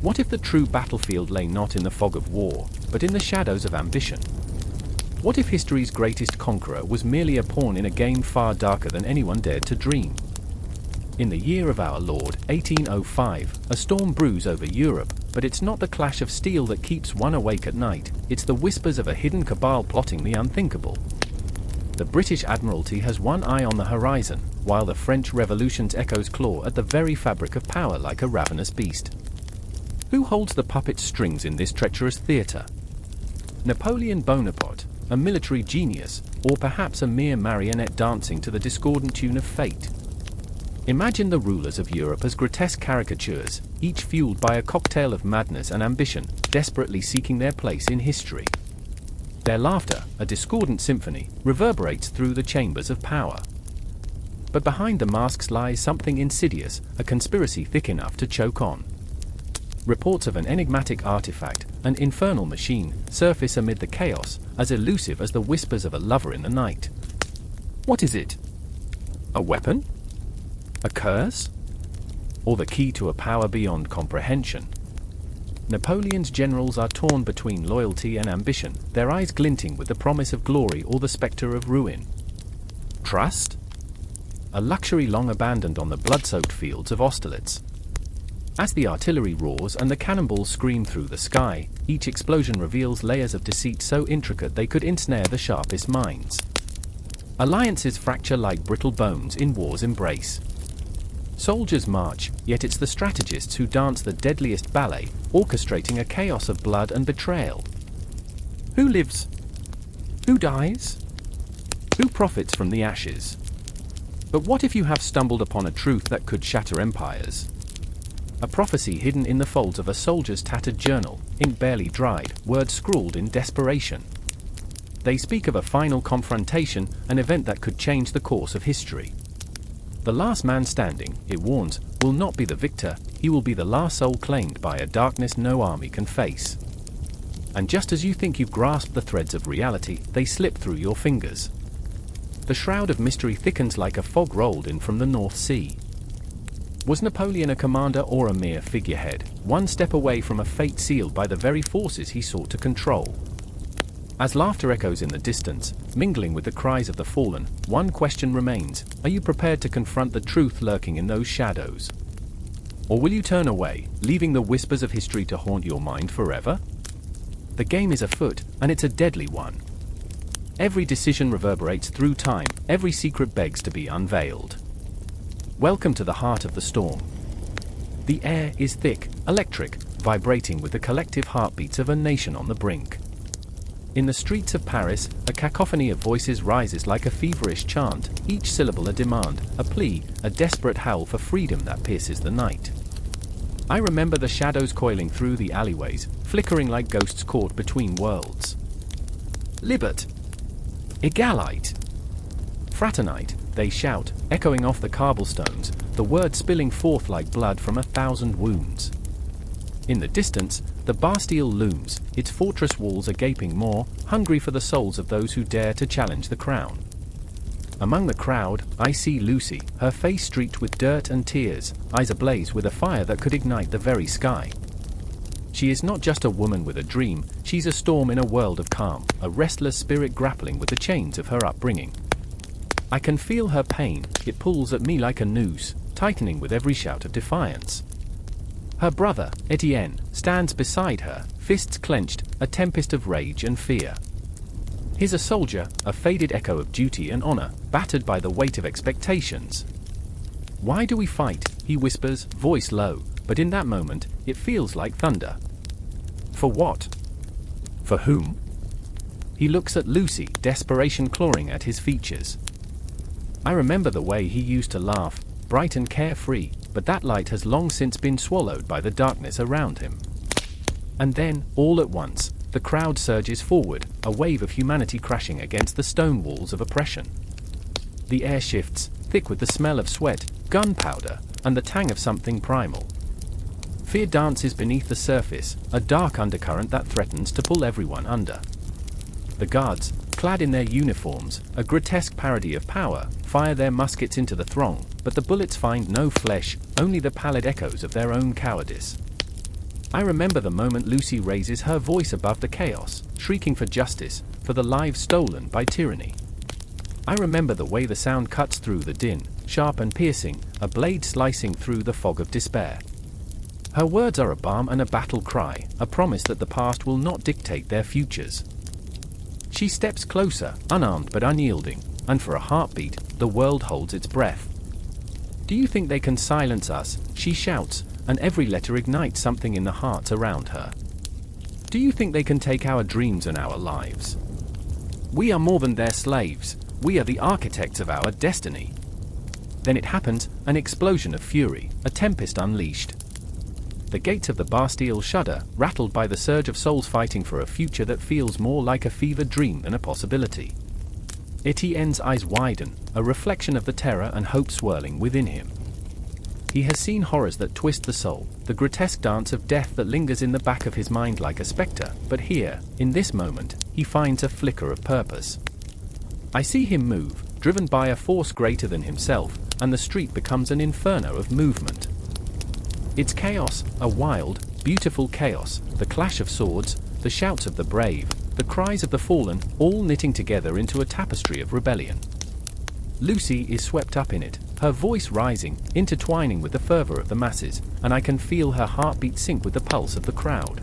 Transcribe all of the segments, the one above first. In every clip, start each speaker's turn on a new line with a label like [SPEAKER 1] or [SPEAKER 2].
[SPEAKER 1] What if the true battlefield lay not in the fog of war, but in the shadows of ambition? What if history's greatest conqueror was merely a pawn in a game far darker than anyone dared to dream? In the year of our Lord, 1805, a storm brews over Europe, but it's not the clash of steel that keeps one awake at night, it's the whispers of a hidden cabal plotting the unthinkable. The British Admiralty has one eye on the horizon, while the French Revolution's echoes claw at the very fabric of power like a ravenous beast. Who holds the puppet strings in this treacherous theatre? Napoleon Bonaparte, a military genius, or perhaps a mere marionette dancing to the discordant tune of fate? Imagine the rulers of Europe as grotesque caricatures, each fueled by a cocktail of madness and ambition, desperately seeking their place in history. Their laughter, a discordant symphony, reverberates through the chambers of power. But behind the masks lies something insidious, a conspiracy thick enough to choke on. Reports of an enigmatic artifact, an infernal machine, surface amid the chaos, as elusive as the whispers of a lover in the night. What is it? A weapon? A curse? Or the key to a power beyond comprehension? Napoleon's generals are torn between loyalty and ambition, their eyes glinting with the promise of glory or the spectre of ruin. Trust? A luxury long abandoned on the blood-soaked fields of Austerlitz. As the artillery roars and the cannonballs scream through the sky, each explosion reveals layers of deceit so intricate they could ensnare the sharpest minds. Alliances fracture like brittle bones in war's embrace. Soldiers march, yet it's the strategists who dance the deadliest ballet, orchestrating a chaos of blood and betrayal. Who lives? Who dies? Who profits from the ashes? But what if you have stumbled upon a truth that could shatter empires? A prophecy hidden in the folds of a soldier's tattered journal, ink barely dried, words scrawled in desperation. They speak of a final confrontation, an event that could change the course of history. The last man standing, it warns, will not be the victor, he will be the last soul claimed by a darkness no army can face. And just as you think you've grasped the threads of reality, they slip through your fingers. The shroud of mystery thickens like a fog rolled in from the North Sea. Was Napoleon a commander or a mere figurehead, one step away from a fate sealed by the very forces he sought to control? As laughter echoes in the distance, mingling with the cries of the fallen, one question remains: are you prepared to confront the truth lurking in those shadows? Or will you turn away, leaving the whispers of history to haunt your mind forever? The game is afoot, and it's a deadly one. Every decision reverberates through time, every secret begs to be unveiled. Welcome to the heart of the storm. The air is thick, electric, vibrating with the collective heartbeats of a nation on the brink. In the streets of Paris, a cacophony of voices rises like a feverish chant, each syllable a demand, a plea, a desperate howl for freedom that pierces the night. I remember the shadows coiling through the alleyways, flickering like ghosts caught between worlds. Libet! Egalite! Fraternite, they shout, echoing off the cobblestones, the words spilling forth like blood from 1,000 wounds. In the distance, the Bastille looms, its fortress walls a gaping maw, hungry for the souls of those who dare to challenge the crown. Among the crowd, I see Lucy, her face streaked with dirt and tears, eyes ablaze with a fire that could ignite the very sky. She is not just a woman with a dream, she's a storm in a world of calm, a restless spirit grappling with the chains of her upbringing. I can feel her pain, it pulls at me like a noose, tightening with every shout of defiance. Her brother, Etienne, stands beside her, fists clenched, a tempest of rage and fear. He's a soldier, a faded echo of duty and honor, battered by the weight of expectations. Why do we fight? He whispers, voice low, but in that moment, it feels like thunder. For what? For whom? He looks at Lucy, desperation clawing at his features. I remember the way he used to laugh, bright and carefree, but that light has long since been swallowed by the darkness around him. And then, all at once, the crowd surges forward, a wave of humanity crashing against the stone walls of oppression. The air shifts, thick with the smell of sweat, gunpowder, and the tang of something primal. Fear dances beneath the surface, a dark undercurrent that threatens to pull everyone under. The guards, clad in their uniforms, a grotesque parody of power, fire their muskets into the throng, but the bullets find no flesh, only the pallid echoes of their own cowardice. I remember the moment Lucy raises her voice above the chaos, shrieking for justice, for the lives stolen by tyranny. I remember the way the sound cuts through the din, sharp and piercing, a blade slicing through the fog of despair. Her words are a balm and a battle cry, a promise that the past will not dictate their futures. She steps closer, unarmed but unyielding, and for a heartbeat, the world holds its breath. "Do you think they can silence us?" she shouts, and every letter ignites something in the hearts around her. "Do you think they can take our dreams and our lives? We are more than their slaves. We are the architects of our destiny." Then it happens, an explosion of fury, a tempest unleashed. The gates of the Bastille shudder, rattled by the surge of souls fighting for a future that feels more like a fevered dream than a possibility. Etienne's eyes widen, a reflection of the terror and hope swirling within him. He has seen horrors that twist the soul, the grotesque dance of death that lingers in the back of his mind like a specter, but here, in this moment, he finds a flicker of purpose. I see him move, driven by a force greater than himself, and the street becomes an inferno of movement. It's chaos, a wild, beautiful chaos, the clash of swords, the shouts of the brave, the cries of the fallen, all knitting together into a tapestry of rebellion. Lucy is swept up in it, her voice rising, intertwining with the fervor of the masses, and I can feel her heartbeat sync with the pulse of the crowd.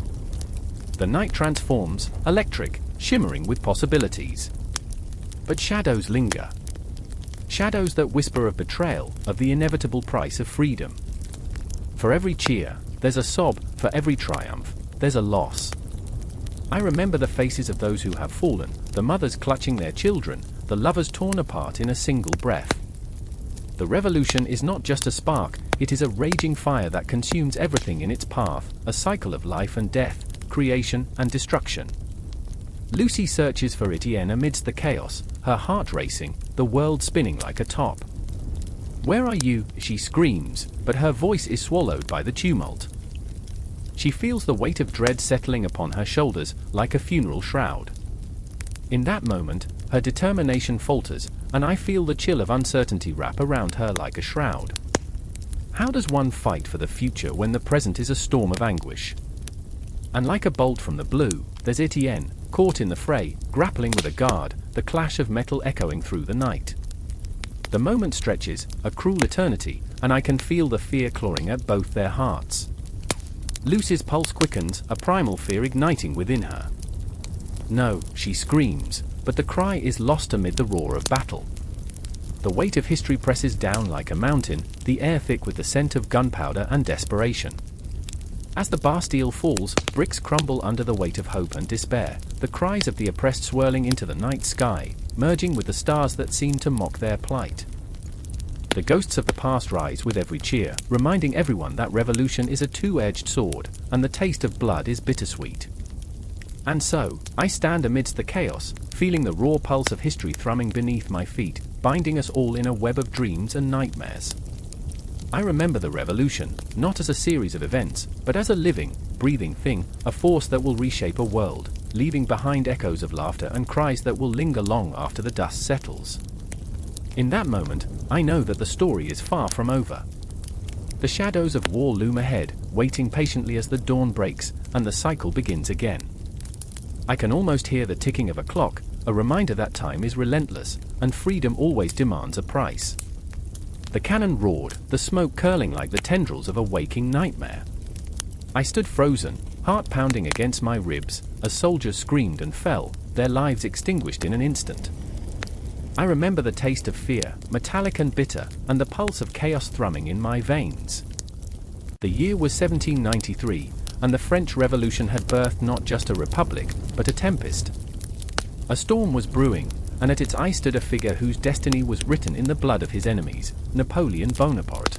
[SPEAKER 1] The night transforms, electric, shimmering with possibilities. But shadows linger. Shadows that whisper of betrayal, of the inevitable price of freedom. For every cheer, there's a sob; for every triumph, there's a loss. I remember the faces of those who have fallen, the mothers clutching their children, the lovers torn apart in a single breath. The revolution is not just a spark, it is a raging fire that consumes everything in its path, a cycle of life and death, creation and destruction. Lucy searches for Etienne amidst the chaos, her heart racing, the world spinning like a top. "Where are you?" she screams, but her voice is swallowed by the tumult. She feels the weight of dread settling upon her shoulders, like a funeral shroud. In that moment, her determination falters, and I feel the chill of uncertainty wrap around her like a shroud. How does one fight for the future when the present is a storm of anguish? And like a bolt from the blue, there's Etienne, caught in the fray, grappling with a guard, the clash of metal echoing through the night. The moment stretches, a cruel eternity, and I can feel the fear clawing at both their hearts. Lucy's pulse quickens, a primal fear igniting within her. "No," she screams, but the cry is lost amid the roar of battle. The weight of history presses down like a mountain, the air thick with the scent of gunpowder and desperation. As the Bastille falls, bricks crumble under the weight of hope and despair, the cries of the oppressed swirling into the night sky, merging with the stars that seem to mock their plight. The ghosts of the past rise with every cheer, reminding everyone that revolution is a two-edged sword, and the taste of blood is bittersweet. And so, I stand amidst the chaos, feeling the raw pulse of history thrumming beneath my feet, binding us all in a web of dreams and nightmares. I remember the revolution, not as a series of events, but as a living, breathing thing, a force that will reshape a world, leaving behind echoes of laughter and cries that will linger long after the dust settles. In that moment, I know that the story is far from over. The shadows of war loom ahead, waiting patiently as the dawn breaks, and the cycle begins again. I can almost hear the ticking of a clock, a reminder that time is relentless, and freedom always demands a price. The cannon roared, the smoke curling like the tendrils of a waking nightmare. I stood frozen, heart pounding against my ribs, as soldiers screamed and fell, their lives extinguished in an instant. I remember the taste of fear, metallic and bitter, and the pulse of chaos thrumming in my veins. The year was 1793, and the French Revolution had birthed not just a republic, but a tempest. A storm was brewing, and at its eye stood a figure whose destiny was written in the blood of his enemies, Napoleon Bonaparte.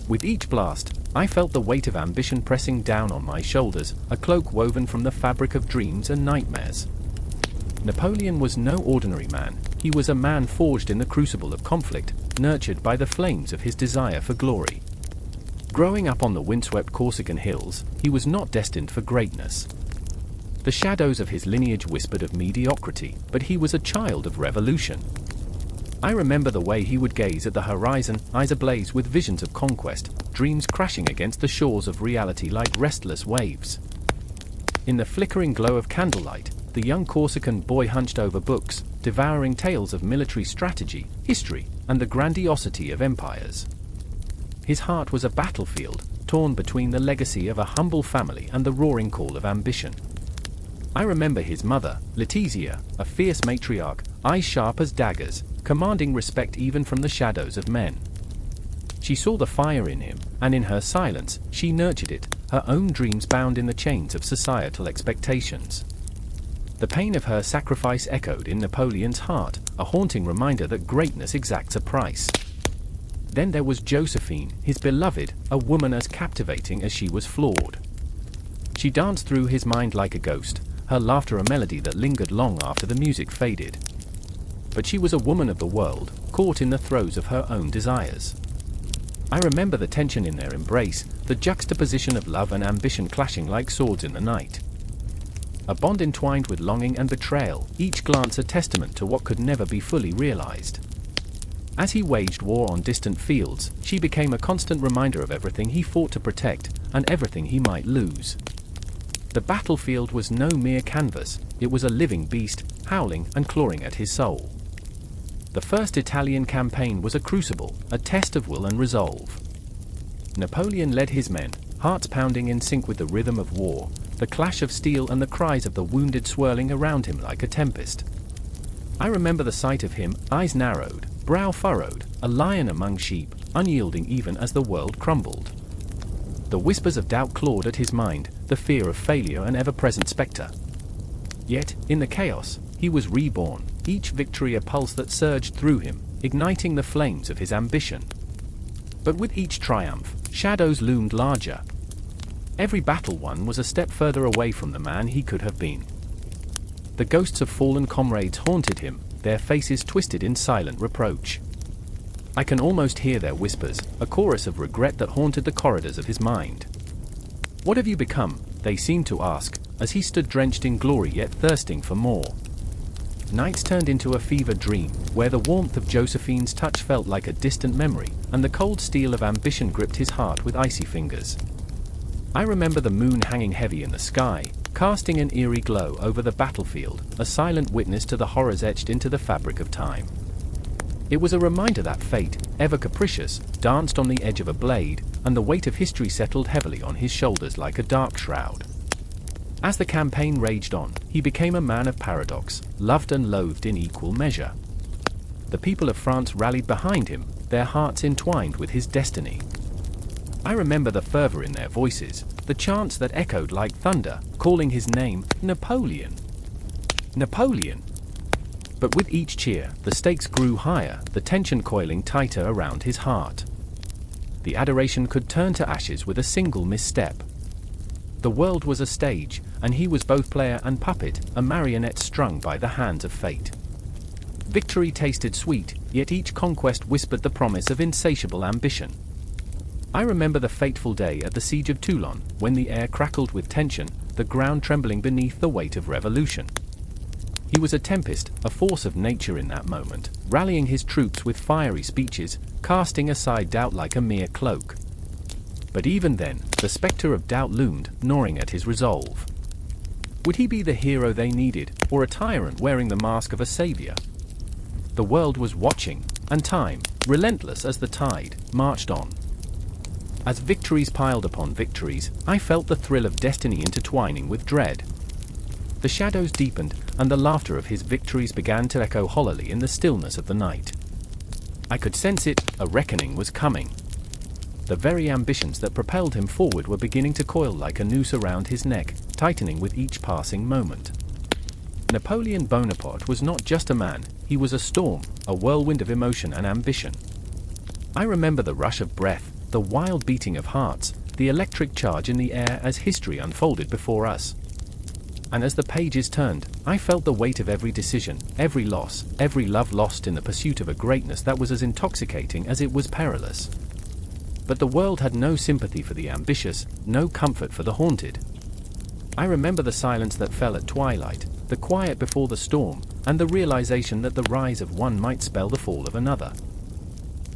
[SPEAKER 1] With each blast, I felt the weight of ambition pressing down on my shoulders, a cloak woven from the fabric of dreams and nightmares. Napoleon was no ordinary man, he was a man forged in the crucible of conflict, nurtured by the flames of his desire for glory. Growing up on the windswept Corsican hills, he was not destined for greatness. The shadows of his lineage whispered of mediocrity, but he was a child of revolution. I remember the way he would gaze at the horizon, eyes ablaze with visions of conquest, dreams crashing against the shores of reality like restless waves. In the flickering glow of candlelight, the young Corsican boy hunched over books, devouring tales of military strategy, history, and the grandiosity of empires. His heart was a battlefield, torn between the legacy of a humble family and the roaring call of ambition. I remember his mother, Letizia, a fierce matriarch, eyes sharp as daggers, commanding respect even from the shadows of men. She saw the fire in him, and in her silence, she nurtured it, her own dreams bound in the chains of societal expectations. The pain of her sacrifice echoed in Napoleon's heart, a haunting reminder that greatness exacts a price. Then there was Josephine, his beloved, a woman as captivating as she was flawed. She danced through his mind like a ghost, her laughter a melody that lingered long after the music faded. But she was a woman of the world, caught in the throes of her own desires. I remember the tension in their embrace, the juxtaposition of love and ambition clashing like swords in the night. A bond entwined with longing and betrayal, each glance a testament to what could never be fully realized. As he waged war on distant fields, she became a constant reminder of everything he fought to protect, and everything he might lose. The battlefield was no mere canvas, it was a living beast, howling and clawing at his soul. The First Italian campaign was a crucible, a test of will and resolve. Napoleon led his men, hearts pounding in sync with the rhythm of war, the clash of steel and the cries of the wounded swirling around him like a tempest. I remember the sight of him, eyes narrowed, brow furrowed, a lion among sheep, unyielding even as the world crumbled. The whispers of doubt clawed at his mind, the fear of failure an ever-present spectre. Yet, in the chaos, he was reborn, each victory a pulse that surged through him, igniting the flames of his ambition. But with each triumph, shadows loomed larger. Every battle won was a step further away from the man he could have been. The ghosts of fallen comrades haunted him, their faces twisted in silent reproach. I can almost hear their whispers, a chorus of regret that haunted the corridors of his mind. "What have you become?" they seemed to ask, as he stood drenched in glory yet thirsting for more. Nights turned into a fever dream, where the warmth of Josephine's touch felt like a distant memory, and the cold steel of ambition gripped his heart with icy fingers. I remember the moon hanging heavy in the sky, casting an eerie glow over the battlefield, a silent witness to the horrors etched into the fabric of time. It was a reminder that fate, ever capricious, danced on the edge of a blade, and the weight of history settled heavily on his shoulders like a dark shroud. As the campaign raged on, he became a man of paradox, loved and loathed in equal measure. The people of France rallied behind him, their hearts entwined with his destiny. I remember the fervor in their voices, the chants that echoed like thunder, calling his name, Napoleon. Napoleon! But with each cheer, the stakes grew higher, the tension coiling tighter around his heart. The adoration could turn to ashes with a single misstep. The world was a stage, and he was both player and puppet, a marionette strung by the hands of fate. Victory tasted sweet, yet each conquest whispered the promise of insatiable ambition. I remember the fateful day at the siege of Toulon, when the air crackled with tension, the ground trembling beneath the weight of revolution. He was a tempest, a force of nature in that moment, rallying his troops with fiery speeches, casting aside doubt like a mere cloak. But even then, the spectre of doubt loomed, gnawing at his resolve. Would he be the hero they needed, or a tyrant wearing the mask of a savior? The world was watching, and time, relentless as the tide, marched on. As victories piled upon victories, I felt the thrill of destiny intertwining with dread. The shadows deepened, and the laughter of his victories began to echo hollowly in the stillness of the night. I could sense it, a reckoning was coming. The very ambitions that propelled him forward were beginning to coil like a noose around his neck, tightening with each passing moment. Napoleon Bonaparte was not just a man, he was a storm, a whirlwind of emotion and ambition. I remember the rush of breath, the wild beating of hearts, the electric charge in the air as history unfolded before us. And as the pages turned, I felt the weight of every decision, every loss, every love lost in the pursuit of a greatness that was as intoxicating as it was perilous. But the world had no sympathy for the ambitious, no comfort for the haunted. I remember the silence that fell at twilight, the quiet before the storm, and the realization that the rise of one might spell the fall of another.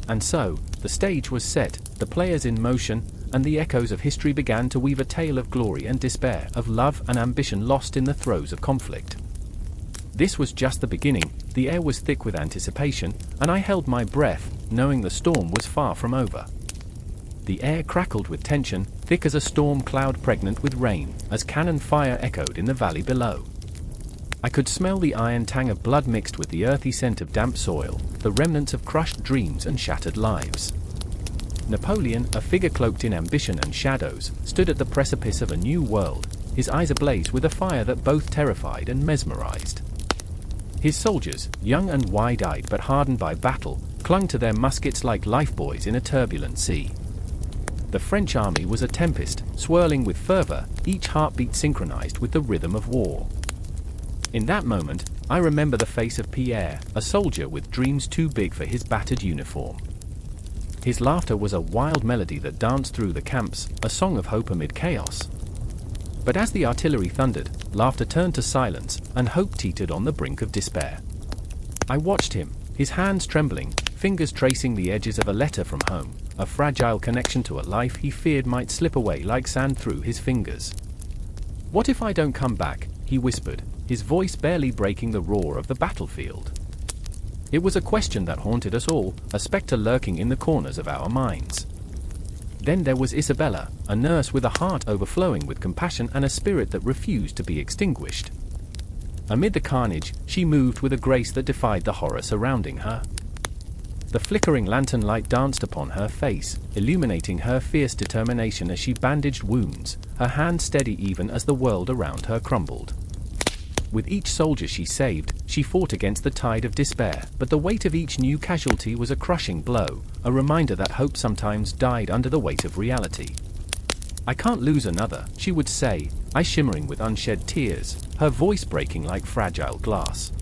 [SPEAKER 1] And so, the stage was set, the players in motion, and the echoes of history began to weave a tale of glory and despair, of love and ambition lost in the throes of conflict. This was just the beginning. The air was thick with anticipation, and I held my breath, knowing the storm was far from over. The air crackled with tension, thick as a storm cloud pregnant with rain, as cannon fire echoed in the valley below. I could smell the iron tang of blood mixed with the earthy scent of damp soil, the remnants of crushed dreams and shattered lives. Napoleon, a figure cloaked in ambition and shadows, stood at the precipice of a new world, his eyes ablaze with a fire that both terrified and mesmerized. His soldiers, young and wide-eyed but hardened by battle, clung to their muskets like lifebuoys in a turbulent sea. The French army was a tempest, swirling with fervor, each heartbeat synchronized with the rhythm of war. In that moment, I remember the face of Pierre, a soldier with dreams too big for his battered uniform. His laughter was a wild melody that danced through the camps, a song of hope amid chaos. But as the artillery thundered, laughter turned to silence, and hope teetered on the brink of despair. I watched him, his hands trembling, fingers tracing the edges of a letter from home, a fragile connection to a life he feared might slip away like sand through his fingers. "What if I don't come back?" he whispered, his voice barely breaking the roar of the battlefield. It was a question that haunted us all, a specter lurking in the corners of our minds. Then there was Isabella, a nurse with a heart overflowing with compassion and a spirit that refused to be extinguished. Amid the carnage, she moved with a grace that defied the horror surrounding her. The flickering lantern light danced upon her face, illuminating her fierce determination as she bandaged wounds, her hand steady even as the world around her crumbled. With each soldier she saved, she fought against the tide of despair, but the weight of each new casualty was a crushing blow, a reminder that hope sometimes died under the weight of reality. "I can't lose another," she would say, eyes shimmering with unshed tears, her voice breaking like fragile glass.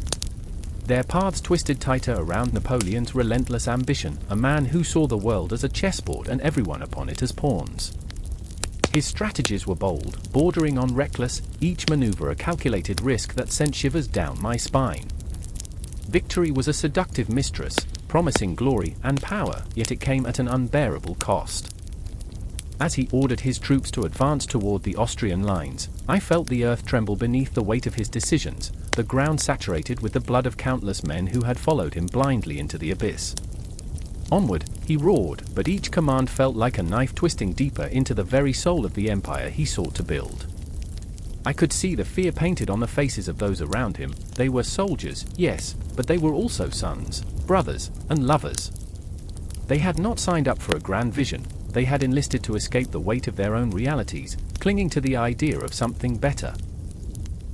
[SPEAKER 1] Their paths twisted tighter around Napoleon's relentless ambition, a man who saw the world as a chessboard and everyone upon it as pawns. His strategies were bold, bordering on reckless, each maneuver a calculated risk that sent shivers down my spine. Victory was a seductive mistress, promising glory and power, yet it came at an unbearable cost. As he ordered his troops to advance toward the Austrian lines, I felt the earth tremble beneath the weight of his decisions, the ground saturated with the blood of countless men who had followed him blindly into the abyss. Onward, he roared, but each command felt like a knife twisting deeper into the very soul of the empire he sought to build. I could see the fear painted on the faces of those around him. They were soldiers, yes, but they were also sons, brothers, and lovers. They had not signed up for a grand vision, they had enlisted to escape the weight of their own realities, clinging to the idea of something better.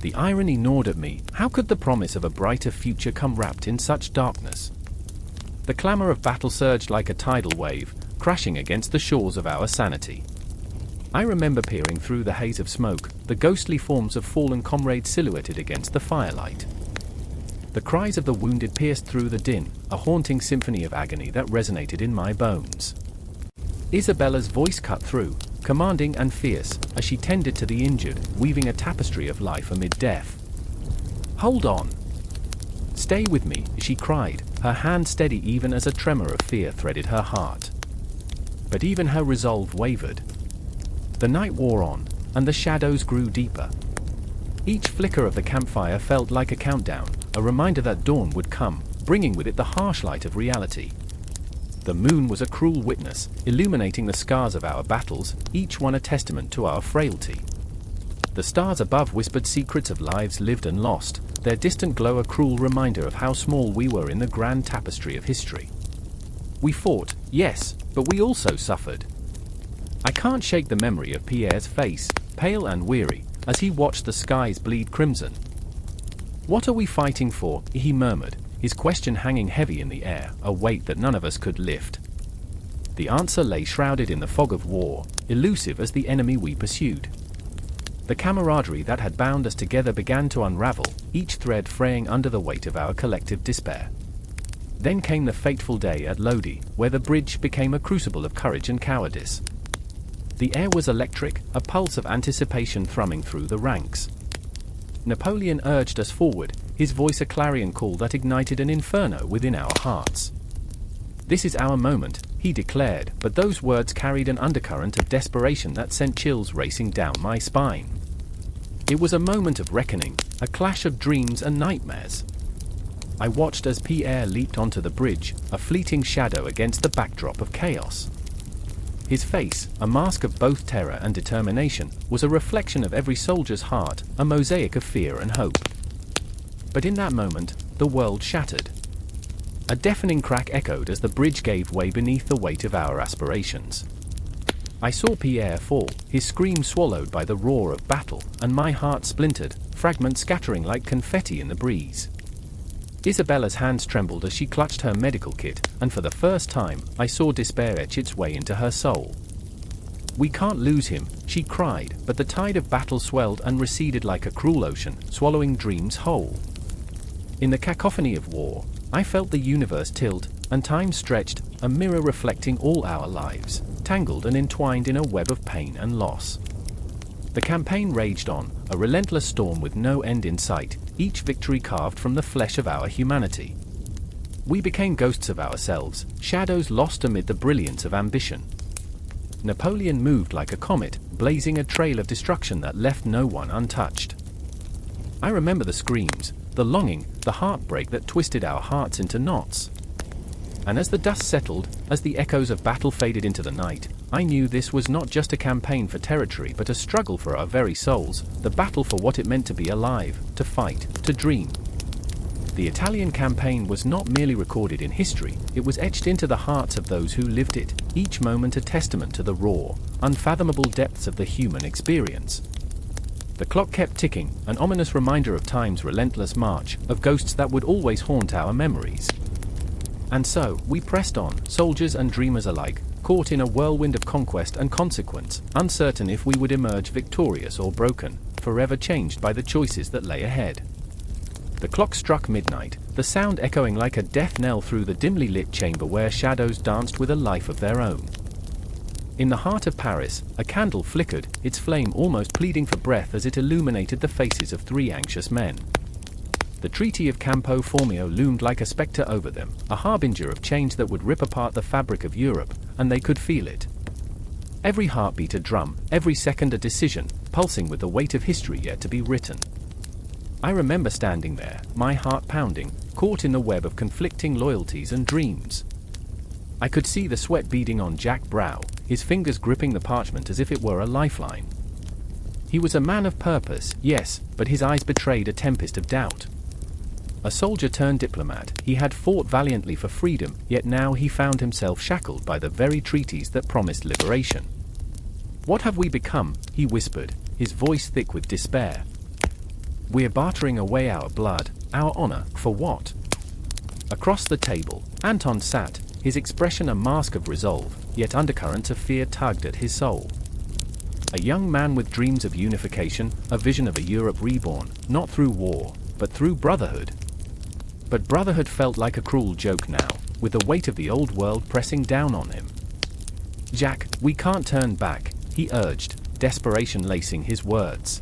[SPEAKER 1] The irony gnawed at me. How could the promise of a brighter future come wrapped in such darkness? The clamor of battle surged like a tidal wave, crashing against the shores of our sanity. I remember peering through the haze of smoke, the ghostly forms of fallen comrades silhouetted against the firelight. The cries of the wounded pierced through the din, a haunting symphony of agony that resonated in my bones. Isabella's voice cut through, commanding and fierce, as she tended to the injured, weaving a tapestry of life amid death. "Hold on! Stay with me," she cried, her hand steady even as a tremor of fear threaded her heart. But even her resolve wavered. The night wore on, and the shadows grew deeper. Each flicker of the campfire felt like a countdown, a reminder that dawn would come, bringing with it the harsh light of reality. The moon was a cruel witness, illuminating the scars of our battles, each one a testament to our frailty. The stars above whispered secrets of lives lived and lost, their distant glow a cruel reminder of how small we were in the grand tapestry of history. We fought, yes, but we also suffered. I can't shake the memory of Pierre's face, pale and weary, as he watched the skies bleed crimson. "What are we fighting for?" he murmured, his question hanging heavy in the air, a weight that none of us could lift. The answer lay shrouded in the fog of war, elusive as the enemy we pursued. The camaraderie that had bound us together began to unravel, each thread fraying under the weight of our collective despair. Then came the fateful day at Lodi, where the bridge became a crucible of courage and cowardice. The air was electric, a pulse of anticipation thrumming through the ranks. Napoleon urged us forward, his voice a clarion call that ignited an inferno within our hearts. "This is our moment," he declared, but those words carried an undercurrent of desperation that sent chills racing down my spine. It was a moment of reckoning, a clash of dreams and nightmares. I watched as Pierre leaped onto the bridge, a fleeting shadow against the backdrop of chaos. His face, a mask of both terror and determination, was a reflection of every soldier's heart, a mosaic of fear and hope. But in that moment, the world shattered. A deafening crack echoed as the bridge gave way beneath the weight of our aspirations. I saw Pierre fall, his scream swallowed by the roar of battle, and my heart splintered, fragments scattering like confetti in the breeze. Isabella's hands trembled as she clutched her medical kit, and for the first time, I saw despair etch its way into her soul. "We can't lose him," she cried, but the tide of battle swelled and receded like a cruel ocean, swallowing dreams whole. In the cacophony of war, I felt the universe tilt, and time stretched, a mirror reflecting all our lives, tangled and entwined in a web of pain and loss. The campaign raged on, a relentless storm with no end in sight, each victory carved from the flesh of our humanity. We became ghosts of ourselves, shadows lost amid the brilliance of ambition. Napoleon moved like a comet, blazing a trail of destruction that left no one untouched. I remember the screams, the longing, the heartbreak that twisted our hearts into knots. And as the dust settled, as the echoes of battle faded into the night, I knew this was not just a campaign for territory but a struggle for our very souls, the battle for what it meant to be alive, to fight, to dream. The Italian campaign was not merely recorded in history, it was etched into the hearts of those who lived it, each moment a testament to the raw, unfathomable depths of the human experience. The clock kept ticking, an ominous reminder of time's relentless march, of ghosts that would always haunt our memories. And so, we pressed on, soldiers and dreamers alike, caught in a whirlwind of conquest and consequence, uncertain if we would emerge victorious or broken, forever changed by the choices that lay ahead. The clock struck midnight, the sound echoing like a death knell through the dimly lit chamber where shadows danced with a life of their own. In the heart of Paris, a candle flickered, its flame almost pleading for breath as it illuminated the faces of 3 anxious men. The Treaty of Campo Formio loomed like a spectre over them, a harbinger of change that would rip apart the fabric of Europe, and they could feel it. Every heartbeat a drum, every second a decision, pulsing with the weight of history yet to be written. I remember standing there, my heart pounding, caught in the web of conflicting loyalties and dreams. I could see the sweat beading on Jack's brow, his fingers gripping the parchment as if it were a lifeline. He was a man of purpose, yes, but his eyes betrayed a tempest of doubt. A soldier turned diplomat, he had fought valiantly for freedom, yet now he found himself shackled by the very treaties that promised liberation. "What have we become?" he whispered, his voice thick with despair. "We're bartering away our blood, our honor, for what?" Across the table, Anton sat, his expression a mask of resolve, yet undercurrents of fear tugged at his soul. A young man with dreams of unification, a vision of a Europe reborn, not through war, but through brotherhood. But brotherhood felt like a cruel joke now, with the weight of the old world pressing down on him. "Jack, we can't turn back," he urged, desperation lacing his words.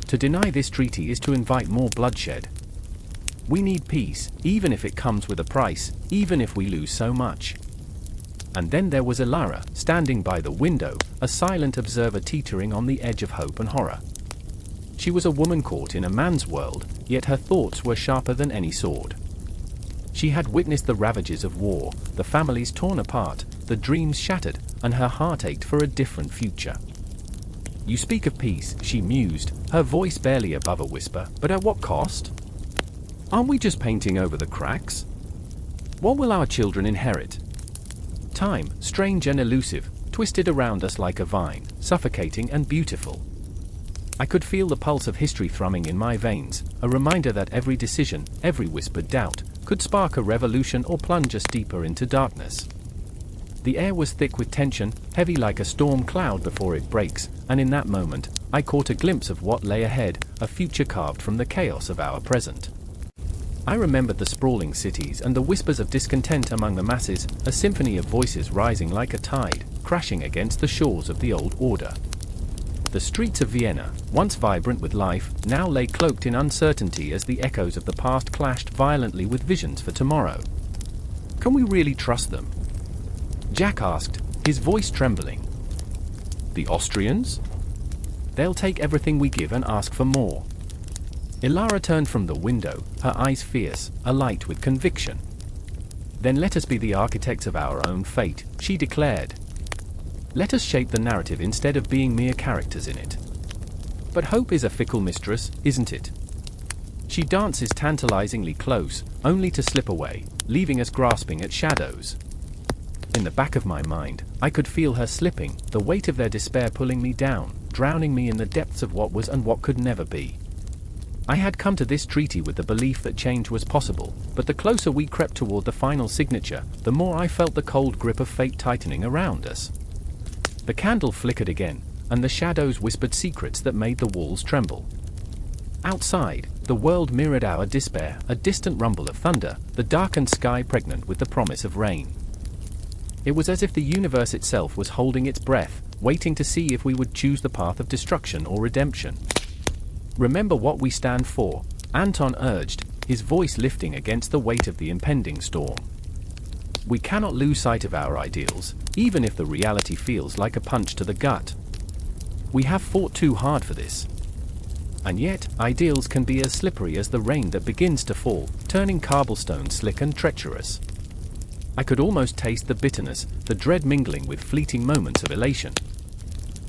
[SPEAKER 1] "To deny this treaty is to invite more bloodshed. We need peace, even if it comes with a price, even if we lose so much." And then there was Elara, standing by the window, a silent observer teetering on the edge of hope and horror. She was a woman caught in a man's world, yet her thoughts were sharper than any sword. She had witnessed the ravages of war, the families torn apart, the dreams shattered, and her heart ached for a different future. "You speak of peace," she mused, her voice barely above a whisper, "but at what cost? Aren't we just painting over the cracks? What will our children inherit?" Time, strange and elusive, twisted around us like a vine, suffocating and beautiful. I could feel the pulse of history thrumming in my veins, a reminder that every decision, every whispered doubt, could spark a revolution or plunge us deeper into darkness. The air was thick with tension, heavy like a storm cloud before it breaks, and in that moment, I caught a glimpse of what lay ahead, a future carved from the chaos of our present. I remembered the sprawling cities and the whispers of discontent among the masses, a symphony of voices rising like a tide, crashing against the shores of the old order. The streets of Vienna, once vibrant with life, now lay cloaked in uncertainty as the echoes of the past clashed violently with visions for tomorrow. Can we really trust them? Jack asked, his voice trembling. The Austrians? They'll take everything we give and ask for more. Ilara turned from the window, her eyes fierce, alight with conviction. Then let us be the architects of our own fate, she declared. Let us shape the narrative instead of being mere characters in it. But hope is a fickle mistress, isn't it? She dances tantalizingly close, only to slip away, leaving us grasping at shadows. In the back of my mind, I could feel her slipping, the weight of their despair pulling me down, drowning me in the depths of what was and what could never be. I had come to this treaty with the belief that change was possible, but the closer we crept toward the final signature, the more I felt the cold grip of fate tightening around us. The candle flickered again, and the shadows whispered secrets that made the walls tremble. Outside, the world mirrored our despair, a distant rumble of thunder, the darkened sky pregnant with the promise of rain. It was as if the universe itself was holding its breath, waiting to see if we would choose the path of destruction or redemption. Remember what we stand for, Anton urged, his voice lifting against the weight of the impending storm. We cannot lose sight of our ideals, even if the reality feels like a punch to the gut. We have fought too hard for this. And yet, ideals can be as slippery as the rain that begins to fall, turning cobblestone slick and treacherous. I could almost taste the bitterness, the dread mingling with fleeting moments of elation.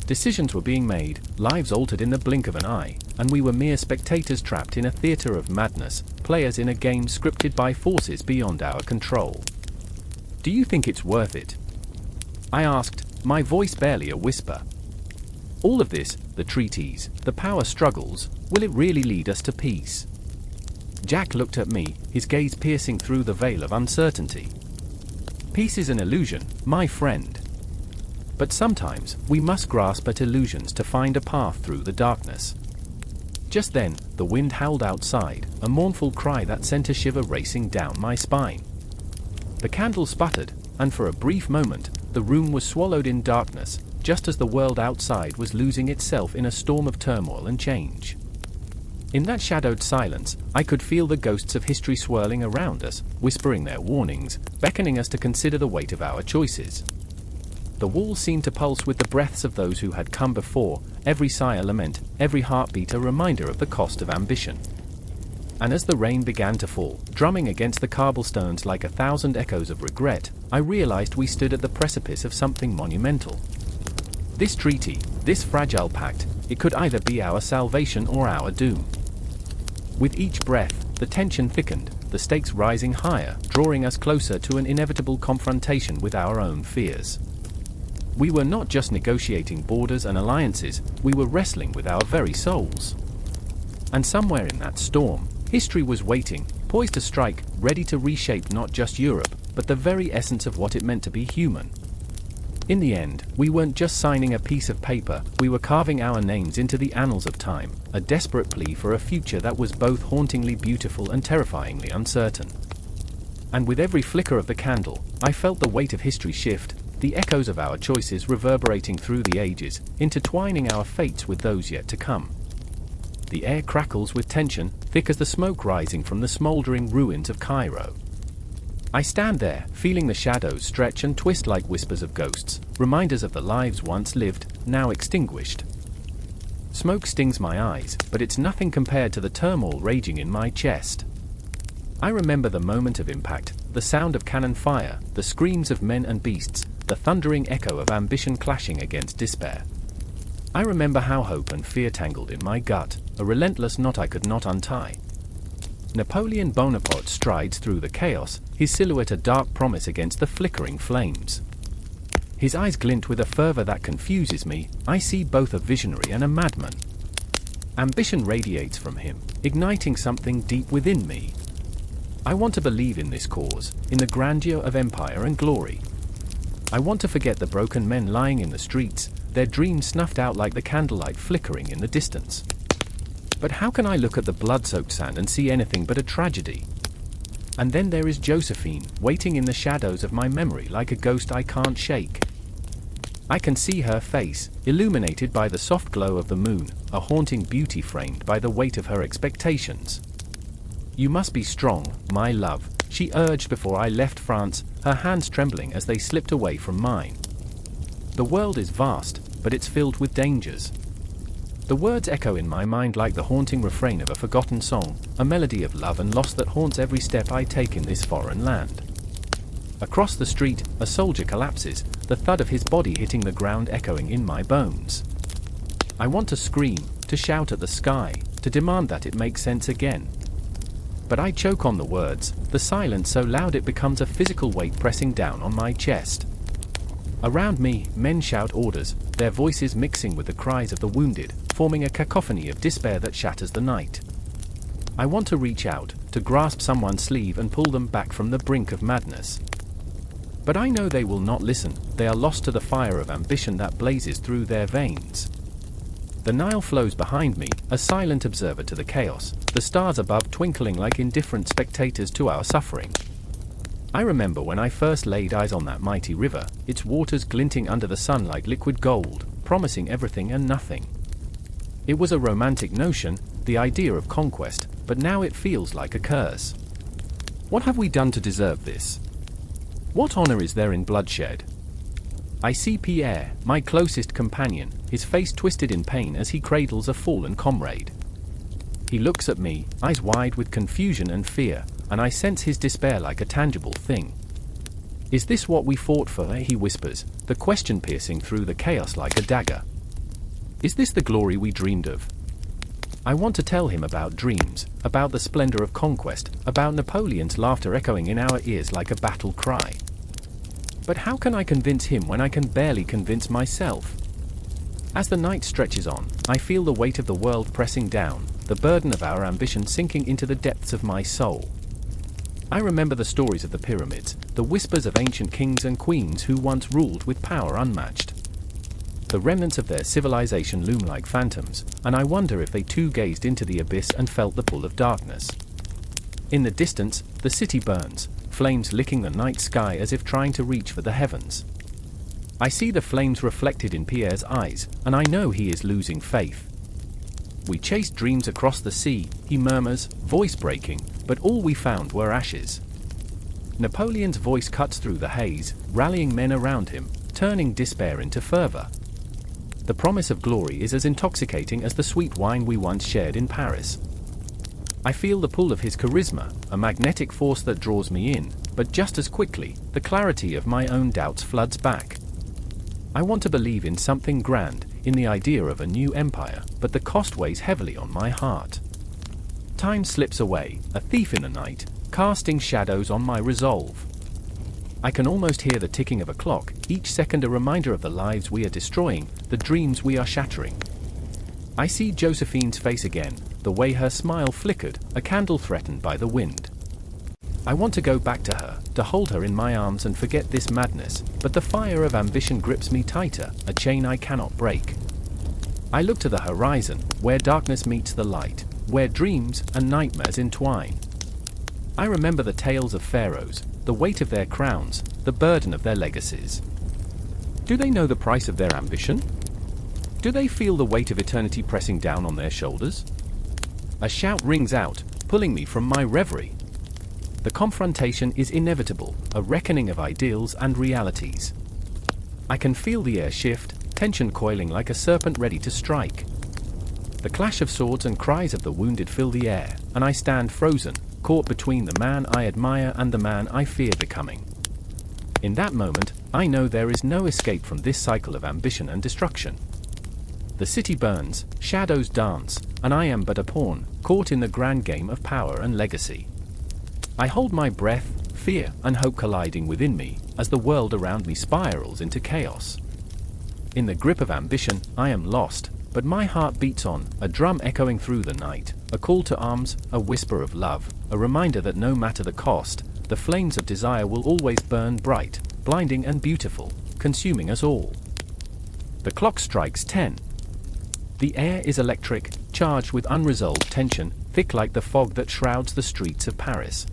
[SPEAKER 1] Decisions were being made, lives altered in the blink of an eye, and we were mere spectators trapped in a theater of madness, players in a game scripted by forces beyond our control. Do you think it's worth it? I asked, my voice barely a whisper. All of this, the treaties, the power struggles, will it really lead us to peace? Jack looked at me, his gaze piercing through the veil of uncertainty. Peace is an illusion, my friend. But sometimes, we must grasp at illusions to find a path through the darkness. Just then, the wind howled outside, a mournful cry that sent a shiver racing down my spine. The candle sputtered, and for a brief moment, the room was swallowed in darkness, just as the world outside was losing itself in a storm of turmoil and change. In that shadowed silence, I could feel the ghosts of history swirling around us, whispering their warnings, beckoning us to consider the weight of our choices. The walls seemed to pulse with the breaths of those who had come before, every sigh a lament, every heartbeat a reminder of the cost of ambition. And as the rain began to fall, drumming against the cobblestones like 1,000 echoes of regret, I realized we stood at the precipice of something monumental. This treaty, this fragile pact, it could either be our salvation or our doom. With each breath, the tension thickened, the stakes rising higher, drawing us closer to an inevitable confrontation with our own fears. We were not just negotiating borders and alliances, we were wrestling with our very souls. And somewhere in that storm, history was waiting, poised to strike, ready to reshape not just Europe, but the very essence of what it meant to be human. In the end, we weren't just signing a piece of paper, we were carving our names into the annals of time, a desperate plea for a future that was both hauntingly beautiful and terrifyingly uncertain. And with every flicker of the candle, I felt the weight of history shift, the echoes of our choices reverberating through the ages, intertwining our fates with those yet to come. The air crackles with tension, thick as the smoke rising from the smoldering ruins of Cairo. I stand there, feeling the shadows stretch and twist like whispers of ghosts, reminders of the lives once lived, now extinguished. Smoke stings my eyes, but it's nothing compared to the turmoil raging in my chest. I remember the moment of impact, the sound of cannon fire, the screams of men and beasts, the thundering echo of ambition clashing against despair. I remember how hope and fear tangled in my gut, a relentless knot I could not untie. Napoleon Bonaparte strides through the chaos, his silhouette a dark promise against the flickering flames. His eyes glint with a fervor that confuses me. I see both a visionary and a madman. Ambition radiates from him, igniting something deep within me. I want to believe in this cause, in the grandeur of empire and glory. I want to forget the broken men lying in the streets, their dreams snuffed out like the candlelight flickering in the distance. But how can I look at the blood-soaked sand and see anything but a tragedy? And then there is Josephine, waiting in the shadows of my memory like a ghost I can't shake. I can see her face, illuminated by the soft glow of the moon, a haunting beauty framed by the weight of her expectations. "You must be strong, my love," she urged before I left France, her hands trembling as they slipped away from mine. "The world is vast, but it's filled with dangers." The words echo in my mind like the haunting refrain of a forgotten song, a melody of love and loss that haunts every step I take in this foreign land. Across the street, a soldier collapses, the thud of his body hitting the ground echoing in my bones. I want to scream, to shout at the sky, to demand that it makes sense again. But I choke on the words, the silence so loud it becomes a physical weight pressing down on my chest. Around me, men shout orders, their voices mixing with the cries of the wounded, forming a cacophony of despair that shatters the night. I want to reach out, to grasp someone's sleeve and pull them back from the brink of madness. But I know they will not listen, they are lost to the fire of ambition that blazes through their veins. The Nile flows behind me, a silent observer to the chaos, the stars above twinkling like indifferent spectators to our suffering. I remember when I first laid eyes on that mighty river, its waters glinting under the sun like liquid gold, promising everything and nothing. It was a romantic notion, the idea of conquest, but now it feels like a curse. What have we done to deserve this? What honor is there in bloodshed? I see Pierre, my closest companion, his face twisted in pain as he cradles a fallen comrade. He looks at me, eyes wide with confusion and fear, and I sense his despair like a tangible thing. "Is this what we fought for?" he whispers, the question piercing through the chaos like a dagger. "Is this the glory we dreamed of?" I want to tell him about dreams, about the splendor of conquest, about Napoleon's laughter echoing in our ears like a battle cry. But how can I convince him when I can barely convince myself? As the night stretches on, I feel the weight of the world pressing down, the burden of our ambition sinking into the depths of my soul. I remember the stories of the pyramids, the whispers of ancient kings and queens who once ruled with power unmatched. The remnants of their civilization loom like phantoms, and I wonder if they too gazed into the abyss and felt the pull of darkness. In the distance, the city burns, flames licking the night sky as if trying to reach for the heavens. I see the flames reflected in Pierre's eyes, and I know he is losing faith. "We chased dreams across the sea," he murmurs, voice breaking, but all we found were ashes. Napoleon's voice cuts through the haze, rallying men around him, turning despair into fervor. The promise of glory is as intoxicating as the sweet wine we once shared in Paris. I feel the pull of his charisma, a magnetic force that draws me in, but just as quickly, the clarity of my own doubts floods back. I want to believe in something grand, in the idea of a new empire, but the cost weighs heavily on my heart. Time slips away, a thief in the night, casting shadows on my resolve. I can almost hear the ticking of a clock, each second a reminder of the lives we are destroying, the dreams we are shattering. I see Josephine's face again, the way her smile flickered, a candle threatened by the wind. I want to go back to her, to hold her in my arms and forget this madness, but the fire of ambition grips me tighter, a chain I cannot break. I look to the horizon, where darkness meets the light, where dreams and nightmares entwine. I remember the tales of pharaohs, the weight of their crowns, the burden of their legacies. Do they know the price of their ambition? Do they feel the weight of eternity pressing down on their shoulders? A shout rings out, pulling me from my reverie. The confrontation is inevitable, a reckoning of ideals and realities. I can feel the air shift, tension coiling like a serpent ready to strike. The clash of swords and cries of the wounded fill the air, and I stand frozen, caught between the man I admire and the man I fear becoming. In that moment, I know there is no escape from this cycle of ambition and destruction. The city burns, shadows dance, and I am but a pawn, caught in the grand game of power and legacy. I hold my breath, fear and hope colliding within me, as the world around me spirals into chaos. In the grip of ambition, I am lost, but my heart beats on, a drum echoing through the night, a call to arms, a whisper of love, a reminder that no matter the cost, the flames of desire will always burn bright, blinding and beautiful, consuming us all. The clock strikes 10. The air is electric, charged with unresolved tension, thick like the fog that shrouds the streets of Paris.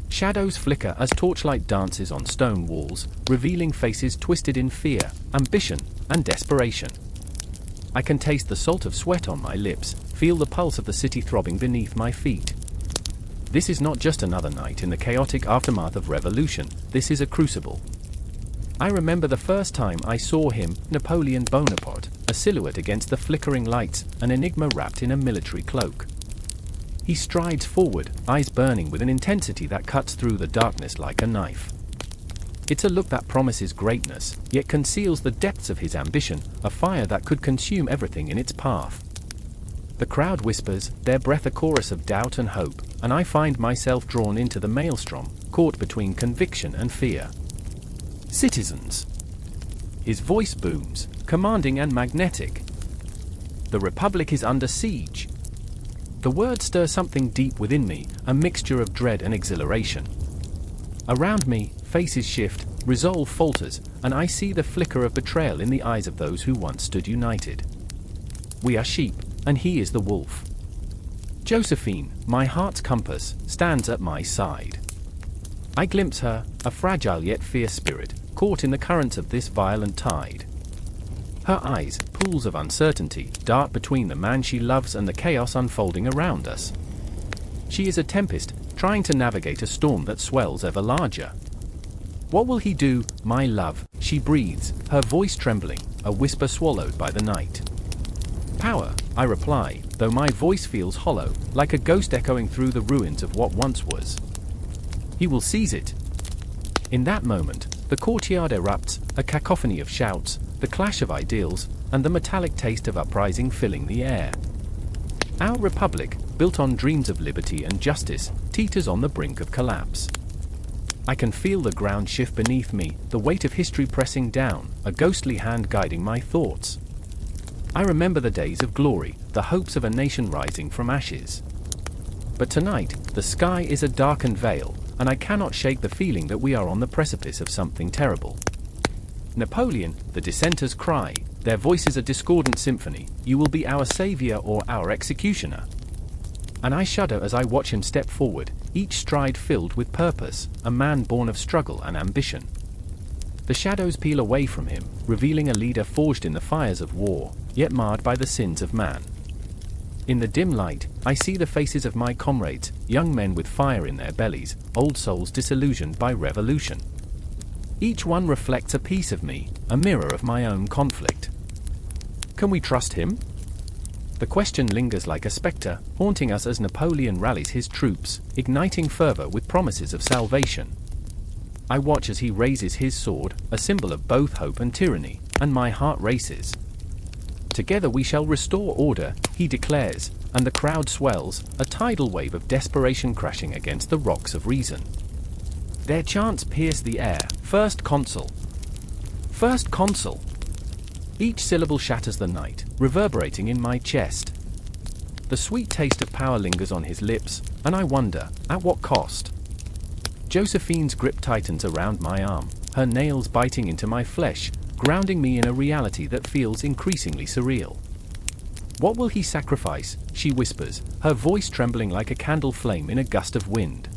[SPEAKER 1] Shadows flicker as torchlight dances on stone walls, revealing faces twisted in fear, ambition, and desperation. I can taste the salt of sweat on my lips, feel the pulse of the city throbbing beneath my feet. This is not just another night in the chaotic aftermath of revolution, this is a crucible. I remember the first time I saw him, Napoleon Bonaparte, a silhouette against the flickering lights, an enigma wrapped in a military cloak. He strides forward, eyes burning with an intensity that cuts through the darkness like a knife. It's a look that promises greatness, yet conceals the depths of his ambition, a fire that could consume everything in its path. The crowd whispers, their breath a chorus of doubt and hope, and I find myself drawn into the maelstrom, caught between conviction and fear. Citizens. His voice booms, commanding and magnetic. The Republic is under siege. The words stir something deep within me, a mixture of dread and exhilaration. Around me, faces shift, resolve falters, and I see the flicker of betrayal in the eyes of those who once stood united. We are sheep, and he is the wolf. Josephine, my heart's compass, stands at my side. I glimpse her, a fragile yet fierce spirit, caught in the currents of this violent tide. Her eyes, pools of uncertainty, dart between the man she loves and the chaos unfolding around us. She is a tempest, trying to navigate a storm that swells ever larger. What will he do, my love? She breathes, her voice trembling, a whisper swallowed by the night. Power, I reply, though my voice feels hollow, like a ghost echoing through the ruins of what once was. He will seize it. In that moment, the courtyard erupts, a cacophony of shouts, the clash of ideals, and the metallic taste of uprising filling the air. Our republic, built on dreams of liberty and justice, teeters on the brink of collapse. I can feel the ground shift beneath me, the weight of history pressing down, a ghostly hand guiding my thoughts. I remember the days of glory, the hopes of a nation rising from ashes. But tonight, the sky is a darkened veil, and I cannot shake the feeling that we are on the precipice of something terrible. Napoleon, the dissenters cry, their voices a discordant symphony, you will be our savior or our executioner. And I shudder as I watch him step forward, each stride filled with purpose, a man born of struggle and ambition. The shadows peel away from him, revealing a leader forged in the fires of war, yet marred by the sins of man. In the dim light, I see the faces of my comrades, young men with fire in their bellies, old souls disillusioned by revolution. Each one reflects a piece of me, a mirror of my own conflict. Can we trust him? The question lingers like a spectre, haunting us as Napoleon rallies his troops, igniting fervor with promises of salvation. I watch as he raises his sword, a symbol of both hope and tyranny, and my heart races. Together we shall restore order, he declares, and the crowd swells, a tidal wave of desperation crashing against the rocks of reason. Their chants pierce the air, First Consul. First Consul. Each syllable shatters the night, reverberating in my chest. The sweet taste of power lingers on his lips, and I wonder, at what cost? Josephine's grip tightens around my arm, her nails biting into my flesh, grounding me in a reality that feels increasingly surreal. What will he sacrifice? She whispers, her voice trembling like a candle flame in a gust of wind.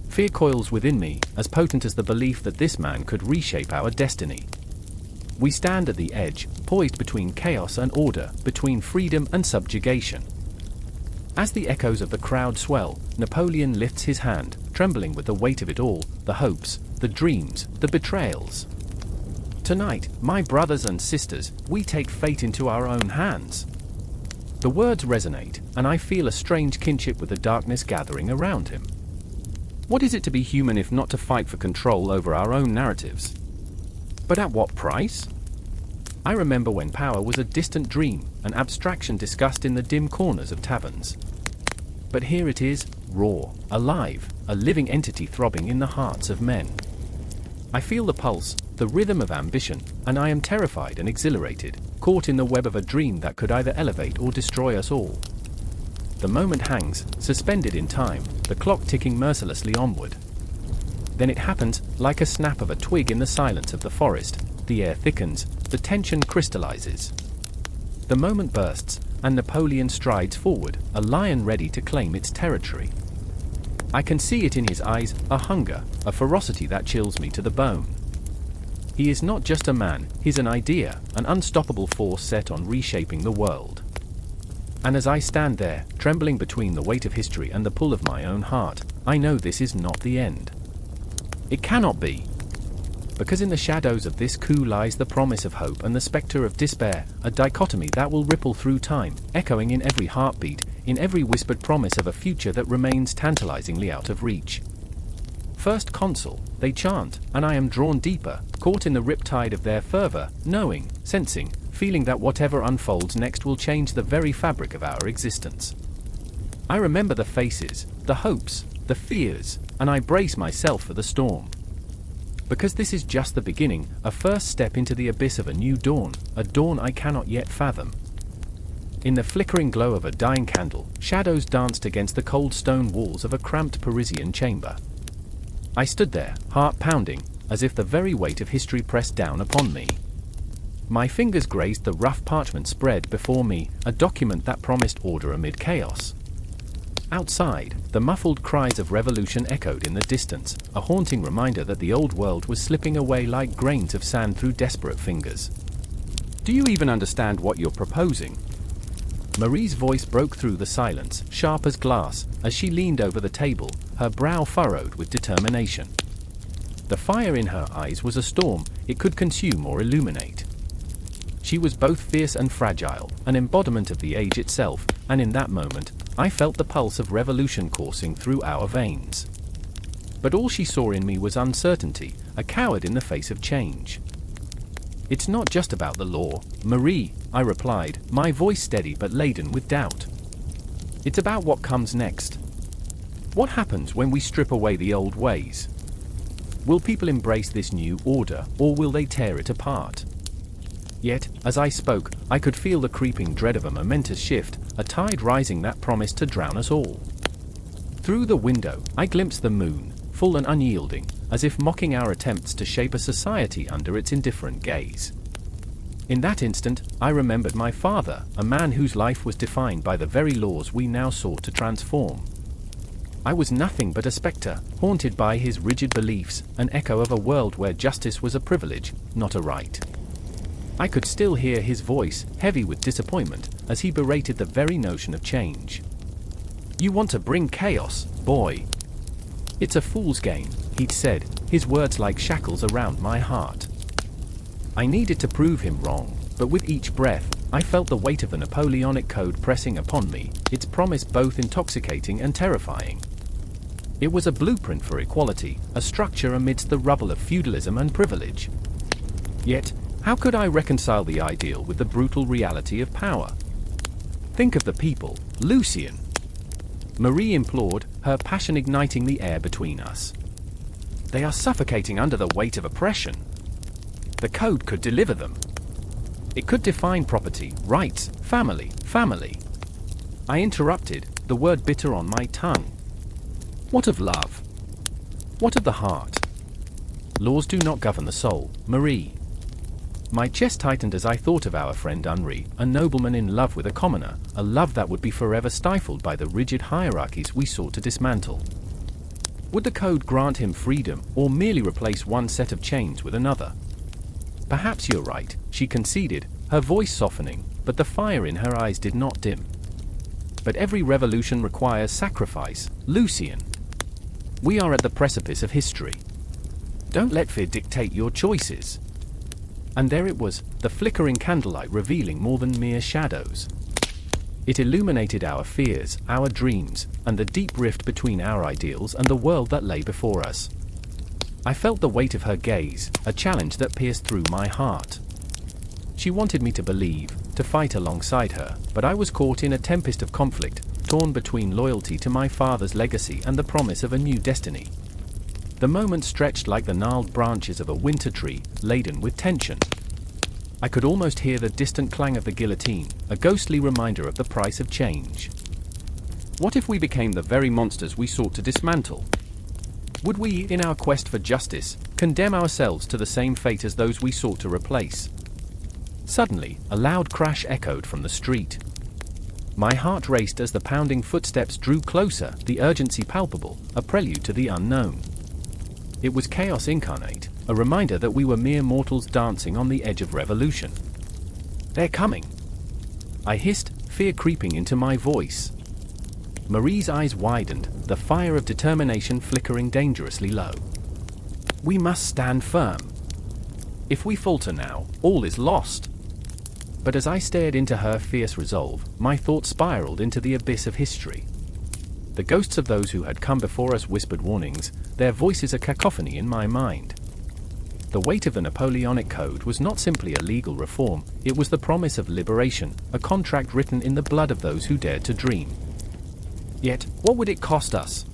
[SPEAKER 1] Fear coils within me, as potent as the belief that this man could reshape our destiny. We stand at the edge, poised between chaos and order, between freedom and subjugation. As the echoes of the crowd swell, Napoleon lifts his hand, trembling with the weight of it all, the hopes, the dreams, the betrayals. Tonight, my brothers and sisters, we take fate into our own hands. The words resonate, and I feel a strange kinship with the darkness gathering around him. What is it to be human if not to fight for control over our own narratives? But at what price? I remember when power was a distant dream, an abstraction discussed in the dim corners of taverns. But here it is, raw, alive, a living entity throbbing in the hearts of men. I feel the pulse, the rhythm of ambition, and I am terrified and exhilarated, caught in the web of a dream that could either elevate or destroy us all. The moment hangs, suspended in time, the clock ticking mercilessly onward. Then it happens, like a snap of a twig in the silence of the forest, the air thickens, the tension crystallizes. The moment bursts, and Napoleon strides forward, a lion ready to claim its territory. I can see it in his eyes, a hunger, a ferocity that chills me to the bone. He is not just a man, he's an idea, an unstoppable force set on reshaping the world. And as I stand there, trembling between the weight of history and the pull of my own heart, I know this is not the end. It cannot be. Because in the shadows of this coup lies the promise of hope and the spectre of despair, a dichotomy that will ripple through time, echoing in every heartbeat, in every whispered promise of a future that remains tantalizingly out of reach. First Consul, they chant, and I am drawn deeper, caught in the riptide of their fervor, knowing, sensing, feeling that whatever unfolds next will change the very fabric of our existence. I remember the faces, the hopes, the fears, and I brace myself for the storm. Because this is just the beginning, a first step into the abyss of a new dawn, a dawn I cannot yet fathom. In the flickering glow of a dying candle, shadows danced against the cold stone walls of a cramped Parisian chamber. I stood there, heart pounding, as if the very weight of history pressed down upon me. My fingers grazed the rough parchment spread before me, a document that promised order amid chaos. Outside, the muffled cries of revolution echoed in the distance, a haunting reminder that the old world was slipping away like grains of sand through desperate fingers. Do you even understand what you're proposing? Marie's voice broke through the silence, sharp as glass, as she leaned over the table, her brow furrowed with determination. The fire in her eyes was a storm, it could consume or illuminate. She was both fierce and fragile, an embodiment of the age itself, and in that moment, I felt the pulse of revolution coursing through our veins. But all she saw in me was uncertainty, a coward in the face of change. It's not just about the law, Marie, I replied, my voice steady but laden with doubt. It's about what comes next. What happens when we strip away the old ways? Will people embrace this new order, or will they tear it apart? Yet, as I spoke, I could feel the creeping dread of a momentous shift, a tide rising that promised to drown us all. Through the window, I glimpsed the moon, full and unyielding, as if mocking our attempts to shape a society under its indifferent gaze. In that instant, I remembered my father, a man whose life was defined by the very laws we now sought to transform. I was nothing but a spectre, haunted by his rigid beliefs, an echo of a world where justice was a privilege, not a right. I could still hear his voice, heavy with disappointment, as he berated the very notion of change. You want to bring chaos, boy. It's a fool's game, he'd said, his words like shackles around my heart. I needed to prove him wrong, but with each breath, I felt the weight of the Napoleonic Code pressing upon me, its promise both intoxicating and terrifying. It was a blueprint for equality, a structure amidst the rubble of feudalism and privilege. Yet, how could I reconcile the ideal with the brutal reality of power? Think of the people, Lucien. Marie implored, her passion igniting the air between us. They are suffocating under the weight of oppression. The code could deliver them. It could define property, rights, family. I interrupted, the word bitter on my tongue. What of love? What of the heart? Laws do not govern the soul, Marie. My chest tightened as I thought of our friend Henri, a nobleman in love with a commoner, a love that would be forever stifled by the rigid hierarchies we sought to dismantle. Would the code grant him freedom, or merely replace one set of chains with another? Perhaps you're right, she conceded, her voice softening, but the fire in her eyes did not dim. But every revolution requires sacrifice, Lucien. We are at the precipice of history. Don't let fear dictate your choices. And there it was, the flickering candlelight revealing more than mere shadows. It illuminated our fears, our dreams, and the deep rift between our ideals and the world that lay before us. I felt the weight of her gaze, a challenge that pierced through my heart. She wanted me to believe, to fight alongside her, but I was caught in a tempest of conflict, torn between loyalty to my father's legacy and the promise of a new destiny. The moment stretched like the gnarled branches of a winter tree, laden with tension. I could almost hear the distant clang of the guillotine, a ghostly reminder of the price of change. What if we became the very monsters we sought to dismantle? Would we, in our quest for justice, condemn ourselves to the same fate as those we sought to replace? Suddenly, a loud crash echoed from the street. My heart raced as the pounding footsteps drew closer, the urgency palpable, a prelude to the unknown. It was chaos incarnate, a reminder that we were mere mortals dancing on the edge of revolution. "They're coming!" I hissed, fear creeping into my voice. Marie's eyes widened, the fire of determination flickering dangerously low. "We must stand firm. If we falter now, all is lost." But as I stared into her fierce resolve, my thoughts spiraled into the abyss of history. The ghosts of those who had come before us whispered warnings, their voices a cacophony in my mind. The weight of the Napoleonic Code was not simply a legal reform, it was the promise of liberation, a contract written in the blood of those who dared to dream. Yet, what would it cost us?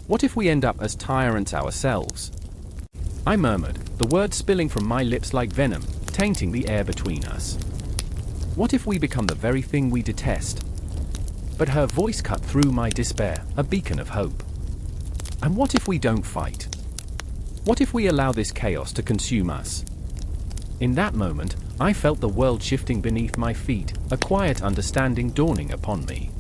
[SPEAKER 1] What if we end up as tyrants ourselves? I murmured, the words spilling from my lips like venom, tainting the air between us. What if we become the very thing we detest? But her voice cut through my despair, a beacon of hope. And what if we don't fight? What if we allow this chaos to consume us? In that moment, I felt the world shifting beneath my feet, a quiet understanding dawning upon me.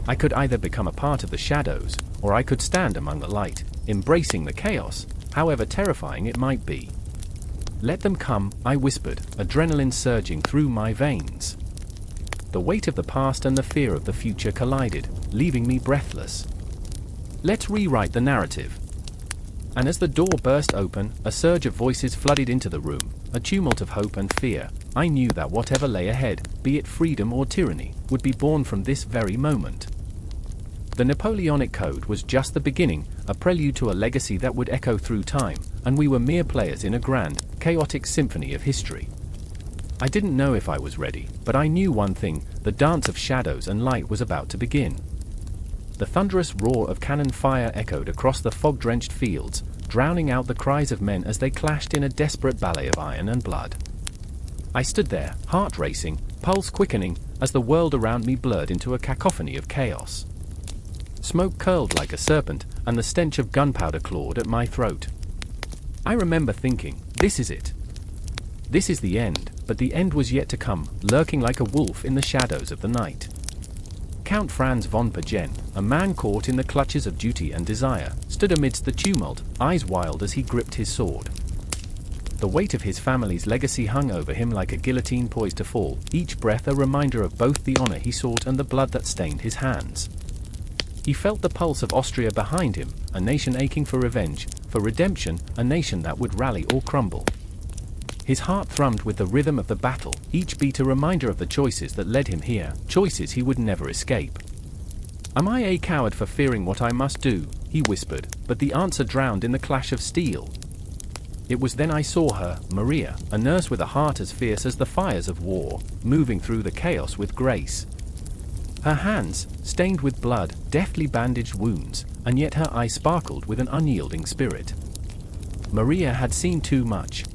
[SPEAKER 1] I could either become a part of the shadows, or I could stand among the light, embracing the chaos, however terrifying it might be. "Let them come," I whispered, adrenaline surging through my veins. The weight of the past and the fear of the future collided, leaving me breathless. "Let's rewrite the narrative." And as the door burst open, a surge of voices flooded into the room, a tumult of hope and fear. I knew that whatever lay ahead, be it freedom or tyranny, would be born from this very moment. The Napoleonic Code was just the beginning, a prelude to a legacy that would echo through time, and we were mere players in a grand, chaotic symphony of history. I didn't know if I was ready, but I knew one thing, the dance of shadows and light was about to begin. The thunderous roar of cannon fire echoed across the fog-drenched fields, drowning out the cries of men as they clashed in a desperate ballet of iron and blood. I stood there, heart racing, pulse quickening, as the world around me blurred into a cacophony of chaos. Smoke curled like a serpent, and the stench of gunpowder clawed at my throat. I remember thinking, this is it. This is the end, but the end was yet to come, lurking like a wolf in the shadows of the night. Count Franz von Pagen, a man caught in the clutches of duty and desire, stood amidst the tumult, eyes wild as he gripped his sword. The weight of his family's legacy hung over him like a guillotine poised to fall, each breath a reminder of both the honor he sought and the blood that stained his hands. He felt the pulse of Austria behind him, a nation aching for revenge, for redemption, a nation that would rally or crumble. His heart thrummed with the rhythm of the battle, each beat a reminder of the choices that led him here, choices he would never escape. "Am I a coward for fearing what I must do?" he whispered, but the answer drowned in the clash of steel. It was then I saw her, Maria, a nurse with a heart as fierce as the fires of war, moving through the chaos with grace. Her hands, stained with blood, deftly bandaged wounds, and yet her eyes sparkled with an unyielding spirit. Maria had seen too much.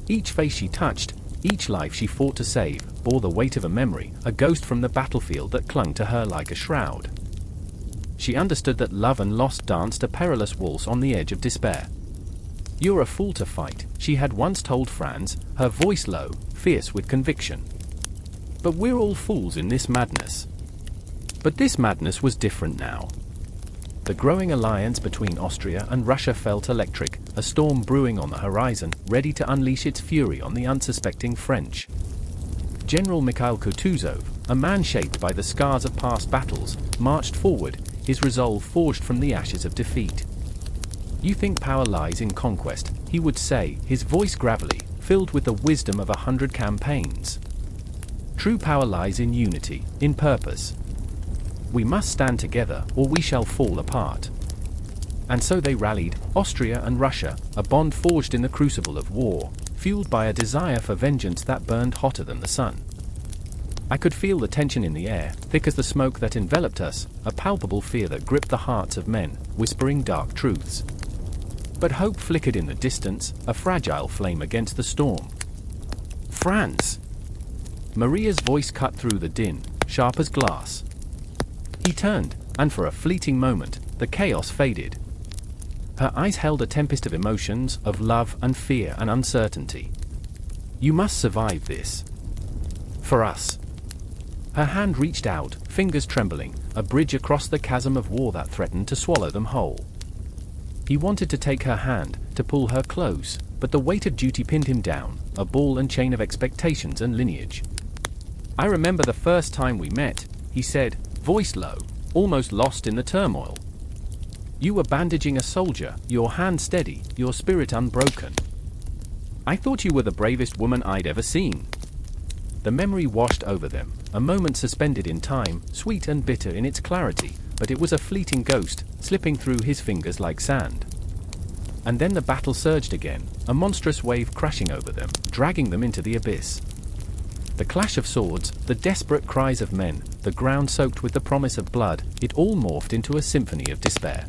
[SPEAKER 1] Each face she touched, each life she fought to save, bore the weight of a memory, a ghost from the battlefield that clung to her like a shroud. She understood that love and loss danced a perilous waltz on the edge of despair. "You're a fool to fight," she had once told Franz, her voice low, fierce with conviction. "But we're all fools in this madness." But this madness was different now. The growing alliance between Austria and Russia felt electric, a storm brewing on the horizon, ready to unleash its fury on the unsuspecting French. General Mikhail Kutuzov, a man shaped by the scars of past battles, marched forward, his resolve forged from the ashes of defeat. "You think power lies in conquest," he would say, his voice gravelly, filled with the wisdom of 100 campaigns. "True power lies in unity, in purpose. We must stand together, or we shall fall apart." And so they rallied, Austria and Russia, a bond forged in the crucible of war, fueled by a desire for vengeance that burned hotter than the sun. I could feel the tension in the air, thick as the smoke that enveloped us, a palpable fear that gripped the hearts of men, whispering dark truths. But hope flickered in the distance, a fragile flame against the storm. "Franz!" Maria's voice cut through the din, sharp as glass. He turned, and for a fleeting moment, the chaos faded. Her eyes held a tempest of emotions, of love and fear and uncertainty. "You must survive this. For us." Her hand reached out, fingers trembling, a bridge across the chasm of war that threatened to swallow them whole. He wanted to take her hand, to pull her close, but the weight of duty pinned him down, a ball and chain of expectations and lineage. "I remember the first time we met," he said, voice low, almost lost in the turmoil. "You were bandaging a soldier, your hand steady, your spirit unbroken. I thought you were the bravest woman I'd ever seen." The memory washed over them, a moment suspended in time, sweet and bitter in its clarity, but it was a fleeting ghost, slipping through his fingers like sand. And then the battle surged again, a monstrous wave crashing over them, dragging them into the abyss. The clash of swords, the desperate cries of men, the ground soaked with the promise of blood, it all morphed into a symphony of despair.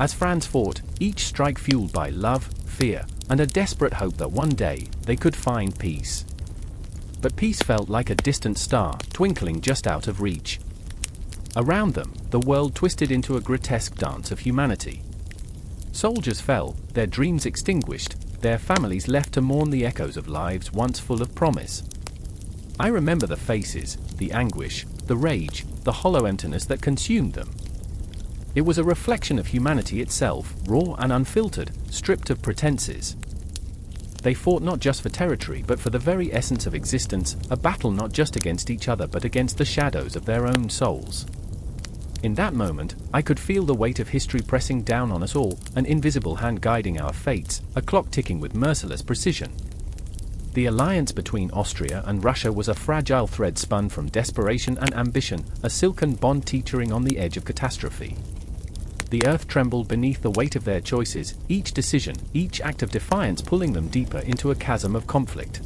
[SPEAKER 1] As Franz fought, each strike fueled by love, fear, and a desperate hope that one day they could find peace. But peace felt like a distant star, twinkling just out of reach. Around them, the world twisted into a grotesque dance of humanity. Soldiers fell, their dreams extinguished, their families left to mourn the echoes of lives once full of promise. I remember the faces, the anguish, the rage, the hollow emptiness that consumed them. It was a reflection of humanity itself, raw and unfiltered, stripped of pretenses. They fought not just for territory but for the very essence of existence, a battle not just against each other but against the shadows of their own souls. In that moment, I could feel the weight of history pressing down on us all, an invisible hand guiding our fates, a clock ticking with merciless precision. The alliance between Austria and Russia was a fragile thread spun from desperation and ambition, a silken bond teetering on the edge of catastrophe. The earth trembled beneath the weight of their choices, each decision, each act of defiance pulling them deeper into a chasm of conflict.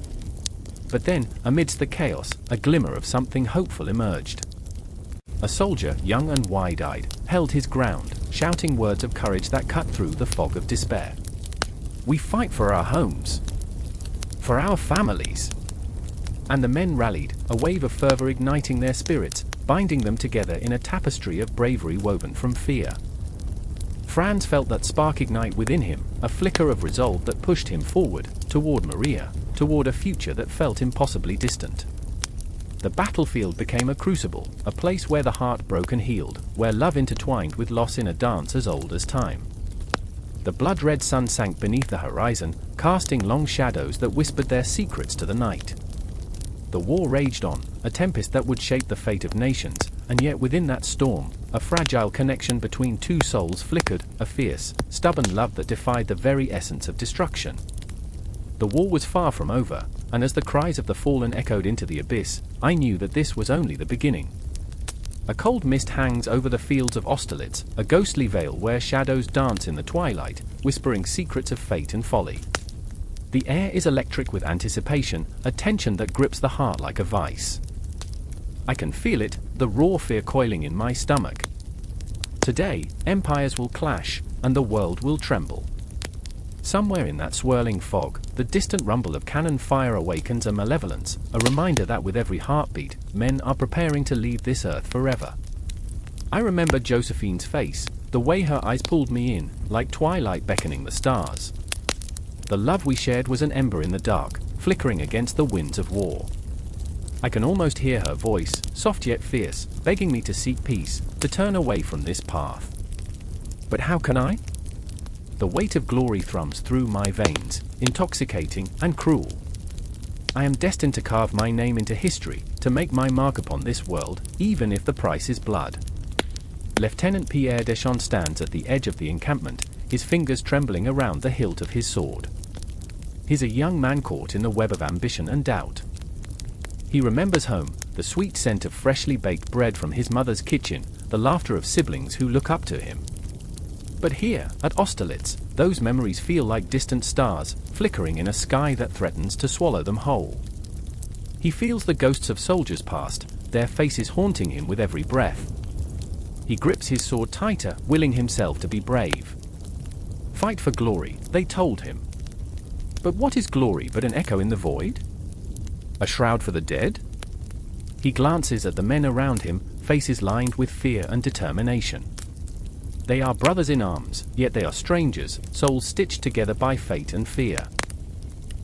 [SPEAKER 1] But then, amidst the chaos, a glimmer of something hopeful emerged. A soldier, young and wide-eyed, held his ground, shouting words of courage that cut through the fog of despair. "We fight for our homes. For our families." And the men rallied, a wave of fervor igniting their spirits, binding them together in a tapestry of bravery woven from fear. Franz felt that spark ignite within him, a flicker of resolve that pushed him forward, toward Maria, toward a future that felt impossibly distant. The battlefield became a crucible, a place where the heart broke and healed, where love intertwined with loss in a dance as old as time. The blood-red sun sank beneath the horizon, casting long shadows that whispered their secrets to the night. The war raged on, a tempest that would shape the fate of nations, and yet within that storm, a fragile connection between two souls flickered, a fierce, stubborn love that defied the very essence of destruction. The war was far from over, and as the cries of the fallen echoed into the abyss, I knew that this was only the beginning. A cold mist hangs over the fields of Austerlitz, a ghostly veil where shadows dance in the twilight, whispering secrets of fate and folly. The air is electric with anticipation, a tension that grips the heart like a vice. I can feel it, the raw fear coiling in my stomach. Today, empires will clash, and the world will tremble. Somewhere in that swirling fog, the distant rumble of cannon fire awakens a malevolence, a reminder that with every heartbeat, men are preparing to leave this earth forever. I remember Josephine's face, the way her eyes pulled me in, like twilight beckoning the stars. The love we shared was an ember in the dark, flickering against the winds of war. I can almost hear her voice, soft yet fierce, begging me to seek peace, to turn away from this path. But how can I? The weight of glory thrums through my veins, intoxicating and cruel. I am destined to carve my name into history, to make my mark upon this world, even if the price is blood. Lieutenant Pierre Deschamps stands at the edge of the encampment, his fingers trembling around the hilt of his sword. He's a young man caught in the web of ambition and doubt. He remembers home, the sweet scent of freshly baked bread from his mother's kitchen, the laughter of siblings who look up to him. But here, at Austerlitz, those memories feel like distant stars, flickering in a sky that threatens to swallow them whole. He feels the ghosts of soldiers past, their faces haunting him with every breath. He grips his sword tighter, willing himself to be brave. Fight for glory, they told him. But what is glory but an echo in the void? A shroud for the dead? He glances at the men around him, faces lined with fear and determination. They are brothers in arms, yet they are strangers, souls stitched together by fate and fear.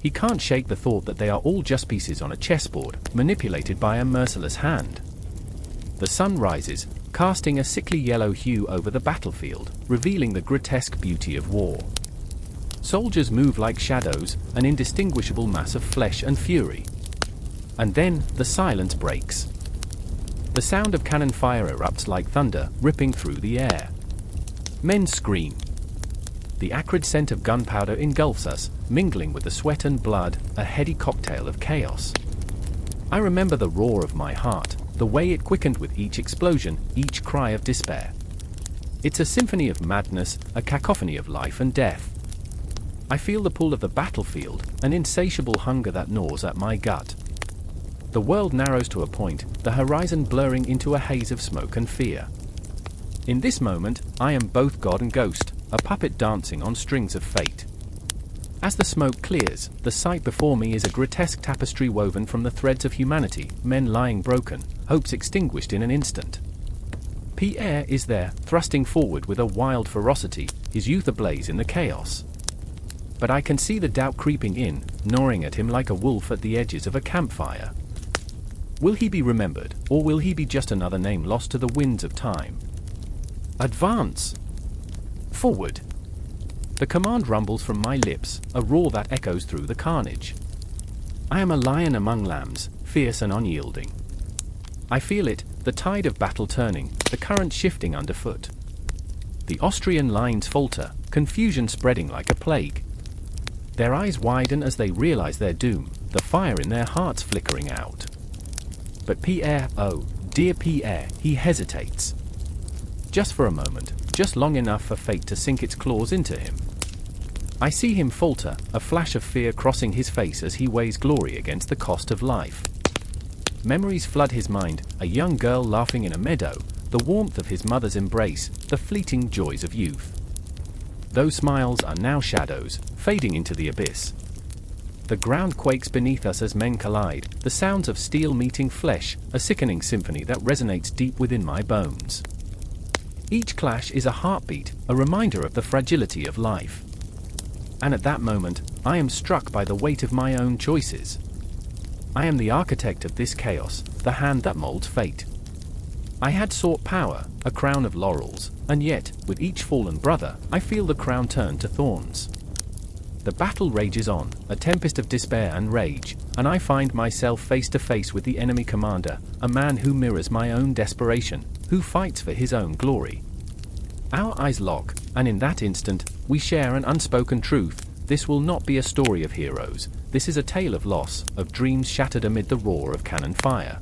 [SPEAKER 1] He can't shake the thought that they are all just pieces on a chessboard, manipulated by a merciless hand. The sun rises, casting a sickly yellow hue over the battlefield, revealing the grotesque beauty of war. Soldiers move like shadows, an indistinguishable mass of flesh and fury. And then, the silence breaks. The sound of cannon fire erupts like thunder, ripping through the air. Men scream. The acrid scent of gunpowder engulfs us, mingling with the sweat and blood, a heady cocktail of chaos. I remember the roar of my heart, the way it quickened with each explosion, each cry of despair. It's a symphony of madness, a cacophony of life and death. I feel the pull of the battlefield, an insatiable hunger that gnaws at my gut. The world narrows to a point, the horizon blurring into a haze of smoke and fear. In this moment, I am both god and ghost, a puppet dancing on strings of fate. As the smoke clears, the sight before me is a grotesque tapestry woven from the threads of humanity, men lying broken, hopes extinguished in an instant. Pierre is there, thrusting forward with a wild ferocity, his youth ablaze in the chaos. But I can see the doubt creeping in, gnawing at him like a wolf at the edges of a campfire. Will he be remembered, or will he be just another name lost to the winds of time? Advance! Forward! The command rumbles from my lips, a roar that echoes through the carnage. I am a lion among lambs, fierce and unyielding. I feel it, the tide of battle turning, the current shifting underfoot. The Austrian lines falter, confusion spreading like a plague. Their eyes widen as they realize their doom, the fire in their hearts flickering out. But Pierre, oh, dear Pierre, he hesitates. Just for a moment, just long enough for fate to sink its claws into him. I see him falter, a flash of fear crossing his face as he weighs glory against the cost of life. Memories flood his mind, a young girl laughing in a meadow, the warmth of his mother's embrace, the fleeting joys of youth. Those smiles are now shadows, fading into the abyss. The ground quakes beneath us as men collide, the sounds of steel meeting flesh, a sickening symphony that resonates deep within my bones. Each clash is a heartbeat, a reminder of the fragility of life. And at that moment, I am struck by the weight of my own choices. I am the architect of this chaos, the hand that molds fate. I had sought power, a crown of laurels, and yet, with each fallen brother, I feel the crown turn to thorns. The battle rages on, a tempest of despair and rage, and I find myself face to face with the enemy commander, a man who mirrors my own desperation, who fights for his own glory. Our eyes lock, and in that instant, we share an unspoken truth. This will not be a story of heroes, this is a tale of loss, of dreams shattered amid the roar of cannon fire.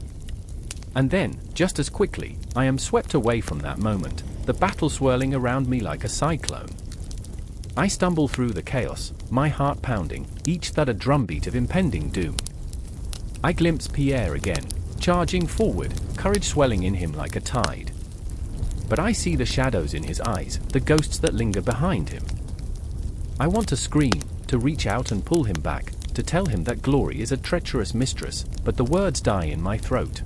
[SPEAKER 1] And then, just as quickly, I am swept away from that moment, the battle swirling around me like a cyclone. I stumble through the chaos, my heart pounding, each thud a drumbeat of impending doom. I glimpse Pierre again, charging forward, courage swelling in him like a tide. But I see the shadows in his eyes, the ghosts that linger behind him. I want to scream, to reach out and pull him back, to tell him that glory is a treacherous mistress, but the words die in my throat.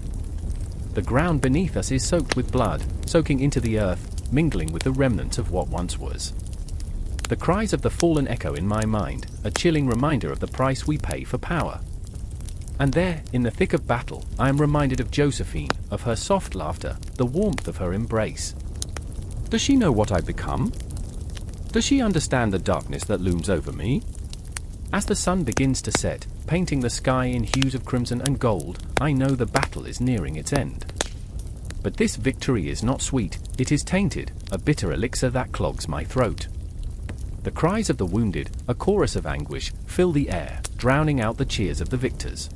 [SPEAKER 1] The ground beneath us is soaked with blood, soaking into the earth, mingling with the remnants of what once was. The cries of the fallen echo in my mind, a chilling reminder of the price we pay for power. And there, in the thick of battle, I am reminded of Josephine, of her soft laughter, the warmth of her embrace. Does she know what I've become? Does she understand the darkness that looms over me? As the sun begins to set, painting the sky in hues of crimson and gold, I know the battle is nearing its end. But this victory is not sweet, it is tainted, a bitter elixir that clogs my throat. The cries of the wounded, a chorus of anguish, fill the air, drowning out the cheers of the victors.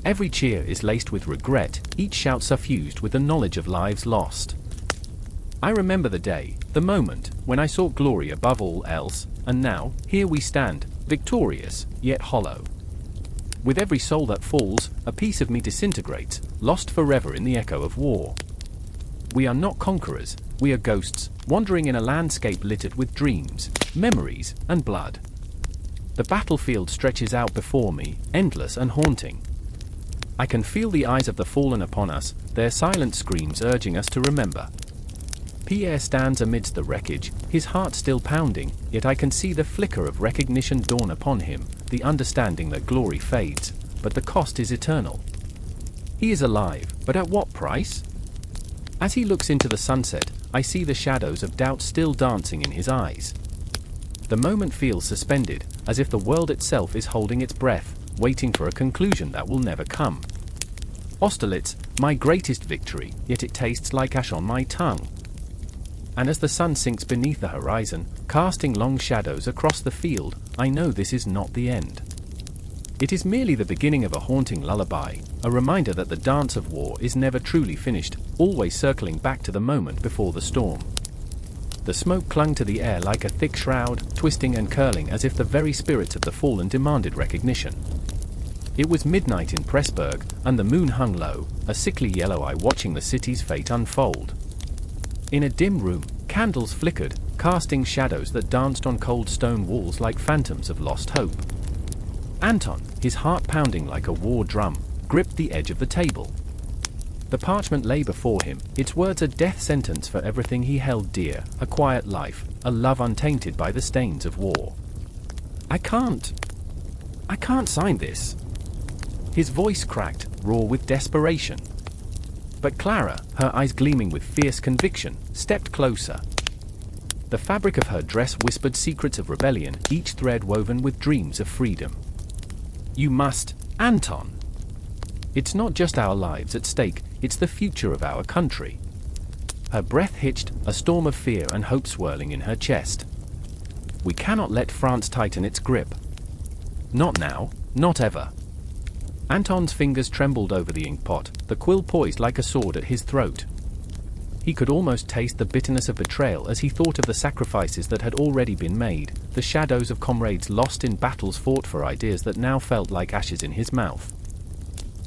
[SPEAKER 1] Every cheer is laced with regret, each shout suffused with the knowledge of lives lost. I remember the day, the moment, when I sought glory above all else, and now, here we stand, victorious, yet hollow. With every soul that falls, a piece of me disintegrates, lost forever in the echo of war. We are not conquerors, we are ghosts, wandering in a landscape littered with dreams, memories, and blood. The battlefield stretches out before me, endless and haunting. I can feel the eyes of the fallen upon us, their silent screams urging us to remember. Pierre stands amidst the wreckage, his heart still pounding, yet I can see the flicker of recognition dawn upon him, the understanding that glory fades, but the cost is eternal. He is alive, but at what price? As he looks into the sunset, I see the shadows of doubt still dancing in his eyes. The moment feels suspended, as if the world itself is holding its breath, waiting for a conclusion that will never come. Austerlitz, my greatest victory, yet it tastes like ash on my tongue. And as the sun sinks beneath the horizon, casting long shadows across the field, I know this is not the end. It is merely the beginning of a haunting lullaby, a reminder that the dance of war is never truly finished, always circling back to the moment before the storm. The smoke clung to the air like a thick shroud, twisting and curling as if the very spirits of the fallen demanded recognition. It was midnight in Pressburg, and the moon hung low, a sickly yellow eye watching the city's fate unfold. In a dim room, candles flickered, casting shadows that danced on cold stone walls like phantoms of lost hope. Anton, his heart pounding like a war drum, gripped the edge of the table. The parchment lay before him, its words a death sentence for everything he held dear, a quiet life, a love untainted by the stains of war. I can't sign this. His voice cracked, raw with desperation. But Clara, her eyes gleaming with fierce conviction, stepped closer. The fabric of her dress whispered secrets of rebellion, each thread woven with dreams of freedom. You must, Anton. It's not just our lives at stake, it's the future of our country. Her breath hitched, a storm of fear and hope swirling in her chest. We cannot let France tighten its grip. Not now, not ever. Anton's fingers trembled over the inkpot, the quill poised like a sword at his throat. He could almost taste the bitterness of betrayal as he thought of the sacrifices that had already been made, the shadows of comrades lost in battles fought for ideas that now felt like ashes in his mouth.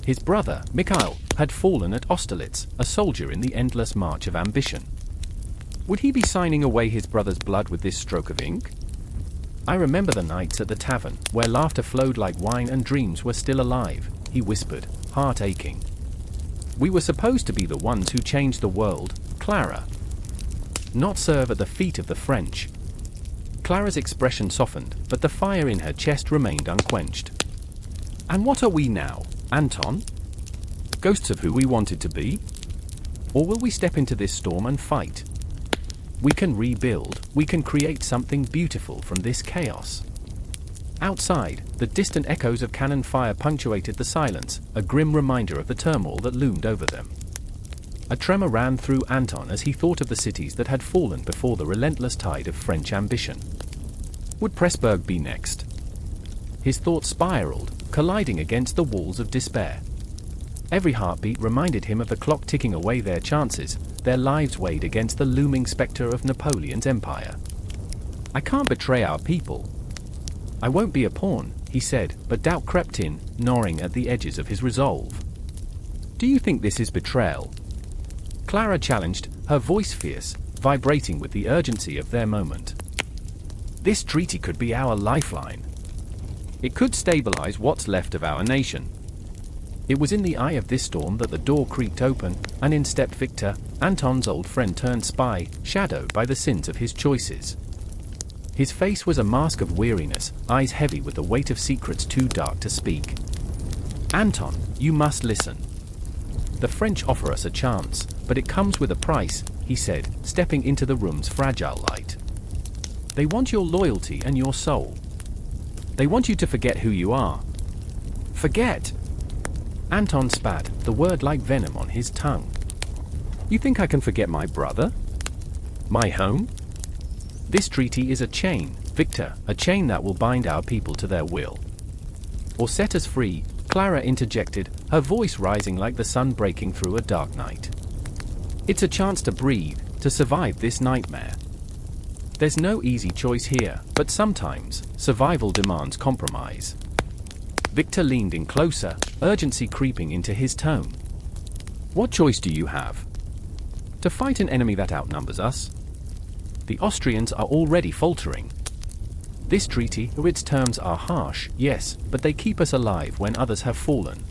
[SPEAKER 1] His brother, Mikhail, had fallen at Austerlitz, a soldier in the endless march of ambition. Would he be signing away his brother's blood with this stroke of ink? I remember the nights at the tavern, where laughter flowed like wine and dreams were still alive, he whispered, heart aching. We were supposed to be the ones who changed the world, Clara. Not serve at the feet of the French. Clara's expression softened, but the fire in her chest remained unquenched. And what are we now, Anton? Ghosts of who we wanted to be? Or will we step into this storm and fight? We can rebuild, we can create something beautiful from this chaos. Outside, the distant echoes of cannon fire punctuated the silence, a grim reminder of the turmoil that loomed over them. A tremor ran through Anton as he thought of the cities that had fallen before the relentless tide of French ambition. Would Pressburg be next? His thoughts spiraled, colliding against the walls of despair. Every heartbeat reminded him of the clock ticking away their chances, their lives weighed against the looming spectre of Napoleon's empire. I can't betray our people. I won't be a pawn, he said, but doubt crept in, gnawing at the edges of his resolve. Do you think this is betrayal? Clara challenged, her voice fierce, vibrating with the urgency of their moment. This treaty could be our lifeline. It could stabilize what's left of our nation. It was in the eye of this storm that the door creaked open, and in stepped Victor, Anton's old friend turned spy, shadowed by the sins of his choices. His face was a mask of weariness, eyes heavy with the weight of secrets too dark to speak. Anton, you must listen. The French offer us a chance, but it comes with a price, he said, stepping into the room's fragile light. They want your loyalty and your soul. They want you to forget who you are. Forget! Anton spat, the word like venom on his tongue. You think I can forget my brother? My home? This treaty is a chain, Victor, a chain that will bind our people to their will. Or set us free, Clara interjected, her voice rising like the sun breaking through a dark night. It's a chance to breathe, to survive this nightmare. There's no easy choice here, but sometimes, survival demands compromise. Victor leaned in closer, urgency creeping into his tone. What choice do you have? To fight an enemy that outnumbers us? The Austrians are already faltering. This treaty, its terms are harsh, yes, but they keep us alive when others have fallen.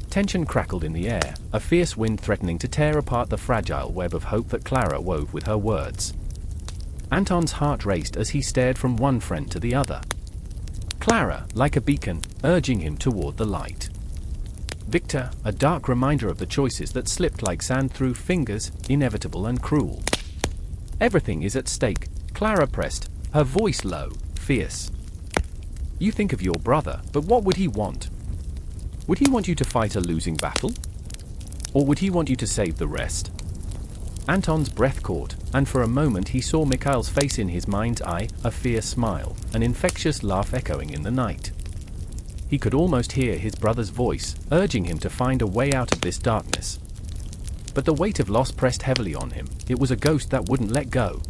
[SPEAKER 1] Tension crackled in the air, a fierce wind threatening to tear apart the fragile web of hope that Clara wove with her words. Anton's heart raced as he stared from one friend to the other. Clara, like a beacon, urging him toward the light. Victor, a dark reminder of the choices that slipped like sand through fingers, inevitable and cruel. Everything is at stake, Clara pressed, her voice low, fierce. You think of your brother, but what would he want? Would he want you to fight a losing battle? Or would he want you to save the rest? Anton's breath caught, and for a moment he saw Mikhail's face in his mind's eye, a fierce smile, an infectious laugh echoing in the night. He could almost hear his brother's voice, urging him to find a way out of this darkness. But the weight of loss pressed heavily on him. It was a ghost that wouldn't let go.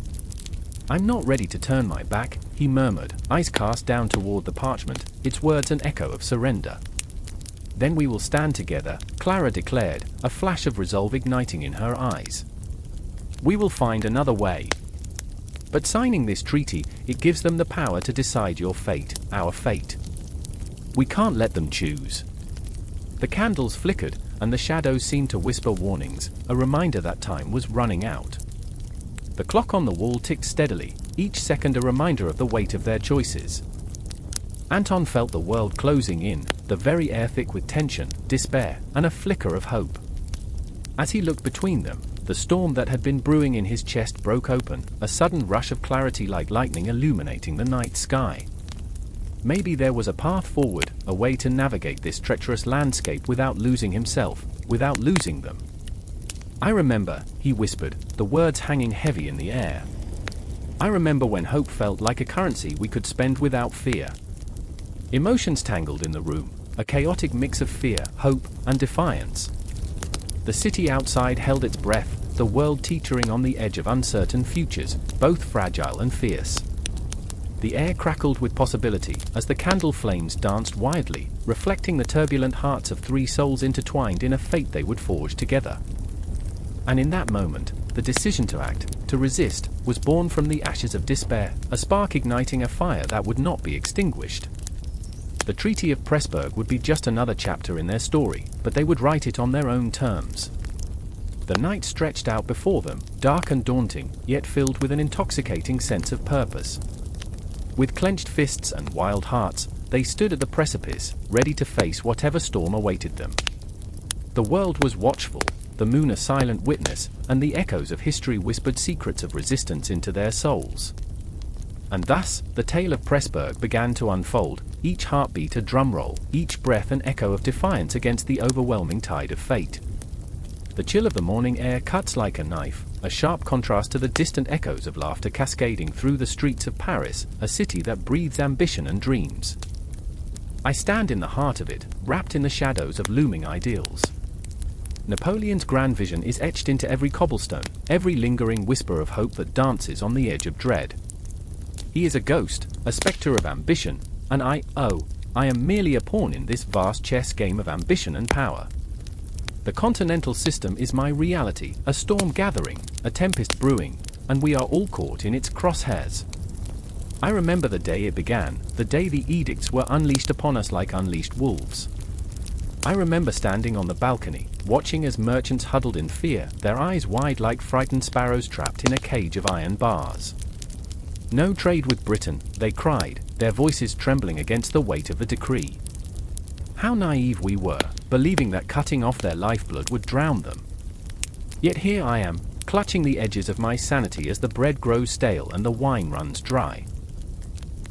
[SPEAKER 1] I'm not ready to turn my back, he murmured, eyes cast down toward the parchment, its words an echo of surrender. Then we will stand together, Clara declared, a flash of resolve igniting in her eyes. We will find another way. But signing this treaty, it gives them the power to decide your fate, our fate. We can't let them choose. The candles flickered, and the shadows seemed to whisper warnings, a reminder that time was running out. The clock on the wall ticked steadily, each second a reminder of the weight of their choices. Anton felt the world closing in, the very air thick with tension, despair, and a flicker of hope. As he looked between them, the storm that had been brewing in his chest broke open, a sudden rush of clarity like lightning illuminating the night sky. Maybe there was a path forward, a way to navigate this treacherous landscape without losing himself, without losing them. I remember, he whispered, the words hanging heavy in the air. I remember when hope felt like a currency we could spend without fear. Emotions tangled in the room, a chaotic mix of fear, hope, and defiance. The city outside held its breath, the world teetering on the edge of uncertain futures, both fragile and fierce. The air crackled with possibility as the candle flames danced wildly, reflecting the turbulent hearts of three souls intertwined in a fate they would forge together. And in that moment, the decision to act, to resist, was born from the ashes of despair, a spark igniting a fire that would not be extinguished. The Treaty of Pressburg would be just another chapter in their story, but they would write it on their own terms. The night stretched out before them, dark and daunting, yet filled with an intoxicating sense of purpose. With clenched fists and wild hearts, they stood at the precipice, ready to face whatever storm awaited them. The world was watchful, the moon a silent witness, and the echoes of history whispered secrets of resistance into their souls. And thus, the tale of Pressburg began to unfold, each heartbeat a drumroll, each breath an echo of defiance against the overwhelming tide of fate. The chill of the morning air cuts like a knife, a sharp contrast to the distant echoes of laughter cascading through the streets of Paris, a city that breathes ambition and dreams. I stand in the heart of it, wrapped in the shadows of looming ideals. Napoleon's grand vision is etched into every cobblestone, every lingering whisper of hope that dances on the edge of dread. He is a ghost, a spectre of ambition, and I am merely a pawn in this vast chess game of ambition and power. The continental system is my reality, a storm gathering, a tempest brewing, and we are all caught in its crosshairs. I remember the day it began, the day the edicts were unleashed upon us like unleashed wolves. I remember standing on the balcony, watching as merchants huddled in fear, their eyes wide like frightened sparrows trapped in a cage of iron bars. No trade with Britain, they cried, their voices trembling against the weight of the decree. How naive we were, believing that cutting off their lifeblood would drown them. Yet here I am, clutching the edges of my sanity as the bread grows stale and the wine runs dry.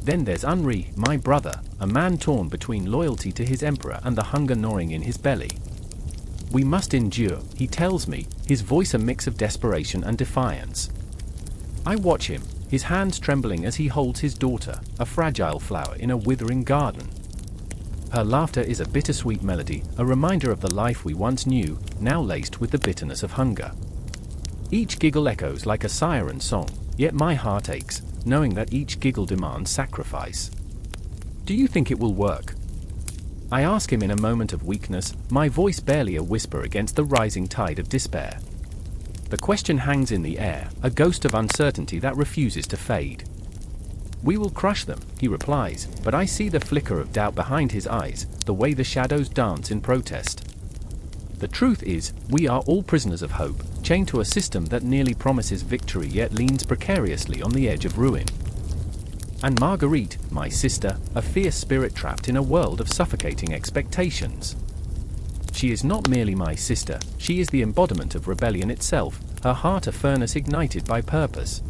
[SPEAKER 1] Then there's Henri, my brother, a man torn between loyalty to his emperor and the hunger gnawing in his belly. We must endure, he tells me, his voice a mix of desperation and defiance. I watch him, his hands trembling as he holds his daughter, a fragile flower in a withering garden. Her laughter is a bittersweet melody, a reminder of the life we once knew, now laced with the bitterness of hunger. Each giggle echoes like a siren song, yet my heart aches, knowing that each giggle demands sacrifice. Do you think it will work? I ask him in a moment of weakness, my voice barely a whisper against the rising tide of despair. The question hangs in the air, a ghost of uncertainty that refuses to fade. We will crush them, he replies, but I see the flicker of doubt behind his eyes, the way the shadows dance in protest. The truth is, we are all prisoners of hope, chained to a system that nearly promises victory yet leans precariously on the edge of ruin. And Marguerite, my sister, a fierce spirit trapped in a world of suffocating expectations. She is not merely my sister, she is the embodiment of rebellion itself, her heart a furnace ignited by purpose.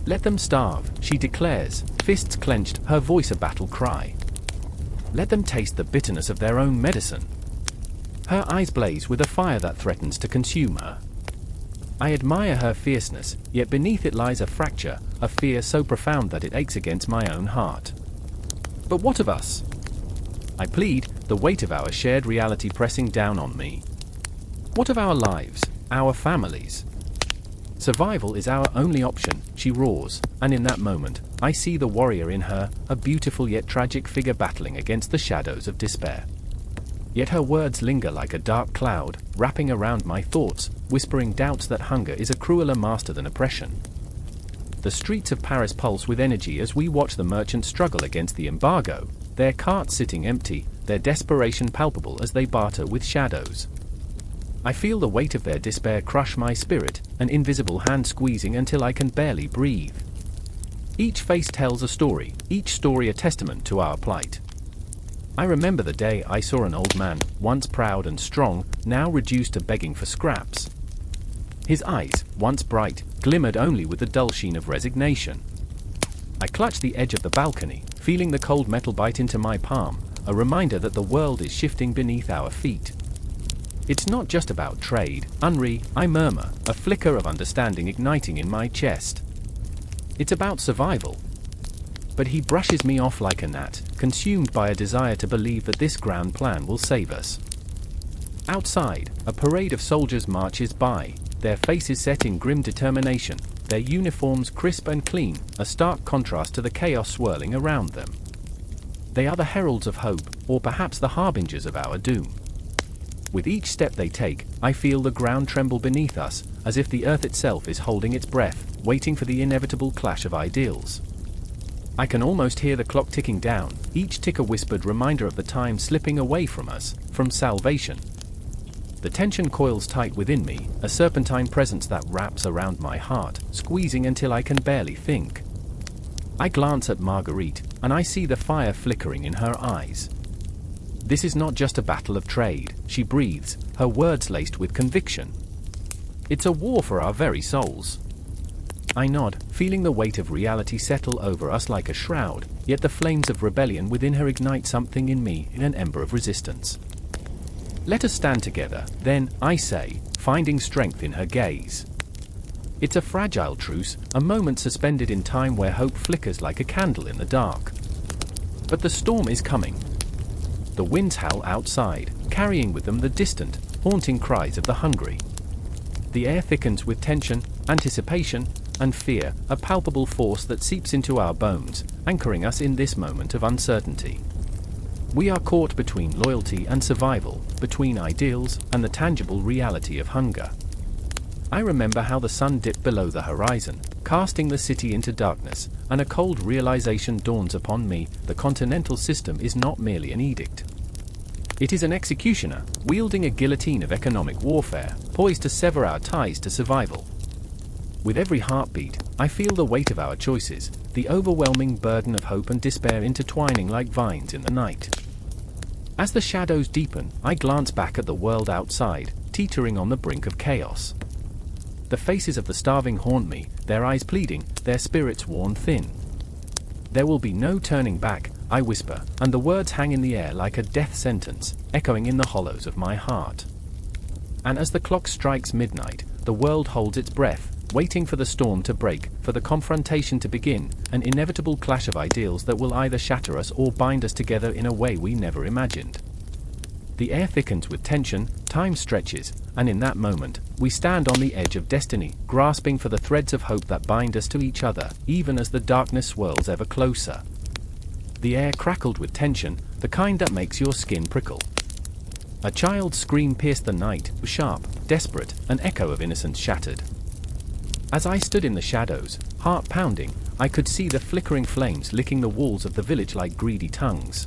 [SPEAKER 1] Let them starve, she declares, fists clenched, her voice a battle cry. Let them taste the bitterness of their own medicine. Her eyes blaze with a fire that threatens to consume her. I admire her fierceness, yet beneath it lies a fracture, a fear so profound that it aches against my own heart. But what of us? I plead, the weight of our shared reality pressing down on me. What of our lives, our families? Survival is our only option, she roars, and in that moment, I see the warrior in her, a beautiful yet tragic figure battling against the shadows of despair. Yet her words linger like a dark cloud, wrapping around my thoughts, whispering doubts that hunger is a crueler master than oppression. The streets of Paris pulse with energy as we watch the merchants struggle against the embargo, their carts sitting empty, their desperation palpable as they barter with shadows. I feel the weight of their despair crush my spirit, an invisible hand squeezing until I can barely breathe. Each face tells a story, each story a testament to our plight. I remember the day I saw an old man, once proud and strong, now reduced to begging for scraps. His eyes, once bright, glimmered only with the dull sheen of resignation. I clutched the edge of the balcony, feeling the cold metal bite into my palm, a reminder that the world is shifting beneath our feet. It's not just about trade, Henri, I murmur, a flicker of understanding igniting in my chest. It's about survival. But he brushes me off like a gnat, consumed by a desire to believe that this grand plan will save us. Outside, a parade of soldiers marches by, their faces set in grim determination, their uniforms crisp and clean, a stark contrast to the chaos swirling around them. They are the heralds of hope, or perhaps the harbingers of our doom. With each step they take, I feel the ground tremble beneath us, as if the earth itself is holding its breath, waiting for the inevitable clash of ideals. I can almost hear the clock ticking down, each tick a whispered reminder of the time slipping away from us, from salvation. The tension coils tight within me, a serpentine presence that wraps around my heart, squeezing until I can barely think. I glance at Marguerite, and I see the fire flickering in her eyes. This is not just a battle of trade, she breathes, her words laced with conviction. It's a war for our very souls. I nod, feeling the weight of reality settle over us like a shroud, yet the flames of rebellion within her ignite something in me, in an ember of resistance. Let us stand together, then, I say, finding strength in her gaze. It's a fragile truce, a moment suspended in time where hope flickers like a candle in the dark. But the storm is coming. The winds howl outside, carrying with them the distant, haunting cries of the hungry. The air thickens with tension, anticipation, and fear, a palpable force that seeps into our bones, anchoring us in this moment of uncertainty. We are caught between loyalty and survival, between ideals and the tangible reality of hunger. I remember how the sun dipped below the horizon, casting the city into darkness, and a cold realization dawns upon me: the continental system is not merely an edict. It is an executioner, wielding a guillotine of economic warfare, poised to sever our ties to survival. With every heartbeat, I feel the weight of our choices, the overwhelming burden of hope and despair intertwining like vines in the night. As the shadows deepen, I glance back at the world outside, teetering on the brink of chaos. The faces of the starving haunt me, their eyes pleading, their spirits worn thin. There will be no turning back, I whisper, and the words hang in the air like a death sentence, echoing in the hollows of my heart. And as the clock strikes midnight, the world holds its breath, waiting for the storm to break, for the confrontation to begin, an inevitable clash of ideals that will either shatter us or bind us together in a way we never imagined. The air thickens with tension, time stretches, and in that moment, we stand on the edge of destiny, grasping for the threads of hope that bind us to each other, even as the darkness swirls ever closer. The air crackled with tension, the kind that makes your skin prickle. A child's scream pierced the night, sharp, desperate, an echo of innocence shattered. As I stood in the shadows, heart pounding, I could see the flickering flames licking the walls of the village like greedy tongues.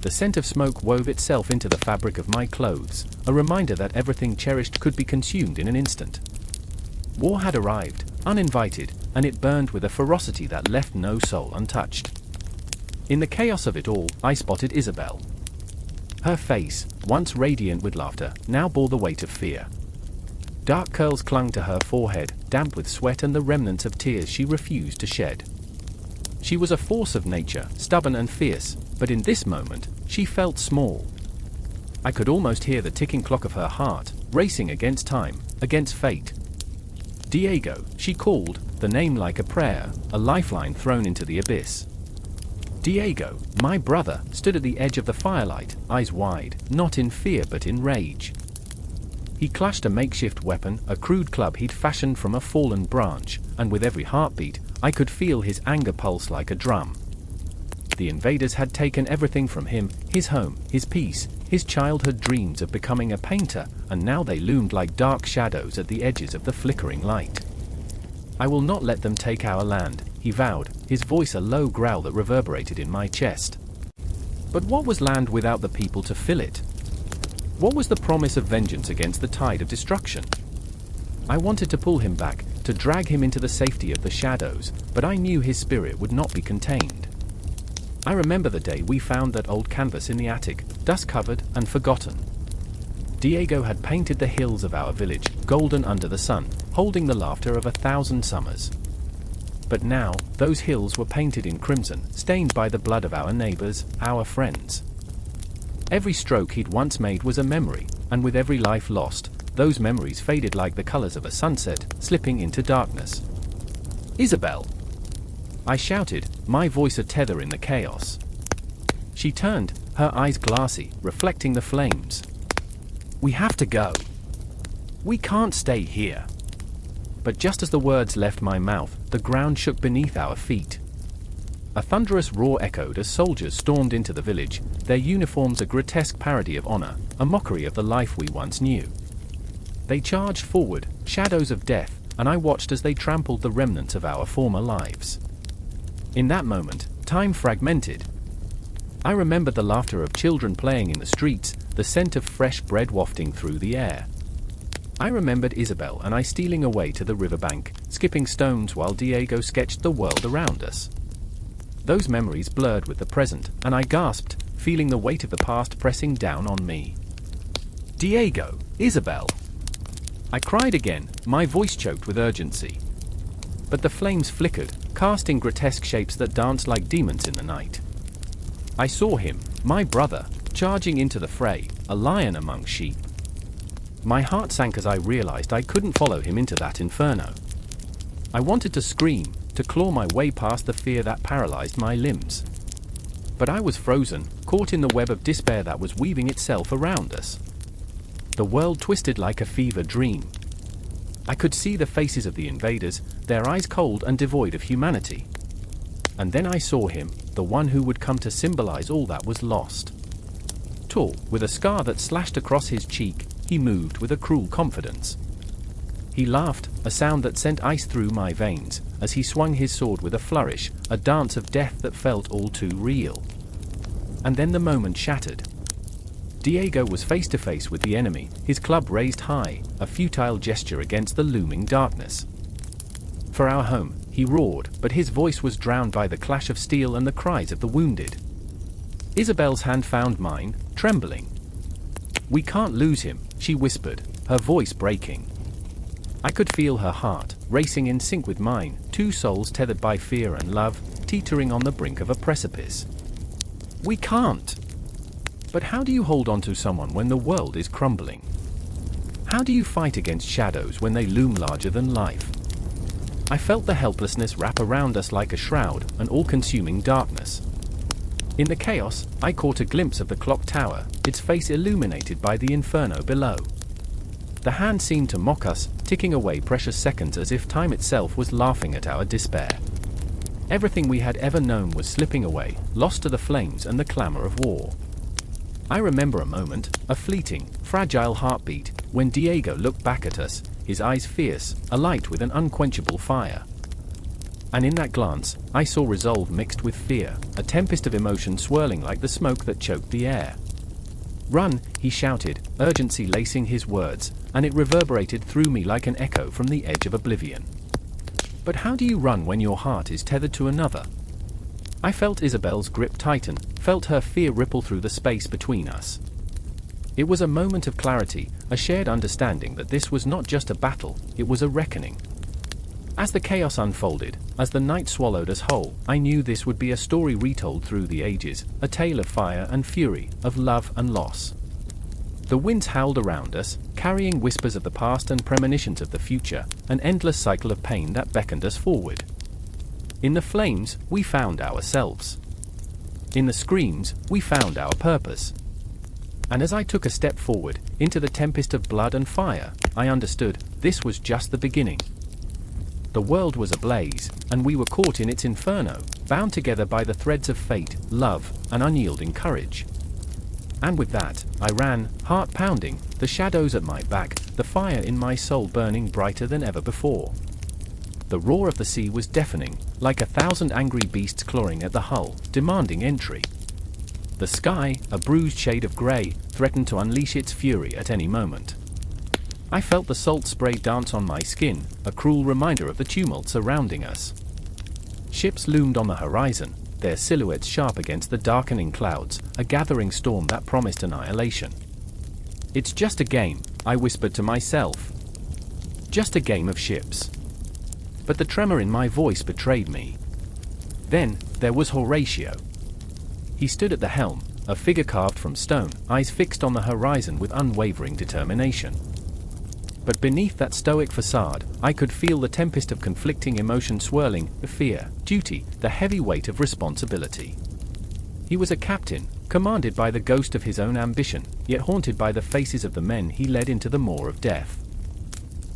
[SPEAKER 1] The scent of smoke wove itself into the fabric of my clothes, a reminder that everything cherished could be consumed in an instant. War had arrived, uninvited, and it burned with a ferocity that left no soul untouched. In the chaos of it all, I spotted Isabel. Her face, once radiant with laughter, now bore the weight of fear. Dark curls clung to her forehead, damp with sweat and the remnants of tears she refused to shed. She was a force of nature, stubborn and fierce, but in this moment, she felt small. I could almost hear the ticking clock of her heart, racing against time, against fate. Diego, she called, the name like a prayer, a lifeline thrown into the abyss. Diego, my brother, stood at the edge of the firelight, eyes wide, not in fear but in rage. He clutched a makeshift weapon, a crude club he'd fashioned from a fallen branch, and with every heartbeat, I could feel his anger pulse like a drum. The invaders had taken everything from him, his home, his peace, his childhood dreams of becoming a painter, and now they loomed like dark shadows at the edges of the flickering light. I will not let them take our land, he vowed, his voice a low growl that reverberated in my chest. But what was land without the people to fill it? What was the promise of vengeance against the tide of destruction? I wanted to pull him back, to drag him into the safety of the shadows, but I knew his spirit would not be contained. I remember the day we found that old canvas in the attic, dust-covered and forgotten. Diego had painted the hills of our village, golden under the sun, holding the laughter of 1,000 summers. But now, those hills were painted in crimson, stained by the blood of our neighbors, our friends. Every stroke he'd once made was a memory, and with every life lost, those memories faded like the colors of a sunset, slipping into darkness. Isabel! I shouted, my voice a tether in the chaos. She turned, her eyes glassy, reflecting the flames. We have to go. We can't stay here. But just as the words left my mouth, the ground shook beneath our feet. A thunderous roar echoed as soldiers stormed into the village, their uniforms a grotesque parody of honor, a mockery of the life we once knew. They charged forward, shadows of death, and I watched as they trampled the remnants of our former lives. In that moment, time fragmented. I remembered the laughter of children playing in the streets, the scent of fresh bread wafting through the air. I remembered Isabel and I stealing away to the riverbank, skipping stones while Diego sketched the world around us. Those memories blurred with the present, and I gasped, feeling the weight of the past pressing down on me. Diego, Isabel! I cried again, my voice choked with urgency. But the flames flickered, casting grotesque shapes that danced like demons in the night. I saw him, my brother, charging into the fray, a lion among sheep. My heart sank as I realized I couldn't follow him into that inferno. I wanted to scream, to claw my way past the fear that paralyzed my limbs. But I was frozen, caught in the web of despair that was weaving itself around us. The world twisted like a fever dream. I could see the faces of the invaders, their eyes cold and devoid of humanity. And then I saw him, the one who would come to symbolize all that was lost. Tall, with a scar that slashed across his cheek, he moved with a cruel confidence. He laughed, a sound that sent ice through my veins, as he swung his sword with a flourish, a dance of death that felt all too real. And then the moment shattered. Diego was face to face with the enemy, his club raised high, a futile gesture against the looming darkness. For our home, he roared, but his voice was drowned by the clash of steel and the cries of the wounded. Isabel's hand found mine, trembling. We can't lose him, she whispered, her voice breaking. I could feel her heart, racing in sync with mine, two souls tethered by fear and love, teetering on the brink of a precipice. We can't! But how do you hold on to someone when the world is crumbling? How do you fight against shadows when they loom larger than life? I felt the helplessness wrap around us like a shroud, an all-consuming darkness. In the chaos, I caught a glimpse of the clock tower, its face illuminated by the inferno below. The hand seemed to mock us, ticking away precious seconds as if time itself was laughing at our despair. Everything we had ever known was slipping away, lost to the flames and the clamor of war. I remember a moment, a fleeting, fragile heartbeat, when Diego looked back at us, his eyes fierce, alight with an unquenchable fire. And in that glance, I saw resolve mixed with fear, a tempest of emotion swirling like the smoke that choked the air. "Run," he shouted, urgency lacing his words, and it reverberated through me like an echo from the edge of oblivion. But how do you run when your heart is tethered to another? I felt Isabel's grip tighten, felt her fear ripple through the space between us. It was a moment of clarity, a shared understanding that this was not just a battle, it was a reckoning. As the chaos unfolded, as the night swallowed us whole, I knew this would be a story retold through the ages, a tale of fire and fury, of love and loss. The winds howled around us, carrying whispers of the past and premonitions of the future, an endless cycle of pain that beckoned us forward. In the flames, we found ourselves. In the screams, we found our purpose. And as I took a step forward, into the tempest of blood and fire, I understood, this was just the beginning. The world was ablaze, and we were caught in its inferno, bound together by the threads of fate, love, and unyielding courage. And with that, I ran, heart pounding, the shadows at my back, the fire in my soul burning brighter than ever before. The roar of the sea was deafening, like 1,000 angry beasts clawing at the hull, demanding entry. The sky, a bruised shade of grey, threatened to unleash its fury at any moment. I felt the salt spray dance on my skin, a cruel reminder of the tumult surrounding us. Ships loomed on the horizon, their silhouettes sharp against the darkening clouds, a gathering storm that promised annihilation. "It's just a game," I whispered to myself. "Just a game of ships." But the tremor in my voice betrayed me. Then, there was Horatio. He stood at the helm, a figure carved from stone, eyes fixed on the horizon with unwavering determination. But beneath that stoic facade, I could feel the tempest of conflicting emotion swirling, the fear, duty, the heavy weight of responsibility. He was a captain, commanded by the ghost of his own ambition, yet haunted by the faces of the men he led into the maw of death.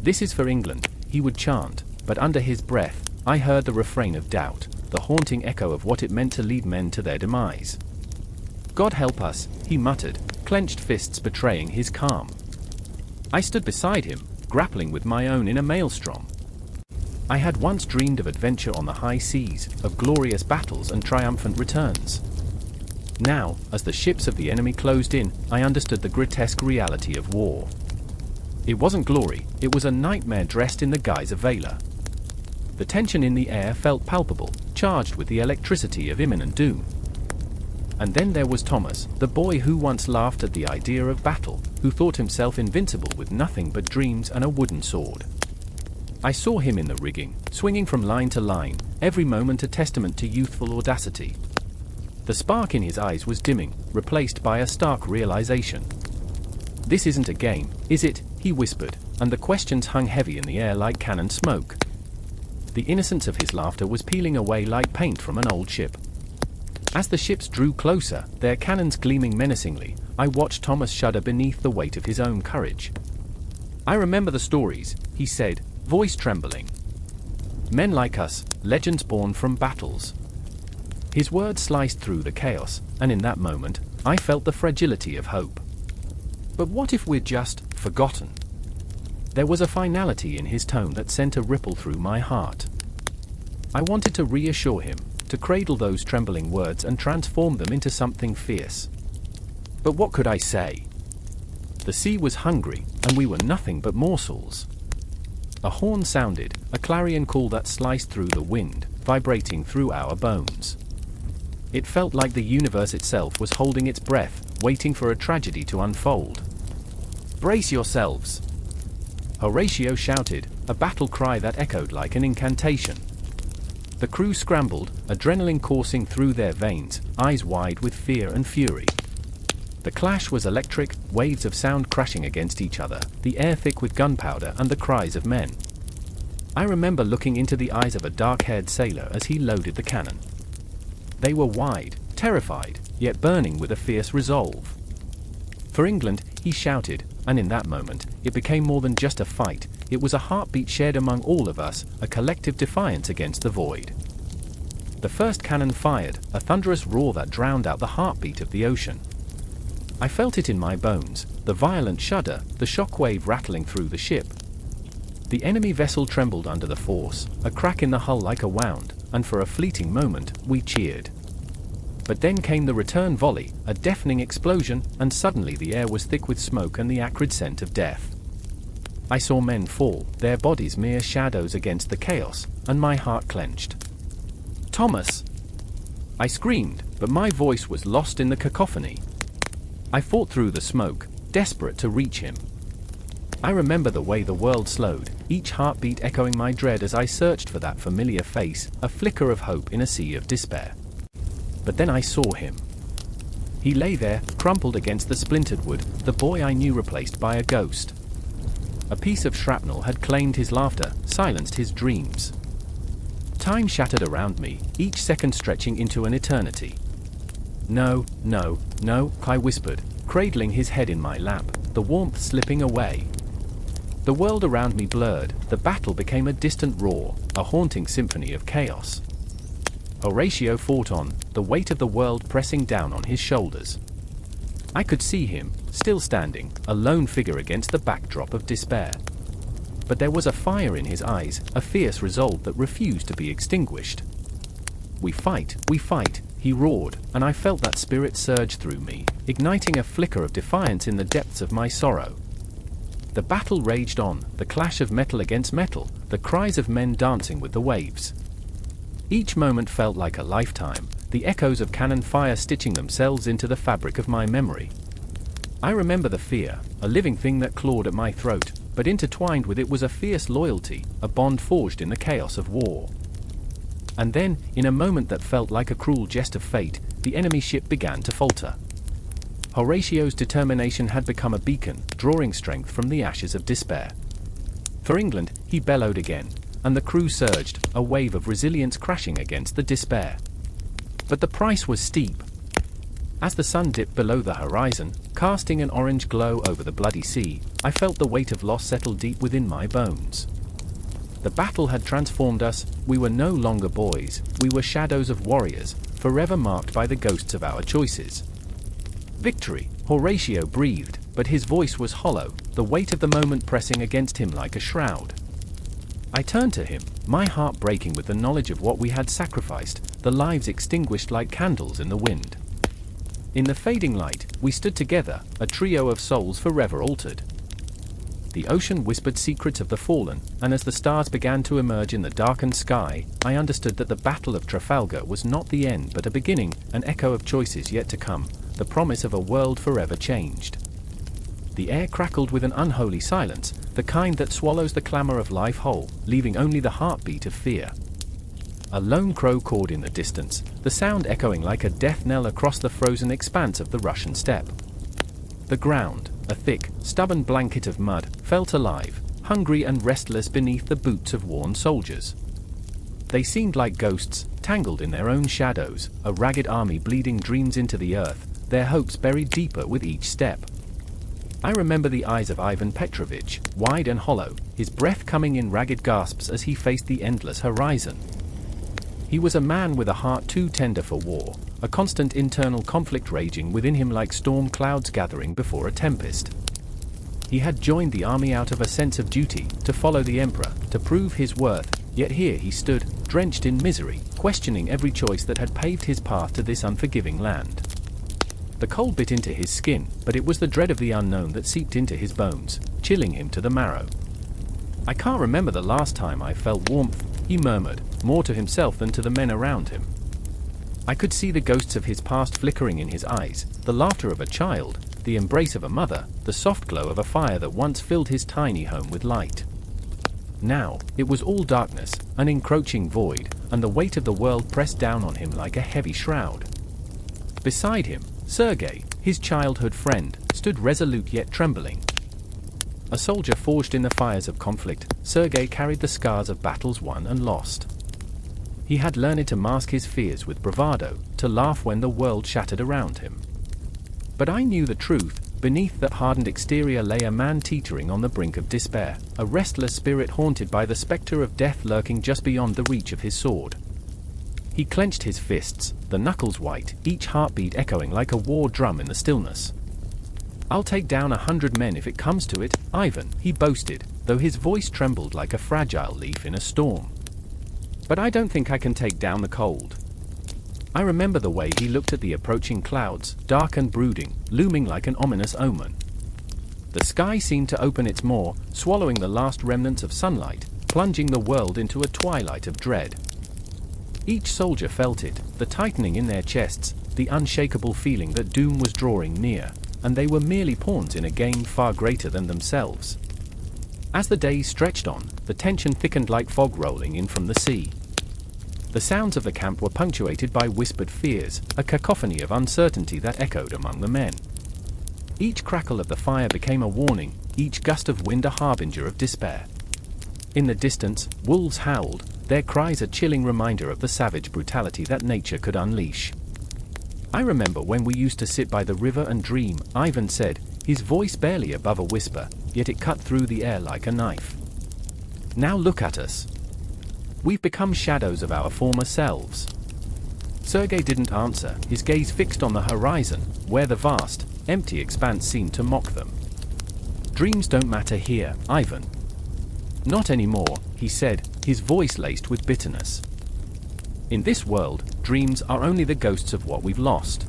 [SPEAKER 1] "This is for England," he would chant, but under his breath, I heard the refrain of doubt, the haunting echo of what it meant to lead men to their demise. "God help us," he muttered, clenched fists betraying his calm. I stood beside him, grappling with my own inner maelstrom. I had once dreamed of adventure on the high seas, of glorious battles and triumphant returns. Now, as the ships of the enemy closed in, I understood the grotesque reality of war. It wasn't glory, it was a nightmare dressed in the guise of valor. The tension in the air felt palpable, charged with the electricity of imminent doom. And then there was Thomas, the boy who once laughed at the idea of battle, who thought himself invincible with nothing but dreams and a wooden sword. I saw him in the rigging, swinging from line to line, every moment a testament to youthful audacity. The spark in his eyes was dimming, replaced by a stark realization. "This isn't a game, is it?" he whispered, and the questions hung heavy in the air like cannon smoke. The innocence of his laughter was peeling away like paint from an old ship. As the ships drew closer, their cannons gleaming menacingly, I watched Thomas shudder beneath the weight of his own courage. "I remember the stories," he said, voice trembling. "Men like us, legends born from battles." His words sliced through the chaos, and in that moment, I felt the fragility of hope. But what if we're just forgotten? There was a finality in his tone that sent a ripple through my heart. I wanted to reassure him, to cradle those trembling words and transform them into something fierce. But what could I say? The sea was hungry, and we were nothing but morsels. A horn sounded, a clarion call that sliced through the wind, vibrating through our bones. It felt like the universe itself was holding its breath, waiting for a tragedy to unfold. "Brace yourselves!" Horatio shouted, a battle cry that echoed like an incantation. The crew scrambled, adrenaline coursing through their veins, eyes wide with fear and fury. The clash was electric, waves of sound crashing against each other, the air thick with gunpowder and the cries of men. I remember looking into the eyes of a dark-haired sailor as he loaded the cannon. They were wide, terrified, yet burning with a fierce resolve. "For England," he shouted, and in that moment, it became more than just a fight. It was a heartbeat shared among all of us, a collective defiance against the void. The first cannon fired, a thunderous roar that drowned out the heartbeat of the ocean. I felt it in my bones, the violent shudder, the shockwave rattling through the ship. The enemy vessel trembled under the force, a crack in the hull like a wound, and for a fleeting moment, we cheered. But then came the return volley, a deafening explosion, and suddenly the air was thick with smoke and the acrid scent of death. I saw men fall, their bodies mere shadows against the chaos, and my heart clenched. "Thomas!" I screamed, but my voice was lost in the cacophony. I fought through the smoke, desperate to reach him. I remember the way the world slowed, each heartbeat echoing my dread as I searched for that familiar face, a flicker of hope in a sea of despair. But then I saw him. He lay there, crumpled against the splintered wood, the boy I knew replaced by a ghost. A piece of shrapnel had claimed his laughter, silenced his dreams. Time shattered around me, each second stretching into an eternity. "No, no, no," I whispered, cradling his head in my lap, the warmth slipping away. The world around me blurred, the battle became a distant roar, a haunting symphony of chaos. Horatio fought on, the weight of the world pressing down on his shoulders. I could see him, still standing, a lone figure against the backdrop of despair. But there was a fire in his eyes, a fierce resolve that refused to be extinguished. We fight," he roared, and I felt that spirit surge through me, igniting a flicker of defiance in the depths of my sorrow. The battle raged on, the clash of metal against metal, the cries of men dancing with the waves. Each moment felt like a lifetime, the echoes of cannon fire stitching themselves into the fabric of my memory. I remember the fear, a living thing that clawed at my throat, but intertwined with it was a fierce loyalty, a bond forged in the chaos of war. And then, in a moment that felt like a cruel jest of fate, the enemy ship began to falter. Horatio's determination had become a beacon, drawing strength from the ashes of despair. For England, he bellowed again, and the crew surged, a wave of resilience crashing against the despair. But the price was steep. As the sun dipped below the horizon, casting an orange glow over the bloody sea, I felt the weight of loss settle deep within my bones. The battle had transformed us, we were no longer boys, we were shadows of warriors, forever marked by the ghosts of our choices. "Victory," Horatio breathed, but his voice was hollow, the weight of the moment pressing against him like a shroud. I turned to him, my heart breaking with the knowledge of what we had sacrificed, the lives extinguished like candles in the wind. In the fading light, we stood together, a trio of souls forever altered. The ocean whispered secrets of the fallen, and as the stars began to emerge in the darkened sky, I understood that the Battle of Trafalgar was not the end but a beginning, an echo of choices yet to come, the promise of a world forever changed. The air crackled with an unholy silence, the kind that swallows the clamor of life whole, leaving only the heartbeat of fear. A lone crow cawed in the distance, the sound echoing like a death knell across the frozen expanse of the Russian steppe. The ground, a thick, stubborn blanket of mud, felt alive, hungry and restless beneath the boots of worn soldiers. They seemed like ghosts, tangled in their own shadows, a ragged army bleeding dreams into the earth, their hopes buried deeper with each step. I remember the eyes of Ivan Petrovich, wide and hollow, his breath coming in ragged gasps as he faced the endless horizon. He was a man with a heart too tender for war, a constant internal conflict raging within him like storm clouds gathering before a tempest. He had joined the army out of a sense of duty, to follow the emperor, to prove his worth, yet here he stood, drenched in misery, questioning every choice that had paved his path to this unforgiving land. The cold bit into his skin, but it was the dread of the unknown that seeped into his bones, chilling him to the marrow. "I can't remember the last time I felt warmth," he murmured, more to himself than to the men around him. I could see the ghosts of his past flickering in his eyes, the laughter of a child, the embrace of a mother, the soft glow of a fire that once filled his tiny home with light. Now, it was all darkness, an encroaching void, and the weight of the world pressed down on him like a heavy shroud. Beside him, Sergei, his childhood friend, stood resolute yet trembling. A soldier forged in the fires of conflict, Sergei carried the scars of battles won and lost. He had learned to mask his fears with bravado, to laugh when the world shattered around him. But I knew the truth. Beneath that hardened exterior lay a man teetering on the brink of despair, a restless spirit haunted by the specter of death lurking just beyond the reach of his sword. He clenched his fists, the knuckles white, each heartbeat echoing like a war drum in the stillness. "I'll take down 100 men if it comes to it, Ivan," he boasted, though his voice trembled like a fragile leaf in a storm. "But I don't think I can take down the cold." I remember the way he looked at the approaching clouds, dark and brooding, looming like an ominous omen. The sky seemed to open its maw, swallowing the last remnants of sunlight, plunging the world into a twilight of dread. Each soldier felt it, the tightening in their chests, the unshakable feeling that doom was drawing near, and they were merely pawns in a game far greater than themselves. As the days stretched on, the tension thickened like fog rolling in from the sea. The sounds of the camp were punctuated by whispered fears, a cacophony of uncertainty that echoed among the men. Each crackle of the fire became a warning, each gust of wind a harbinger of despair. In the distance, wolves howled, their cries a chilling reminder of the savage brutality that nature could unleash. "I remember when we used to sit by the river and dream," Ivan said, his voice barely above a whisper, yet it cut through the air like a knife. "Now look at us. We've become shadows of our former selves." Sergei didn't answer, his gaze fixed on the horizon, where the vast, empty expanse seemed to mock them. "Dreams don't matter here, Ivan." "Not anymore," he said, his voice laced with bitterness. "In this world, dreams are only the ghosts of what we've lost."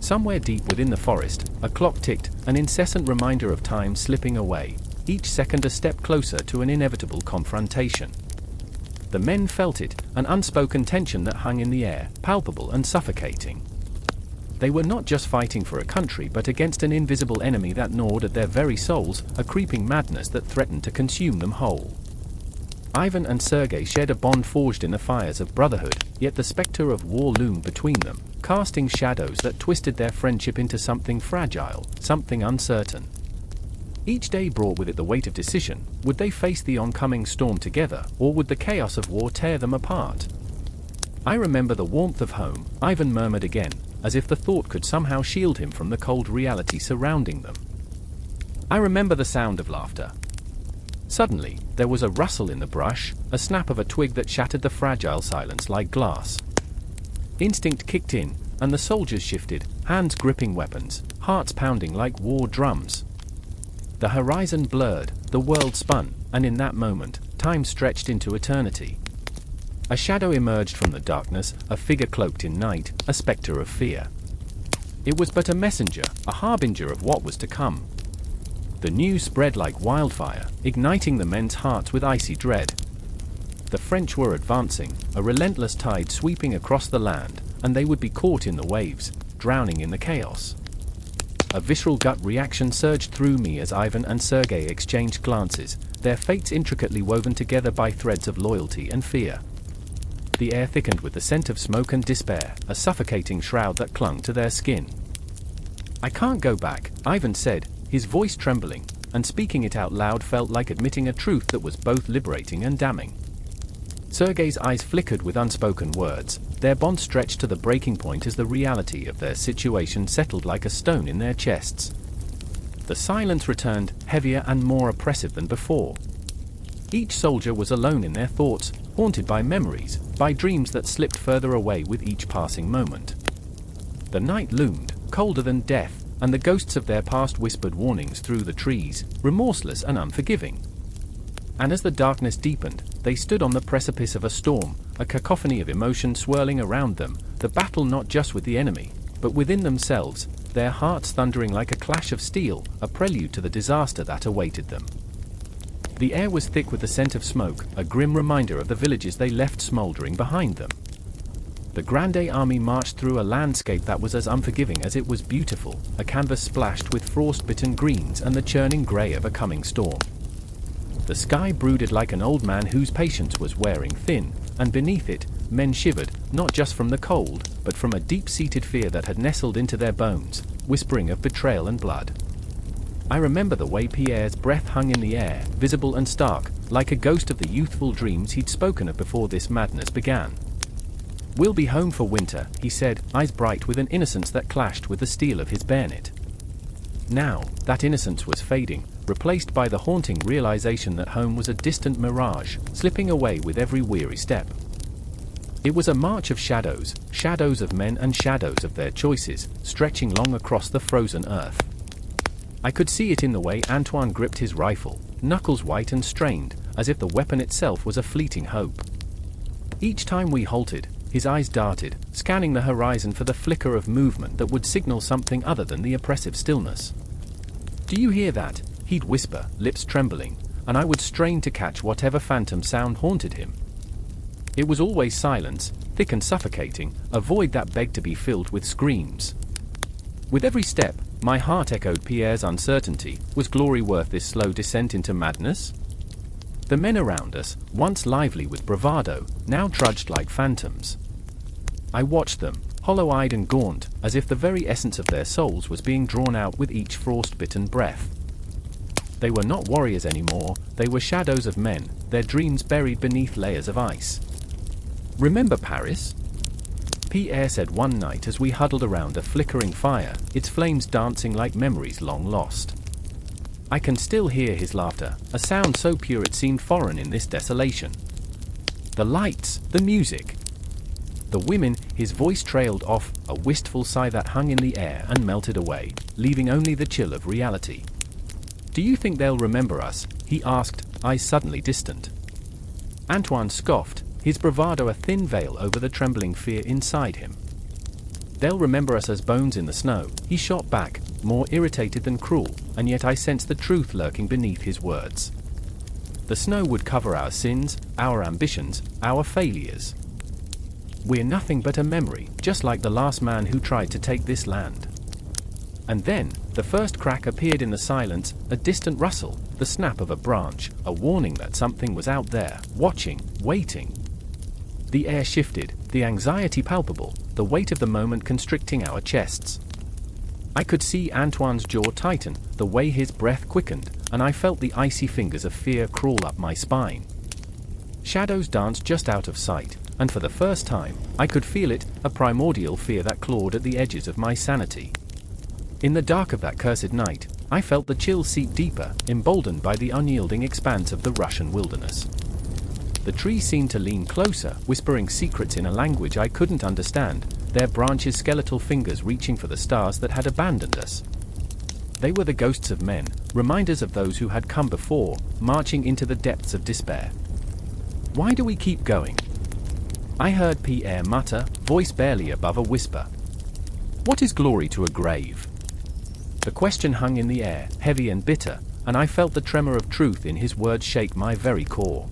[SPEAKER 1] Somewhere deep within the forest, a clock ticked, an incessant reminder of time slipping away, each second a step closer to an inevitable confrontation. The men felt it, an unspoken tension that hung in the air, palpable and suffocating. They were not just fighting for a country but against an invisible enemy that gnawed at their very souls, a creeping madness that threatened to consume them whole. Ivan and Sergei shared a bond forged in the fires of brotherhood, yet the specter of war loomed between them, casting shadows that twisted their friendship into something fragile, something uncertain. Each day brought with it the weight of decision. Would they face the oncoming storm together, or would the chaos of war tear them apart? "I remember the warmth of home," Ivan murmured again, as if the thought could somehow shield him from the cold reality surrounding them. "I remember the sound of laughter." Suddenly, there was a rustle in the brush, a snap of a twig that shattered the fragile silence like glass. Instinct kicked in, and the soldiers shifted, hands gripping weapons, hearts pounding like war drums. The horizon blurred, the world spun, and in that moment, time stretched into eternity. A shadow emerged from the darkness, a figure cloaked in night, a specter of fear. It was but a messenger, a harbinger of what was to come. The news spread like wildfire, igniting the men's hearts with icy dread. The French were advancing, a relentless tide sweeping across the land, and they would be caught in the waves, drowning in the chaos. A visceral gut reaction surged through me as Ivan and Sergei exchanged glances, their fates intricately woven together by threads of loyalty and fear. The air thickened with the scent of smoke and despair, a suffocating shroud that clung to their skin. "I can't go back," Ivan said, his voice trembling, and speaking it out loud felt like admitting a truth that was both liberating and damning. Sergei's eyes flickered with unspoken words, their bond stretched to the breaking point as the reality of their situation settled like a stone in their chests. The silence returned, heavier and more oppressive than before. Each soldier was alone in their thoughts, haunted by memories, by dreams that slipped further away with each passing moment. The night loomed, colder than death, and the ghosts of their past whispered warnings through the trees, remorseless and unforgiving. And as the darkness deepened, they stood on the precipice of a storm, a cacophony of emotion swirling around them, the battle not just with the enemy, but within themselves, their hearts thundering like a clash of steel, a prelude to the disaster that awaited them. The air was thick with the scent of smoke, a grim reminder of the villages they left smoldering behind them. The Grande Army marched through a landscape that was as unforgiving as it was beautiful, a canvas splashed with frost-bitten greens and the churning grey of a coming storm. The sky brooded like an old man whose patience was wearing thin, and beneath it, men shivered, not just from the cold, but from a deep-seated fear that had nestled into their bones, whispering of betrayal and blood. I remember the way Pierre's breath hung in the air, visible and stark, like a ghost of the youthful dreams he'd spoken of before this madness began. "We'll be home for winter," he said, eyes bright with an innocence that clashed with the steel of his bayonet. Now, that innocence was fading, replaced by the haunting realization that home was a distant mirage, slipping away with every weary step. It was a march of shadows, shadows of men and shadows of their choices, stretching long across the frozen earth. I could see it in the way Antoine gripped his rifle, knuckles white and strained, as if the weapon itself was a fleeting hope. Each time we halted, his eyes darted, scanning the horizon for the flicker of movement that would signal something other than the oppressive stillness. "Do you hear that?" he'd whisper, lips trembling, and I would strain to catch whatever phantom sound haunted him. It was always silence, thick and suffocating, a void that begged to be filled with screams. With every step, my heart echoed Pierre's uncertainty. Was glory worth this slow descent into madness? The men around us, once lively with bravado, now trudged like phantoms. I watched them, hollow-eyed and gaunt, as if the very essence of their souls was being drawn out with each frost-bitten breath. They were not warriors anymore, they were shadows of men, their dreams buried beneath layers of ice. "Remember Paris?" Pierre said one night as we huddled around a flickering fire, its flames dancing like memories long lost. I can still hear his laughter, a sound so pure it seemed foreign in this desolation. The lights, the music. The women, his voice trailed off, a wistful sigh that hung in the air and melted away, leaving only the chill of reality. "Do you think they'll remember us?" he asked, eyes suddenly distant. Antoine scoffed, his bravado a thin veil over the trembling fear inside him. "They'll remember us as bones in the snow," he shot back, more irritated than cruel, and yet I sensed the truth lurking beneath his words. The snow would cover our sins, our ambitions, our failures. We're nothing but a memory, just like the last man who tried to take this land. And then, the first crack appeared in the silence, a distant rustle, the snap of a branch, a warning that something was out there, watching, waiting. The air shifted, the anxiety palpable, the weight of the moment constricting our chests. I could see Antoine's jaw tighten, the way his breath quickened, and I felt the icy fingers of fear crawl up my spine. Shadows danced just out of sight, and for the first time, I could feel it, a primordial fear that clawed at the edges of my sanity. In the dark of that cursed night, I felt the chill seep deeper, emboldened by the unyielding expanse of the Russian wilderness. The trees seemed to lean closer, whispering secrets in a language I couldn't understand, their branches' skeletal fingers reaching for the stars that had abandoned us. They were the ghosts of men, reminders of those who had come before, marching into the depths of despair. "Why do we keep going?" I heard Pierre mutter, voice barely above a whisper. "What is glory to a grave?" The question hung in the air, heavy and bitter, and I felt the tremor of truth in his words shake my very core.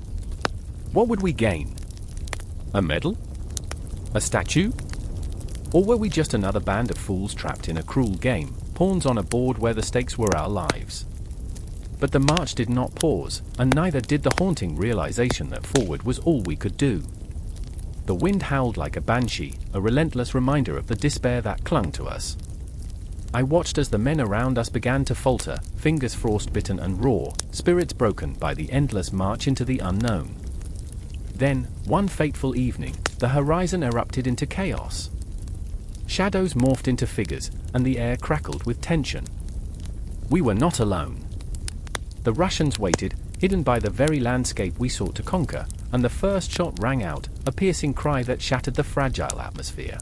[SPEAKER 1] What would we gain? A medal? A statue? Or were we just another band of fools trapped in a cruel game, pawns on a board where the stakes were our lives? But the march did not pause, and neither did the haunting realization that forward was all we could do. The wind howled like a banshee, a relentless reminder of the despair that clung to us. I watched as the men around us began to falter, fingers frostbitten and raw, spirits broken by the endless march into the unknown. Then, one fateful evening, the horizon erupted into chaos. Shadows morphed into figures, and the air crackled with tension. We were not alone. The Russians waited, hidden by the very landscape we sought to conquer, and the first shot rang out, a piercing cry that shattered the fragile atmosphere.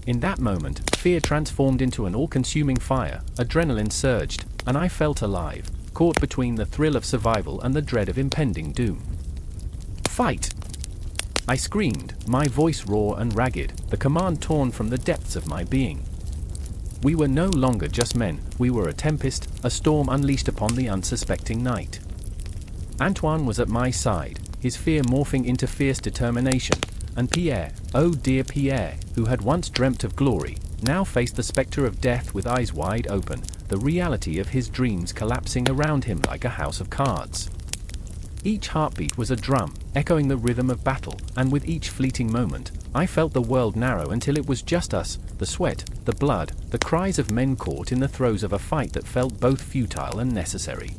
[SPEAKER 1] In that moment, fear transformed into an all-consuming fire, adrenaline surged, and I felt alive, caught between the thrill of survival and the dread of impending doom. "Fight!" I screamed, my voice raw and ragged, the command torn from the depths of my being. We were no longer just men, we were a tempest, a storm unleashed upon the unsuspecting night. Antoine was at my side, his fear morphing into fierce determination, and Pierre, oh dear Pierre, who had once dreamt of glory, now faced the spectre of death with eyes wide open, the reality of his dreams collapsing around him like a house of cards. Each heartbeat was a drum, echoing the rhythm of battle, and with each fleeting moment, I felt the world narrow until it was just us, the sweat, the blood, the cries of men caught in the throes of a fight that felt both futile and necessary.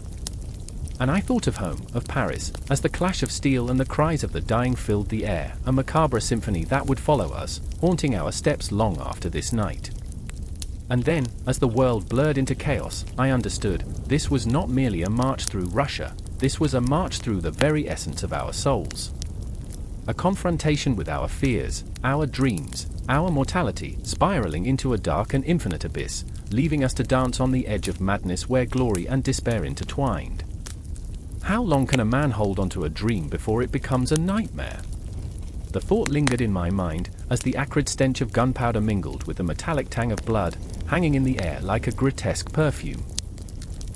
[SPEAKER 1] And I thought of home, of Paris, as the clash of steel and the cries of the dying filled the air, a macabre symphony that would follow us, haunting our steps long after this night. And then, as the world blurred into chaos, I understood, this was not merely a march through Russia, this was a march through the very essence of our souls. A confrontation with our fears, our dreams, our mortality, spiraling into a dark and infinite abyss, leaving us to dance on the edge of madness where glory and despair intertwined. How long can a man hold onto a dream before it becomes a nightmare? The thought lingered in my mind as the acrid stench of gunpowder mingled with the metallic tang of blood, hanging in the air like a grotesque perfume.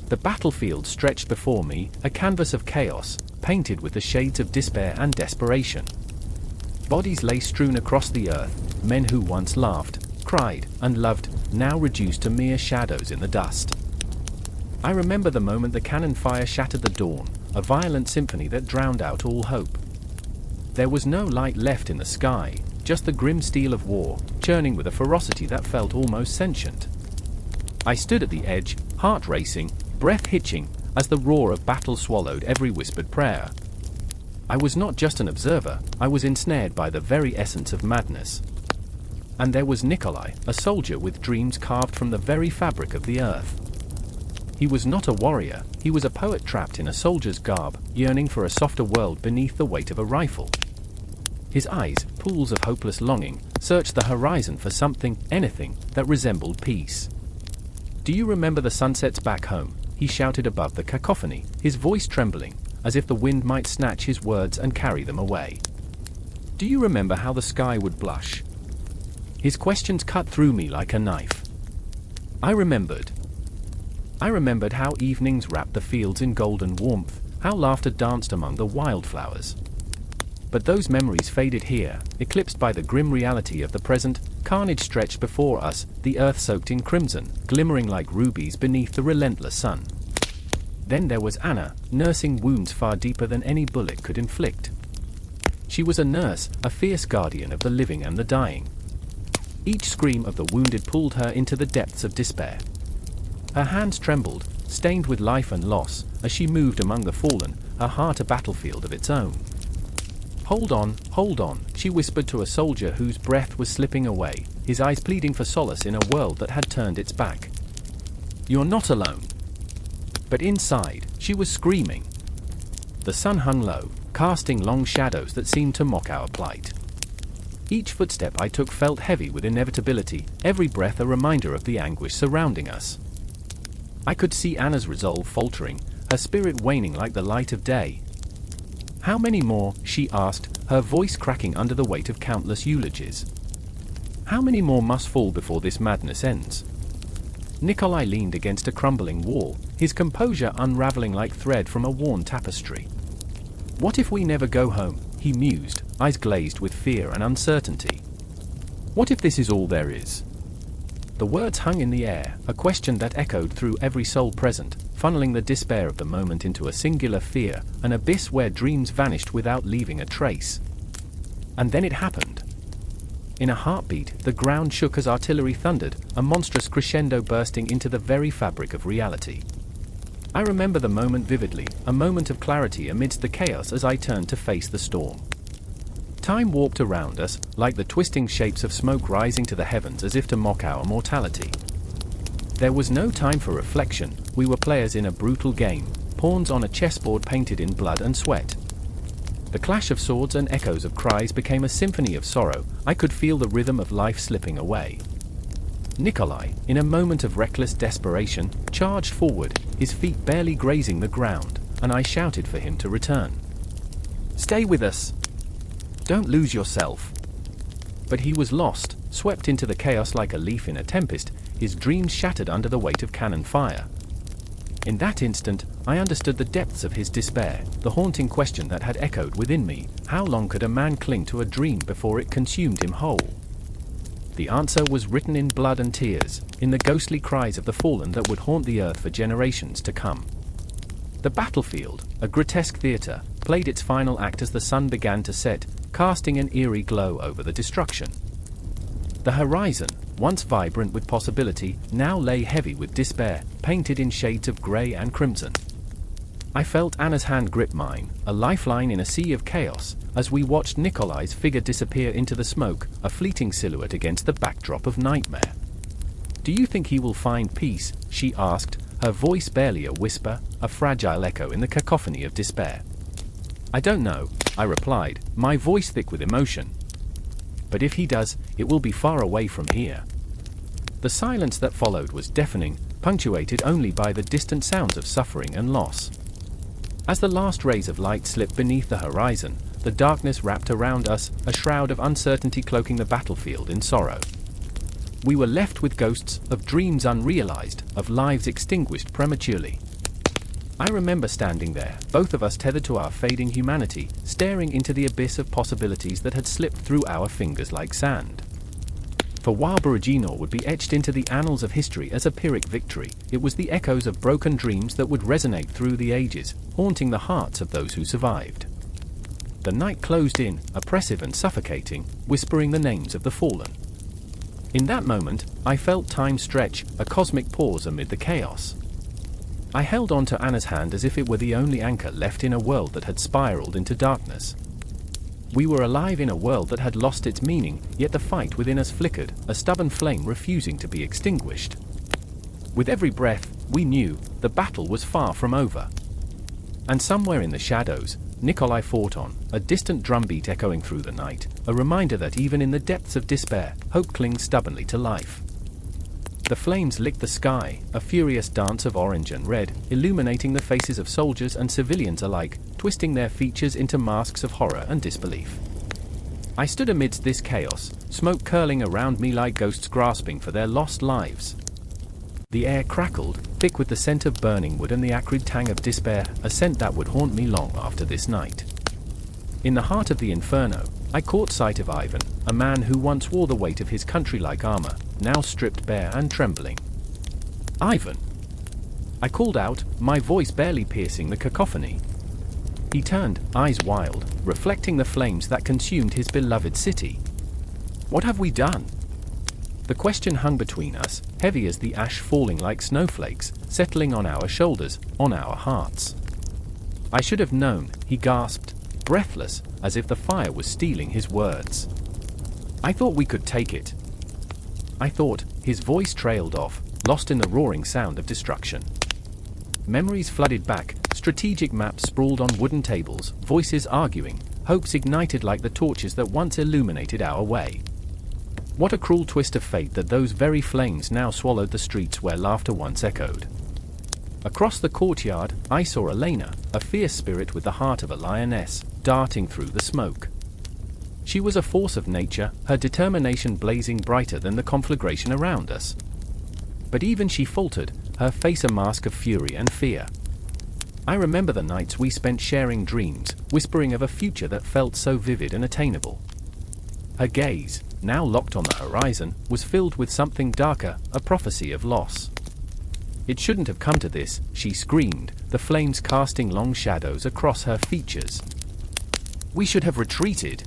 [SPEAKER 1] The battlefield stretched before me, a canvas of chaos, painted with the shades of despair and desperation. Bodies lay strewn across the earth, men who once laughed, cried, and loved, now reduced to mere shadows in the dust. I remember the moment the cannon fire shattered the dawn, a violent symphony that drowned out all hope. There was no light left in the sky, just the grim steel of war, churning with a ferocity that felt almost sentient. I stood at the edge, heart racing, breath hitching, as the roar of battle swallowed every whispered prayer. I was not just an observer, I was ensnared by the very essence of madness. And there was Nikolai, a soldier with dreams carved from the very fabric of the earth. He was not a warrior, he was a poet trapped in a soldier's garb, yearning for a softer world beneath the weight of a rifle. His eyes, pools of hopeless longing, searched the horizon for something, anything, that resembled peace. "Do you remember the sunsets back home?" he shouted above the cacophony, his voice trembling, as if the wind might snatch his words and carry them away. "Do you remember how the sky would blush?" His questions cut through me like a knife. I remembered how evenings wrapped the fields in golden warmth, how laughter danced among the wildflowers. But those memories faded here, eclipsed by the grim reality of the present. Carnage stretched before us, the earth soaked in crimson, glimmering like rubies beneath the relentless sun. Then there was Anna, nursing wounds far deeper than any bullet could inflict. She was a nurse, a fierce guardian of the living and the dying. Each scream of the wounded pulled her into the depths of despair. Her hands trembled, stained with life and loss, as she moved among the fallen, her heart a battlefield of its own. Hold on, she whispered to a soldier whose breath was slipping away, his eyes pleading for solace in a world that had turned its back. "You're not alone." But inside, she was screaming. The sun hung low, casting long shadows that seemed to mock our plight. Each footstep I took felt heavy with inevitability, every breath a reminder of the anguish surrounding us. I could see Anna's resolve faltering, her spirit waning like the light of day. "How many more?" she asked, her voice cracking under the weight of countless eulogies. "How many more must fall before this madness ends?" Nikolai leaned against a crumbling wall, his composure unraveling like thread from a worn tapestry. "What if we never go home?" he mused, eyes glazed with fear and uncertainty. "What if this is all there is?" The words hung in the air, a question that echoed through every soul present, funneling the despair of the moment into a singular fear, an abyss where dreams vanished without leaving a trace. And then it happened. In a heartbeat, the ground shook as artillery thundered, a monstrous crescendo bursting into the very fabric of reality. I remember the moment vividly, a moment of clarity amidst the chaos as I turned to face the storm. Time walked around us, like the twisting shapes of smoke rising to the heavens as if to mock our mortality. There was no time for reflection, we were players in a brutal game, pawns on a chessboard painted in blood and sweat. The clash of swords and echoes of cries became a symphony of sorrow. I could feel the rhythm of life slipping away. Nikolai, in a moment of reckless desperation, charged forward, his feet barely grazing the ground, and I shouted for him to return. "Stay with us! Don't lose yourself!" But he was lost, swept into the chaos like a leaf in a tempest, his dreams shattered under the weight of cannon fire. In that instant, I understood the depths of his despair, the haunting question that had echoed within me: how long could a man cling to a dream before it consumed him whole? The answer was written in blood and tears, in the ghostly cries of the fallen that would haunt the earth for generations to come. The battlefield, a grotesque theater, played its final act as the sun began to set, casting an eerie glow over the destruction. The horizon, once vibrant with possibility, now lay heavy with despair, painted in shades of grey and crimson. I felt Anna's hand grip mine, a lifeline in a sea of chaos, as we watched Nikolai's figure disappear into the smoke, a fleeting silhouette against the backdrop of nightmare. "Do you think he will find peace?" she asked, her voice barely a whisper, a fragile echo in the cacophony of despair. "I don't know," I replied, my voice thick with emotion. "But if he does, it will be far away from here." The silence that followed was deafening, punctuated only by the distant sounds of suffering and loss. As the last rays of light slipped beneath the horizon, the darkness wrapped around us, a shroud of uncertainty cloaking the battlefield in sorrow. We were left with ghosts of dreams unrealized, of lives extinguished prematurely. I remember standing there, both of us tethered to our fading humanity, staring into the abyss of possibilities that had slipped through our fingers like sand. For while Borodino would be etched into the annals of history as a Pyrrhic victory, it was the echoes of broken dreams that would resonate through the ages, haunting the hearts of those who survived. The night closed in, oppressive and suffocating, whispering the names of the fallen. In that moment, I felt time stretch, a cosmic pause amid the chaos. I held on to Anna's hand as if it were the only anchor left in a world that had spiraled into darkness. We were alive in a world that had lost its meaning, yet the fight within us flickered, a stubborn flame refusing to be extinguished. With every breath, we knew, the battle was far from over. And somewhere in the shadows, Nikolai fought on, a distant drumbeat echoing through the night, a reminder that even in the depths of despair, hope clings stubbornly to life. The flames licked the sky, a furious dance of orange and red, illuminating the faces of soldiers and civilians alike, twisting their features into masks of horror and disbelief. I stood amidst this chaos, smoke curling around me like ghosts grasping for their lost lives. The air crackled, thick with the scent of burning wood and the acrid tang of despair, a scent that would haunt me long after this night. In the heart of the inferno, I caught sight of Ivan, a man who once wore the weight of his country like armor, now stripped bare and trembling. "Ivan!" I called out, my voice barely piercing the cacophony. He turned, eyes wild, reflecting the flames that consumed his beloved city. "What have we done?" The question hung between us, heavy as the ash falling like snowflakes, settling on our shoulders, on our hearts. "I should have known," he gasped, breathless, as if the fire was stealing his words. "I thought we could take it." I thought, his voice trailed off, lost in the roaring sound of destruction. Memories flooded back, strategic maps sprawled on wooden tables, voices arguing, hopes ignited like the torches that once illuminated our way. What a cruel twist of fate that those very flames now swallowed the streets where laughter once echoed. Across the courtyard, I saw Elena, a fierce spirit with the heart of a lioness, darting through the smoke. She was a force of nature, her determination blazing brighter than the conflagration around us. But even she faltered, her face a mask of fury and fear. I remember the nights we spent sharing dreams, whispering of a future that felt so vivid and attainable. Her gaze, now locked on the horizon, was filled with something darker, a prophecy of loss. "It shouldn't have come to this," she screamed, the flames casting long shadows across her features. "We should have retreated."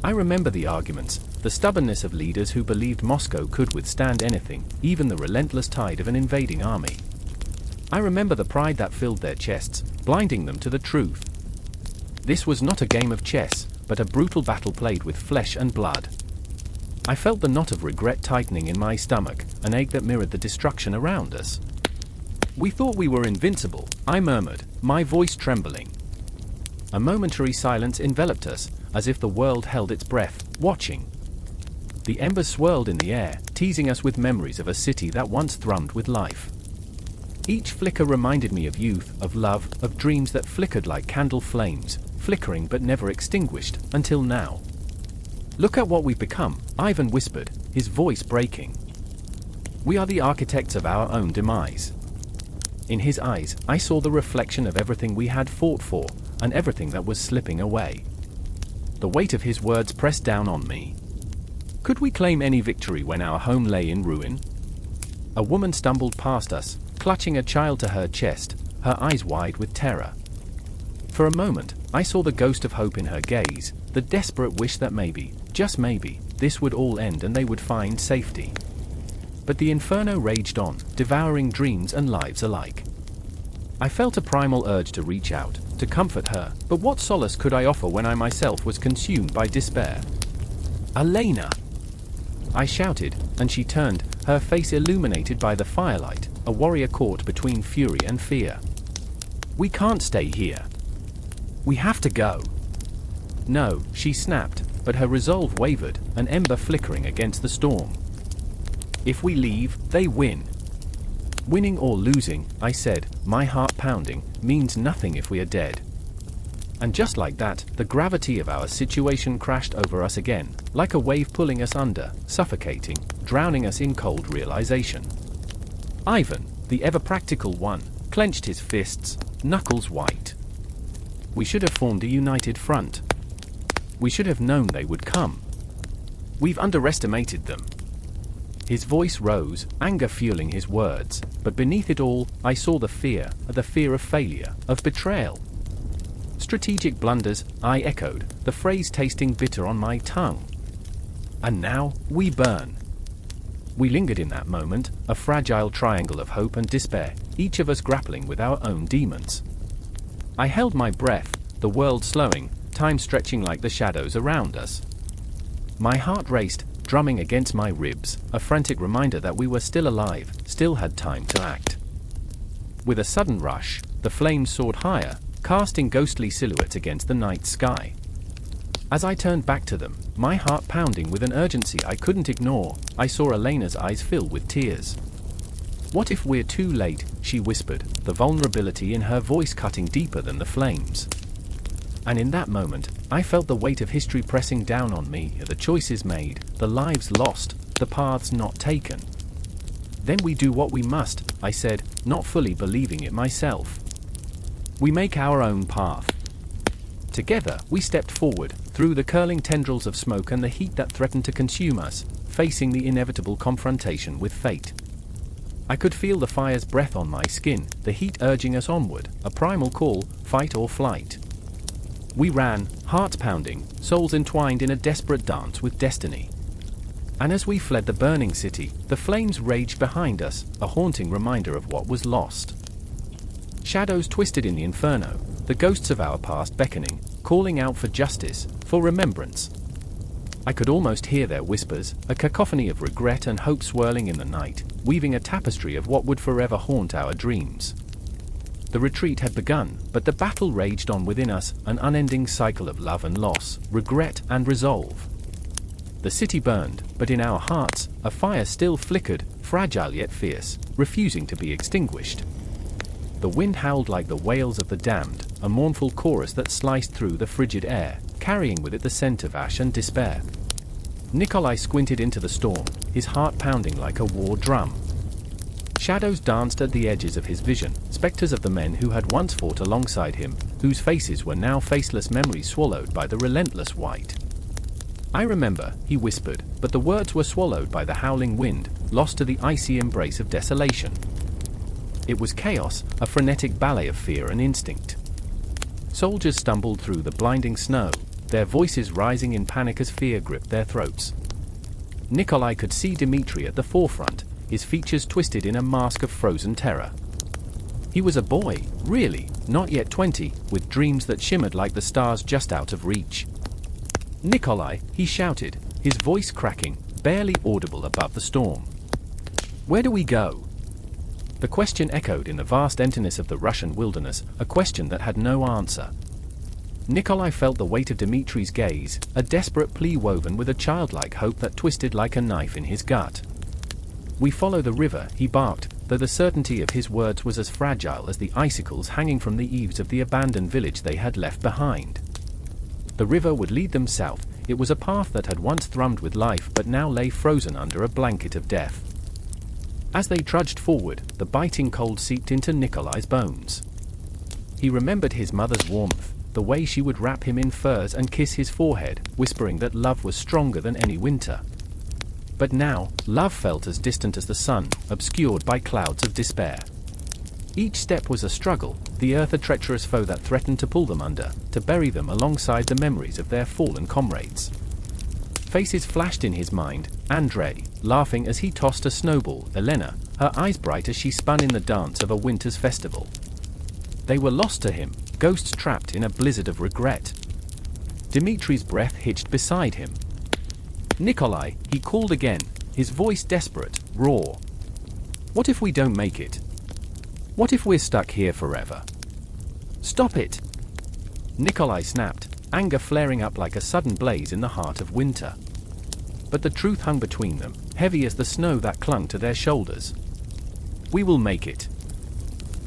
[SPEAKER 1] I remember the arguments, the stubbornness of leaders who believed Moscow could withstand anything, even the relentless tide of an invading army. I remember the pride that filled their chests, blinding them to the truth. This was not a game of chess, but a brutal battle played with flesh and blood. I felt the knot of regret tightening in my stomach, an ache that mirrored the destruction around us. "We thought we were invincible," I murmured, my voice trembling. A momentary silence enveloped us, as if the world held its breath, watching. The embers swirled in the air, teasing us with memories of a city that once thrummed with life. Each flicker reminded me of youth, of love, of dreams that flickered like candle flames, flickering but never extinguished, until now. "Look at what we've become," Ivan whispered, his voice breaking. "We are the architects of our own demise." In his eyes, I saw the reflection of everything we had fought for, and everything that was slipping away. The weight of his words pressed down on me. Could we claim any victory when our home lay in ruin? A woman stumbled past us, clutching a child to her chest, her eyes wide with terror. For a moment, I saw the ghost of hope in her gaze, the desperate wish that maybe, just maybe, this would all end and they would find safety. But the inferno raged on, devouring dreams and lives alike. I felt a primal urge to reach out, to comfort her, but what solace could I offer when I myself was consumed by despair? "Elena!" I shouted, and she turned, her face illuminated by the firelight, a warrior caught between fury and fear. "We can't stay here. We have to go." "No," she snapped, but her resolve wavered, an ember flickering against the storm. "If we leave, they win." Winning or losing, I said, my heart pounding, means nothing if we are dead. And just like that, the gravity of our situation crashed over us again, like a wave pulling us under, suffocating, drowning us in cold realization. Ivan, the ever-practical one, clenched his fists, knuckles white. We should have formed a united front. We should have known they would come. We've underestimated them. His voice rose, anger fueling his words, but beneath it all, I saw the fear of failure, of betrayal. Strategic blunders, I echoed, the phrase tasting bitter on my tongue. And now, we burn. We lingered in that moment, a fragile triangle of hope and despair, each of us grappling with our own demons. I held my breath, the world slowing, time stretching like the shadows around us. My heart raced, drumming against my ribs, a frantic reminder that we were still alive, still had time to act. With a sudden rush, the flames soared higher, casting ghostly silhouettes against the night sky. As I turned back to them, my heart pounding with an urgency I couldn't ignore, I saw Elena's eyes fill with tears. "What if we're too late?" she whispered, the vulnerability in her voice cutting deeper than the flames. And in that moment, I felt the weight of history pressing down on me, the choices made, the lives lost, the paths not taken. "Then we do what we must," I said, not fully believing it myself. "We make our own path." Together, we stepped forward, through the curling tendrils of smoke and the heat that threatened to consume us, facing the inevitable confrontation with fate. I could feel the fire's breath on my skin, the heat urging us onward, a primal call, fight or flight. We ran, hearts pounding, souls entwined in a desperate dance with destiny. And as we fled the burning city, the flames raged behind us, a haunting reminder of what was lost. Shadows twisted in the inferno, the ghosts of our past beckoning, calling out for justice, for remembrance. I could almost hear their whispers, a cacophony of regret and hope swirling in the night, weaving a tapestry of what would forever haunt our dreams. The retreat had begun, but the battle raged on within us, an unending cycle of love and loss, regret and resolve. The city burned, but in our hearts, a fire still flickered, fragile yet fierce, refusing to be extinguished. The wind howled like the wails of the damned, a mournful chorus that sliced through the frigid air, carrying with it the scent of ash and despair. Nikolai squinted into the storm, his heart pounding like a war drum. Shadows danced at the edges of his vision, specters of the men who had once fought alongside him, whose faces were now faceless memories swallowed by the relentless white. "I remember," he whispered, but the words were swallowed by the howling wind, lost to the icy embrace of desolation. It was chaos, a frenetic ballet of fear and instinct. Soldiers stumbled through the blinding snow, their voices rising in panic as fear gripped their throats. Nikolai could see Dmitri at the forefront, his features twisted in a mask of frozen terror. He was a boy, really, not yet 20, with dreams that shimmered like the stars just out of reach. "Nikolai," he shouted, his voice cracking, barely audible above the storm. "Where do we go?" The question echoed in the vast emptiness of the Russian wilderness, a question that had no answer. Nikolai felt the weight of Dmitri's gaze, a desperate plea woven with a childlike hope that twisted like a knife in his gut. "We follow the river," he barked, though the certainty of his words was as fragile as the icicles hanging from the eaves of the abandoned village they had left behind. The river would lead them south. It was a path that had once thrummed with life but now lay frozen under a blanket of death. As they trudged forward, the biting cold seeped into Nikolai's bones. He remembered his mother's warmth, the way she would wrap him in furs and kiss his forehead, whispering that love was stronger than any winter. But now, love felt as distant as the sun, obscured by clouds of despair. Each step was a struggle, the earth a treacherous foe that threatened to pull them under, to bury them alongside the memories of their fallen comrades. Faces flashed in his mind, Andrei, laughing as he tossed a snowball, Elena, her eyes bright as she spun in the dance of a winter's festival. They were lost to him, ghosts trapped in a blizzard of regret. Dmitri's breath hitched beside him. "Nikolai," he called again, his voice desperate, raw. "What if we don't make it? What if we're stuck here forever?" "Stop it!" Nikolai snapped, anger flaring up like a sudden blaze in the heart of winter. But the truth hung between them, heavy as the snow that clung to their shoulders. We will make it.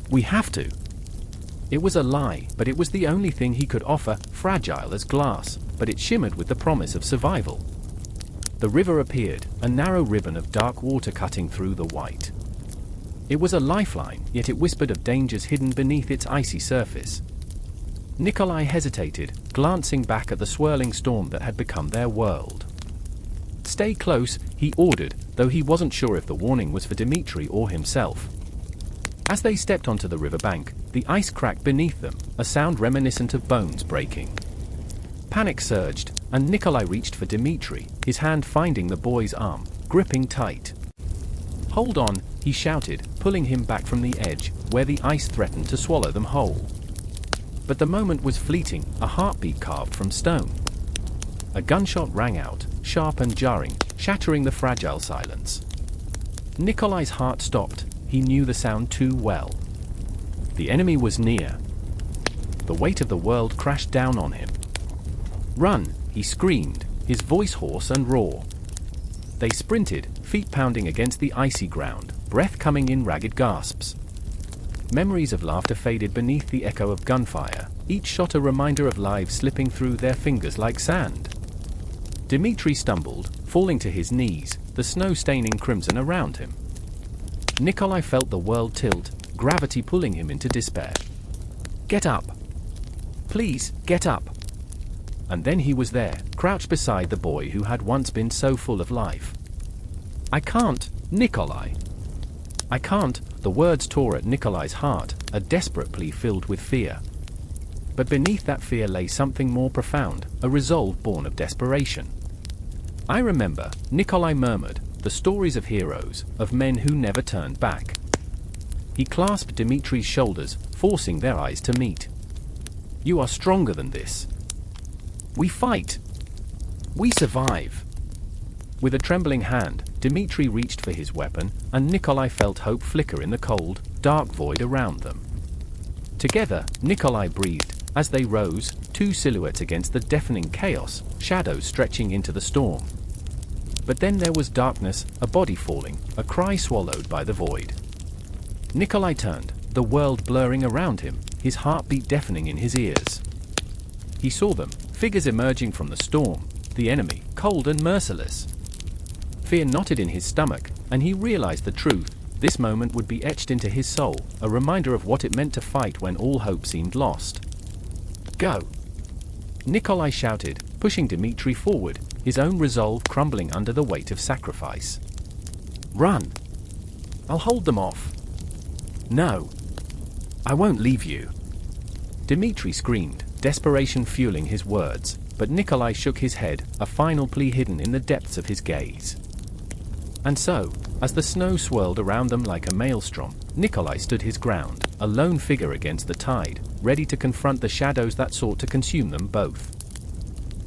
[SPEAKER 1] We have to. It was a lie, but it was the only thing he could offer, fragile as glass, but it shimmered with the promise of survival. The river appeared, a narrow ribbon of dark water cutting through the white. It was a lifeline, yet it whispered of dangers hidden beneath its icy surface. Nikolai hesitated, glancing back at the swirling storm that had become their world. Stay close, he ordered, though he wasn't sure if the warning was for Dmitri or himself. As they stepped onto the riverbank, the ice cracked beneath them, a sound reminiscent of bones breaking. Panic surged, and Nikolai reached for Dmitri, his hand finding the boy's arm, gripping tight. "Hold on," he shouted, pulling him back from the edge, where the ice threatened to swallow them whole. But the moment was fleeting, a heartbeat carved from stone. A gunshot rang out, sharp and jarring, shattering the fragile silence. Nikolai's heart stopped. He knew the sound too well. The enemy was near. The weight of the world crashed down on him. "Run!" he screamed, his voice hoarse and raw. They sprinted, feet pounding against the icy ground, breath coming in ragged gasps. Memories of laughter faded beneath the echo of gunfire, each shot a reminder of lives slipping through their fingers like sand. Dmitri stumbled, falling to his knees, the snow staining crimson around him. Nikolai felt the world tilt, gravity pulling him into despair. "Get up! Please, get up!" And then he was there, crouched beside the boy who had once been so full of life. "I can't, Nikolai! I can't!" The words tore at Nikolai's heart, a desperate plea filled with fear. But beneath that fear lay something more profound, a resolve born of desperation. "I remember," Nikolai murmured, "the stories of heroes, of men who never turned back." He clasped Dmitri's shoulders, forcing their eyes to meet. "You are stronger than this. We fight. We survive." With a trembling hand, Dmitri reached for his weapon, and Nikolai felt hope flicker in the cold, dark void around them. Together, Nikolai breathed, as they rose, two silhouettes against the deafening chaos, shadows stretching into the storm. But then there was darkness, a body falling, a cry swallowed by the void. Nikolai turned, the world blurring around him, his heartbeat deafening in his ears. He saw them, figures emerging from the storm, the enemy, cold and merciless. Fear knotted in his stomach, and he realized the truth. This moment would be etched into his soul, a reminder of what it meant to fight when all hope seemed lost. "Go!" Nikolai shouted, pushing Dmitri forward, his own resolve crumbling under the weight of sacrifice. "Run! I'll hold them off." "No! I won't leave you!" Dmitri screamed, desperation fueling his words, but Nikolai shook his head, a final plea hidden in the depths of his gaze. And so, as the snow swirled around them like a maelstrom, Nikolai stood his ground, a lone figure against the tide, ready to confront the shadows that sought to consume them both.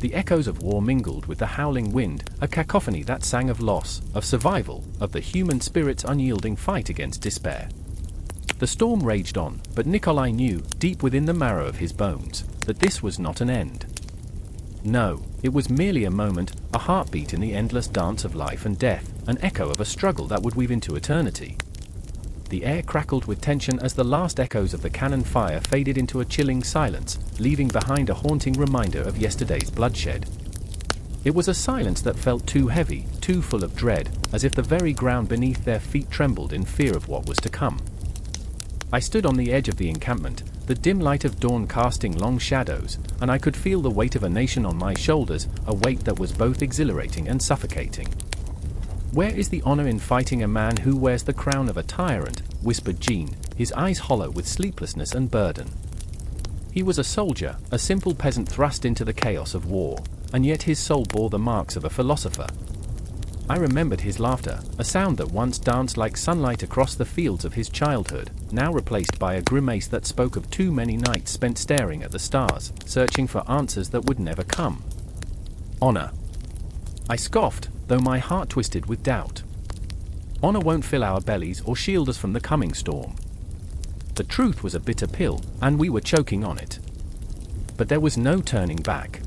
[SPEAKER 1] The echoes of war mingled with the howling wind, a cacophony that sang of loss, of survival, of the human spirit's unyielding fight against despair. The storm raged on, but Nikolai knew, deep within the marrow of his bones, that this was not an end. No, it was merely a moment, a heartbeat in the endless dance of life and death, an echo of a struggle that would weave into eternity. The air crackled with tension as the last echoes of the cannon fire faded into a chilling silence, leaving behind a haunting reminder of yesterday's bloodshed. It was a silence that felt too heavy, too full of dread, as if the very ground beneath their feet trembled in fear of what was to come. I stood on the edge of the encampment, the dim light of dawn casting long shadows, and I could feel the weight of a nation on my shoulders, a weight that was both exhilarating and suffocating. "Where is the honor in fighting a man who wears the crown of a tyrant?" whispered Jean, his eyes hollow with sleeplessness and burden. He was a soldier, a simple peasant thrust into the chaos of war, and yet his soul bore the marks of a philosopher. I remembered his laughter, a sound that once danced like sunlight across the fields of his childhood, now replaced by a grimace that spoke of too many nights spent staring at the stars, searching for answers that would never come. "Honor," I scoffed, though my heart twisted with doubt. "Honor won't fill our bellies or shield us from the coming storm." The truth was a bitter pill, and we were choking on it. But there was no turning back.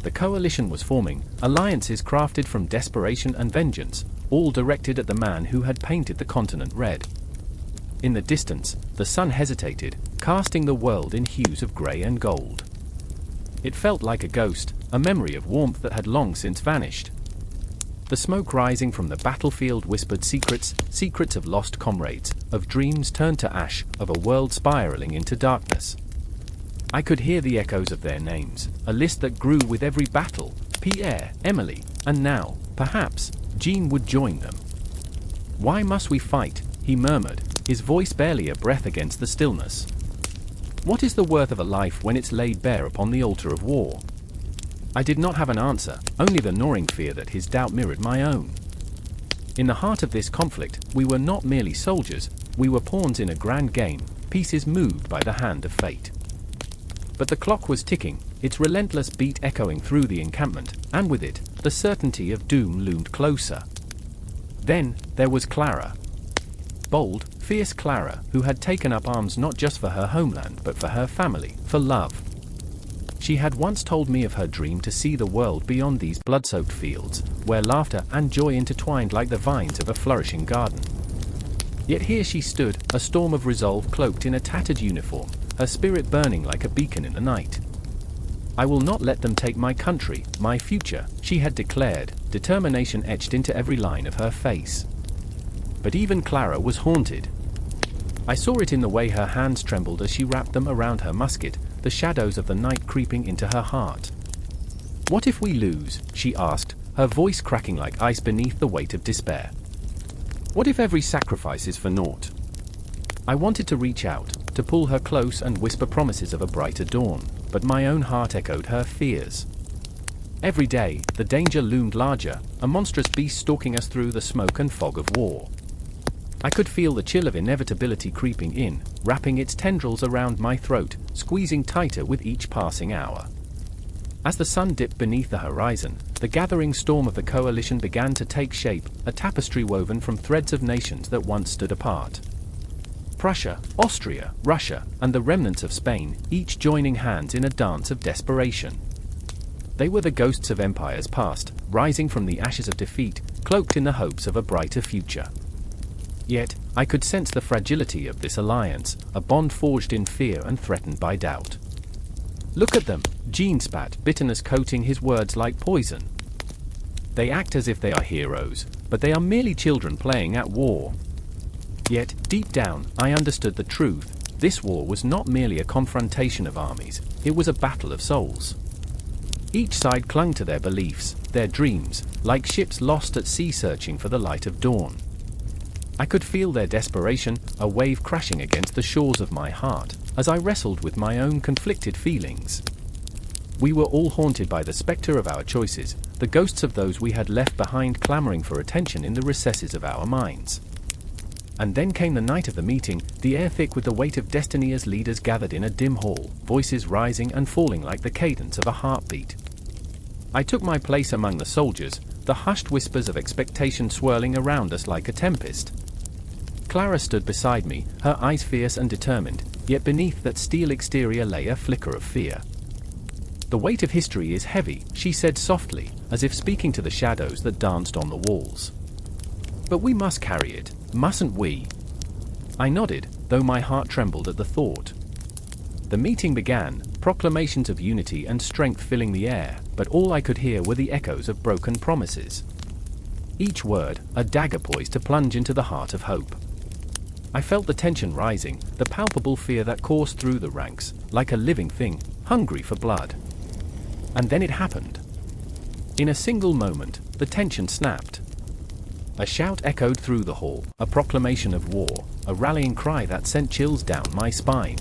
[SPEAKER 1] The coalition was forming, alliances crafted from desperation and vengeance, all directed at the man who had painted the continent red. In the distance, the sun hesitated, casting the world in hues of grey and gold. It felt like a ghost, a memory of warmth that had long since vanished. The smoke rising from the battlefield whispered secrets, secrets of lost comrades, of dreams turned to ash, of a world spiraling into darkness. I could hear the echoes of their names, a list that grew with every battle: Pierre, Emily, and now, perhaps, Jean would join them. "Why must we fight?" he murmured, his voice barely a breath against the stillness. "What is the worth of a life when it's laid bare upon the altar of war?" I did not have an answer, only the gnawing fear that his doubt mirrored my own. In the heart of this conflict, we were not merely soldiers, we were pawns in a grand game, pieces moved by the hand of fate. But the clock was ticking, its relentless beat echoing through the encampment, and with it, the certainty of doom loomed closer. Then, there was Clara. Bold, fierce Clara, who had taken up arms not just for her homeland but for her family, for love. She had once told me of her dream to see the world beyond these blood-soaked fields, where laughter and joy intertwined like the vines of a flourishing garden. Yet here she stood, a storm of resolve cloaked in a tattered uniform, her spirit burning like a beacon in the night. "I will not let them take my country, my future," she had declared, determination etched into every line of her face. But even Clara was haunted. I saw it in the way her hands trembled as she wrapped them around her musket, the shadows of the night creeping into her heart. "What if we lose?" she asked, her voice cracking like ice beneath the weight of despair. "What if every sacrifice is for naught?" I wanted to reach out, to pull her close and whisper promises of a brighter dawn, but my own heart echoed her fears. Every day, the danger loomed larger, a monstrous beast stalking us through the smoke and fog of war. I could feel the chill of inevitability creeping in, wrapping its tendrils around my throat, squeezing tighter with each passing hour. As the sun dipped beneath the horizon, the gathering storm of the coalition began to take shape, a tapestry woven from threads of nations that once stood apart. Prussia, Austria, Russia, and the remnants of Spain, each joining hands in a dance of desperation. They were the ghosts of empires past, rising from the ashes of defeat, cloaked in the hopes of a brighter future. Yet, I could sense the fragility of this alliance, a bond forged in fear and threatened by doubt. "Look at them," Jean spat, bitterness coating his words like poison. "They act as if they are heroes, but they are merely children playing at war." Yet, deep down, I understood the truth. This war was not merely a confrontation of armies, it was a battle of souls. Each side clung to their beliefs, their dreams, like ships lost at sea searching for the light of dawn. I could feel their desperation, a wave crashing against the shores of my heart, as I wrestled with my own conflicted feelings. We were all haunted by the spectre of our choices, the ghosts of those we had left behind clamoring for attention in the recesses of our minds. And then came the night of the meeting, the air thick with the weight of destiny as leaders gathered in a dim hall, voices rising and falling like the cadence of a heartbeat. I took my place among the soldiers, the hushed whispers of expectation swirling around us like a tempest. Clara stood beside me, her eyes fierce and determined, yet beneath that steel exterior lay a flicker of fear. "The weight of history is heavy," she said softly, as if speaking to the shadows that danced on the walls. "But we must carry it, mustn't we?" I nodded, though my heart trembled at the thought. The meeting began, proclamations of unity and strength filling the air, but all I could hear were the echoes of broken promises. Each word, a dagger poised to plunge into the heart of hope. I felt the tension rising, the palpable fear that coursed through the ranks, like a living thing, hungry for blood. And then it happened. In a single moment, the tension snapped. A shout echoed through the hall, a proclamation of war, a rallying cry that sent chills down my spine.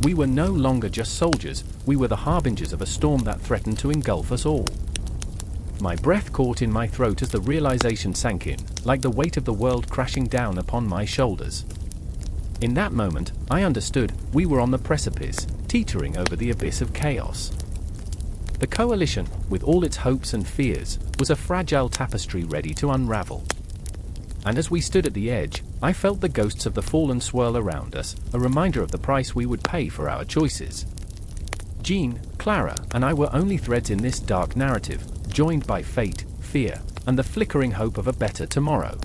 [SPEAKER 1] We were no longer just soldiers, we were the harbingers of a storm that threatened to engulf us all. My breath caught in my throat as the realization sank in, like the weight of the world crashing down upon my shoulders. In that moment, I understood, we were on the precipice, teetering over the abyss of chaos. The coalition, with all its hopes and fears, was a fragile tapestry ready to unravel. And as we stood at the edge, I felt the ghosts of the fallen swirl around us, a reminder of the price we would pay for our choices. Jean, Clara, and I were only threads in this dark narrative, joined by fate, fear, and the flickering hope of a better tomorrow.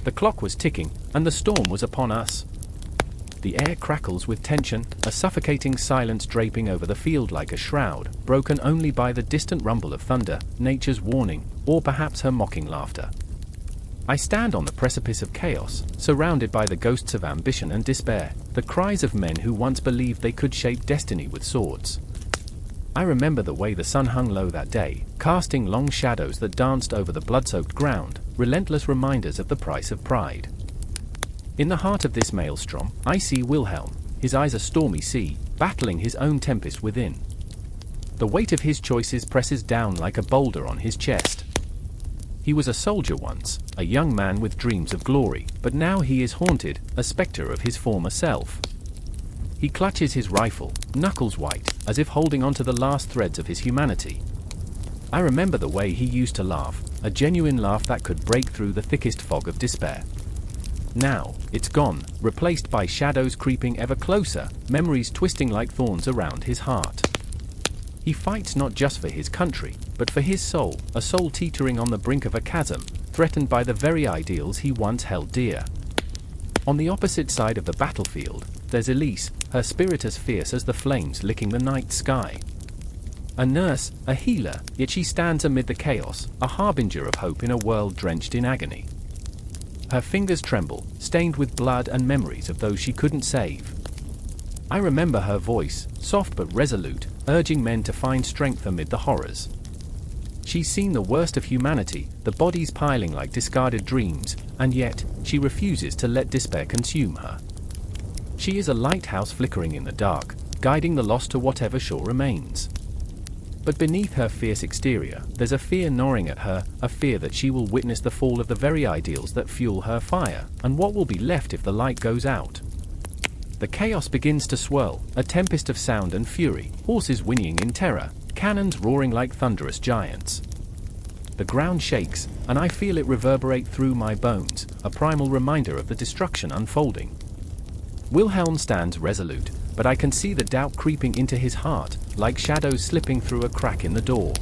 [SPEAKER 1] The clock was ticking, and the storm was upon us. The air crackles with tension, a suffocating silence draping over the field like a shroud, broken only by the distant rumble of thunder, nature's warning, or perhaps her mocking laughter. I stand on the precipice of chaos, surrounded by the ghosts of ambition and despair, the cries of men who once believed they could shape destiny with swords. I remember the way the sun hung low that day, casting long shadows that danced over the blood-soaked ground, relentless reminders of the price of pride. In the heart of this maelstrom, I see Wilhelm, his eyes a stormy sea, battling his own tempest within. The weight of his choices presses down like a boulder on his chest. He was a soldier once, a young man with dreams of glory, but now he is haunted, a spectre of his former self. He clutches his rifle, knuckles white, as if holding on to the last threads of his humanity. I remember the way he used to laugh, a genuine laugh that could break through the thickest fog of despair. Now, it's gone, replaced by shadows creeping ever closer, memories twisting like thorns around his heart. He fights not just for his country, but for his soul, a soul teetering on the brink of a chasm, threatened by the very ideals he once held dear. On the opposite side of the battlefield, there's Elise, her spirit as fierce as the flames licking the night sky. A nurse, a healer, yet she stands amid the chaos, a harbinger of hope in a world drenched in agony. Her fingers tremble, stained with blood and memories of those she couldn't save. I remember her voice, soft but resolute, urging men to find strength amid the horrors. She's seen the worst of humanity, the bodies piling like discarded dreams, and yet, she refuses to let despair consume her. She is a lighthouse flickering in the dark, guiding the lost to whatever shore remains. But beneath her fierce exterior, there's a fear gnawing at her, a fear that she will witness the fall of the very ideals that fuel her fire, and what will be left if the light goes out. The chaos begins to swirl, a tempest of sound and fury, horses whinnying in terror, cannons roaring like thunderous giants. The ground shakes, and I feel it reverberate through my bones, a primal reminder of the destruction unfolding. Wilhelm stands resolute, but I can see the doubt creeping into his heart, like shadows slipping through a crack in the door.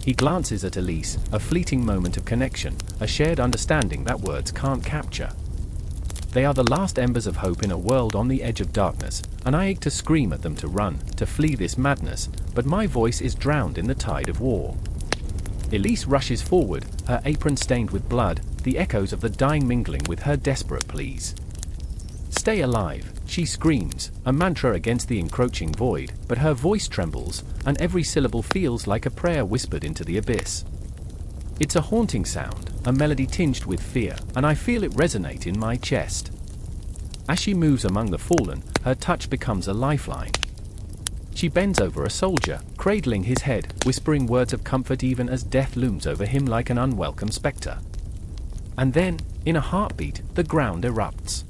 [SPEAKER 1] He glances at Elise, a fleeting moment of connection, a shared understanding that words can't capture. They are the last embers of hope in a world on the edge of darkness, and I ache to scream at them to run, to flee this madness, but my voice is drowned in the tide of war. Elise rushes forward, her apron stained with blood, the echoes of the dying mingling with her desperate pleas. "Stay alive," she screams, a mantra against the encroaching void, but her voice trembles, and every syllable feels like a prayer whispered into the abyss. It's a haunting sound, a melody tinged with fear, and I feel it resonate in my chest. As she moves among the fallen, her touch becomes a lifeline. She bends over a soldier, cradling his head, whispering words of comfort even as death looms over him like an unwelcome spectre. And then, in a heartbeat, the ground erupts.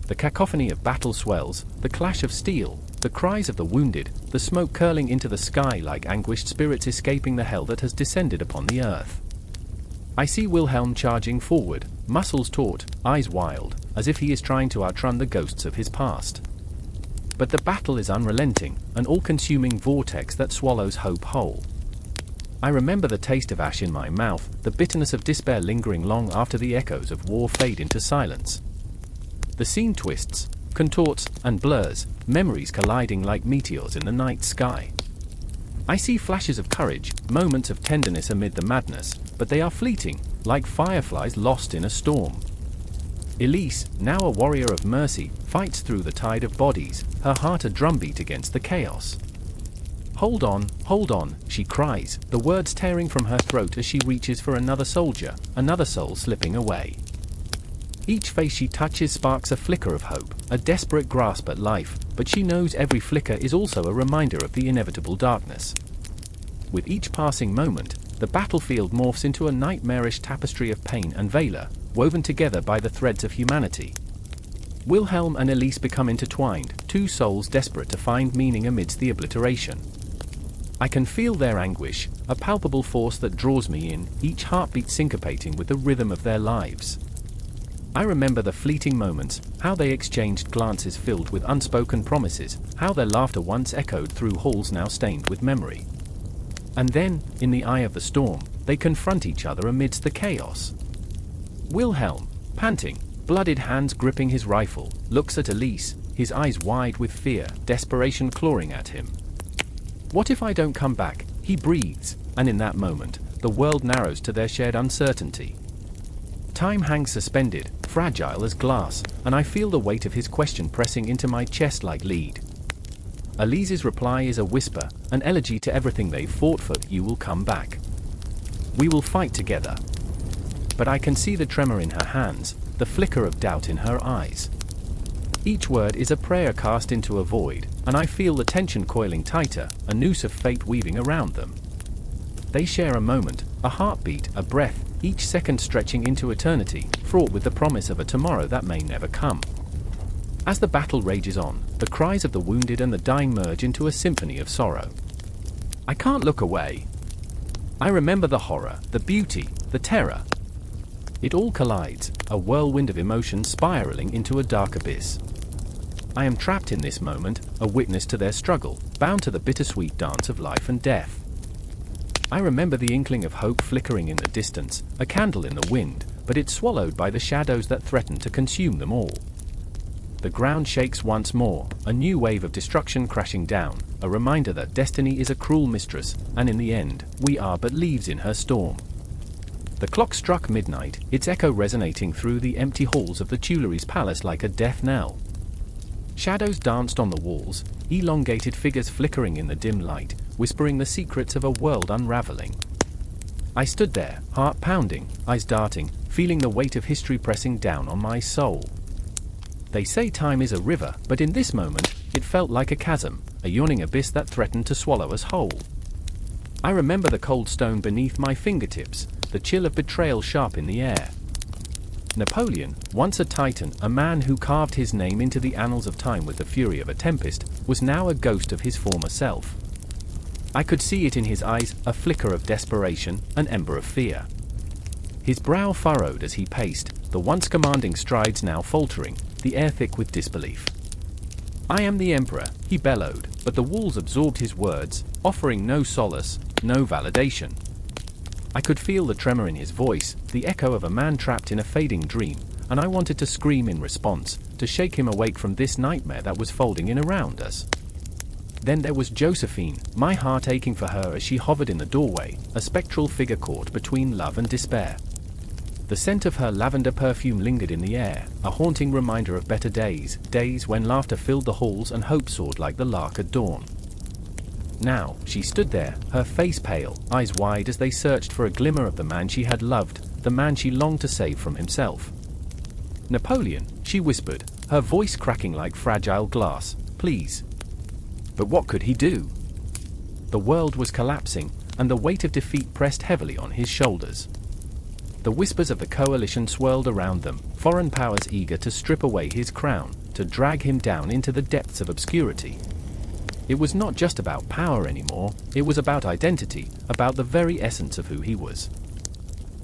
[SPEAKER 1] The cacophony of battle swells, the clash of steel, the cries of the wounded, the smoke curling into the sky like anguished spirits escaping the hell that has descended upon the earth. I see Wilhelm charging forward, muscles taut, eyes wild, as if he is trying to outrun the ghosts of his past. But the battle is unrelenting, an all-consuming vortex that swallows hope whole. I remember the taste of ash in my mouth, the bitterness of despair lingering long after the echoes of war fade into silence. The scene twists, contorts, and blurs, memories colliding like meteors in the night sky. I see flashes of courage, moments of tenderness amid the madness, but they are fleeting, like fireflies lost in a storm. Elise, now a warrior of mercy, fights through the tide of bodies, her heart a drumbeat against the chaos. Hold on, she cries, the words tearing from her throat as she reaches for another soldier, another soul slipping away. Each face she touches sparks a flicker of hope, a desperate grasp at life, but she knows every flicker is also a reminder of the inevitable darkness. With each passing moment, the battlefield morphs into a nightmarish tapestry of pain and valor, woven together by the threads of humanity. Wilhelm and Elise become intertwined, two souls desperate to find meaning amidst the obliteration. I can feel their anguish, a palpable force that draws me in, each heartbeat syncopating with the rhythm of their lives. I remember the fleeting moments, how they exchanged glances filled with unspoken promises, how their laughter once echoed through halls now stained with memory. And then, in the eye of the storm, they confront each other amidst the chaos. Wilhelm, panting, blooded hands gripping his rifle, looks at Elise, his eyes wide with fear, desperation clawing at him. What if I don't come back? He breathes, and in that moment, the world narrows to their shared uncertainty. Time hangs suspended, fragile as glass, and I feel the weight of his question pressing into my chest like lead. Elise's reply is a whisper, an elegy to everything they've fought for. You will come back. We will fight together. But I can see the tremor in her hands, the flicker of doubt in her eyes. Each word is a prayer cast into a void, and I feel the tension coiling tighter, a noose of fate weaving around them. They share a moment, a heartbeat, a breath, each second stretching into eternity, fraught with the promise of a tomorrow that may never come. As the battle rages on, the cries of the wounded and the dying merge into a symphony of sorrow. I can't look away. I remember the horror, the beauty, the terror. It all collides, a whirlwind of emotion spiraling into a dark abyss. I am trapped in this moment, a witness to their struggle, bound to the bittersweet dance of life and death. I remember the inkling of hope flickering in the distance, a candle in the wind, but it's swallowed by the shadows that threaten to consume them all. The ground shakes once more, a new wave of destruction crashing down, a reminder that destiny is a cruel mistress, and in the end, we are but leaves in her storm. The clock struck midnight, its echo resonating through the empty halls of the Tuileries Palace like a death knell. Shadows danced on the walls, elongated figures flickering in the dim light, whispering the secrets of a world unraveling. I stood there, heart pounding, eyes darting, feeling the weight of history pressing down on my soul. They say time is a river, but in this moment, it felt like a chasm, a yawning abyss that threatened to swallow us whole. I remember the cold stone beneath my fingertips, the chill of betrayal sharp in the air. Napoleon, once a titan, a man who carved his name into the annals of time with the fury of a tempest, was now a ghost of his former self. I could see it in his eyes, a flicker of desperation, an ember of fear. His brow furrowed as he paced, the once commanding strides now faltering, the air thick with disbelief. I am the emperor, he bellowed, but the walls absorbed his words, offering no solace, no validation. I could feel the tremor in his voice, the echo of a man trapped in a fading dream, and I wanted to scream in response, to shake him awake from this nightmare that was folding in around us. Then there was Josephine, my heart aching for her as she hovered in the doorway, a spectral figure caught between love and despair. The scent of her lavender perfume lingered in the air, a haunting reminder of better days, days when laughter filled the halls and hope soared like the lark at dawn. Now, she stood there, her face pale, eyes wide as they searched for a glimmer of the man she had loved, the man she longed to save from himself. Napoleon, she whispered, her voice cracking like fragile glass, please. But what could he do? The world was collapsing, and the weight of defeat pressed heavily on his shoulders. The whispers of the coalition swirled around them, foreign powers eager to strip away his crown, to drag him down into the depths of obscurity. It was not just about power anymore, it was about identity, about the very essence of who he was.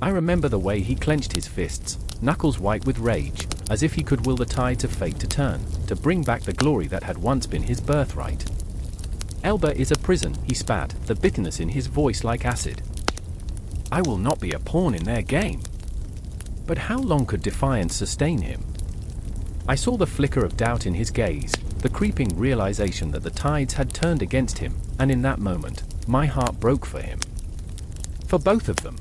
[SPEAKER 1] I remember the way he clenched his fists, knuckles white with rage, as if he could will the tides of fate to turn, to bring back the glory that had once been his birthright. Elba is a prison, he spat, the bitterness in his voice like acid. I will not be a pawn in their game. But how long could defiance sustain him? I saw the flicker of doubt in his gaze, the creeping realization that the tides had turned against him, and in that moment, my heart broke for him. For both of them.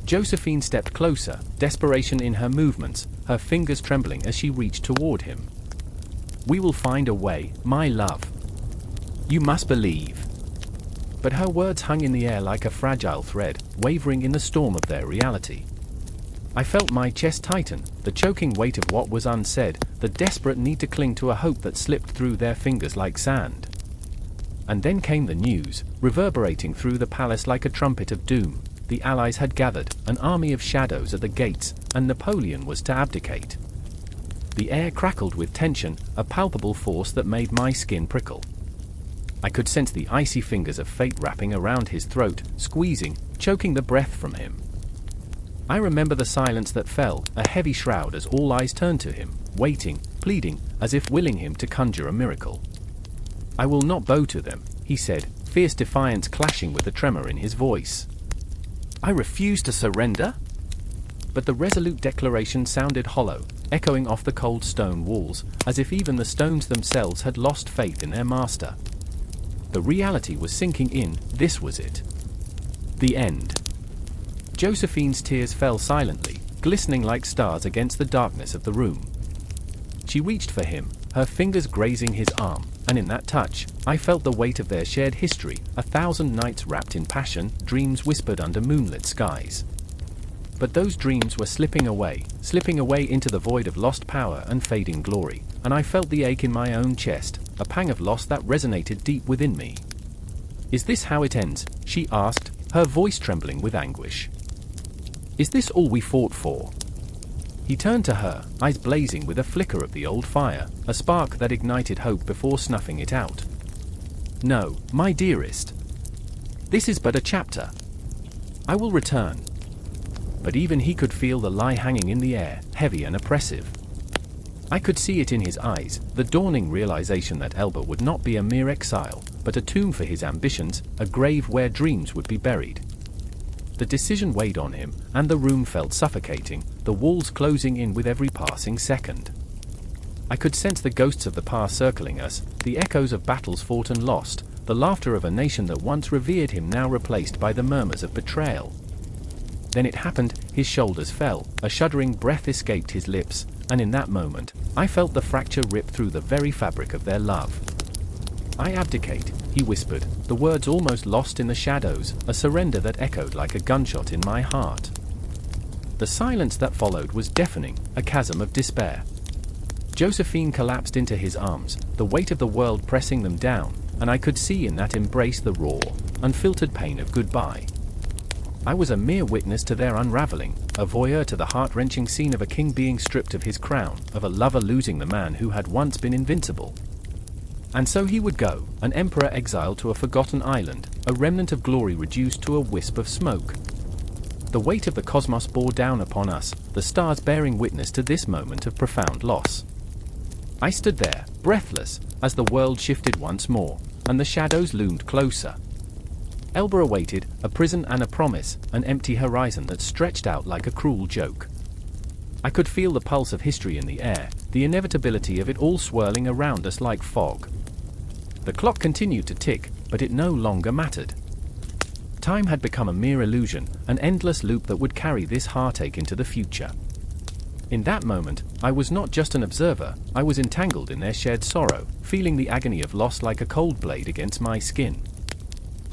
[SPEAKER 1] Josephine stepped closer, desperation in her movements, her fingers trembling as she reached toward him. We will find a way, my love. You must believe. But her words hung in the air like a fragile thread, wavering in the storm of their reality. I felt my chest tighten, the choking weight of what was unsaid, the desperate need to cling to a hope that slipped through their fingers like sand. And then came the news, reverberating through the palace like a trumpet of doom. The Allies had gathered, an army of shadows at the gates, and Napoleon was to abdicate. The air crackled with tension, a palpable force that made my skin prickle. I could sense the icy fingers of fate wrapping around his throat, squeezing, choking the breath from him. I remember the silence that fell, a heavy shroud as all eyes turned to him, waiting, pleading, as if willing him to conjure a miracle. I will not bow to them, he said, fierce defiance clashing with the tremor in his voice. I refuse to surrender? But the resolute declaration sounded hollow, echoing off the cold stone walls, as if even the stones themselves had lost faith in their master. The reality was sinking in. This was it. The end. Josephine's tears fell silently, glistening like stars against the darkness of the room. She reached for him, her fingers grazing his arm, and in that touch, I felt the weight of their shared history, 1,000 nights wrapped in passion, dreams whispered under moonlit skies. But those dreams were slipping away into the void of lost power and fading glory, and I felt the ache in my own chest, a pang of loss that resonated deep within me. "Is this how it ends?" she asked, her voice trembling with anguish. "Is this all we fought for?" He turned to her, eyes blazing with a flicker of the old fire, a spark that ignited hope before snuffing it out. "No, my dearest. This is but a chapter. I will return." But even he could feel the lie hanging in the air, heavy and oppressive. I could see it in his eyes, the dawning realization that Elba would not be a mere exile, but a tomb for his ambitions, a grave where dreams would be buried. The decision weighed on him, and the room felt suffocating, the walls closing in with every passing second. I could sense the ghosts of the past circling us, the echoes of battles fought and lost, the laughter of a nation that once revered him now replaced by the murmurs of betrayal. Then it happened, his shoulders fell, a shuddering breath escaped his lips, and in that moment, I felt the fracture rip through the very fabric of their love. "I abdicate," he whispered, the words almost lost in the shadows, a surrender that echoed like a gunshot in my heart. The silence that followed was deafening, a chasm of despair. Josephine collapsed into his arms, the weight of the world pressing them down, and I could see in that embrace the raw, unfiltered pain of goodbye. I was a mere witness to their unraveling, a voyeur to the heart-wrenching scene of a king being stripped of his crown, of a lover losing the man who had once been invincible. And so he would go, an emperor exiled to a forgotten island, a remnant of glory reduced to a wisp of smoke. The weight of the cosmos bore down upon us, the stars bearing witness to this moment of profound loss. I stood there, breathless, as the world shifted once more, and the shadows loomed closer. Elba awaited, a prison and a promise, an empty horizon that stretched out like a cruel joke. I could feel the pulse of history in the air, the inevitability of it all swirling around us like fog. The clock continued to tick, but it no longer mattered. Time had become a mere illusion, an endless loop that would carry this heartache into the future. In that moment, I was not just an observer, I was entangled in their shared sorrow, feeling the agony of loss like a cold blade against my skin.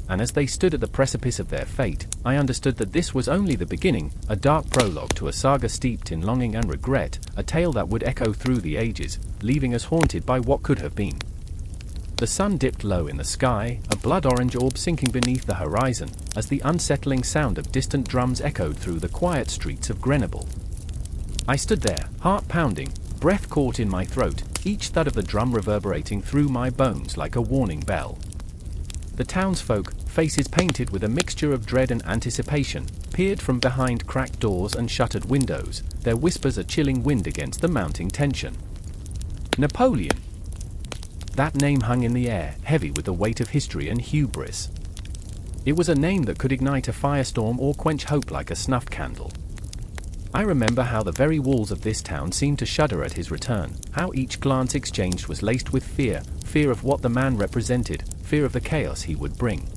[SPEAKER 1] And as they stood at the precipice of their fate, I understood that this was only the beginning, a dark prologue to a saga steeped in longing and regret, a tale that would echo through the ages, leaving us haunted by what could have been. The sun dipped low in the sky, a blood-orange orb sinking beneath the horizon, as the unsettling sound of distant drums echoed through the quiet streets of Grenoble. I stood there, heart pounding, breath caught in my throat, each thud of the drum reverberating through my bones like a warning bell. The townsfolk, faces painted with a mixture of dread and anticipation, peered from behind cracked doors and shuttered windows, their whispers a chilling wind against the mounting tension. Napoleon! That name hung in the air, heavy with the weight of history and hubris. It was a name that could ignite a firestorm or quench hope like a snuff candle. I remember how the very walls of this town seemed to shudder at his return, how each glance exchanged was laced with fear, fear of what the man represented, fear of the chaos he would bring.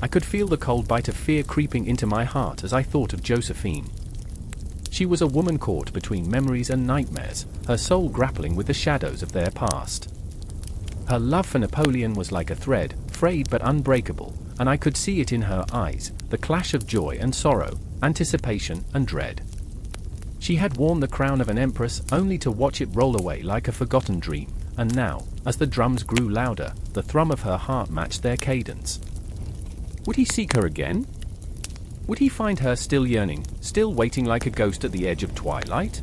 [SPEAKER 1] I could feel the cold bite of fear creeping into my heart as I thought of Josephine. She was a woman caught between memories and nightmares, her soul grappling with the shadows of their past. Her love for Napoleon was like a thread, frayed but unbreakable, and I could see it in her eyes, the clash of joy and sorrow, anticipation and dread. She had worn the crown of an empress only to watch it roll away like a forgotten dream, and now, as the drums grew louder, the thrum of her heart matched their cadence. Would he seek her again? Would he find her still yearning, still waiting like a ghost at the edge of twilight?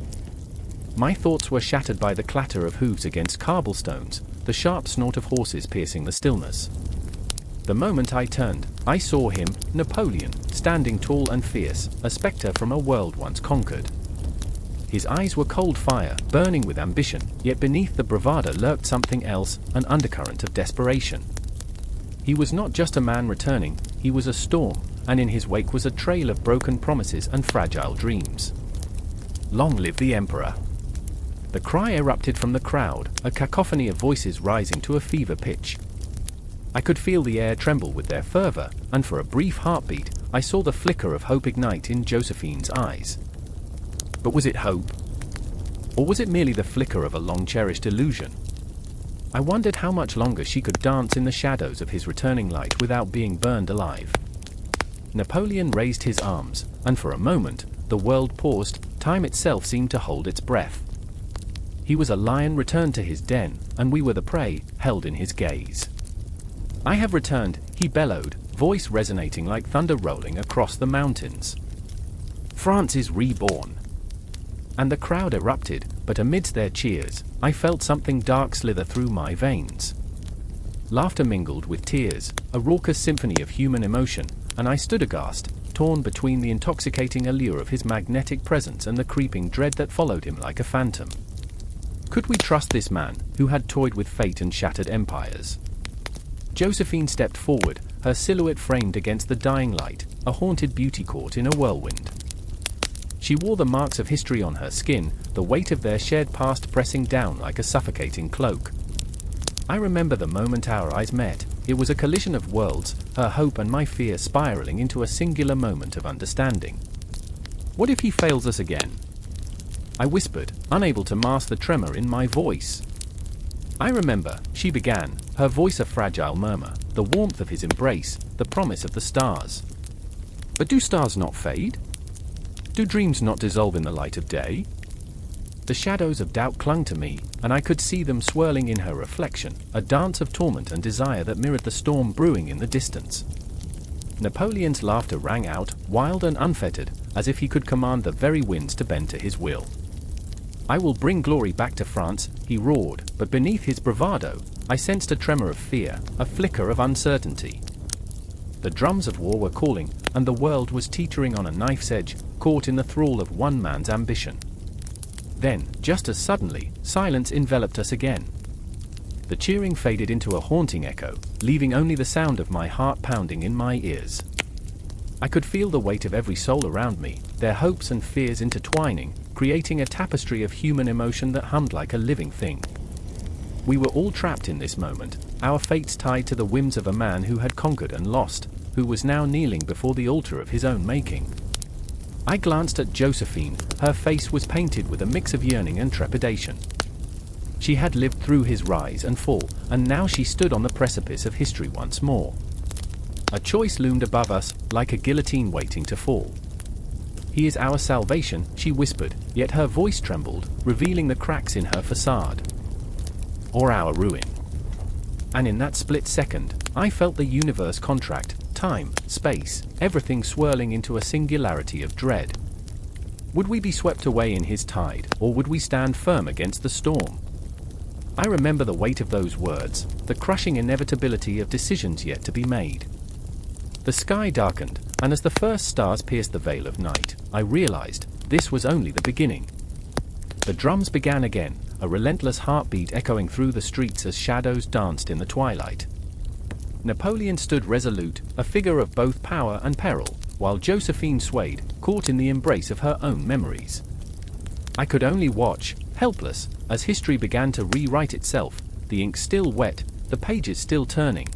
[SPEAKER 1] My thoughts were shattered by the clatter of hooves against cobblestones, the sharp snort of horses piercing the stillness. The moment I turned, I saw him, Napoleon, standing tall and fierce, a spectre from a world once conquered. His eyes were cold fire, burning with ambition, yet beneath the bravado lurked something else, an undercurrent of desperation. He was not just a man returning, he was a storm, and in his wake was a trail of broken promises and fragile dreams. Long live the Emperor! The cry erupted from the crowd, a cacophony of voices rising to a fever pitch. I could feel the air tremble with their fervor, and for a brief heartbeat, I saw the flicker of hope ignite in Josephine's eyes. But was it hope? Or was it merely the flicker of a long-cherished illusion? I wondered how much longer she could dance in the shadows of his returning light without being burned alive. Napoleon raised his arms, and for a moment, the world paused. Time itself seemed to hold its breath. He was a lion returned to his den, and we were the prey, held in his gaze. "I have returned," he bellowed, voice resonating like thunder rolling across the mountains. "France is reborn." And the crowd erupted, but amidst their cheers, I felt something dark slither through my veins. Laughter mingled with tears, a raucous symphony of human emotion, and I stood aghast, torn between the intoxicating allure of his magnetic presence and the creeping dread that followed him like a phantom. Could we trust this man, who had toyed with fate and shattered empires? Josephine stepped forward, her silhouette framed against the dying light, a haunted beauty caught in a whirlwind. She wore the marks of history on her skin, the weight of their shared past pressing down like a suffocating cloak. I remember the moment our eyes met. It was a collision of worlds, her hope and my fear spiraling into a singular moment of understanding. "What if he fails us again?" I whispered, unable to mask the tremor in my voice. "I remember," she began, her voice a fragile murmur, "the warmth of his embrace, the promise of the stars." "But do stars not fade? Do dreams not dissolve in the light of day?" The shadows of doubt clung to me, and I could see them swirling in her reflection, a dance of torment and desire that mirrored the storm brewing in the distance. Napoleon's laughter rang out, wild and unfettered, as if he could command the very winds to bend to his will. "I will bring glory back to France," he roared, but beneath his bravado, I sensed a tremor of fear, a flicker of uncertainty. The drums of war were calling, and the world was teetering on a knife's edge, caught in the thrall of one man's ambition. Then, just as suddenly, silence enveloped us again. The cheering faded into a haunting echo, leaving only the sound of my heart pounding in my ears. I could feel the weight of every soul around me, their hopes and fears intertwining, creating a tapestry of human emotion that hummed like a living thing. We were all trapped in this moment, our fates tied to the whims of a man who had conquered and lost, who was now kneeling before the altar of his own making. I glanced at Josephine, her face was painted with a mix of yearning and trepidation. She had lived through his rise and fall, and now she stood on the precipice of history once more. A choice loomed above us, like a guillotine waiting to fall. "He is our salvation," she whispered, yet her voice trembled, revealing the cracks in her facade. "Or our ruin." And in that split second, I felt the universe contract, time, space, everything swirling into a singularity of dread. Would we be swept away in his tide, or would we stand firm against the storm? I remember the weight of those words, the crushing inevitability of decisions yet to be made. The sky darkened, and as the first stars pierced the veil of night, I realized this was only the beginning. The drums began again, a relentless heartbeat echoing through the streets as shadows danced in the twilight. Napoleon stood resolute, a figure of both power and peril, while Josephine swayed, caught in the embrace of her own memories. I could only watch, helpless, as history began to rewrite itself, the ink still wet, the pages still turning.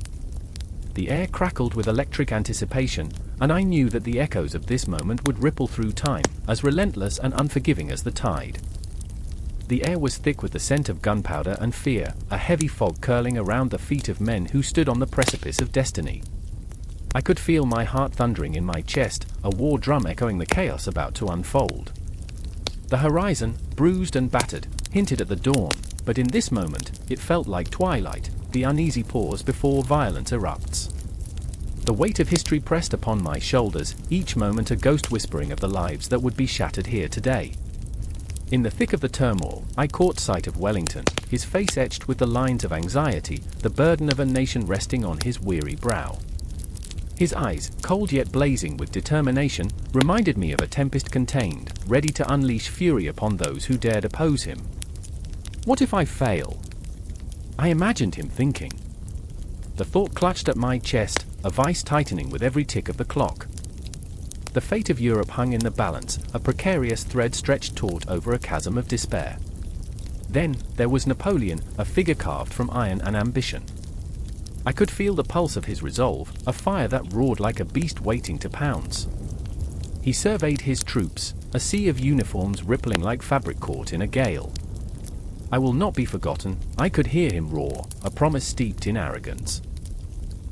[SPEAKER 1] The air crackled with electric anticipation, and I knew that the echoes of this moment would ripple through time, as relentless and unforgiving as the tide. The air was thick with the scent of gunpowder and fear, a heavy fog curling around the feet of men who stood on the precipice of destiny. I could feel my heart thundering in my chest, a war drum echoing the chaos about to unfold. The horizon, bruised and battered, hinted at the dawn, but in this moment, it felt like twilight, the uneasy pause before violence erupts. The weight of history pressed upon my shoulders, each moment a ghost whispering of the lives that would be shattered here today. In the thick of the turmoil, I caught sight of Wellington, his face etched with the lines of anxiety, the burden of a nation resting on his weary brow. His eyes, cold yet blazing with determination, reminded me of a tempest contained, ready to unleash fury upon those who dared oppose him. What if I fail? I imagined him thinking. The thought clutched at my chest, a vice tightening with every tick of the clock. The fate of Europe hung in the balance, a precarious thread stretched taut over a chasm of despair. Then, there was Napoleon, a figure carved from iron and ambition. I could feel the pulse of his resolve, a fire that roared like a beast waiting to pounce. He surveyed his troops, a sea of uniforms rippling like fabric caught in a gale. I will not be forgotten, I could hear him roar, a promise steeped in arrogance.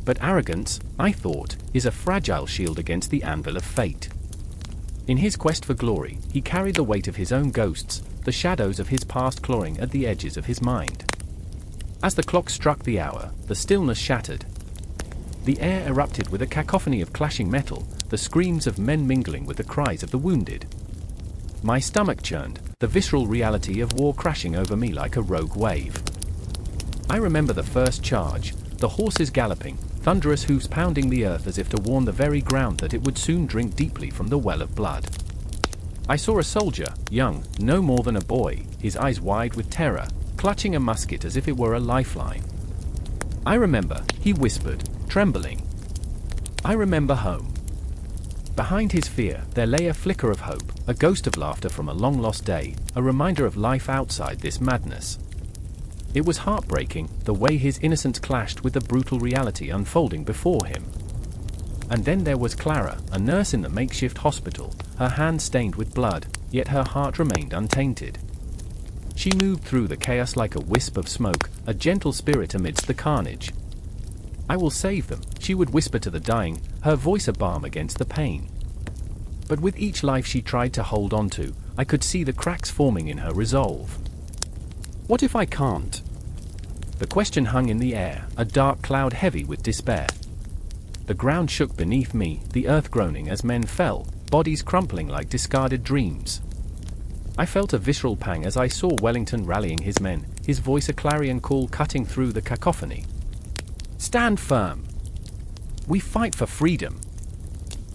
[SPEAKER 1] But arrogance, I thought, is a fragile shield against the anvil of fate. In his quest for glory, he carried the weight of his own ghosts, the shadows of his past clawing at the edges of his mind. As the clock struck the hour, the stillness shattered. The air erupted with a cacophony of clashing metal, the screams of men mingling with the cries of the wounded. My stomach churned, the visceral reality of war crashing over me like a rogue wave. I remember the first charge, the horses galloping, thunderous hoofs pounding the earth as if to warn the very ground that it would soon drink deeply from the well of blood. I saw a soldier, young, no more than a boy, his eyes wide with terror, clutching a musket as if it were a lifeline. I remember, he whispered, trembling. I remember home. Behind his fear, there lay a flicker of hope, a ghost of laughter from a long-lost day, a reminder of life outside this madness. It was heartbreaking, the way his innocence clashed with the brutal reality unfolding before him. And then there was Clara, a nurse in the makeshift hospital, her hands stained with blood, yet her heart remained untainted. She moved through the chaos like a wisp of smoke, a gentle spirit amidst the carnage. I will save them, she would whisper to the dying, her voice a balm against the pain. But with each life she tried to hold on to, I could see the cracks forming in her resolve. What if I can't? The question hung in the air, a dark cloud heavy with despair. The ground shook beneath me, the earth groaning as men fell, bodies crumpling like discarded dreams. I felt a visceral pang as I saw Wellington rallying his men, his voice a clarion call cutting through the cacophony. Stand firm! We fight for freedom!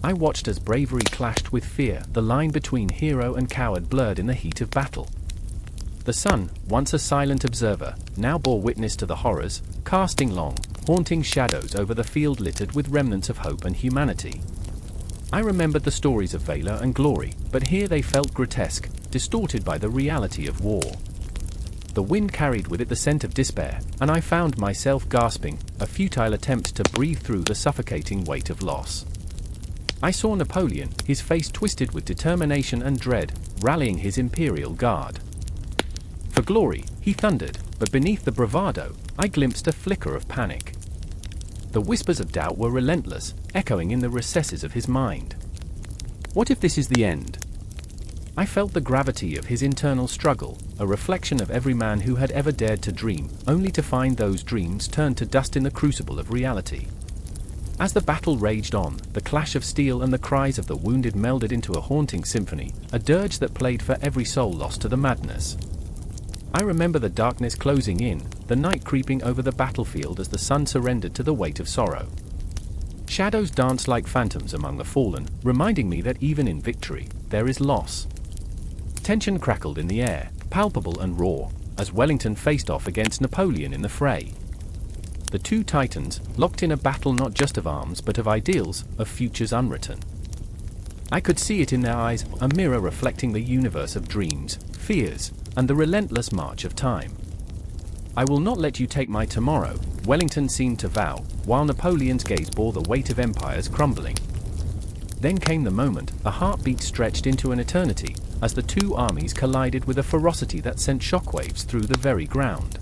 [SPEAKER 1] I watched as bravery clashed with fear, the line between hero and coward blurred in the heat of battle. The sun, once a silent observer, now bore witness to the horrors, casting long, haunting shadows over the field littered with remnants of hope and humanity. I remembered the stories of valor and glory, but here they felt grotesque, distorted by the reality of war. The wind carried with it the scent of despair, and I found myself gasping, a futile attempt to breathe through the suffocating weight of loss. I saw Napoleon, his face twisted with determination and dread, rallying his imperial guard. For glory, he thundered, but beneath the bravado, I glimpsed a flicker of panic. The whispers of doubt were relentless, echoing in the recesses of his mind. What if this is the end? I felt the gravity of his internal struggle, a reflection of every man who had ever dared to dream, only to find those dreams turned to dust in the crucible of reality. As the battle raged on, the clash of steel and the cries of the wounded melded into a haunting symphony, a dirge that played for every soul lost to the madness. I remember the darkness closing in, the night creeping over the battlefield as the sun surrendered to the weight of sorrow. Shadows danced like phantoms among the fallen, reminding me that even in victory, there is loss. Tension crackled in the air, palpable and raw, as Wellington faced off against Napoleon in the fray. The two titans, locked in a battle not just of arms but of ideals, of futures unwritten. I could see it in their eyes, a mirror reflecting the universe of dreams, fears, and the relentless march of time. I will not let you take my tomorrow, Wellington seemed to vow, while Napoleon's gaze bore the weight of empires crumbling. Then came the moment, a heartbeat stretched into an eternity, as the two armies collided with a ferocity that sent shockwaves through the very ground.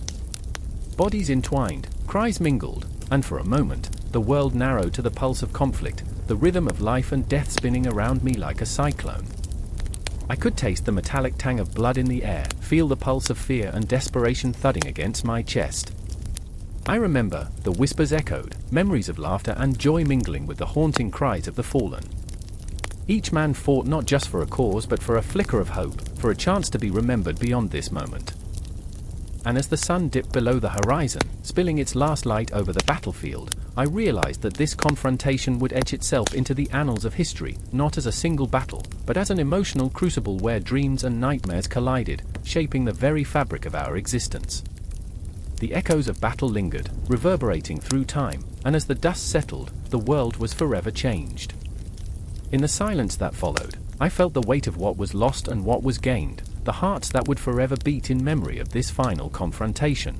[SPEAKER 1] Bodies entwined, cries mingled, and for a moment, the world narrowed to the pulse of conflict, the rhythm of life and death spinning around me like a cyclone. I could taste the metallic tang of blood in the air, feel the pulse of fear and desperation thudding against my chest. I remember, the whispers echoed, memories of laughter and joy mingling with the haunting cries of the fallen. Each man fought not just for a cause but for a flicker of hope, for a chance to be remembered beyond this moment. And as the sun dipped below the horizon, spilling its last light over the battlefield, I realized that this confrontation would etch itself into the annals of history, not as a single battle, but as an emotional crucible where dreams and nightmares collided, shaping the very fabric of our existence. The echoes of battle lingered, reverberating through time, and as the dust settled, the world was forever changed. In the silence that followed, I felt the weight of what was lost and what was gained, the hearts that would forever beat in memory of this final confrontation.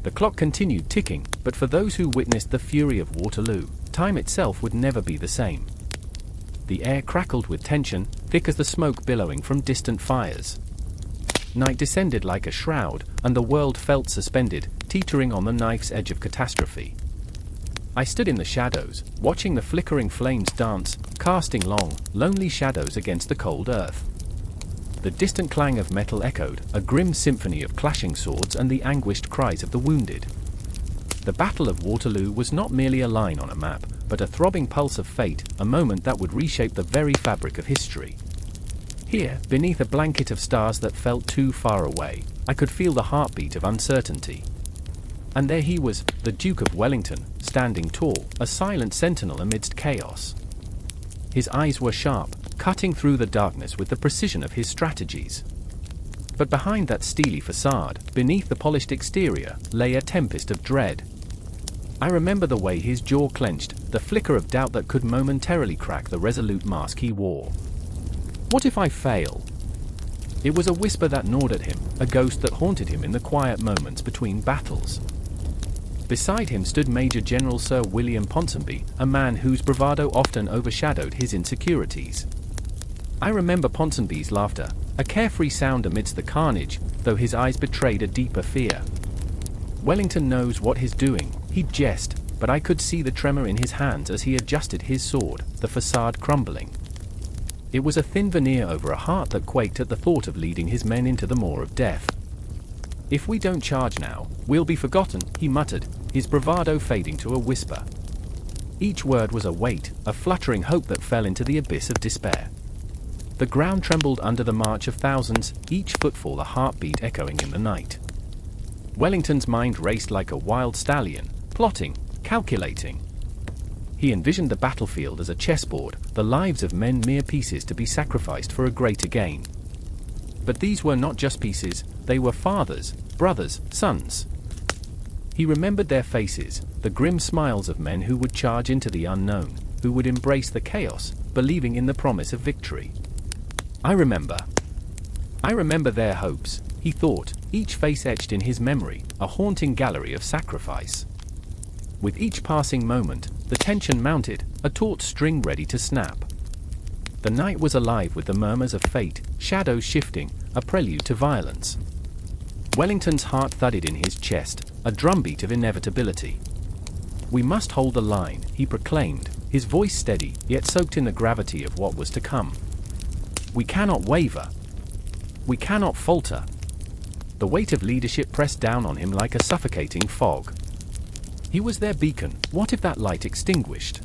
[SPEAKER 1] The clock continued ticking, but for those who witnessed the fury of Waterloo, time itself would never be the same. The air crackled with tension, thick as the smoke billowing from distant fires. Night descended like a shroud, and the world felt suspended, teetering on the knife's edge of catastrophe. I stood in the shadows, watching the flickering flames dance, casting long, lonely shadows against the cold earth. The distant clang of metal echoed, a grim symphony of clashing swords and the anguished cries of the wounded. The Battle of Waterloo was not merely a line on a map, but a throbbing pulse of fate, a moment that would reshape the very fabric of history. Here, beneath a blanket of stars that felt too far away, I could feel the heartbeat of uncertainty. And there he was, the Duke of Wellington, standing tall, a silent sentinel amidst chaos. His eyes were sharp, cutting through the darkness with the precision of his strategies. But behind that steely facade, beneath the polished exterior, lay a tempest of dread. I remember the way his jaw clenched, the flicker of doubt that could momentarily crack the resolute mask he wore. What if I fail? It was a whisper that gnawed at him, a ghost that haunted him in the quiet moments between battles. Beside him stood Major General Sir William Ponsonby, a man whose bravado often overshadowed his insecurities. I remember Ponsonby's laughter, a carefree sound amidst the carnage, though his eyes betrayed a deeper fear. Wellington knows what he's doing, he'd jest, but I could see the tremor in his hands as he adjusted his sword, the facade crumbling. It was a thin veneer over a heart that quaked at the thought of leading his men into the maw of death. "If we don't charge now, we'll be forgotten," he muttered, his bravado fading to a whisper. Each word was a weight, a fluttering hope that fell into the abyss of despair. The ground trembled under the march of thousands, each footfall a heartbeat echoing in the night. Wellington's mind raced like a wild stallion, plotting, calculating. He envisioned the battlefield as a chessboard, the lives of men mere pieces to be sacrificed for a greater gain. But these were not just pieces, they were fathers, brothers, sons. He remembered their faces, the grim smiles of men who would charge into the unknown, who would embrace the chaos, believing in the promise of victory. I remember their hopes, he thought, each face etched in his memory, a haunting gallery of sacrifice. With each passing moment, the tension mounted, a taut string ready to snap. The night was alive with the murmurs of fate, shadows shifting, a prelude to violence. Wellington's heart thudded in his chest, a drumbeat of inevitability. "We must hold the line," he proclaimed, his voice steady, yet soaked in the gravity of what was to come. "We cannot waver. We cannot falter." The weight of leadership pressed down on him like a suffocating fog. He was their beacon. What if that light extinguished?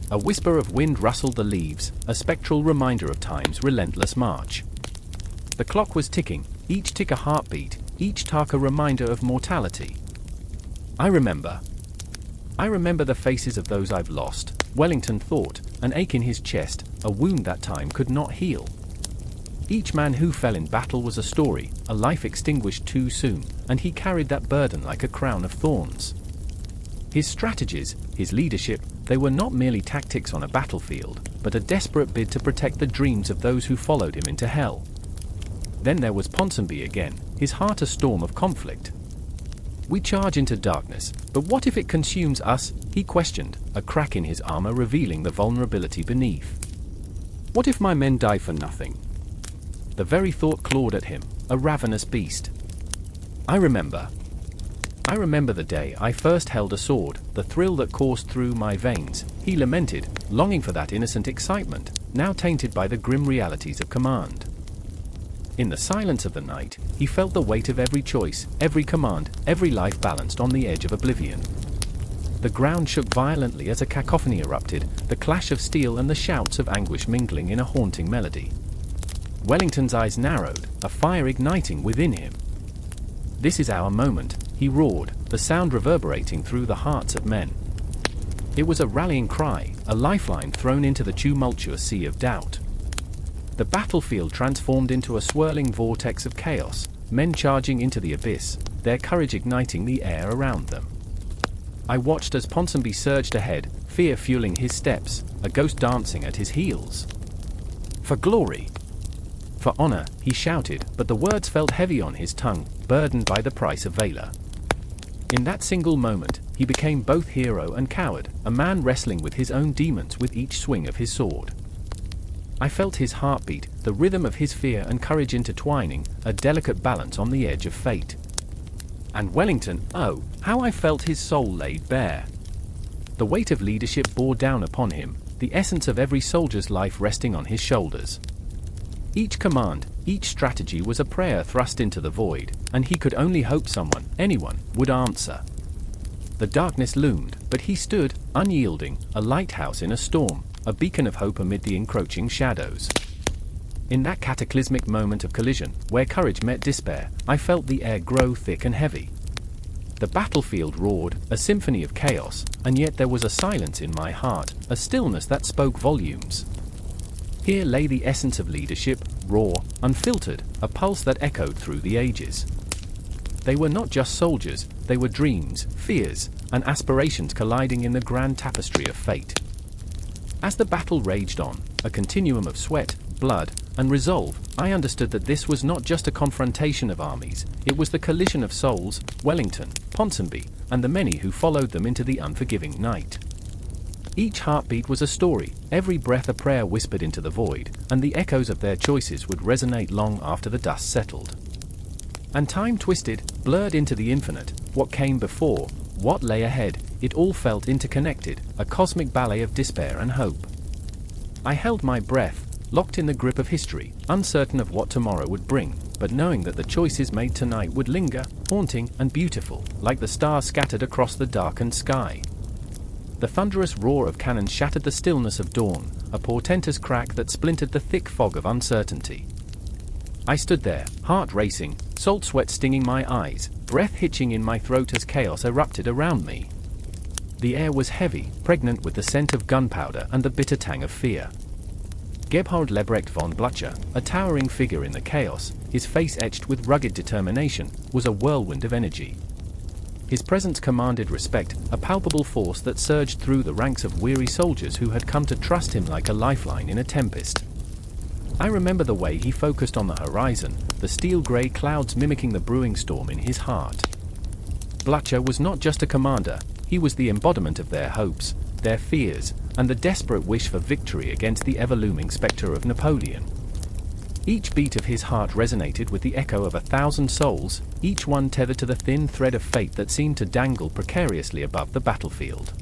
[SPEAKER 1] A whisper of wind rustled the leaves, a spectral reminder of time's relentless march. The clock was ticking, each tick a heartbeat, each tack a reminder of mortality. I remember the faces of those I've lost, Wellington thought, an ache in his chest, a wound that time could not heal. Each man who fell in battle was a story, a life extinguished too soon, and he carried that burden like a crown of thorns. His strategies, his leadership, they were not merely tactics on a battlefield, but a desperate bid to protect the dreams of those who followed him into hell. Then there was Ponsonby again, his heart a storm of conflict. "We charge into darkness, but what if it consumes us?" he questioned, a crack in his armor revealing the vulnerability beneath. "What if my men die for nothing?" The very thought clawed at him, a ravenous beast. I remember the day I first held a sword, the thrill that coursed through my veins," he lamented, longing for that innocent excitement, now tainted by the grim realities of command. In the silence of the night, he felt the weight of every choice, every command, every life balanced on the edge of oblivion. The ground shook violently as a cacophony erupted, the clash of steel and the shouts of anguish mingling in a haunting melody. Wellington's eyes narrowed, a fire igniting within him. "This is our moment," he roared, the sound reverberating through the hearts of men. It was a rallying cry, a lifeline thrown into the tumultuous sea of doubt. The battlefield transformed into a swirling vortex of chaos, men charging into the abyss, their courage igniting the air around them. I watched as Ponsonby surged ahead, fear fueling his steps, a ghost dancing at his heels. For glory! For honor, he shouted, but the words felt heavy on his tongue, burdened by the price of valor. In that single moment, he became both hero and coward, a man wrestling with his own demons with each swing of his sword. I felt his heartbeat, the rhythm of his fear and courage intertwining, a delicate balance on the edge of fate. And Wellington, oh, how I felt his soul laid bare. The weight of leadership bore down upon him, the essence of every soldier's life resting on his shoulders. Each command, each strategy was a prayer thrust into the void, and he could only hope someone, anyone, would answer. The darkness loomed, but he stood, unyielding, a lighthouse in a storm, a beacon of hope amid the encroaching shadows. In that cataclysmic moment of collision, where courage met despair, I felt the air grow thick and heavy. The battlefield roared, a symphony of chaos, and yet there was a silence in my heart, a stillness that spoke volumes. Here lay the essence of leadership, raw, unfiltered, a pulse that echoed through the ages. They were not just soldiers, they were dreams, fears, and aspirations colliding in the grand tapestry of fate. As the battle raged on, a continuum of sweat, blood, and resolve, I understood that this was not just a confrontation of armies, it was the collision of souls, Wellington, Ponsonby, and the many who followed them into the unforgiving night. Each heartbeat was a story, every breath a prayer whispered into the void, and the echoes of their choices would resonate long after the dust settled. And time twisted, blurred into the infinite, what came before, what lay ahead, it all felt interconnected, a cosmic ballet of despair and hope. I held my breath, locked in the grip of history, uncertain of what tomorrow would bring, but knowing that the choices made tonight would linger, haunting and beautiful, like the stars scattered across the darkened sky. The thunderous roar of cannon shattered the stillness of dawn, a portentous crack that splintered the thick fog of uncertainty. I stood there, heart racing, salt sweat stinging my eyes, breath hitching in my throat as chaos erupted around me. The air was heavy, pregnant with the scent of gunpowder and the bitter tang of fear. Gebhard Lebrecht von Blücher, a towering figure in the chaos, his face etched with rugged determination, was a whirlwind of energy. His presence commanded respect, a palpable force that surged through the ranks of weary soldiers who had come to trust him like a lifeline in a tempest. I remember the way he focused on the horizon, the steel-grey clouds mimicking the brewing storm in his heart. Blücher was not just a commander, he was the embodiment of their hopes, their fears, and the desperate wish for victory against the ever-looming spectre of Napoleon. Each beat of his heart resonated with the echo of 1,000 souls, each one tethered to the thin thread of fate that seemed to dangle precariously above the battlefield.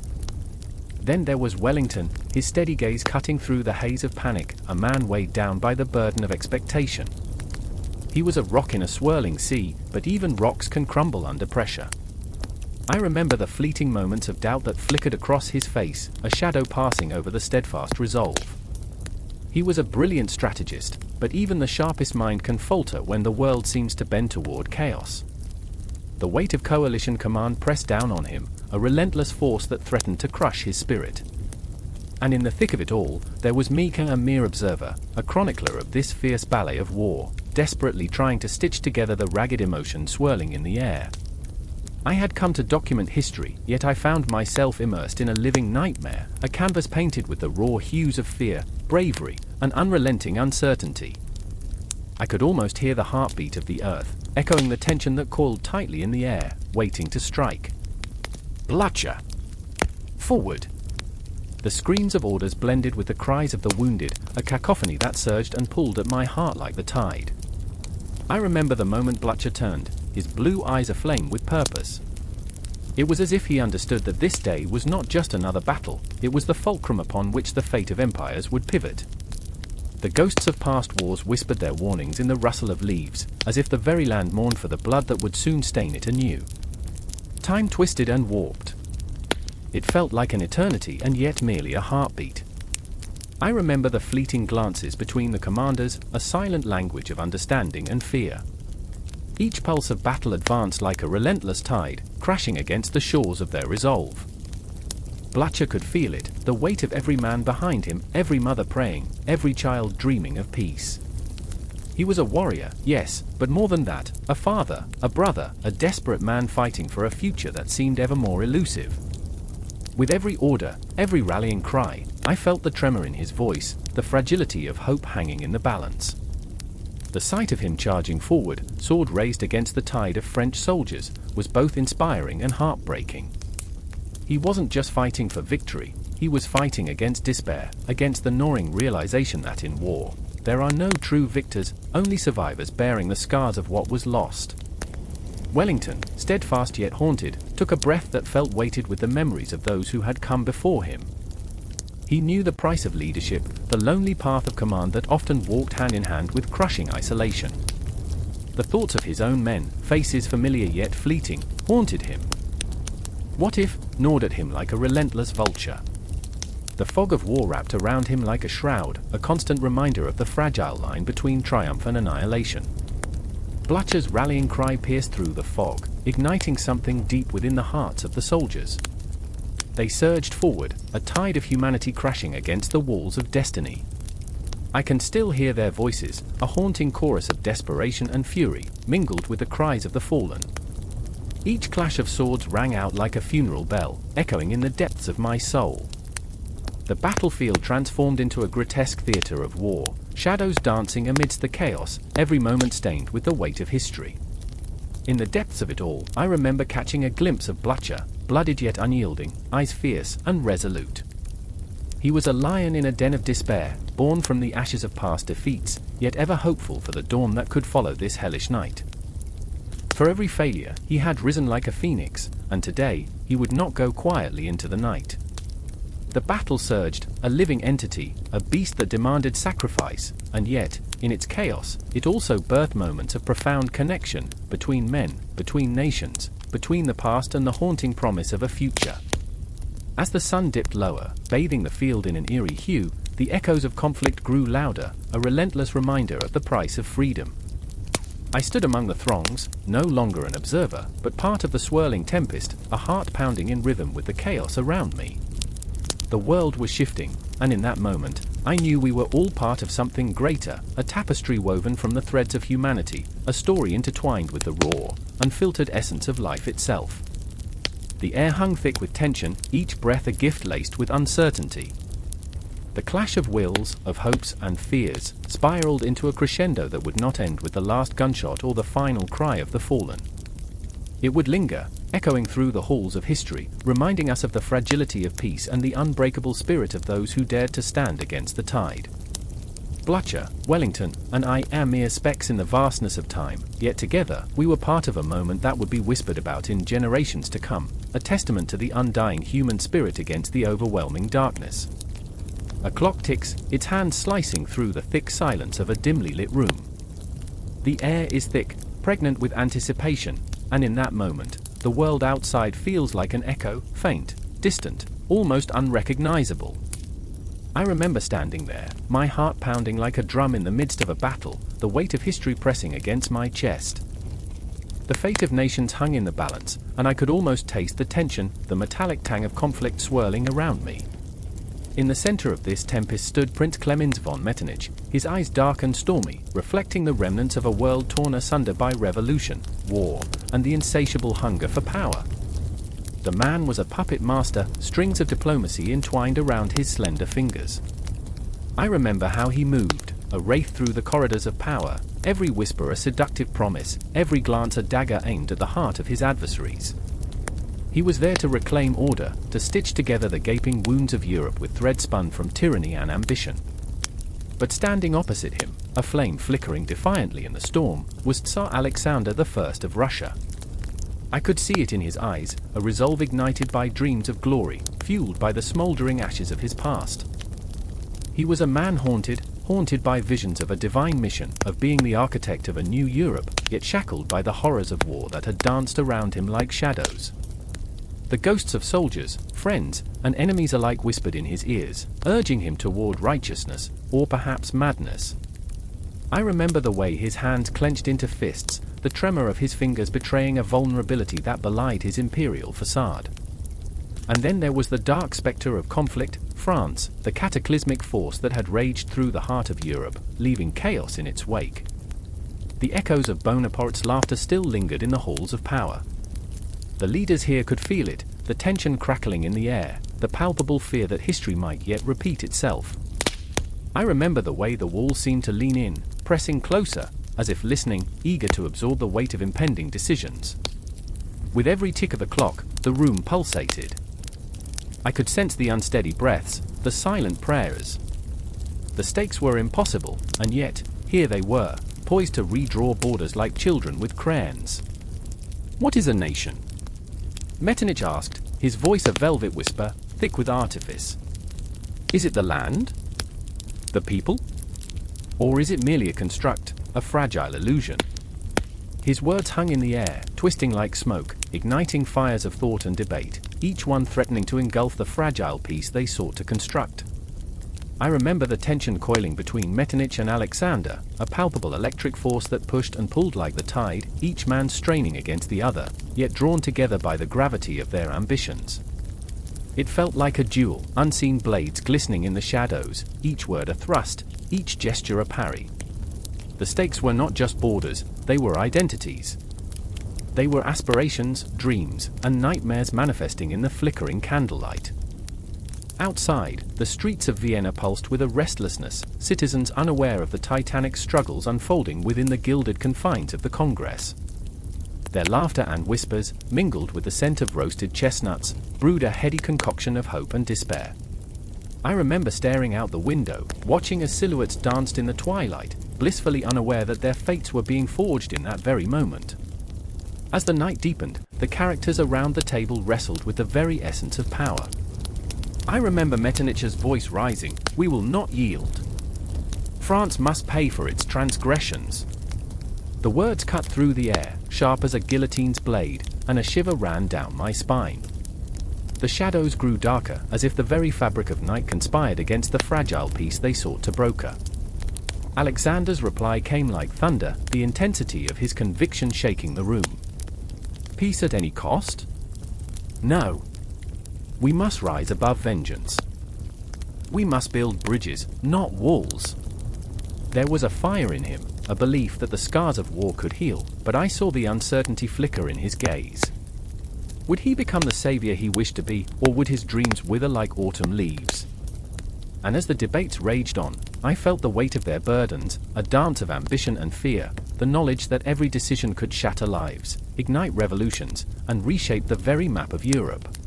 [SPEAKER 1] Then there was Wellington, his steady gaze cutting through the haze of panic, a man weighed down by the burden of expectation. He was a rock in a swirling sea, but even rocks can crumble under pressure. I remember the fleeting moments of doubt that flickered across his face, a shadow passing over the steadfast resolve. He was a brilliant strategist, but even the sharpest mind can falter when the world seems to bend toward chaos. The weight of coalition command pressed down on him, a relentless force that threatened to crush his spirit. And in the thick of it all, there was Mika, a mere observer, a chronicler of this fierce ballet of war, desperately trying to stitch together the ragged emotion swirling in the air. I had come to document history, yet I found myself immersed in a living nightmare, a canvas painted with the raw hues of fear, bravery, and unrelenting uncertainty. I could almost hear the heartbeat of the earth, echoing the tension that coiled tightly in the air, waiting to strike. Blücher! Forward! The screams of orders blended with the cries of the wounded, a cacophony that surged and pulled at my heart like the tide. I remember the moment Blücher turned, his blue eyes aflame with purpose. It was as if he understood that this day was not just another battle, it was the fulcrum upon which the fate of empires would pivot. The ghosts of past wars whispered their warnings in the rustle of leaves, as if the very land mourned for the blood that would soon stain it anew. Time twisted and warped. It felt like an eternity and yet merely a heartbeat. I remember the fleeting glances between the commanders, a silent language of understanding and fear. Each pulse of battle advanced like a relentless tide, crashing against the shores of their resolve. Blücher could feel it, the weight of every man behind him, every mother praying, every child dreaming of peace. He was a warrior, yes, but more than that, a father, a brother, a desperate man fighting for a future that seemed ever more elusive. With every order, every rallying cry, I felt the tremor in his voice, the fragility of hope hanging in the balance. The sight of him charging forward, sword raised against the tide of French soldiers, was both inspiring and heartbreaking. He wasn't just fighting for victory, he was fighting against despair, against the gnawing realization that in war, there are no true victors, only survivors bearing the scars of what was lost. Wellington, steadfast yet haunted, took a breath that felt weighted with the memories of those who had come before him. He knew the price of leadership, the lonely path of command that often walked hand in hand with crushing isolation. The thoughts of his own men, faces familiar yet fleeting, haunted him. What if, gnawed at him like a relentless vulture? The fog of war wrapped around him like a shroud, a constant reminder of the fragile line between triumph and annihilation. Blücher's rallying cry pierced through the fog, igniting something deep within the hearts of the soldiers. They surged forward, a tide of humanity crashing against the walls of destiny. I can still hear their voices, a haunting chorus of desperation and fury, mingled with the cries of the fallen. Each clash of swords rang out like a funeral bell, echoing in the depths of my soul. The battlefield transformed into a grotesque theater of war, shadows dancing amidst the chaos, every moment stained with the weight of history. In the depths of it all, I remember catching a glimpse of Blücher, blooded yet unyielding, eyes fierce and resolute. He was a lion in a den of despair, born from the ashes of past defeats, yet ever hopeful for the dawn that could follow this hellish night. For every failure, he had risen like a phoenix, and today, he would not go quietly into the night. The battle surged, a living entity, a beast that demanded sacrifice, and yet, in its chaos, it also birthed moments of profound connection, between men, between nations, between the past and the haunting promise of a future. As the sun dipped lower, bathing the field in an eerie hue, the echoes of conflict grew louder, a relentless reminder of the price of freedom. I stood among the throngs, no longer an observer, but part of the swirling tempest, a heart pounding in rhythm with the chaos around me. The world was shifting, and in that moment, I knew we were all part of something greater, a tapestry woven from the threads of humanity, a story intertwined with the raw, unfiltered essence of life itself. The air hung thick with tension, each breath a gift laced with uncertainty. The clash of wills, of hopes and fears, spiraled into a crescendo that would not end with the last gunshot or the final cry of the fallen. It would linger, echoing through the halls of history, reminding us of the fragility of peace and the unbreakable spirit of those who dared to stand against the tide. Blücher, Wellington, and I are mere specks in the vastness of time, yet together, we were part of a moment that would be whispered about in generations to come, a testament to the undying human spirit against the overwhelming darkness. A clock ticks, its hand slicing through the thick silence of a dimly lit room. The air is thick, pregnant with anticipation, and in that moment, the world outside feels like an echo, faint, distant, almost unrecognizable. I remember standing there, my heart pounding like a drum in the midst of a battle, the weight of history pressing against my chest. The fate of nations hung in the balance, and I could almost taste the tension, the metallic tang of conflict swirling around me. In the center of this tempest stood Prince Clemens von Metternich, his eyes dark and stormy, reflecting the remnants of a world torn asunder by revolution, war, and the insatiable hunger for power. The man was a puppet master, strings of diplomacy entwined around his slender fingers. I remember how he moved, a wraith through the corridors of power, every whisper a seductive promise, every glance a dagger aimed at the heart of his adversaries. He was there to reclaim order, to stitch together the gaping wounds of Europe with thread spun from tyranny and ambition. But standing opposite him, a flame flickering defiantly in the storm, was Tsar Alexander I of Russia. I could see it in his eyes, a resolve ignited by dreams of glory, fueled by the smoldering ashes of his past. He was a man haunted by visions of a divine mission, of being the architect of a new Europe, yet shackled by the horrors of war that had danced around him like shadows. The ghosts of soldiers, friends, and enemies alike whispered in his ears, urging him toward righteousness, or perhaps madness. I remember the way his hands clenched into fists, the tremor of his fingers betraying a vulnerability that belied his imperial facade. And then there was the dark specter of conflict, France, the cataclysmic force that had raged through the heart of Europe, leaving chaos in its wake. The echoes of Bonaparte's laughter still lingered in the halls of power. The leaders here could feel it, the tension crackling in the air, the palpable fear that history might yet repeat itself. I remember the way the walls seemed to lean in, pressing closer, as if listening, eager to absorb the weight of impending decisions. With every tick of the clock, the room pulsated. I could sense the unsteady breaths, the silent prayers. The stakes were impossible, and yet, here they were, poised to redraw borders like children with crayons. "What is a nation?" Metternich asked, his voice a velvet whisper, thick with artifice. "Is it the land? The people? Or is it merely a construct, a fragile illusion?" His words hung in the air, twisting like smoke, igniting fires of thought and debate, each one threatening to engulf the fragile peace they sought to construct. I remember the tension coiling between Metternich and Alexander, a palpable electric force that pushed and pulled like the tide, each man straining against the other, yet drawn together by the gravity of their ambitions. It felt like a duel, unseen blades glistening in the shadows, each word a thrust, each gesture a parry. The stakes were not just borders, they were identities. They were aspirations, dreams, and nightmares manifesting in the flickering candlelight. Outside, the streets of Vienna pulsed with a restlessness, citizens unaware of the titanic struggles unfolding within the gilded confines of the Congress. Their laughter and whispers, mingled with the scent of roasted chestnuts, brewed a heady concoction of hope and despair. I remember staring out the window, watching as silhouettes danced in the twilight, blissfully unaware that their fates were being forged in that very moment. As the night deepened, the characters around the table wrestled with the very essence of power. I remember Metternich's voice rising, "We will not yield. France must pay for its transgressions." The words cut through the air, sharp as a guillotine's blade, and a shiver ran down my spine. The shadows grew darker, as if the very fabric of night conspired against the fragile peace they sought to broker. Alexander's reply came like thunder, the intensity of his conviction shaking the room. "Peace at any cost? No. We must rise above vengeance. We must build bridges, not walls." There was a fire in him, a belief that the scars of war could heal, but I saw the uncertainty flicker in his gaze. Would he become the savior he wished to be, or would his dreams wither like autumn leaves? And as the debates raged on, I felt the weight of their burdens, a dance of ambition and fear, the knowledge that every decision could shatter lives, ignite revolutions, and reshape the very map of Europe.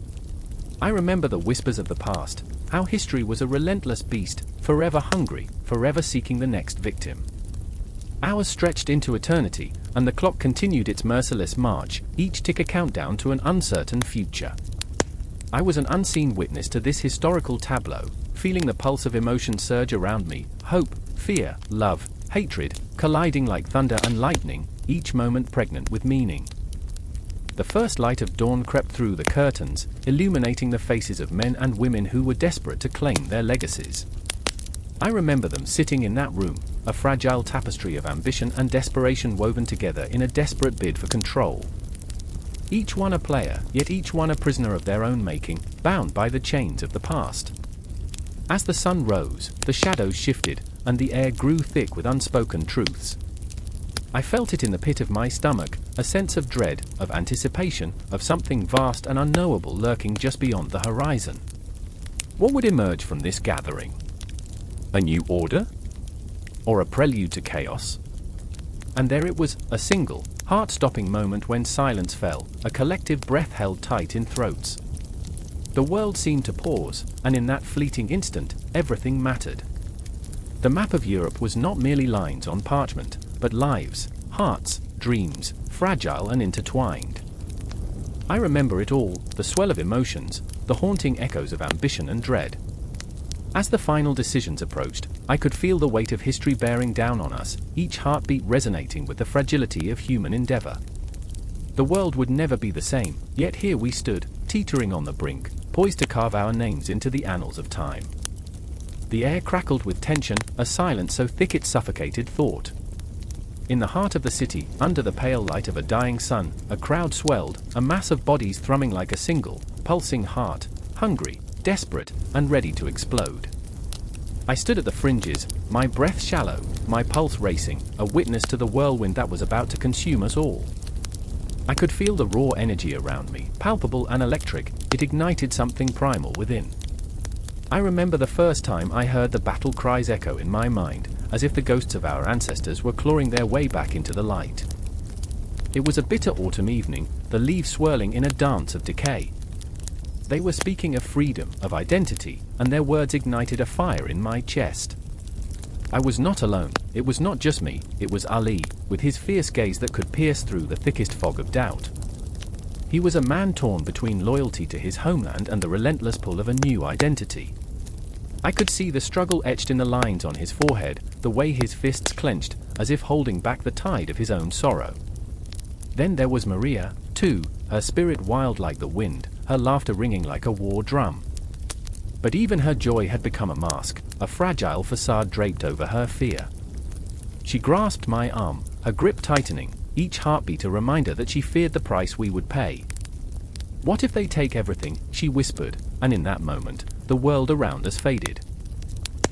[SPEAKER 1] I remember the whispers of the past, how history was a relentless beast, forever hungry, forever seeking the next victim. Hours stretched into eternity, and the clock continued its merciless march, each tick a countdown to an uncertain future. I was an unseen witness to this historical tableau, feeling the pulse of emotion surge around me, hope, fear, love, hatred, colliding like thunder and lightning, each moment pregnant with meaning. The first light of dawn crept through the curtains, illuminating the faces of men and women who were desperate to claim their legacies. I remember them sitting in that room, a fragile tapestry of ambition and desperation woven together in a desperate bid for control. Each one a player, yet each one a prisoner of their own making, bound by the chains of the past. As the sun rose, the shadows shifted, and the air grew thick with unspoken truths. I felt it in the pit of my stomach, a sense of dread, of anticipation, of something vast and unknowable lurking just beyond the horizon. What would emerge from this gathering? A new order? Or a prelude to chaos? And there it was, a single, heart-stopping moment when silence fell, a collective breath held tight in throats. The world seemed to pause, and in that fleeting instant, everything mattered. The map of Europe was not merely lines on parchment, but lives, hearts, dreams, fragile and intertwined. I remember it all, the swell of emotions, the haunting echoes of ambition and dread. As the final decisions approached, I could feel the weight of history bearing down on us, each heartbeat resonating with the fragility of human endeavor. The world would never be the same, yet here we stood, teetering on the brink, poised to carve our names into the annals of time. The air crackled with tension, a silence so thick it suffocated thought. In the heart of the city, under the pale light of a dying sun, a crowd swelled, a mass of bodies thrumming like a single, pulsing heart, hungry, desperate, and ready to explode. I stood at the fringes, my breath shallow, my pulse racing, a witness to the whirlwind that was about to consume us all. I could feel the raw energy around me, palpable and electric. It ignited something primal within. I remember the first time I heard the battle cries echo in my mind, as if the ghosts of our ancestors were clawing their way back into the light. It was a bitter autumn evening, the leaves swirling in a dance of decay. They were speaking of freedom, of identity, and their words ignited a fire in my chest. I was not alone. It was not just me, it was Ali, with his fierce gaze that could pierce through the thickest fog of doubt. He was a man torn between loyalty to his homeland and the relentless pull of a new identity. I could see the struggle etched in the lines on his forehead, the way his fists clenched, as if holding back the tide of his own sorrow. Then there was Maria, too, her spirit wild like the wind, her laughter ringing like a war drum. But even her joy had become a mask, a fragile facade draped over her fear. She grasped my arm, her grip tightening, each heartbeat a reminder that she feared the price we would pay. "What if they take everything?" she whispered, and in that moment, the world around us faded.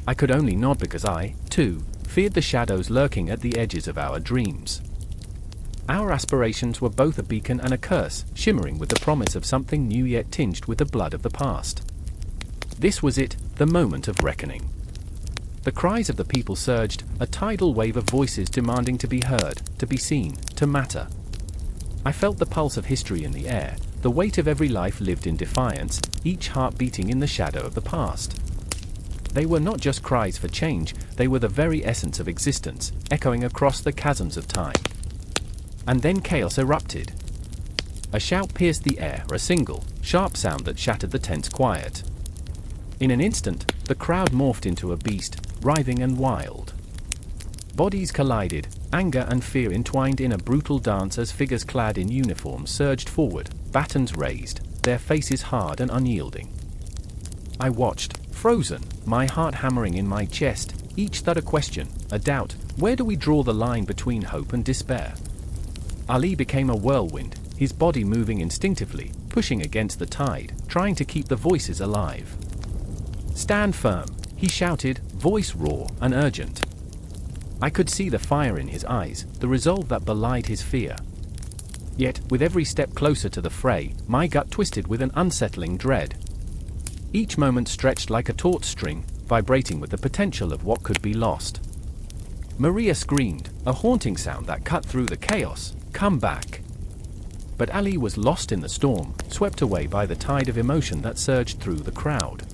[SPEAKER 1] I could only nod because I, too, feared the shadows lurking at the edges of our dreams. Our aspirations were both a beacon and a curse, shimmering with the promise of something new yet tinged with the blood of the past. This was it, the moment of reckoning. The cries of the people surged, a tidal wave of voices demanding to be heard, to be seen, to matter. I felt the pulse of history in the air, the weight of every life lived in defiance, each heart beating in the shadow of the past. They were not just cries for change, they were the very essence of existence, echoing across the chasms of time. And then chaos erupted. A shout pierced the air, a single, sharp sound that shattered the tense quiet. In an instant, the crowd morphed into a beast, writhing and wild. Bodies collided, anger and fear entwined in a brutal dance as figures clad in uniforms surged forward, batons raised, their faces hard and unyielding. I watched, frozen, my heart hammering in my chest, each thud a question, a doubt. Where do we draw the line between hope and despair? Ali became a whirlwind, his body moving instinctively, pushing against the tide, trying to keep the voices alive. "Stand firm," he shouted, voice raw and urgent. I could see the fire in his eyes, the resolve that belied his fear. Yet, with every step closer to the fray, my gut twisted with an unsettling dread. Each moment stretched like a taut string, vibrating with the potential of what could be lost. Maria screamed, a haunting sound that cut through the chaos. "Come back." But Ali was lost in the storm, swept away by the tide of emotion that surged through the crowd.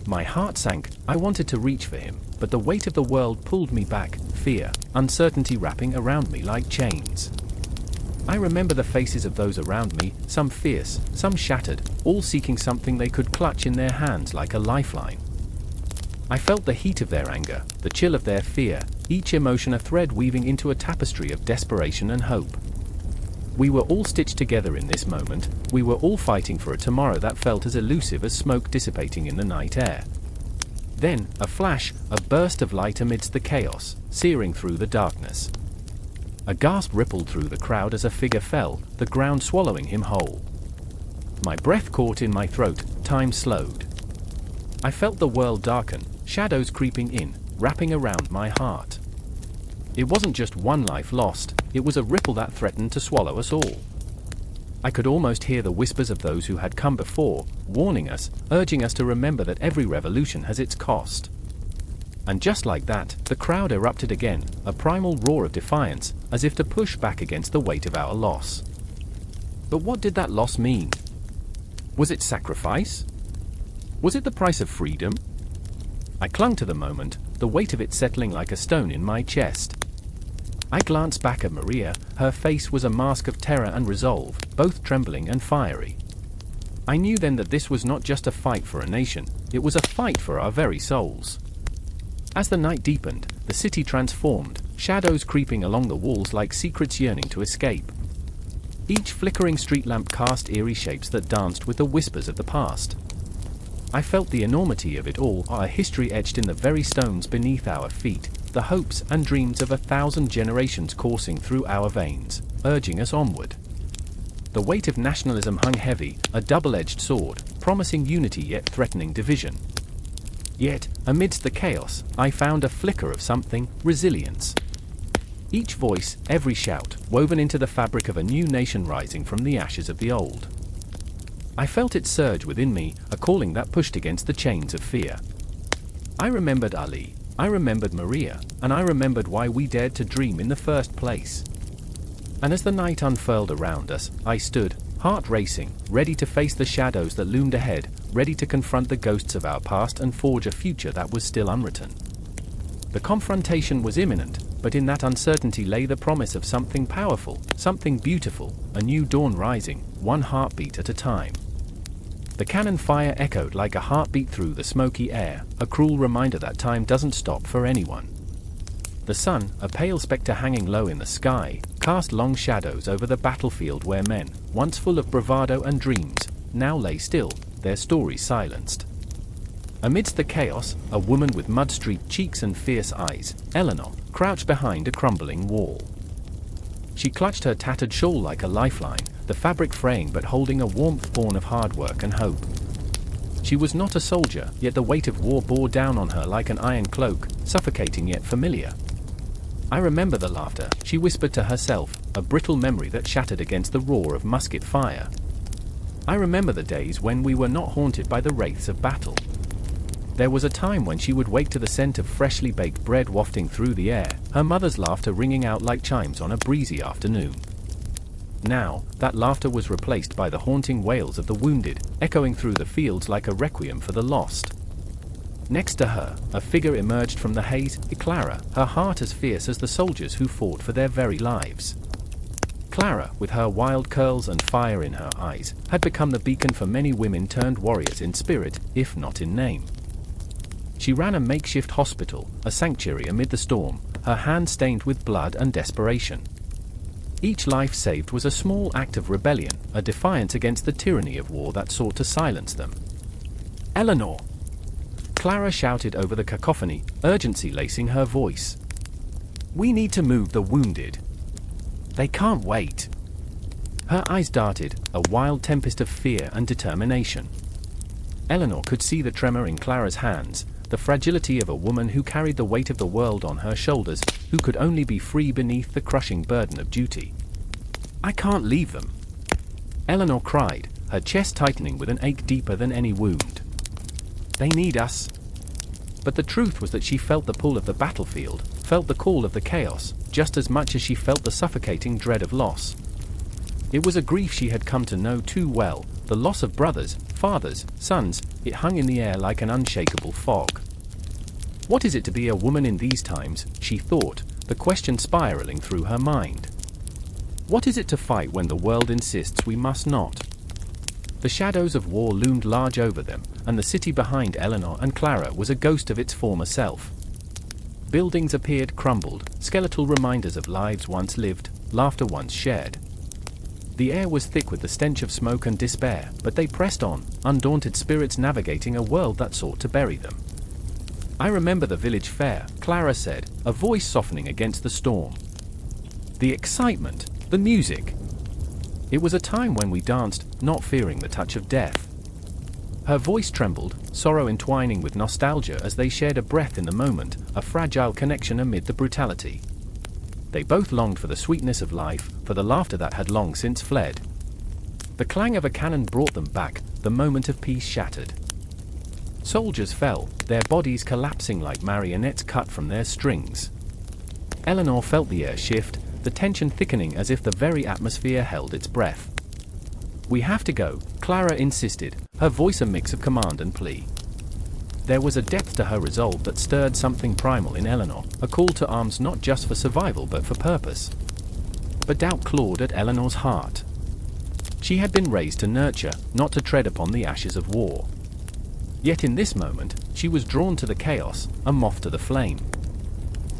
[SPEAKER 1] My heart sank. I wanted to reach for him, but the weight of the world pulled me back, fear, uncertainty wrapping around me like chains. I remember the faces of those around me, some fierce, some shattered, all seeking something they could clutch in their hands like a lifeline. I felt the heat of their anger, the chill of their fear, each emotion a thread weaving into a tapestry of desperation and hope. We were all stitched together in this moment, we were all fighting for a tomorrow that felt as elusive as smoke dissipating in the night air. Then, a flash, a burst of light amidst the chaos, searing through the darkness. A gasp rippled through the crowd as a figure fell, the ground swallowing him whole. My breath caught in my throat, time slowed. I felt the world darken, shadows creeping in, wrapping around my heart. It wasn't just one life lost, it was a ripple that threatened to swallow us all. I could almost hear the whispers of those who had come before, warning us, urging us to remember that every revolution has its cost. And just like that, the crowd erupted again, a primal roar of defiance, as if to push back against the weight of our loss. But what did that loss mean? Was it sacrifice? Was it the price of freedom? I clung to the moment, the weight of it settling like a stone in my chest. I glanced back at Maria, her face was a mask of terror and resolve, both trembling and fiery. I knew then that this was not just a fight for a nation, it was a fight for our very souls. As the night deepened, the city transformed, shadows creeping along the walls like secrets yearning to escape. Each flickering street lamp cast eerie shapes that danced with the whispers of the past. I felt the enormity of it all, our history etched in the very stones beneath our feet, the hopes and dreams of 1,000 generations coursing through our veins, urging us onward. The weight of nationalism hung heavy, a double-edged sword, promising unity yet threatening division. Yet, amidst the chaos, I found a flicker of something: resilience. Each voice, every shout, woven into the fabric of a new nation rising from the ashes of the old. I felt it surge within me, a calling that pushed against the chains of fear. I remembered Ali, I remembered Maria, and I remembered why we dared to dream in the first place. And as the night unfurled around us, I stood, heart racing, ready to face the shadows that loomed ahead, ready to confront the ghosts of our past and forge a future that was still unwritten. The confrontation was imminent, but in that uncertainty lay the promise of something powerful, something beautiful, a new dawn rising, one heartbeat at a time. The cannon fire echoed like a heartbeat through the smoky air, a cruel reminder that time doesn't stop for anyone. The sun, a pale spectre hanging low in the sky, cast long shadows over the battlefield where men, once full of bravado and dreams, now lay still, their stories silenced. Amidst the chaos, a woman with mud-streaked cheeks and fierce eyes, Eleanor, crouched behind a crumbling wall. She clutched her tattered shawl like a lifeline, the fabric fraying but holding a warmth born of hard work and hope. She was not a soldier, yet the weight of war bore down on her like an iron cloak, suffocating yet familiar. I remember the laughter, she whispered to herself, a brittle memory that shattered against the roar of musket fire. I remember the days when we were not haunted by the wraiths of battle. There was a time when she would wake to the scent of freshly baked bread wafting through the air, her mother's laughter ringing out like chimes on a breezy afternoon. Now, that laughter was replaced by the haunting wails of the wounded, echoing through the fields like a requiem for the lost. Next to her, a figure emerged from the haze, Clara, her heart as fierce as the soldiers who fought for their very lives. Clara, with her wild curls and fire in her eyes, had become the beacon for many women turned warriors in spirit, if not in name. She ran a makeshift hospital, a sanctuary amid the storm, her hands stained with blood and desperation. Each life saved was a small act of rebellion, a defiance against the tyranny of war that sought to silence them. "Eleanor!" Clara shouted over the cacophony, urgency lacing her voice. "We need to move the wounded. They can't wait." Her eyes darted, a wild tempest of fear and determination. Eleanor could see the tremor in Clara's hands, the fragility of a woman who carried the weight of the world on her shoulders, who could only be free beneath the crushing burden of duty. "I can't leave them," Eleanor cried, her chest tightening with an ache deeper than any wound. "They need us." But the truth was that she felt the pull of the battlefield, felt the call of the chaos, just as much as she felt the suffocating dread of loss. It was a grief she had come to know too well, the loss of brothers, fathers, sons. It hung in the air like an unshakable fog. What is it to be a woman in these times, she thought, the question spiraling through her mind. What is it to fight when the world insists we must not? The shadows of war loomed large over them, and the city behind Eleanor and Clara was a ghost of its former self. Buildings appeared crumbled, skeletal reminders of lives once lived, laughter once shared. The air was thick with the stench of smoke and despair, but they pressed on, undaunted spirits navigating a world that sought to bury them. "I remember the village fair," Clara said, a voice softening against the storm. "The excitement, the music. It was a time when we danced, not fearing the touch of death." Her voice trembled, sorrow entwining with nostalgia as they shared a breath in the moment, a fragile connection amid the brutality. They both longed for the sweetness of life, for the laughter that had long since fled. The clang of a cannon brought them back, the moment of peace shattered. Soldiers fell, their bodies collapsing like marionettes cut from their strings. Eleanor felt the air shift, the tension thickening as if the very atmosphere held its breath. "We have to go," Clara insisted, her voice a mix of command and plea. There was a depth to her resolve that stirred something primal in Eleanor, a call to arms not just for survival but for purpose. But doubt clawed at Eleanor's heart. She had been raised to nurture, not to tread upon the ashes of war. Yet in this moment, she was drawn to the chaos, a moth to the flame.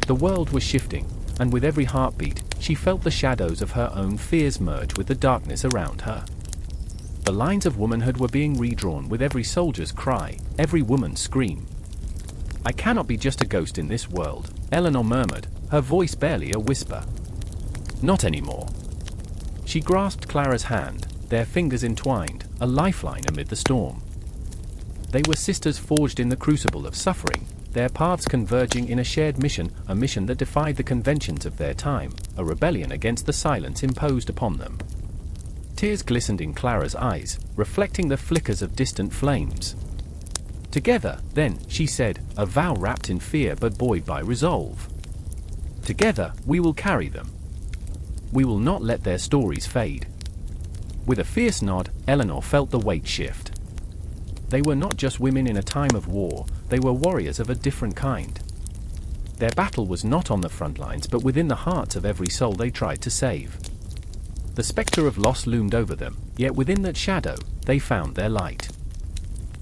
[SPEAKER 1] The world was shifting, and with every heartbeat, she felt the shadows of her own fears merge with the darkness around her. The lines of womanhood were being redrawn with every soldier's cry, every woman's scream. "I cannot be just a ghost in this world," Eleanor murmured, her voice barely a whisper. "Not anymore." She grasped Clara's hand, their fingers entwined, a lifeline amid the storm. They were sisters forged in the crucible of suffering, their paths converging in a shared mission, a mission that defied the conventions of their time, a rebellion against the silence imposed upon them. Tears glistened in Clara's eyes, reflecting the flickers of distant flames. Together, then, she said, a vow wrapped in fear but buoyed by resolve. Together, we will carry them. We will not let their stories fade. With a fierce nod, Eleanor felt the weight shift. They were not just women in a time of war, they were warriors of a different kind. Their battle was not on the front lines but within the hearts of every soul they tried to save. The spectre of loss loomed over them, yet within that shadow, they found their light.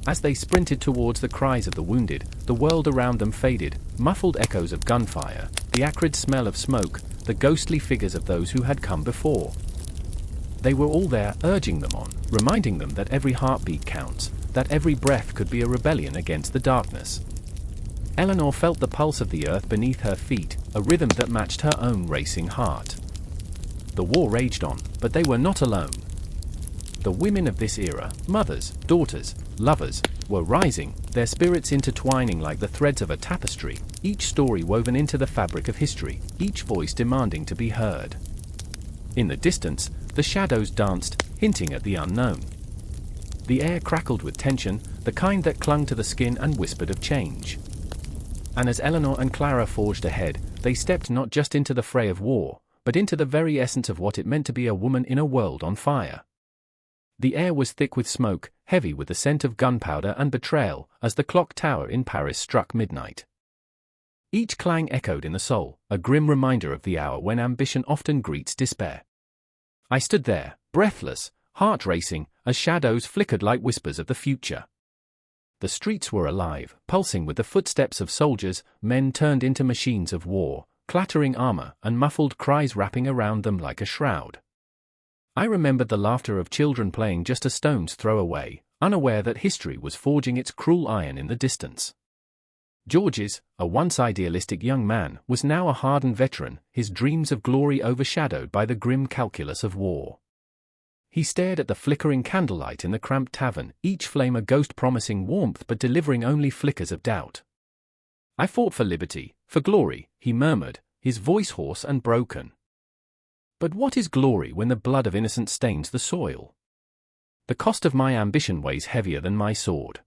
[SPEAKER 1] As they sprinted towards the cries of the wounded, the world around them faded, muffled echoes of gunfire, the acrid smell of smoke, the ghostly figures of those who had come before. They were all there, urging them on, reminding them that every heartbeat counts, that every breath could be a rebellion against the darkness. Eleanor felt the pulse of the earth beneath her feet, a rhythm that matched her own racing heart. The war raged on, but they were not alone. The women of this era, mothers, daughters, lovers, were rising, their spirits intertwining like the threads of a tapestry, each story woven into the fabric of history, each voice demanding to be heard. In the distance, the shadows danced, hinting at the unknown. The air crackled with tension, the kind that clung to the skin and whispered of change. And as Eleanor and Clara forged ahead, they stepped not just into the fray of war, but into the very essence of what it meant to be a woman in a world on fire. The air was thick with smoke, heavy with the scent of gunpowder and betrayal, as the clock tower in Paris struck midnight. Each clang echoed in the soul, a grim reminder of the hour when ambition often greets despair. I stood there, breathless, heart racing, as shadows flickered like whispers of the future. The streets were alive, pulsing with the footsteps of soldiers, men turned into machines of war, clattering armor and muffled cries wrapping around them like a shroud. I remembered the laughter of children playing just a stone's throw away, unaware that history was forging its cruel iron in the distance. Georges, a once idealistic young man, was now a hardened veteran, his dreams of glory overshadowed by the grim calculus of war. He stared at the flickering candlelight in the cramped tavern, each flame a ghost promising warmth but delivering only flickers of doubt. I fought for liberty, for glory, he murmured, his voice hoarse and broken. But what is glory when the blood of innocents stains the soil? The cost of my ambition weighs heavier than my sword.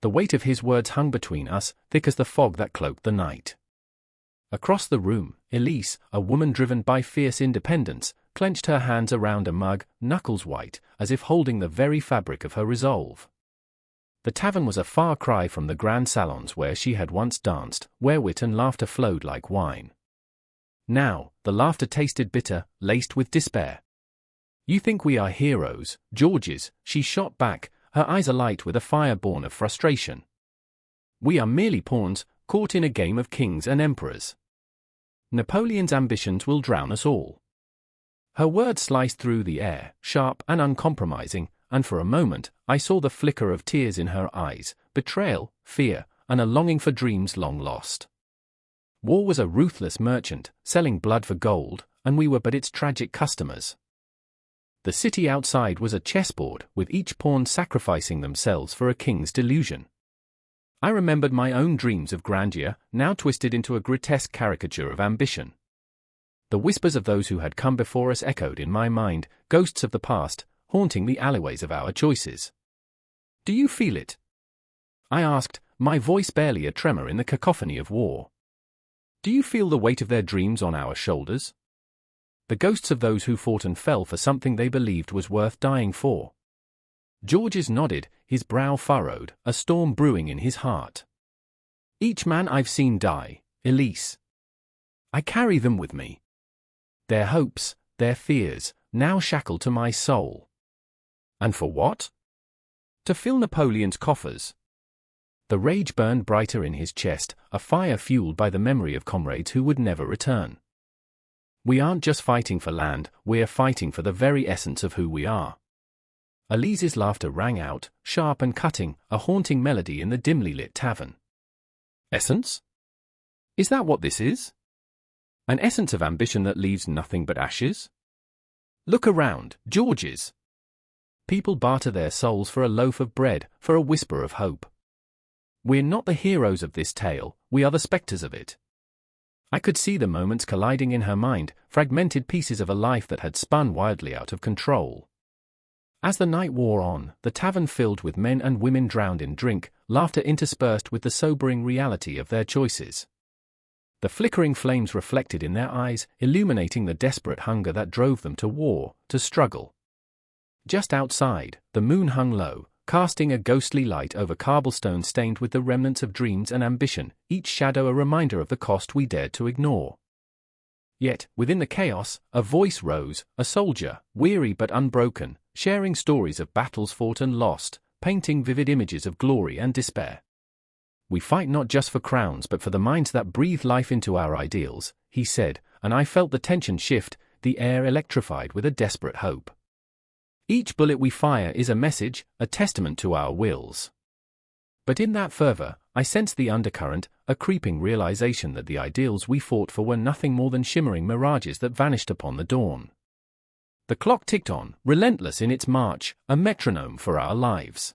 [SPEAKER 1] The weight of his words hung between us, thick as the fog that cloaked the night. Across the room, Elise, a woman driven by fierce independence, clenched her hands around a mug, knuckles white, as if holding the very fabric of her resolve. The tavern was a far cry from the grand salons where she had once danced, where wit and laughter flowed like wine. Now, the laughter tasted bitter, laced with despair. "You think we are heroes, Georges," she shot back, her eyes alight with a fire born of frustration. "We are merely pawns, caught in a game of kings and emperors. Napoleon's ambitions will drown us all." Her words sliced through the air, sharp and uncompromising, and for a moment, I saw the flicker of tears in her eyes, betrayal, fear, and a longing for dreams long lost. War was a ruthless merchant, selling blood for gold, and we were but its tragic customers. The city outside was a chessboard, with each pawn sacrificing themselves for a king's delusion. I remembered my own dreams of grandeur, now twisted into a grotesque caricature of ambition. The whispers of those who had come before us echoed in my mind, ghosts of the past, haunting the alleyways of our choices. "Do you feel it?" I asked, my voice barely a tremor in the cacophony of war. "Do you feel the weight of their dreams on our shoulders? The ghosts of those who fought and fell for something they believed was worth dying for." Georges nodded, his brow furrowed, a storm brewing in his heart. "Each man I've seen die, Elise. I carry them with me. Their hopes, their fears, now shackled to my soul. And for what? To fill Napoleon's coffers." The rage burned brighter in his chest, a fire fueled by the memory of comrades who would never return. "We aren't just fighting for land, we're fighting for the very essence of who we are." Elise's laughter rang out, sharp and cutting, a haunting melody in the dimly lit tavern. "Essence? Is that what this is? An essence of ambition that leaves nothing but ashes? Look around, Georges. People barter their souls for a loaf of bread, for a whisper of hope. We're not the heroes of this tale, we are the spectres of it. I could see the moments colliding in her mind, fragmented pieces of a life that had spun wildly out of control. As the night wore on, the tavern filled with men and women drowned in drink, laughter interspersed with the sobering reality of their choices. The flickering flames reflected in their eyes, illuminating the desperate hunger that drove them to war, to struggle. Just outside, the moon hung low, casting a ghostly light over cobblestone stained with the remnants of dreams and ambition, each shadow a reminder of the cost we dared to ignore. Yet, within the chaos, a voice rose, a soldier, weary but unbroken, sharing stories of battles fought and lost, painting vivid images of glory and despair. We fight not just for crowns but for the minds that breathe life into our ideals, he said, and I felt the tension shift, the air electrified with a desperate hope. Each bullet we fire is a message, a testament to our wills. But in that fervor, I sensed the undercurrent, a creeping realization that the ideals we fought for were nothing more than shimmering mirages that vanished upon the dawn. The clock ticked on, relentless in its march, a metronome for our lives.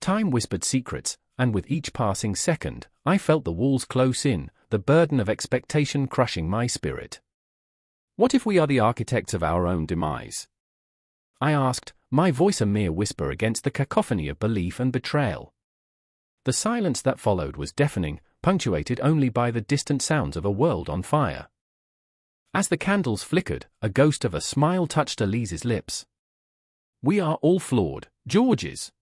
[SPEAKER 1] Time whispered secrets, and with each passing second, I felt the walls close in, the burden of expectation crushing my spirit. What if we are the architects of our own demise? I asked, my voice a mere whisper against the cacophony of belief and betrayal. The silence that followed was deafening, punctuated only by the distant sounds of a world on fire. As the candles flickered, a ghost of a smile touched Elise's lips. We are all flawed, Georges.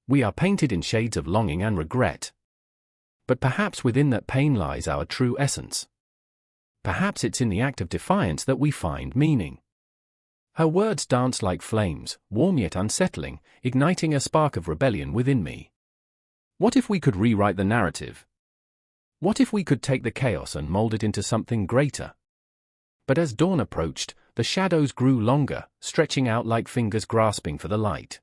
[SPEAKER 1] We are painted in shades of longing and regret. But perhaps within that pain lies our true essence. Perhaps it's in the act of defiance that we find meaning. Her words danced like flames, warm yet unsettling, igniting a spark of rebellion within me. What if we could rewrite the narrative? What if we could take the chaos and mold it into something greater? But as dawn approached, the shadows grew longer, stretching out like fingers grasping for the light.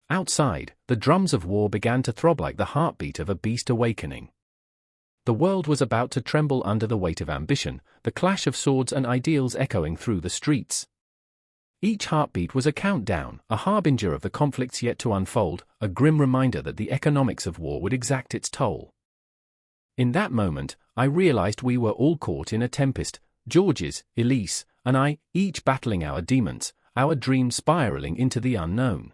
[SPEAKER 1] Outside, the drums of war began to throb like the heartbeat of a beast awakening. The world was about to tremble under the weight of ambition, the clash of swords and ideals echoing through the streets. Each heartbeat was a countdown, a harbinger of the conflicts yet to unfold, a grim reminder that the economics of war would exact its toll. In that moment, I realized we were all caught in a tempest, Georges, Elise, and I, each battling our demons, our dreams spiraling into the unknown.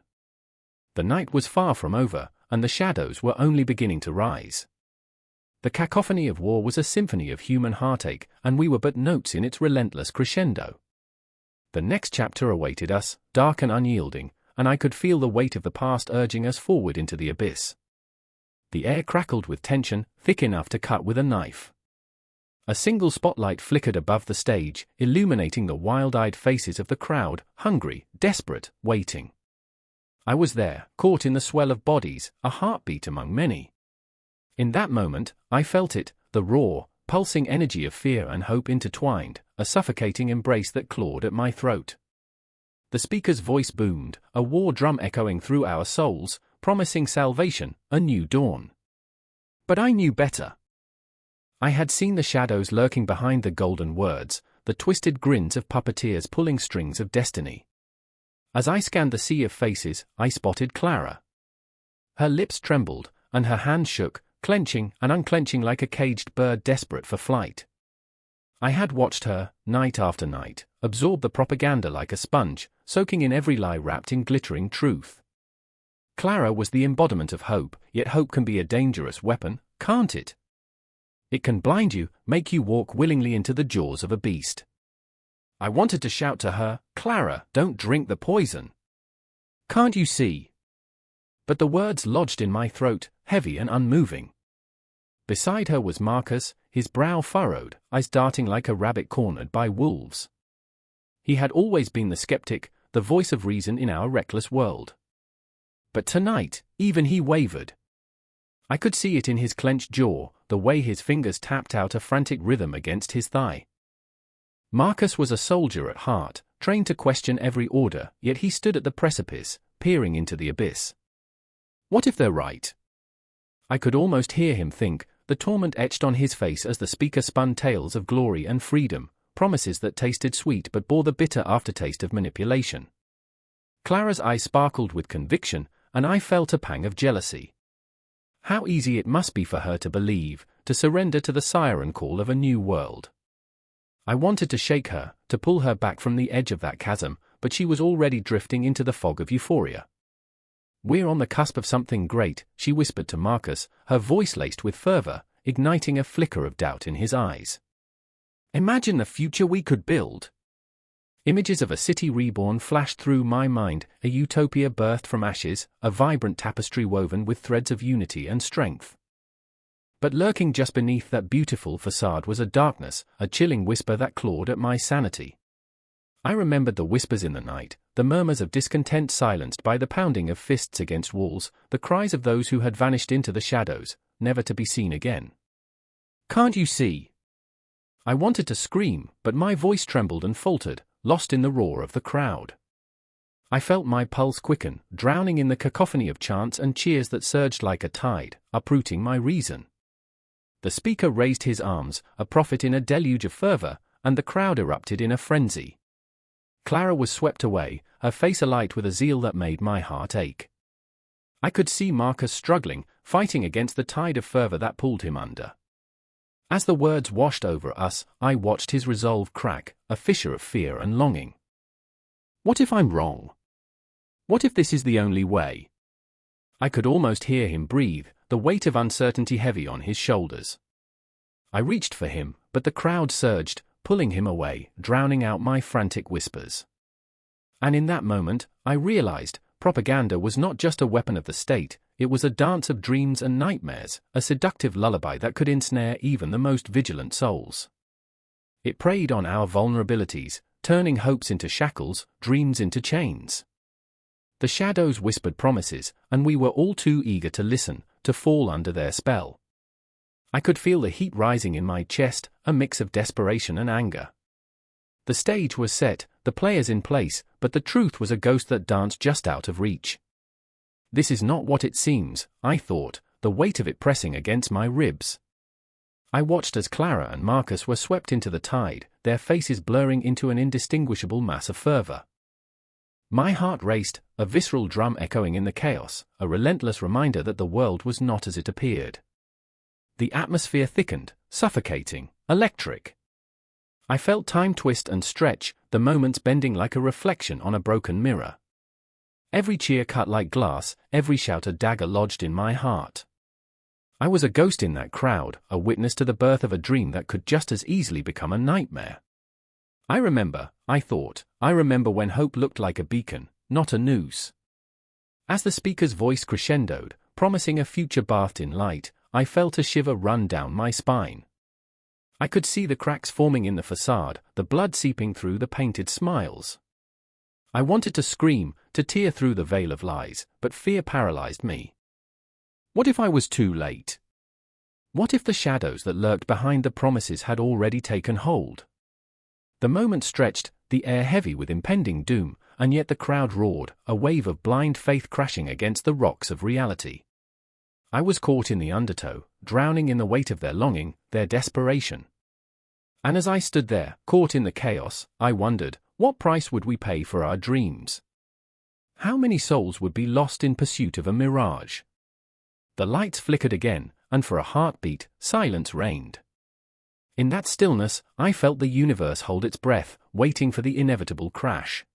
[SPEAKER 1] The night was far from over, and the shadows were only beginning to rise. The cacophony of war was a symphony of human heartache, and we were but notes in its relentless crescendo. The next chapter awaited us, dark and unyielding, and I could feel the weight of the past urging us forward into the abyss. The air crackled with tension, thick enough to cut with a knife. A single spotlight flickered above the stage, illuminating the wild-eyed faces of the crowd, hungry, desperate, waiting. I was there, caught in the swell of bodies, a heartbeat among many. In that moment, I felt it, the raw, pulsing energy of fear and hope intertwined, a suffocating embrace that clawed at my throat. The speaker's voice boomed, a war drum echoing through our souls, promising salvation, a new dawn. But I knew better. I had seen the shadows lurking behind the golden words, the twisted grins of puppeteers pulling strings of destiny. As I scanned the sea of faces, I spotted Clara. Her lips trembled, and her hands shook, clenching and unclenching like a caged bird desperate for flight. I had watched her, night after night, absorb the propaganda like a sponge, soaking in every lie wrapped in glittering truth. Clara was the embodiment of hope, yet hope can be a dangerous weapon, can't it? It can blind you, make you walk willingly into the jaws of a beast. I wanted to shout to her, Clara, don't drink the poison. Can't you see? But the words lodged in my throat, heavy and unmoving. Beside her was Marcus, his brow furrowed, eyes darting like a rabbit cornered by wolves. He had always been the skeptic, the voice of reason in our reckless world. But tonight, even he wavered. I could see it in his clenched jaw, the way his fingers tapped out a frantic rhythm against his thigh. Marcus was a soldier at heart, trained to question every order, yet he stood at the precipice, peering into the abyss. What if they're right? I could almost hear him think, the torment etched on his face as the speaker spun tales of glory and freedom, promises that tasted sweet but bore the bitter aftertaste of manipulation. Clara's eyes sparkled with conviction, and I felt a pang of jealousy. How easy it must be for her to believe, to surrender to the siren call of a new world. I wanted to shake her, to pull her back from the edge of that chasm, but she was already drifting into the fog of euphoria. "We're on the cusp of something great," she whispered to Marcus, her voice laced with fervor, igniting a flicker of doubt in his eyes. "Imagine the future we could build." Images of a city reborn flashed through my mind, a utopia birthed from ashes, a vibrant tapestry woven with threads of unity and strength. But lurking just beneath that beautiful facade was a darkness, a chilling whisper that clawed at my sanity. I remembered the whispers in the night, the murmurs of discontent silenced by the pounding of fists against walls, the cries of those who had vanished into the shadows, never to be seen again. "Can't you see?" I wanted to scream, but my voice trembled and faltered, lost in the roar of the crowd. I felt my pulse quicken, drowning in the cacophony of chants and cheers that surged like a tide, uprooting my reason. The speaker raised his arms, a prophet in a deluge of fervor, and the crowd erupted in a frenzy. Clara was swept away, her face alight with a zeal that made my heart ache. I could see Marcus struggling, fighting against the tide of fervor that pulled him under. As the words washed over us, I watched his resolve crack, a fissure of fear and longing. What if I'm wrong? What if this is the only way? I could almost hear him breathe, the weight of uncertainty heavy on his shoulders. I reached for him, but the crowd surged, pulling him away, drowning out my frantic whispers. And in that moment, I realized, propaganda was not just a weapon of the state, it was a dance of dreams and nightmares, a seductive lullaby that could ensnare even the most vigilant souls. It preyed on our vulnerabilities, turning hopes into shackles, dreams into chains. The shadows whispered promises, and we were all too eager to listen, to fall under their spell. I could feel the heat rising in my chest, a mix of desperation and anger. The stage was set, the players in place, but the truth was a ghost that danced just out of reach. This is not what it seems, I thought, the weight of it pressing against my ribs. I watched as Clara and Marcus were swept into the tide, their faces blurring into an indistinguishable mass of fervor. My heart raced, a visceral drum echoing in the chaos, a relentless reminder that the world was not as it appeared. The atmosphere thickened, suffocating, electric. I felt time twist and stretch, the moments bending like a reflection on a broken mirror. Every cheer cut like glass, every shout a dagger lodged in my heart. I was a ghost in that crowd, a witness to the birth of a dream that could just as easily become a nightmare. I remember when hope looked like a beacon, not a noose. As the speaker's voice crescendoed, promising a future bathed in light, I felt a shiver run down my spine. I could see the cracks forming in the facade, the blood seeping through the painted smiles. I wanted to scream, to tear through the veil of lies, but fear paralyzed me. What if I was too late? What if the shadows that lurked behind the promises had already taken hold? The moment stretched, the air heavy with impending doom, and yet the crowd roared, a wave of blind faith crashing against the rocks of reality. I was caught in the undertow, drowning in the weight of their longing, their desperation. And as I stood there, caught in the chaos, I wondered, what price would we pay for our dreams? How many souls would be lost in pursuit of a mirage? The lights flickered again, and for a heartbeat, silence reigned. In that stillness, I felt the universe hold its breath, waiting for the inevitable crash.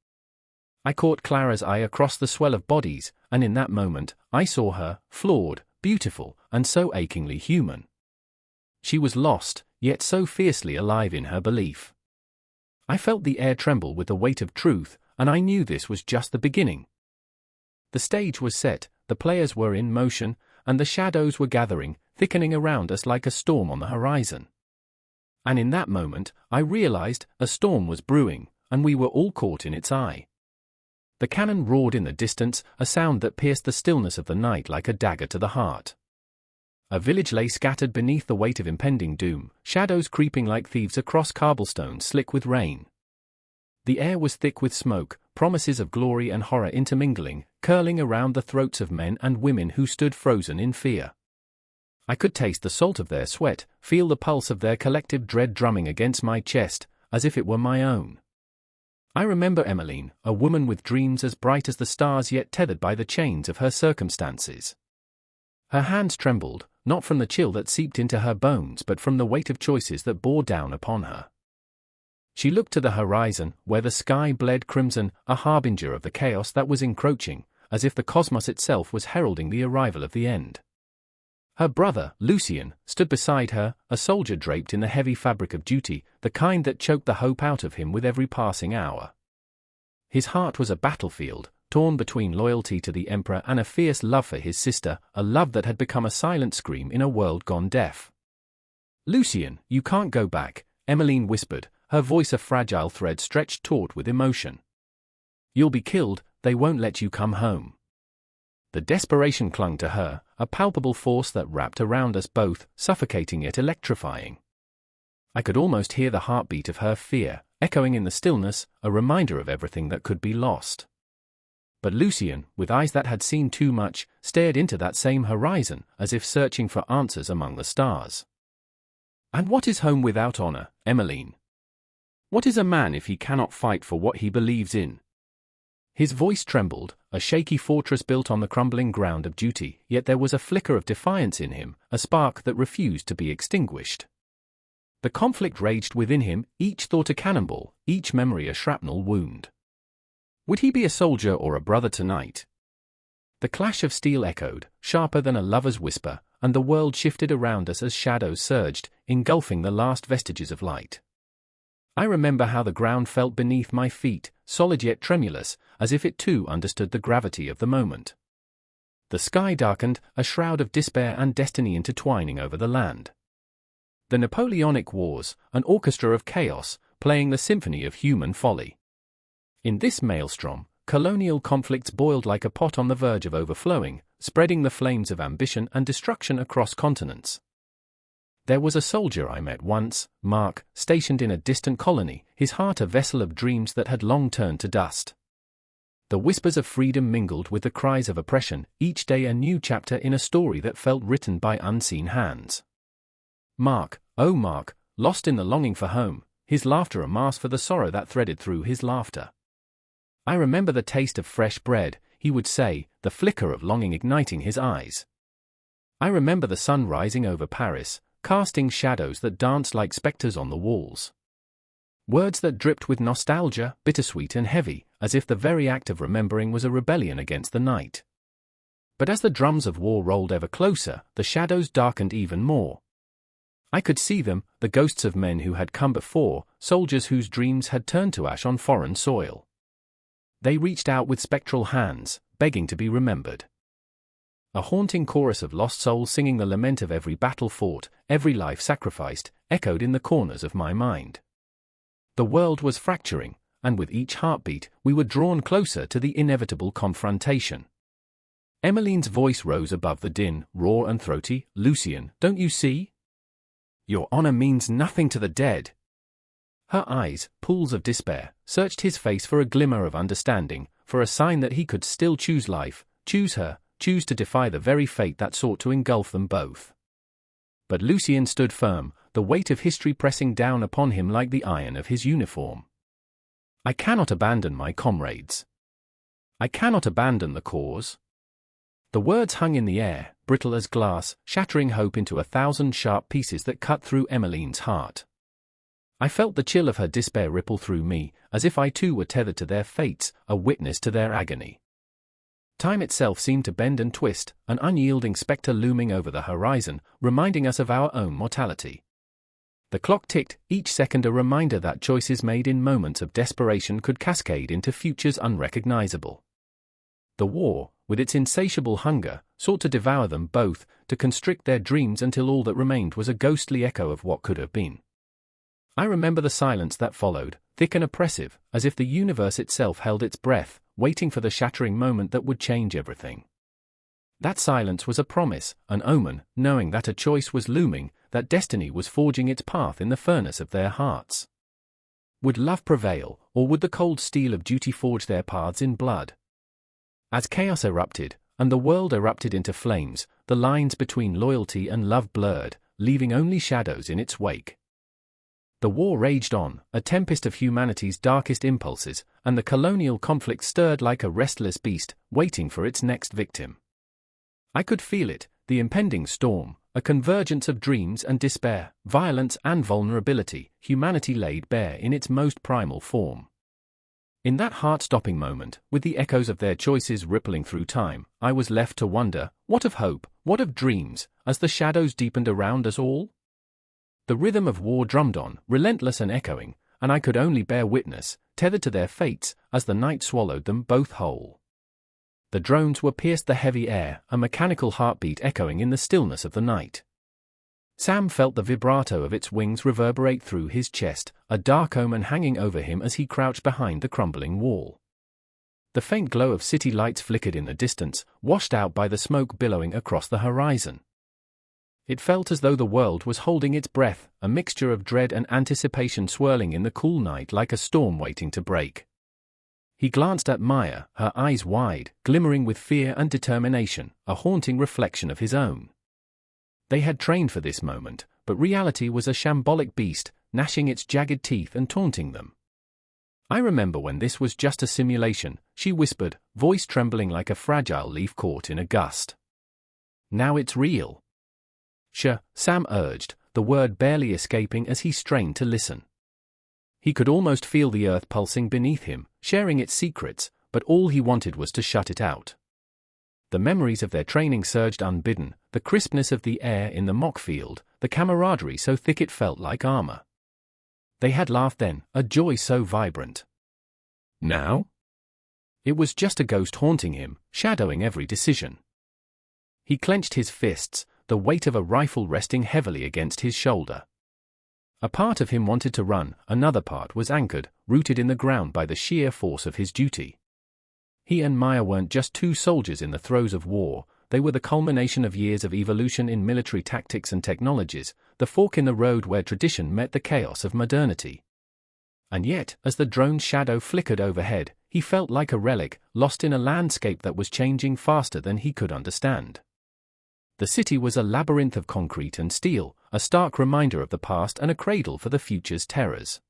[SPEAKER 1] I caught Clara's eye across the swell of bodies, and in that moment, I saw her, flawed, beautiful, and so achingly human. She was lost, yet so fiercely alive in her belief. I felt the air tremble with the weight of truth, and I knew this was just the beginning. The stage was set, the players were in motion, and the shadows were gathering, thickening around us like a storm on the horizon. And in that moment, I realized a storm was brewing, and we were all caught in its eye. The cannon roared in the distance, a sound that pierced the stillness of the night like a dagger to the heart. A village lay scattered beneath the weight of impending doom, shadows creeping like thieves across cobblestones slick with rain. The air was thick with smoke, promises of glory and horror intermingling, curling around the throats of men and women who stood frozen in fear. I could taste the salt of their sweat, feel the pulse of their collective dread drumming against my chest, as if it were my own. I remember Emmeline, a woman with dreams as bright as the stars yet tethered by the chains of her circumstances. Her hands trembled, not from the chill that seeped into her bones but from the weight of choices that bore down upon her. She looked to the horizon, where the sky bled crimson, a harbinger of the chaos that was encroaching, as if the cosmos itself was heralding the arrival of the end. Her brother, Lucien, stood beside her, a soldier draped in the heavy fabric of duty, the kind that choked the hope out of him with every passing hour. His heart was a battlefield, torn between loyalty to the emperor and a fierce love for his sister, a love that had become a silent scream in a world gone deaf. "Lucien, you can't go back," Emmeline whispered, her voice a fragile thread stretched taut with emotion. "You'll be killed, they won't let you come home." The desperation clung to her, a palpable force that wrapped around us both, suffocating yet electrifying. I could almost hear the heartbeat of her fear, echoing in the stillness, a reminder of everything that could be lost. But Lucien, with eyes that had seen too much, stared into that same horizon, as if searching for answers among the stars. "And what is home without honor, Emmeline? What is a man if he cannot fight for what he believes in?" His voice trembled, a shaky fortress built on the crumbling ground of duty, yet there was a flicker of defiance in him, a spark that refused to be extinguished. The conflict raged within him, each thought a cannonball, each memory a shrapnel wound. Would he be a soldier or a brother tonight? The clash of steel echoed, sharper than a lover's whisper, and the world shifted around us as shadows surged, engulfing the last vestiges of light. I remember how the ground felt beneath my feet, solid yet tremulous, as if it too understood the gravity of the moment. The sky darkened, a shroud of despair and destiny intertwining over the land. The Napoleonic Wars, an orchestra of chaos, playing the symphony of human folly. In this maelstrom, colonial conflicts boiled like a pot on the verge of overflowing, spreading the flames of ambition and destruction across continents. There was a soldier I met once, Mark, stationed in a distant colony, his heart a vessel of dreams that had long turned to dust. The whispers of freedom mingled with the cries of oppression, each day a new chapter in a story that felt written by unseen hands. Mark, oh Mark, lost in the longing for home, his laughter a mask for the sorrow that threaded through his laughter. I remember the taste of fresh bread, he would say, the flicker of longing igniting his eyes. I remember the sun rising over Paris, casting shadows that danced like spectres on the walls. Words that dripped with nostalgia, bittersweet and heavy, as if the very act of remembering was a rebellion against the night. But as the drums of war rolled ever closer, the shadows darkened even more. I could see them, the ghosts of men who had come before, soldiers whose dreams had turned to ash on foreign soil. They reached out with spectral hands, begging to be remembered. A haunting chorus of lost souls singing the lament of every battle fought, every life sacrificed, echoed in the corners of my mind. The world was fracturing, and with each heartbeat, we were drawn closer to the inevitable confrontation. Emmeline's voice rose above the din, raw and throaty. "Lucien, don't you see? Your honor means nothing to the dead." Her eyes, pools of despair, searched his face for a glimmer of understanding, for a sign that he could still choose life, choose her, choose to defy the very fate that sought to engulf them both. But Lucien stood firm, the weight of history pressing down upon him like the iron of his uniform. "I cannot abandon my comrades. I cannot abandon the cause." The words hung in the air, brittle as glass, shattering hope into 1,000 sharp pieces that cut through Emmeline's heart. I felt the chill of her despair ripple through me, as if I too were tethered to their fates, a witness to their agony. Time itself seemed to bend and twist, an unyielding spectre looming over the horizon, reminding us of our own mortality. The clock ticked, each second a reminder that choices made in moments of desperation could cascade into futures unrecognizable. The war, with its insatiable hunger, sought to devour them both, to constrict their dreams until all that remained was a ghostly echo of what could have been. I remember the silence that followed, thick and oppressive, as if the universe itself held its breath, waiting for the shattering moment that would change everything. That silence was a promise, an omen, knowing that a choice was looming, that destiny was forging its path in the furnace of their hearts. Would love prevail, or would the cold steel of duty forge their paths in blood? As chaos erupted, and the world erupted into flames, the lines between loyalty and love blurred, leaving only shadows in its wake. The war raged on, a tempest of humanity's darkest impulses, and the colonial conflict stirred like a restless beast, waiting for its next victim. I could feel it, the impending storm, a convergence of dreams and despair, violence and vulnerability, humanity laid bare in its most primal form. In that heart-stopping moment, with the echoes of their choices rippling through time, I was left to wonder, what of hope, what of dreams, as the shadows deepened around us all? The rhythm of war drummed on, relentless and echoing, and I could only bear witness, tethered to their fates, as the night swallowed them both whole. The drones were pierced the heavy air, a mechanical heartbeat echoing in the stillness of the night. Sam felt the vibrato of its wings reverberate through his chest, a dark omen hanging over him as he crouched behind the crumbling wall. The faint glow of city lights flickered in the distance, washed out by the smoke billowing across the horizon. It felt as though the world was holding its breath, a mixture of dread and anticipation swirling in the cool night like a storm waiting to break. He glanced at Maya, her eyes wide, glimmering with fear and determination, a haunting reflection of his own. They had trained for this moment, but reality was a shambolic beast, gnashing its jagged teeth and taunting them. "I remember when this was just a simulation," she whispered, voice trembling like a fragile leaf caught in a gust. "Now it's real." "Sure," Sam urged, the word barely escaping as he strained to listen. He could almost feel the earth pulsing beneath him, sharing its secrets, but all he wanted was to shut it out. The memories of their training surged unbidden, the crispness of the air in the mock field, the camaraderie so thick it felt like armor. They had laughed then, a joy so vibrant. Now? It was just a ghost haunting him, shadowing every decision. He clenched his fists, the weight of a rifle resting heavily against his shoulder. A part of him wanted to run, another part was anchored, rooted in the ground by the sheer force of his duty. He and Maya weren't just two soldiers in the throes of war, they were the culmination of years of evolution in military tactics and technologies, the fork in the road where tradition met the chaos of modernity. And yet, as the drone's shadow flickered overhead, he felt like a relic, lost in a landscape that was changing faster than he could understand. The city was a labyrinth of concrete and steel, a stark reminder of the past and a cradle for the future's terrors.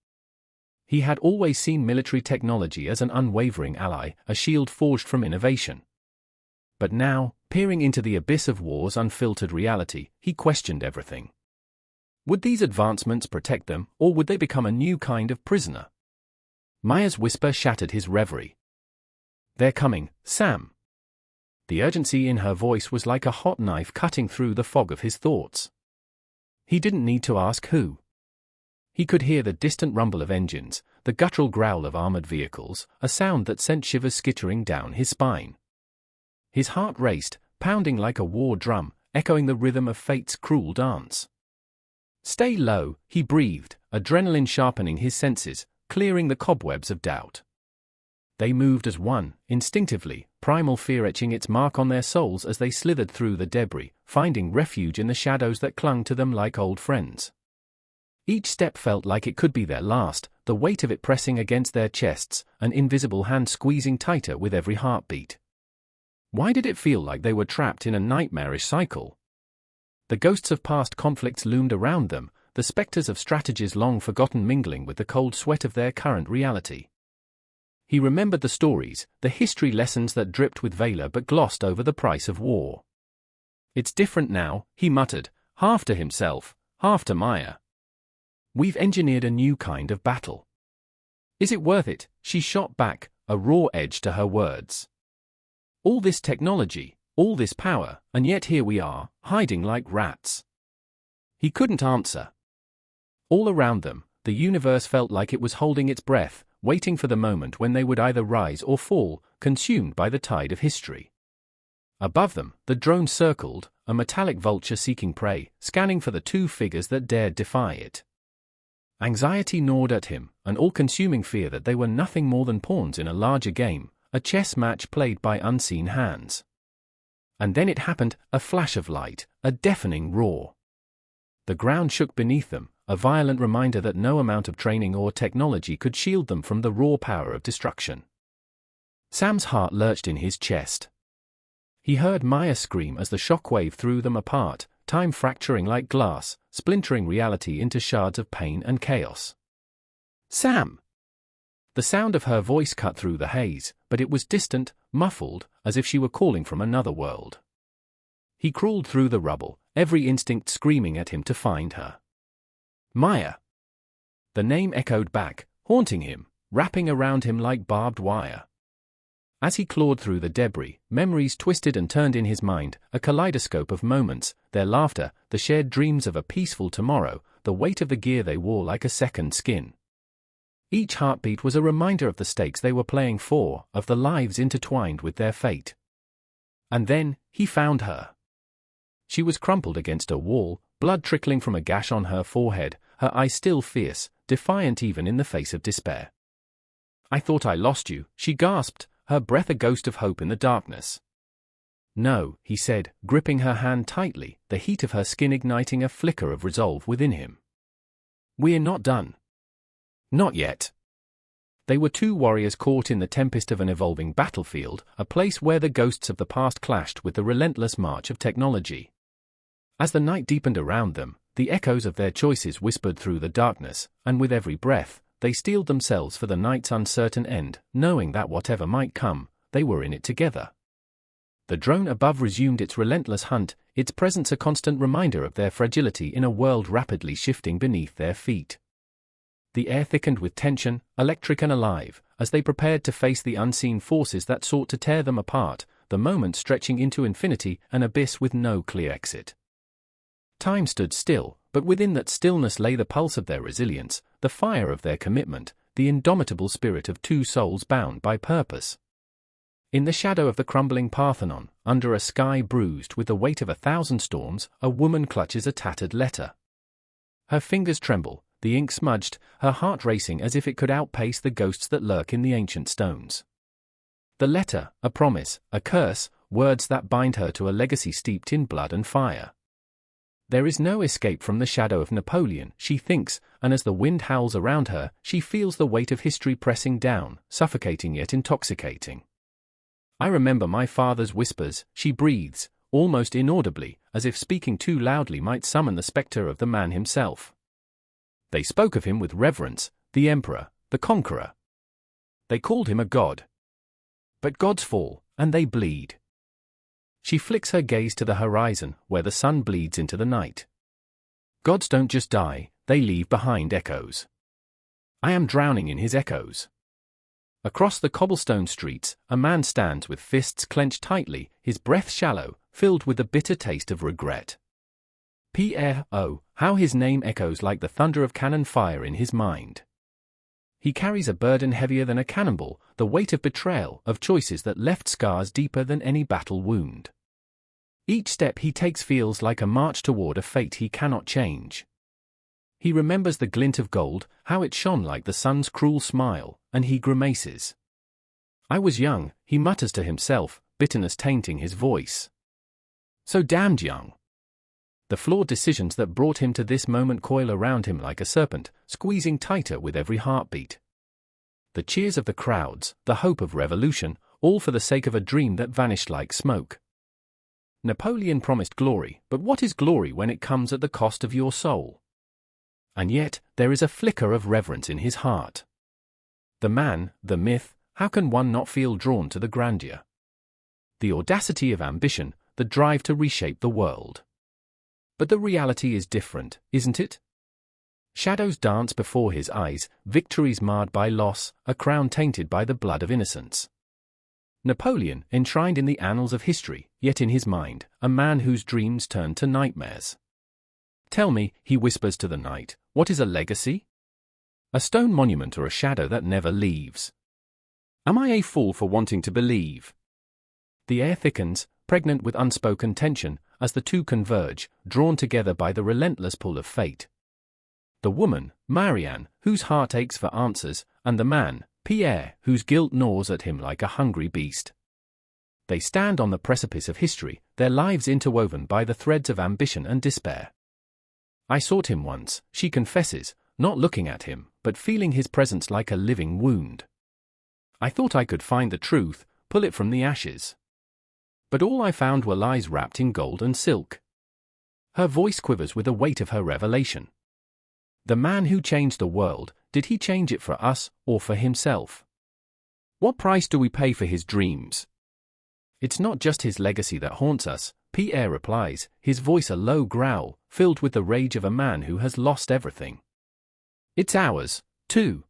[SPEAKER 1] He had always seen military technology as an unwavering ally, a shield forged from innovation. But now, peering into the abyss of war's unfiltered reality, he questioned everything. Would these advancements protect them, or would they become a new kind of prisoner? Maya's whisper shattered his reverie. "They're coming, Sam." The urgency in her voice was like a hot knife cutting through the fog of his thoughts. He didn't need to ask who. He could hear the distant rumble of engines, the guttural growl of armored vehicles, a sound that sent shivers skittering down his spine. His heart raced, pounding like a war drum, echoing the rhythm of fate's cruel dance. "Stay low," he breathed, adrenaline sharpening his senses, clearing the cobwebs of doubt. They moved as one, instinctively, primal fear etching its mark on their souls as they slithered through the debris, finding refuge in the shadows that clung to them like old friends. Each step felt like it could be their last, the weight of it pressing against their chests, an invisible hand squeezing tighter with every heartbeat. Why did it feel like they were trapped in a nightmarish cycle? The ghosts of past conflicts loomed around them, the specters of strategies long forgotten mingling with the cold sweat of their current reality. He remembered the stories, the history lessons that dripped with valor but glossed over the price of war. "It's different now," he muttered, half to himself, half to Maya. "We've engineered a new kind of battle." "Is it worth it?" she shot back, a raw edge to her words. "All this technology, all this power, and yet here we are, hiding like rats." He couldn't answer. All around them, the universe felt like it was holding its breath, waiting for the moment when they would either rise or fall, consumed by the tide of history. Above them, the drone circled, a metallic vulture seeking prey, scanning for the two figures that dared defy it. Anxiety gnawed at him, an all-consuming fear that they were nothing more than pawns in a larger game, a chess match played by unseen hands. And then it happened, a flash of light, a deafening roar. The ground shook beneath them, a violent reminder that no amount of training or technology could shield them from the raw power of destruction. Sam's heart lurched in his chest. He heard Maya scream as the shockwave threw them apart, time fracturing like glass, splintering reality into shards of pain and chaos. Sam! The sound of her voice cut through the haze, but it was distant, muffled, as if she were calling from another world. He crawled through the rubble, every instinct screaming at him to find her. Maya! The name echoed back, haunting him, wrapping around him like barbed wire. As he clawed through the debris, memories twisted and turned in his mind, a kaleidoscope of moments, their laughter, the shared dreams of a peaceful tomorrow, the weight of the gear they wore like a second skin. Each heartbeat was a reminder of the stakes they were playing for, of the lives intertwined with their fate. And then, he found her. She was crumpled against a wall, blood trickling from a gash on her forehead, her eyes still fierce, defiant even in the face of despair. "I thought I lost you," she gasped, her breath a ghost of hope in the darkness. "No," he said, gripping her hand tightly, the heat of her skin igniting a flicker of resolve within him. "We're not done." Not yet. They were two warriors caught in the tempest of an evolving battlefield, a place where the ghosts of the past clashed with the relentless march of technology. As the night deepened around them, the echoes of their choices whispered through the darkness, and with every breath, they steeled themselves for the night's uncertain end, knowing that whatever might come, they were in it together. The drone above resumed its relentless hunt, its presence a constant reminder of their fragility in a world rapidly shifting beneath their feet. The air thickened with tension, electric and alive, as they prepared to face the unseen forces that sought to tear them apart, the moment stretching into infinity, an abyss with no clear exit. Time stood still, but within that stillness lay the pulse of their resilience, the fire of their commitment, the indomitable spirit of two souls bound by purpose. In the shadow of the crumbling Parthenon, under a sky bruised with the weight of 1,000 storms, a woman clutches a tattered letter. Her fingers tremble, the ink smudged, her heart racing as if it could outpace the ghosts that lurk in the ancient stones. The letter, a promise, a curse, words that bind her to a legacy steeped in blood and fire. There is no escape from the shadow of Napoleon, she thinks, and as the wind howls around her, she feels the weight of history pressing down, suffocating yet intoxicating. "I remember my father's whispers," she breathes, almost inaudibly, as if speaking too loudly might summon the spectre of the man himself. They spoke of him with reverence, the emperor, the conqueror. They called him a god. But gods fall, and they bleed. She flicks her gaze to the horizon, where the sun bleeds into the night. Gods don't just die, they leave behind echoes. I am drowning in his echoes. Across the cobblestone streets, a man stands with fists clenched tightly, his breath shallow, filled with the bitter taste of regret. Pierre, oh, how his name echoes like the thunder of cannon fire in his mind. He carries a burden heavier than a cannonball, the weight of betrayal, of choices that left scars deeper than any battle wound. Each step he takes feels like a march toward a fate he cannot change. He remembers the glint of gold, how it shone like the sun's cruel smile, and he grimaces. "I was young," he mutters to himself, bitterness tainting his voice. So damned young. The flawed decisions that brought him to this moment coil around him like a serpent, squeezing tighter with every heartbeat. The cheers of the crowds, the hope of revolution, all for the sake of a dream that vanished like smoke. Napoleon promised glory, but what is glory when it comes at the cost of your soul? And yet, there is a flicker of reverence in his heart. The man, the myth, how can one not feel drawn to the grandeur? The audacity of ambition, the drive to reshape the world. But the reality is different, isn't it? Shadows dance before his eyes, victories marred by loss, a crown tainted by the blood of innocence. Napoleon, enshrined in the annals of history, yet in his mind, a man whose dreams turned to nightmares. "Tell me," he whispers to the night, "what is a legacy? A stone monument or a shadow that never leaves? Am I a fool for wanting to believe?" The air thickens, pregnant with unspoken tension, as the two converge, drawn together by the relentless pull of fate. The woman, Marianne, whose heart aches for answers, and the man, Pierre, whose guilt gnaws at him like a hungry beast. They stand on the precipice of history, their lives interwoven by the threads of ambition and despair. "I sought him once," she confesses, not looking at him, but feeling his presence like a living wound. "I thought I could find the truth, pull it from the ashes. But all I found were lies wrapped in gold and silk." Her voice quivers with the weight of her revelation. The man who changed the world, did he change it for us or for himself? What price do we pay for his dreams? It's not just his legacy that haunts us, Pierre replies, his voice a low growl, filled with the rage of a man who has lost everything. It's ours, too.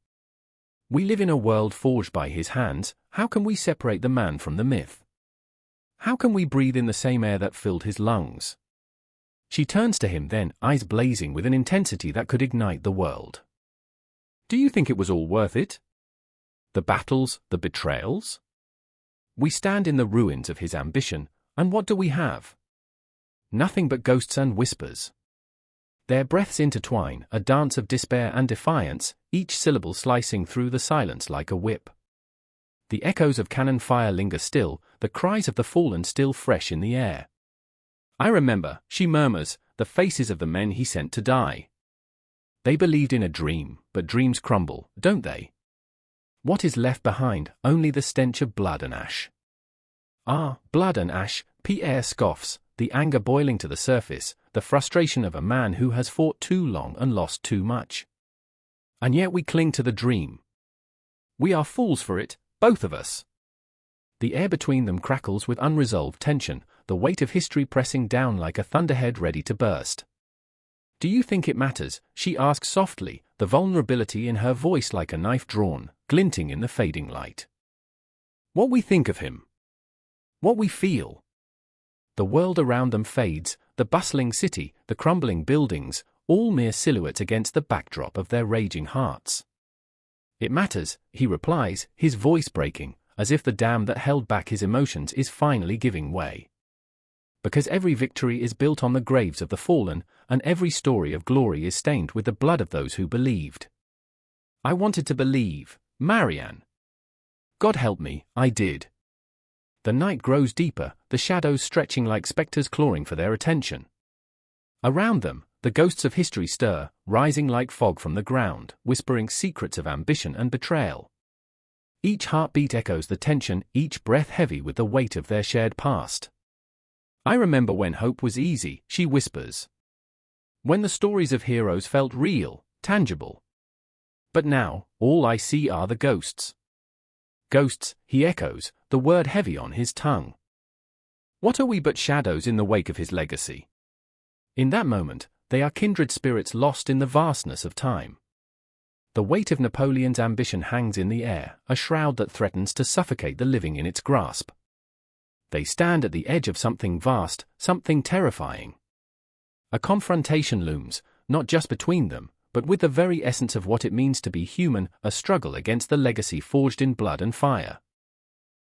[SPEAKER 1] We live in a world forged by his hands. How can we separate the man from the myth? How can we breathe in the same air that filled his lungs? She turns to him then, eyes blazing with an intensity that could ignite the world. Do you think it was all worth it? The battles, the betrayals? We stand in the ruins of his ambition, and what do we have? Nothing but ghosts and whispers. Their breaths intertwine, a dance of despair and defiance, each syllable slicing through the silence like a whip. The echoes of cannon fire linger still, the cries of the fallen still fresh in the air. I remember, she murmurs, the faces of the men he sent to die. They believed in a dream, but dreams crumble, don't they? What is left behind? Only the stench of blood and ash. Ah, blood and ash, Pierre scoffs, the anger boiling to the surface, the frustration of a man who has fought too long and lost too much. And yet we cling to the dream. We are fools for it, both of us. The air between them crackles with unresolved tension, the weight of history pressing down like a thunderhead ready to burst. Do you think it matters? She asks softly, the vulnerability in her voice like a knife drawn, glinting in the fading light. What we think of him. What we feel. The world around them fades, the bustling city, the crumbling buildings, all mere silhouettes against the backdrop of their raging hearts. It matters, he replies, his voice breaking, as if the dam that held back his emotions is finally giving way. Because every victory is built on the graves of the fallen, and every story of glory is stained with the blood of those who believed. I wanted to believe, Marianne. God help me, I did. The night grows deeper, the shadows stretching like spectres clawing for their attention. Around them, the ghosts of history stir, rising like fog from the ground, whispering secrets of ambition and betrayal. Each heartbeat echoes the tension, each breath heavy with the weight of their shared past. I remember when hope was easy, she whispers. When the stories of heroes felt real, tangible. But now, all I see are the ghosts. Ghosts, he echoes, the word heavy on his tongue. What are we but shadows in the wake of his legacy? In that moment, they are kindred spirits lost in the vastness of time. The weight of Napoleon's ambition hangs in the air, a shroud that threatens to suffocate the living in its grasp. They stand at the edge of something vast, something terrifying. A confrontation looms, not just between them, but with the very essence of what it means to be human, a struggle against the legacy forged in blood and fire.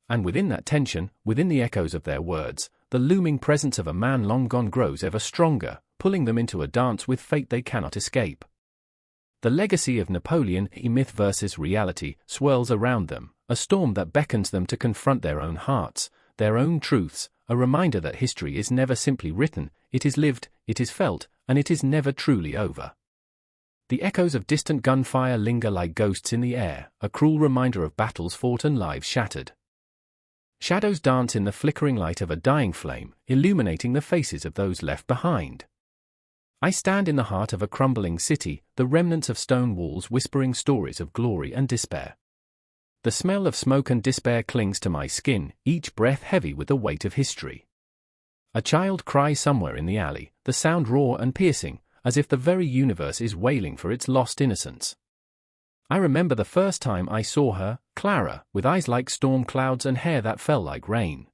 [SPEAKER 1] And within that tension, within the echoes of their words, the looming presence of a man long gone grows ever stronger, pulling them into a dance with fate they cannot escape. The legacy of Napoleon, myth versus reality, swirls around them, a storm that beckons them to confront their own hearts, their own truths, a reminder that history is never simply written, it is lived, it is felt, and it is never truly over. The echoes of distant gunfire linger like ghosts in the air, a cruel reminder of battles fought and lives shattered. Shadows dance in the flickering light of a dying flame, illuminating the faces of those left behind. I stand in the heart of a crumbling city, the remnants of stone walls whispering stories of glory and despair. The smell of smoke and despair clings to my skin, each breath heavy with the weight of history. A child cries somewhere in the alley, the sound raw and piercing, as if the very universe is wailing for its lost innocence. I remember the first time I saw her, Clara, with eyes like storm clouds and hair that fell like rain.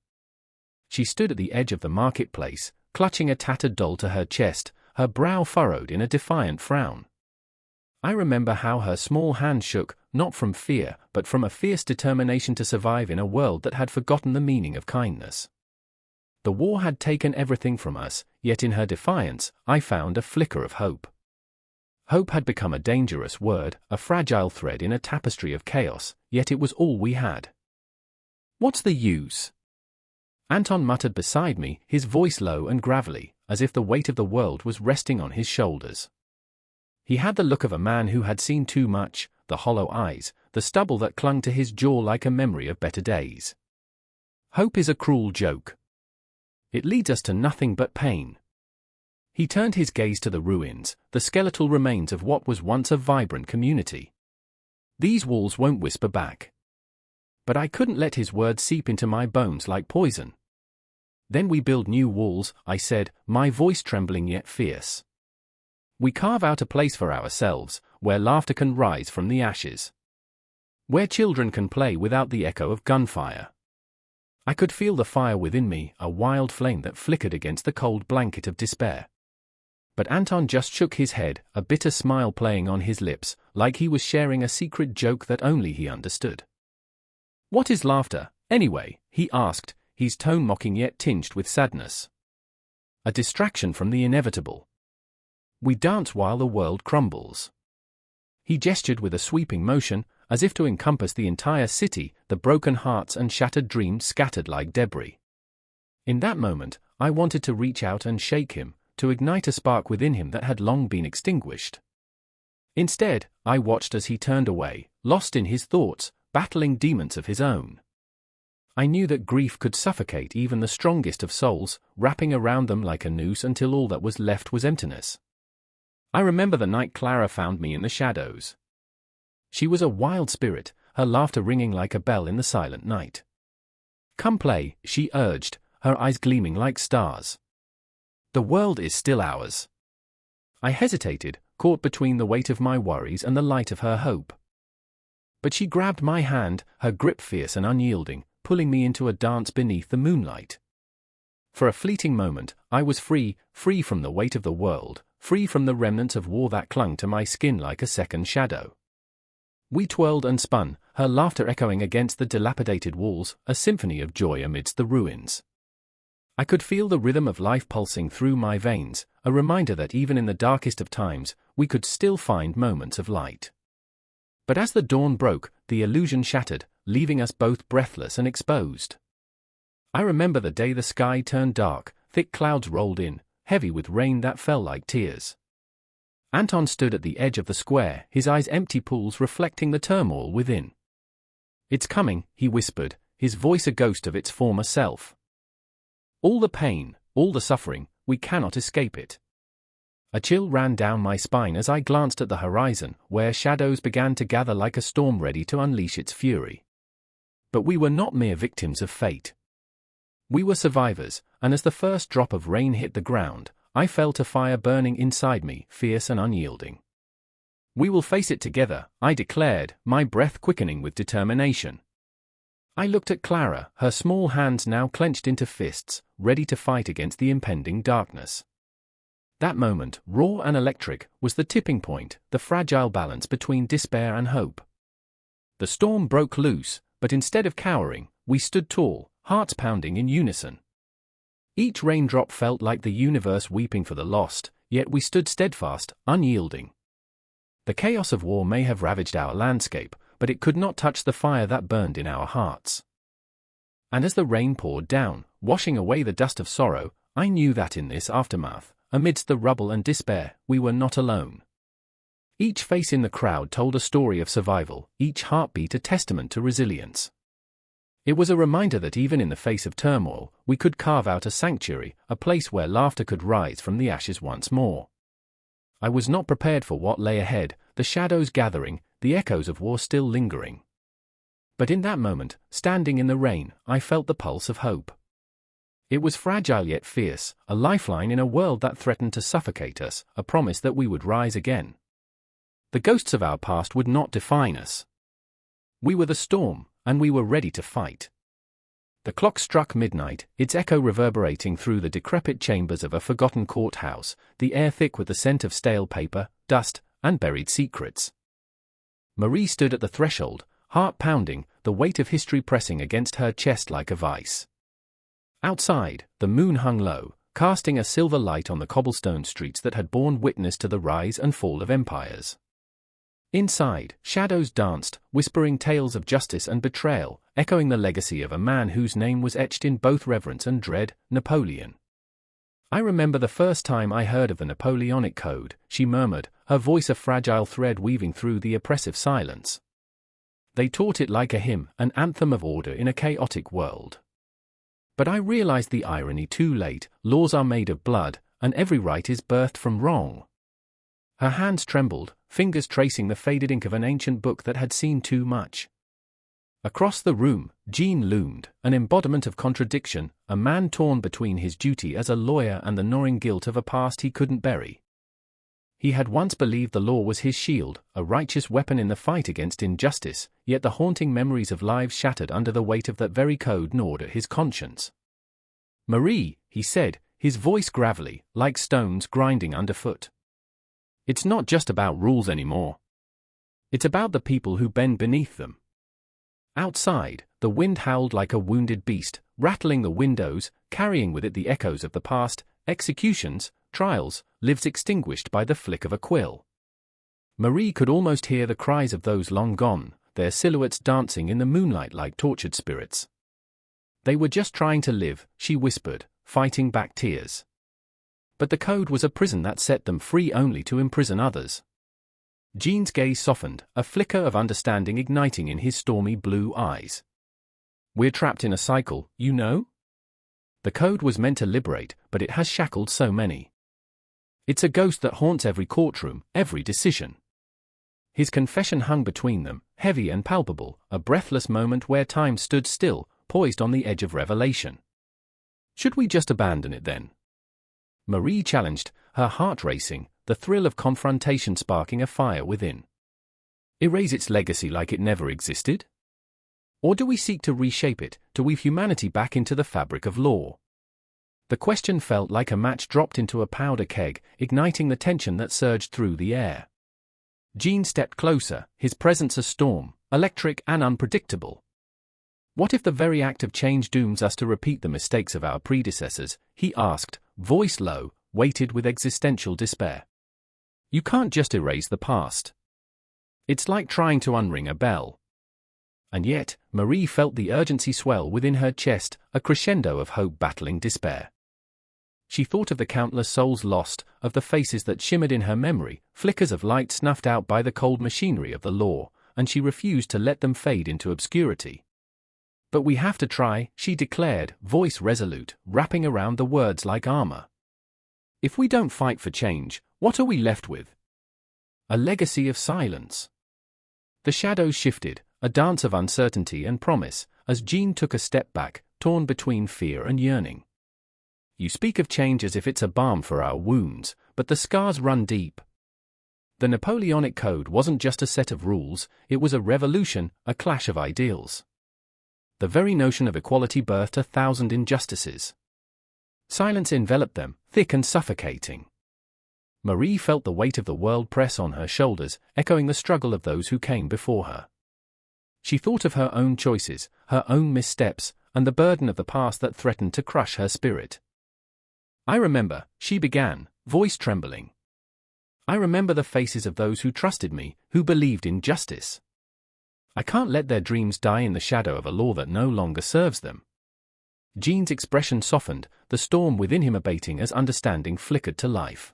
[SPEAKER 1] She stood at the edge of the marketplace, clutching a tattered doll to her chest, her brow furrowed in a defiant frown. I remember how her small hand shook, not from fear, but from a fierce determination to survive in a world that had forgotten the meaning of kindness. The war had taken everything from us, yet in her defiance, I found a flicker of hope. Hope had become a dangerous word, a fragile thread in a tapestry of chaos, yet it was all we had. What's the use? Anton muttered beside me, his voice low and gravelly, as if the weight of the world was resting on his shoulders. He had the look of a man who had seen too much, the hollow eyes, the stubble that clung to his jaw like a memory of better days. Hope is a cruel joke. It leads us to nothing but pain. He turned his gaze to the ruins, the skeletal remains of what was once a vibrant community. These walls won't whisper back. But I couldn't let his words seep into my bones like poison. Then we build new walls, I said, my voice trembling yet fierce. We carve out a place for ourselves, where laughter can rise from the ashes. Where children can play without the echo of gunfire. I could feel the fire within me, a wild flame that flickered against the cold blanket of despair. But Anton just shook his head, a bitter smile playing on his lips, like he was sharing a secret joke that only he understood. "What is laughter, anyway?" he asked, his tone mocking yet tinged with sadness. "A distraction from the inevitable. We dance while the world crumbles." He gestured with a sweeping motion, as if to encompass the entire city, the broken hearts and shattered dreams scattered like debris. In that moment, I wanted to reach out and shake him, to ignite a spark within him that had long been extinguished. Instead, I watched as he turned away, lost in his thoughts, battling demons of his own. I knew that grief could suffocate even the strongest of souls, wrapping around them like a noose until all that was left was emptiness. I remember the night Clara found me in the shadows. She was a wild spirit, her laughter ringing like a bell in the silent night. "Come play," she urged, her eyes gleaming like stars. "The world is still ours." I hesitated, caught between the weight of my worries and the light of her hope. But she grabbed my hand, her grip fierce and unyielding, pulling me into a dance beneath the moonlight. For a fleeting moment, I was free from the weight of the world, free from the remnants of war that clung to my skin like a second shadow. We twirled and spun, her laughter echoing against the dilapidated walls, a symphony of joy amidst the ruins. I could feel the rhythm of life pulsing through my veins, a reminder that even in the darkest of times, we could still find moments of light. But as the dawn broke, the illusion shattered, leaving us both breathless and exposed. I remember the day the sky turned dark, thick clouds rolled in, heavy with rain that fell like tears. Anton stood at the edge of the square, his eyes empty pools reflecting the turmoil within. "It's coming," he whispered, his voice a ghost of its former self. "All the pain, all the suffering, we cannot escape it." A chill ran down my spine as I glanced at the horizon, where shadows began to gather like a storm ready to unleash its fury. But we were not mere victims of fate. We were survivors, and as the first drop of rain hit the ground, I felt a fire burning inside me, fierce and unyielding. "We will face it together," I declared, my breath quickening with determination. I looked at Clara, her small hands now clenched into fists, ready to fight against the impending darkness. That moment, raw and electric, was the tipping point, the fragile balance between despair and hope. The storm broke loose, but instead of cowering, we stood tall, hearts pounding in unison. Each raindrop felt like the universe weeping for the lost, yet we stood steadfast, unyielding. The chaos of war may have ravaged our landscape, but it could not touch the fire that burned in our hearts. And as the rain poured down, washing away the dust of sorrow, I knew that in this aftermath, amidst the rubble and despair, we were not alone. Each face in the crowd told a story of survival, each heartbeat a testament to resilience. It was a reminder that even in the face of turmoil, we could carve out a sanctuary, a place where laughter could rise from the ashes once more. I was not prepared for what lay ahead, the shadows gathering, the echoes of war still lingering. But in that moment, standing in the rain, I felt the pulse of hope. It was fragile yet fierce, a lifeline in a world that threatened to suffocate us, a promise that we would rise again. The ghosts of our past would not define us. We were the storm, and we were ready to fight. The clock struck midnight, its echo reverberating through the decrepit chambers of a forgotten courthouse, the air thick with the scent of stale paper, dust, and buried secrets. Marie stood at the threshold, heart pounding, the weight of history pressing against her chest like a vice. Outside, the moon hung low, casting a silver light on the cobblestone streets that had borne witness to the rise and fall of empires. Inside, shadows danced, whispering tales of justice and betrayal, echoing the legacy of a man whose name was etched in both reverence and dread, Napoleon. "I remember the first time I heard of the Napoleonic Code," she murmured, her voice a fragile thread weaving through the oppressive silence. "They taught it like a hymn, an anthem of order in a chaotic world. But I realized the irony too late. Laws are made of blood, and every right is birthed from wrong. Her hands trembled, fingers tracing the faded ink of an ancient book that had seen too much. Across the room, Jean loomed, an embodiment of contradiction, a man torn between his duty as a lawyer and the gnawing guilt of a past he couldn't bury. He had once believed the law was his shield, a righteous weapon in the fight against injustice, yet the haunting memories of lives shattered under the weight of that very code gnawed at his conscience. "Marie," he said, his voice gravelly, like stones grinding underfoot. "It's not just about rules anymore. It's about the people who bend beneath them." Outside, the wind howled like a wounded beast, rattling the windows, carrying with it the echoes of the past, executions, trials, lives extinguished by the flick of a quill. Marie could almost hear the cries of those long gone, their silhouettes dancing in the moonlight like tortured spirits. They were just trying to live, she whispered, fighting back tears. But the code was a prison that set them free only to imprison others. Jean's gaze softened, a flicker of understanding igniting in his stormy blue eyes. "We're trapped in a cycle, you know? The code was meant to liberate, but it has shackled so many. It's a ghost that haunts every courtroom, every decision." His confession hung between them, heavy and palpable, a breathless moment where time stood still, poised on the edge of revelation. "Should we just abandon it then?" Marie challenged, her heart racing, the thrill of confrontation sparking a fire within. "Erase its legacy like it never existed? Or do we seek to reshape it, to weave humanity back into the fabric of law?" The question felt like a match dropped into a powder keg, igniting the tension that surged through the air. Jean stepped closer, his presence a storm, electric and unpredictable. "What if the very act of change dooms us to repeat the mistakes of our predecessors?" he asked, voice low, weighted with existential despair. "You can't just erase the past. It's like trying to unring a bell." And yet, Marie felt the urgency swell within her chest, a crescendo of hope battling despair. She thought of the countless souls lost, of the faces that shimmered in her memory, flickers of light snuffed out by the cold machinery of the law, and she refused to let them fade into obscurity. "But we have to try," she declared, voice resolute, wrapping around the words like armor. "If we don't fight for change, what are we left with? A legacy of silence." The shadows shifted, a dance of uncertainty and promise, as Jean took a step back, torn between fear and yearning. "You speak of change as if it's a balm for our wounds, but the scars run deep. The Napoleonic Code wasn't just a set of rules, it was a revolution, a clash of ideals. The very notion of equality birthed 1,000 injustices. Silence enveloped them, thick and suffocating." Marie felt the weight of the world press on her shoulders, echoing the struggle of those who came before her. She thought of her own choices, her own missteps, and the burden of the past that threatened to crush her spirit. "I remember," she began, voice trembling. "I remember the faces of those who trusted me, who believed in justice. I can't let their dreams die in the shadow of a law that no longer serves them." Jean's expression softened, the storm within him abating as understanding flickered to life.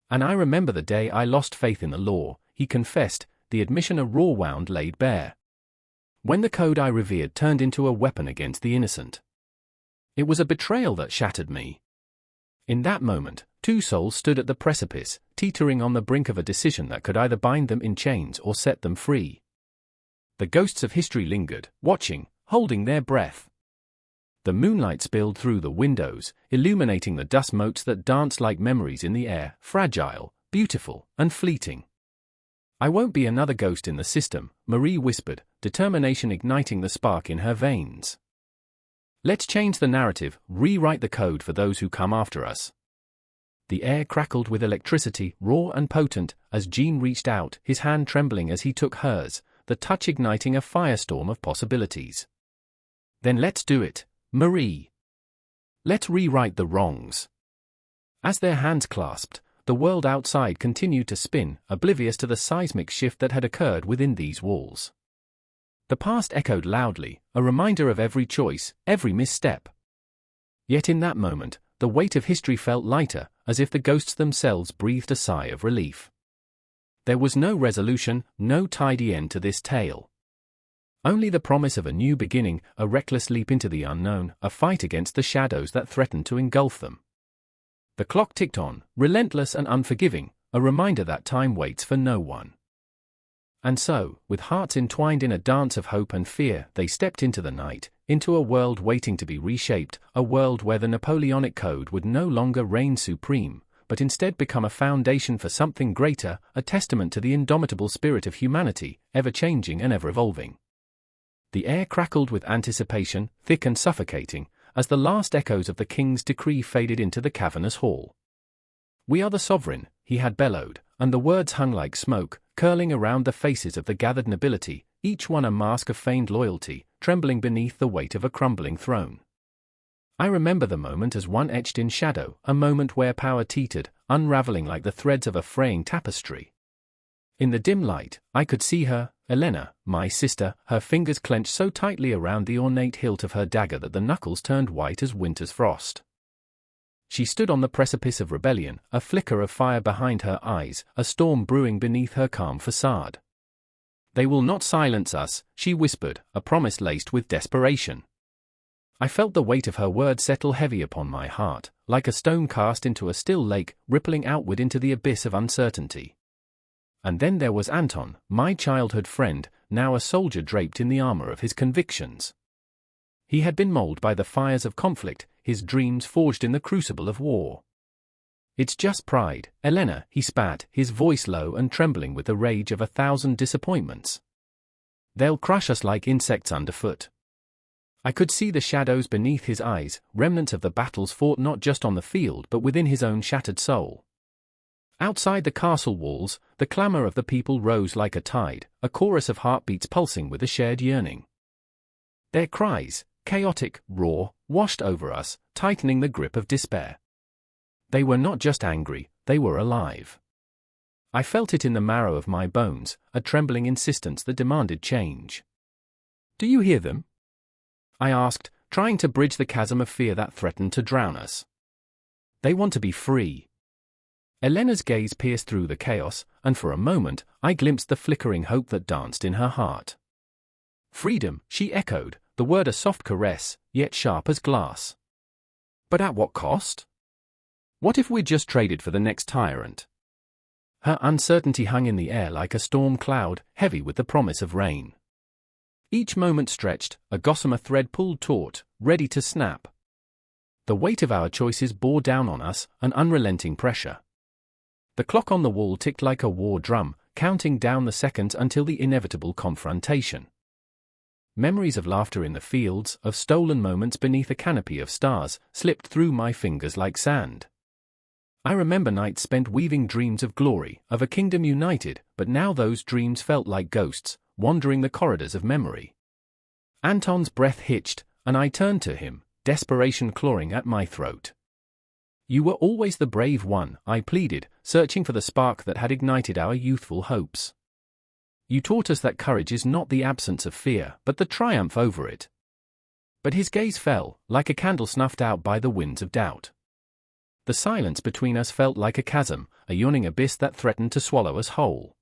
[SPEAKER 1] "And I remember the day I lost faith in the law," he confessed, the admission a raw wound laid bare. "When the code I revered turned into a weapon against the innocent. It was a betrayal that shattered me." In that moment, two souls stood at the precipice, teetering on the brink of a decision that could either bind them in chains or set them free. The ghosts of history lingered, watching, holding their breath. The moonlight spilled through the windows, illuminating the dust motes that danced like memories in the air, fragile, beautiful, and fleeting. "I won't be another ghost in the system," Marie whispered, determination igniting the spark in her veins. "Let's change the narrative, rewrite the code for those who come after us." The air crackled with electricity, raw and potent, as Jean reached out, his hand trembling as he took hers, the touch igniting a firestorm of possibilities. "Then let's do it, Marie. Let's rewrite the wrongs." As their hands clasped, the world outside continued to spin, oblivious to the seismic shift that had occurred within these walls. The past echoed loudly, a reminder of every choice, every misstep. Yet in that moment, the weight of history felt lighter, as if the ghosts themselves breathed a sigh of relief. There was no resolution, no tidy end to this tale. Only the promise of a new beginning, a reckless leap into the unknown, a fight against the shadows that threatened to engulf them. The clock ticked on, relentless and unforgiving, a reminder that time waits for no one. And so, with hearts entwined in a dance of hope and fear, they stepped into the night, into a world waiting to be reshaped, a world where the Napoleonic Code would no longer reign supreme, but instead become a foundation for something greater, a testament to the indomitable spirit of humanity, ever-changing and ever-evolving. The air crackled with anticipation, thick and suffocating, as the last echoes of the king's decree faded into the cavernous hall. "We are the sovereign," he had bellowed, and the words hung like smoke, curling around the faces of the gathered nobility, each one a mask of feigned loyalty, trembling beneath the weight of a crumbling throne. I remember the moment as one etched in shadow, a moment where power teetered, unraveling like the threads of a fraying tapestry. In the dim light, I could see her, Elena, my sister, her fingers clenched so tightly around the ornate hilt of her dagger that the knuckles turned white as winter's frost. She stood on the precipice of rebellion, a flicker of fire behind her eyes, a storm brewing beneath her calm facade. "They will not silence us," she whispered, a promise laced with desperation. I felt the weight of her words settle heavy upon my heart, like a stone cast into a still lake, rippling outward into the abyss of uncertainty. And then there was Anton, my childhood friend, now a soldier draped in the armor of his convictions. He had been molded by the fires of conflict, his dreams forged in the crucible of war. "It's just pride, Elena," he spat, his voice low and trembling with the rage of 1,000 disappointments. "They'll crush us like insects underfoot." I could see the shadows beneath his eyes, remnants of the battles fought not just on the field but within his own shattered soul. Outside the castle walls, the clamor of the people rose like a tide, a chorus of heartbeats pulsing with a shared yearning. Their cries, chaotic, raw, washed over us, tightening the grip of despair. They were not just angry, they were alive. I felt it in the marrow of my bones, a trembling insistence that demanded change. "Do you hear them?" I asked, trying to bridge the chasm of fear that threatened to drown us. "They want to be free." Elena's gaze pierced through the chaos, and for a moment, I glimpsed the flickering hope that danced in her heart. "Freedom," she echoed, the word a soft caress, yet sharp as glass. "But at what cost? What if we're just traded for the next tyrant?" Her uncertainty hung in the air like a storm cloud, heavy with the promise of rain. Each moment stretched, a gossamer thread pulled taut, ready to snap. The weight of our choices bore down on us, an unrelenting pressure. The clock on the wall ticked like a war drum, counting down the seconds until the inevitable confrontation. Memories of laughter in the fields, of stolen moments beneath a canopy of stars, slipped through my fingers like sand. I remember nights spent weaving dreams of glory, of a kingdom united, but now those dreams felt like ghosts, wandering the corridors of memory. Anton's breath hitched, and I turned to him, desperation clawing at my throat. "You were always the brave one," I pleaded, searching for the spark that had ignited our youthful hopes. "You taught us that courage is not the absence of fear, but the triumph over it." But his gaze fell, like a candle snuffed out by the winds of doubt. The silence between us felt like a chasm, a yawning abyss that threatened to swallow us whole.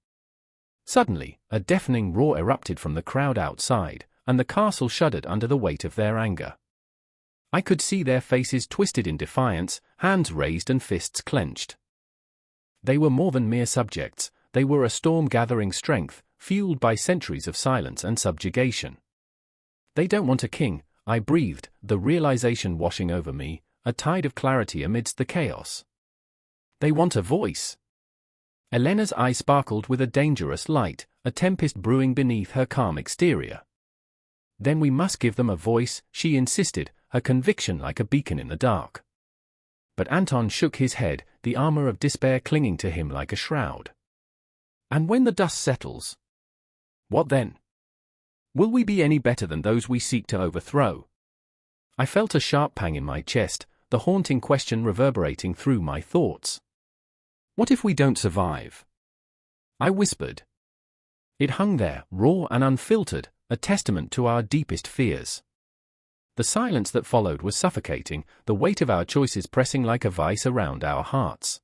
[SPEAKER 1] Suddenly, a deafening roar erupted from the crowd outside, and the castle shuddered under the weight of their anger. I could see their faces twisted in defiance, hands raised and fists clenched. They were more than mere subjects, they were a storm gathering strength, fueled by centuries of silence and subjugation. "They don't want a king," I breathed, the realization washing over me, a tide of clarity amidst the chaos. "They want a voice." Elena's eye sparkled with a dangerous light, a tempest brewing beneath her calm exterior. "Then we must give them a voice," she insisted, her conviction like a beacon in the dark. But Anton shook his head, the armor of despair clinging to him like a shroud. "And when the dust settles? What then? Will we be any better than those we seek to overthrow?" I felt a sharp pang in my chest, the haunting question reverberating through my thoughts. "What if we don't survive?" I whispered. It hung there, raw and unfiltered, a testament to our deepest fears. The silence that followed was suffocating, the weight of our choices pressing like a vice around our hearts.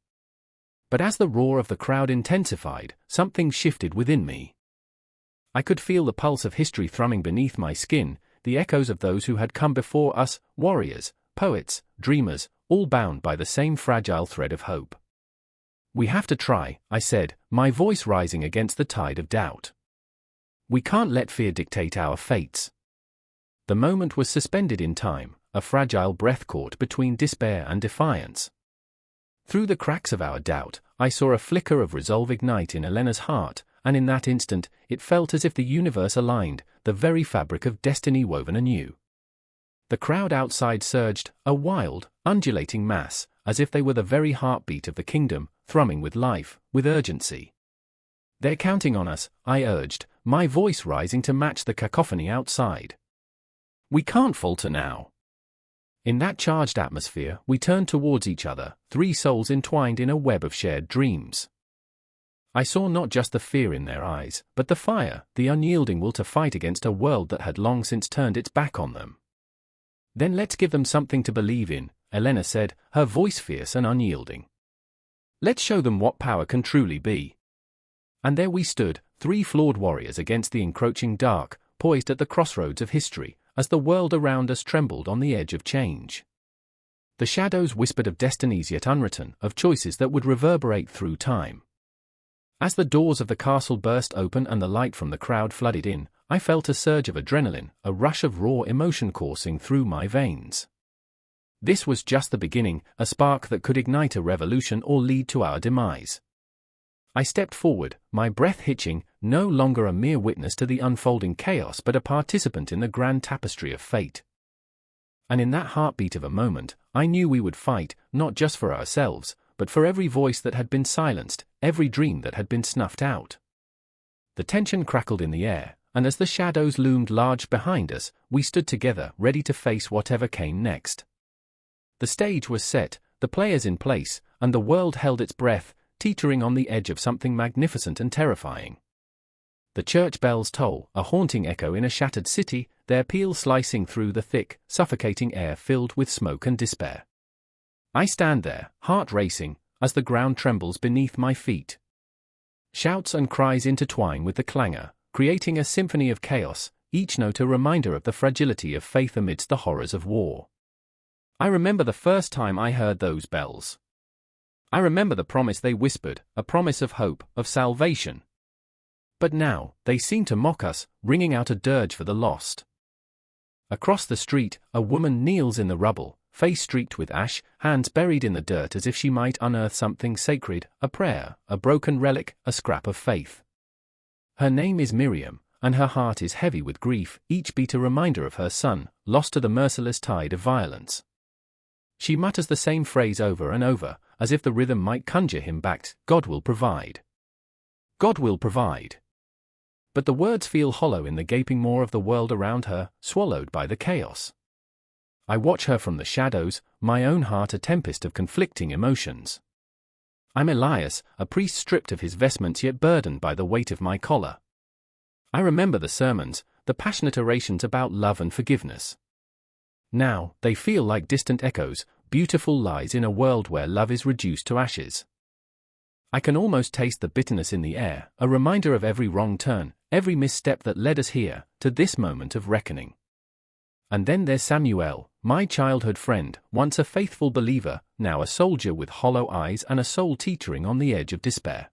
[SPEAKER 1] But as the roar of the crowd intensified, something shifted within me. I could feel the pulse of history thrumming beneath my skin, the echoes of those who had come before us, warriors, poets, dreamers, all bound by the same fragile thread of hope. "We have to try," I said, my voice rising against the tide of doubt. "We can't let fear dictate our fates." The moment was suspended in time, a fragile breath caught between despair and defiance. Through the cracks of our doubt, I saw a flicker of resolve ignite in Elena's heart, and in that instant, it felt as if the universe aligned, the very fabric of destiny woven anew. The crowd outside surged, a wild, undulating mass, as if they were the very heartbeat of the kingdom, thrumming with life, with urgency. "They're counting on us," I urged, my voice rising to match the cacophony outside. "We can't falter now." In that charged atmosphere, we turned towards each other, three souls entwined in a web of shared dreams. I saw not just the fear in their eyes, but the fire, the unyielding will to fight against a world that had long since turned its back on them. "Then let's give them something to believe in," Elena said, her voice fierce and unyielding. "Let's show them what power can truly be." And there we stood, three flawed warriors against the encroaching dark, poised at the crossroads of history, as the world around us trembled on the edge of change. The shadows whispered of destinies yet unwritten, of choices that would reverberate through time. As the doors of the castle burst open and the light from the crowd flooded in, I felt a surge of adrenaline, a rush of raw emotion coursing through my veins. This was just the beginning, a spark that could ignite a revolution or lead to our demise. I stepped forward, my breath hitching, no longer a mere witness to the unfolding chaos but a participant in the grand tapestry of fate. And in that heartbeat of a moment, I knew we would fight, not just for ourselves, but for every voice that had been silenced, every dream that had been snuffed out. The tension crackled in the air, and as the shadows loomed large behind us, we stood together, ready to face whatever came next. The stage was set, the players in place, and the world held its breath, teetering on the edge of something magnificent and terrifying. The church bells toll, a haunting echo in a shattered city, their peal slicing through the thick, suffocating air filled with smoke and despair. I stand there, heart racing, as the ground trembles beneath my feet. Shouts and cries intertwine with the clangor, creating a symphony of chaos, each note a reminder of the fragility of faith amidst the horrors of war. I remember the first time I heard those bells. I remember the promise they whispered, a promise of hope, of salvation. But now, they seem to mock us, ringing out a dirge for the lost. Across the street, a woman kneels in the rubble, face streaked with ash, hands buried in the dirt as if she might unearth something sacred, a prayer, a broken relic, a scrap of faith. Her name is Miriam, and her heart is heavy with grief, each beat a reminder of her son, lost to the merciless tide of violence. She mutters the same phrase over and over, as if the rhythm might conjure him back, "God will provide. God will provide." But the words feel hollow in the gaping maw of the world around her, swallowed by the chaos. I watch her from the shadows, my own heart a tempest of conflicting emotions. I'm Elias, a priest stripped of his vestments yet burdened by the weight of my collar. I remember the sermons, the passionate orations about love and forgiveness. Now, they feel like distant echoes, beautiful lies in a world where love is reduced to ashes. I can almost taste the bitterness in the air, a reminder of every wrong turn, every misstep that led us here, to this moment of reckoning. And then there's Samuel, my childhood friend, once a faithful believer, now a soldier with hollow eyes and a soul teetering on the edge of despair.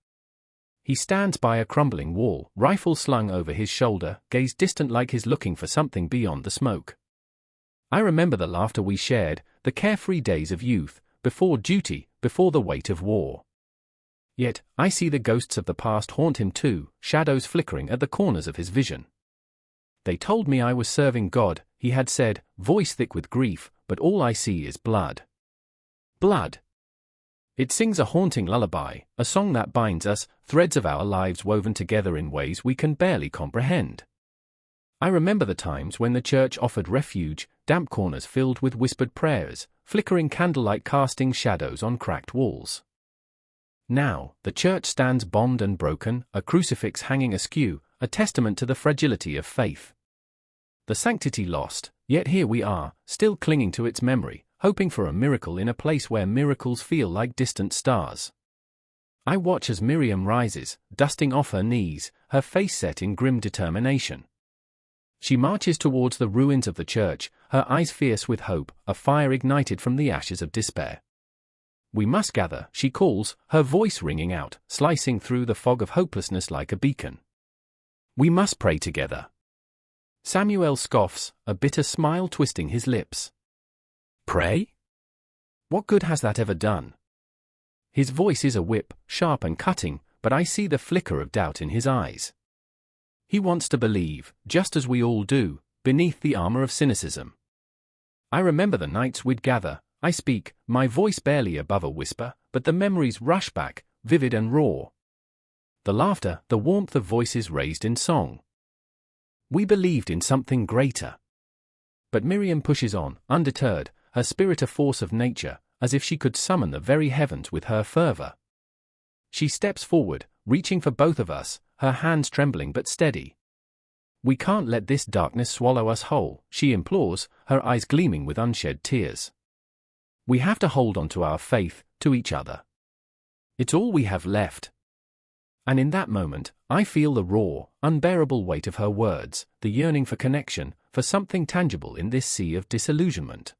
[SPEAKER 1] He stands by a crumbling wall, rifle slung over his shoulder, gaze distant like he's looking for something beyond the smoke. I remember the laughter we shared, the carefree days of youth, before duty, before the weight of war. Yet, I see the ghosts of the past haunt him too, shadows flickering at the corners of his vision. They told me I was serving God, he had said, voice thick with grief, but all I see is blood. Blood. It sings a haunting lullaby, a song that binds us, threads of our lives woven together in ways we can barely comprehend. I remember the times when the church offered refuge, damp corners filled with whispered prayers, flickering candlelight casting shadows on cracked walls. Now, the church stands bombed and broken, a crucifix hanging askew, a testament to the fragility of faith. The sanctity lost, yet here we are, still clinging to its memory, hoping for a miracle in a place where miracles feel like distant stars. I watch as Miriam rises, dusting off her knees, her face set in grim determination. She marches towards the ruins of the church, her eyes fierce with hope, a fire ignited from the ashes of despair. "We must gather," she calls, her voice ringing out, slicing through the fog of hopelessness like a beacon. "We must pray together." Samuel scoffs, a bitter smile twisting his lips. "Pray? What good has that ever done?" His voice is a whip, sharp and cutting, but I see the flicker of doubt in his eyes. He wants to believe, just as we all do, beneath the armor of cynicism. I remember the nights we'd gather. I speak, my voice barely above a whisper, but the memories rush back, vivid and raw. The laughter, the warmth of voices raised in song. We believed in something greater. But Miriam pushes on, undeterred, her spirit a force of nature, as if she could summon the very heavens with her fervor. She steps forward, reaching for both of us, her hands trembling but steady. "We can't let this darkness swallow us whole," she implores, her eyes gleaming with unshed tears. "We have to hold on to our faith, to each other. It's all we have left." And in that moment, I feel the raw, unbearable weight of her words, the yearning for connection, for something tangible in this sea of disillusionment.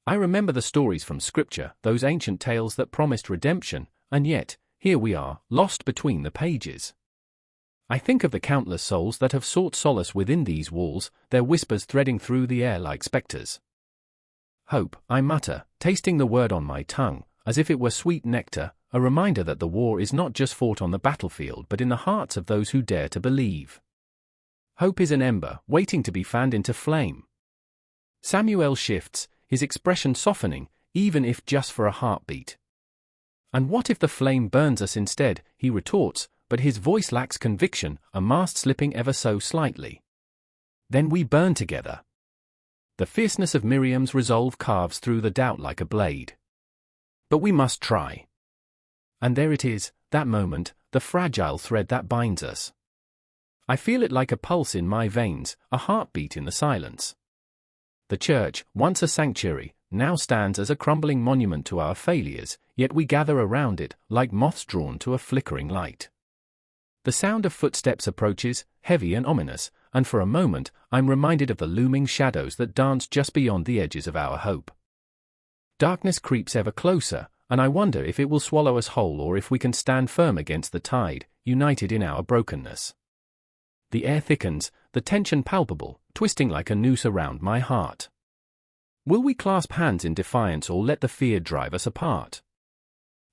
[SPEAKER 1] I remember the stories from Scripture, those ancient tales that promised redemption, and yet, here we are, lost between the pages. I think of the countless souls that have sought solace within these walls, their whispers threading through the air like specters. "Hope," I mutter, tasting the word on my tongue, as if it were sweet nectar, a reminder that the war is not just fought on the battlefield but in the hearts of those who dare to believe. Hope is an ember, waiting to be fanned into flame. Samuel shifts, his expression softening, even if just for a heartbeat. "And what if the flame burns us instead?" he retorts, but his voice lacks conviction, a mast slipping ever so slightly. "Then we burn together." The fierceness of Miriam's resolve carves through the doubt like a blade. "But we must try." And there it is, that moment, the fragile thread that binds us. I feel it like a pulse in my veins, a heartbeat in the silence. The church, once a sanctuary, now stands as a crumbling monument to our failures, yet we gather around it, like moths drawn to a flickering light. The sound of footsteps approaches, heavy and ominous, and for a moment, I'm reminded of the looming shadows that dance just beyond the edges of our hope. Darkness creeps ever closer, and I wonder if it will swallow us whole or if we can stand firm against the tide, united in our brokenness. The air thickens, the tension palpable, twisting like a noose around my heart. Will we clasp hands in defiance or let the fear drive us apart?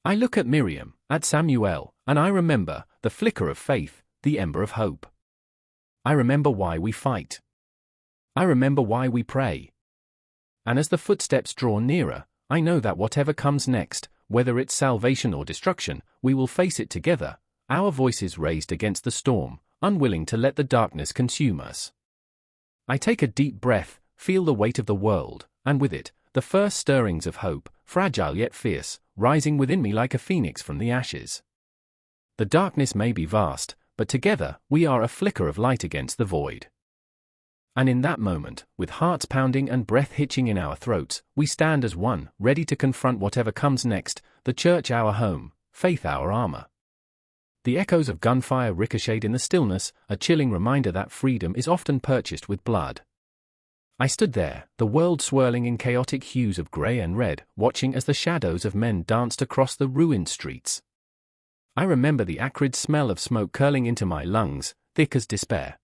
[SPEAKER 1] I look at Miriam, at Samuel, and I remember the flicker of faith, the ember of hope. I remember why we fight. I remember why we pray. And as the footsteps draw nearer, I know that whatever comes next, whether it's salvation or destruction, we will face it together, our voices raised against the storm, unwilling to let the darkness consume us. I take a deep breath, feel the weight of the world, and with it, the first stirrings of hope, fragile yet fierce, rising within me like a phoenix from the ashes. The darkness may be vast, but together, we are a flicker of light against the void. And in that moment, with hearts pounding and breath hitching in our throats, we stand as one, ready to confront whatever comes next, the church our home, faith our armor. The echoes of gunfire ricocheted in the stillness, a chilling reminder that freedom is often purchased with blood. I stood there, the world swirling in chaotic hues of grey and red, watching as the shadows of men danced across the ruined streets. I remember the acrid smell of smoke curling into my lungs, thick as despair.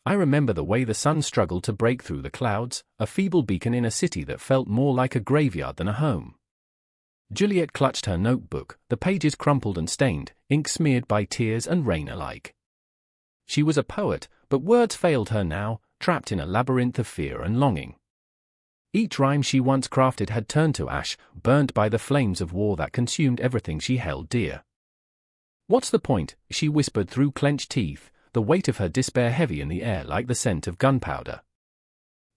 [SPEAKER 1] I remember the way the sun struggled to break through the clouds, a feeble beacon in a city that felt more like a graveyard than a home. Juliet clutched her notebook, the pages crumpled and stained, ink smeared by tears and rain alike. She was a poet, but words failed her now, trapped in a labyrinth of fear and longing. Each rhyme she once crafted had turned to ash, burnt by the flames of war that consumed everything she held dear. "What's the point?" she whispered through clenched teeth, the weight of her despair heavy in the air like the scent of gunpowder.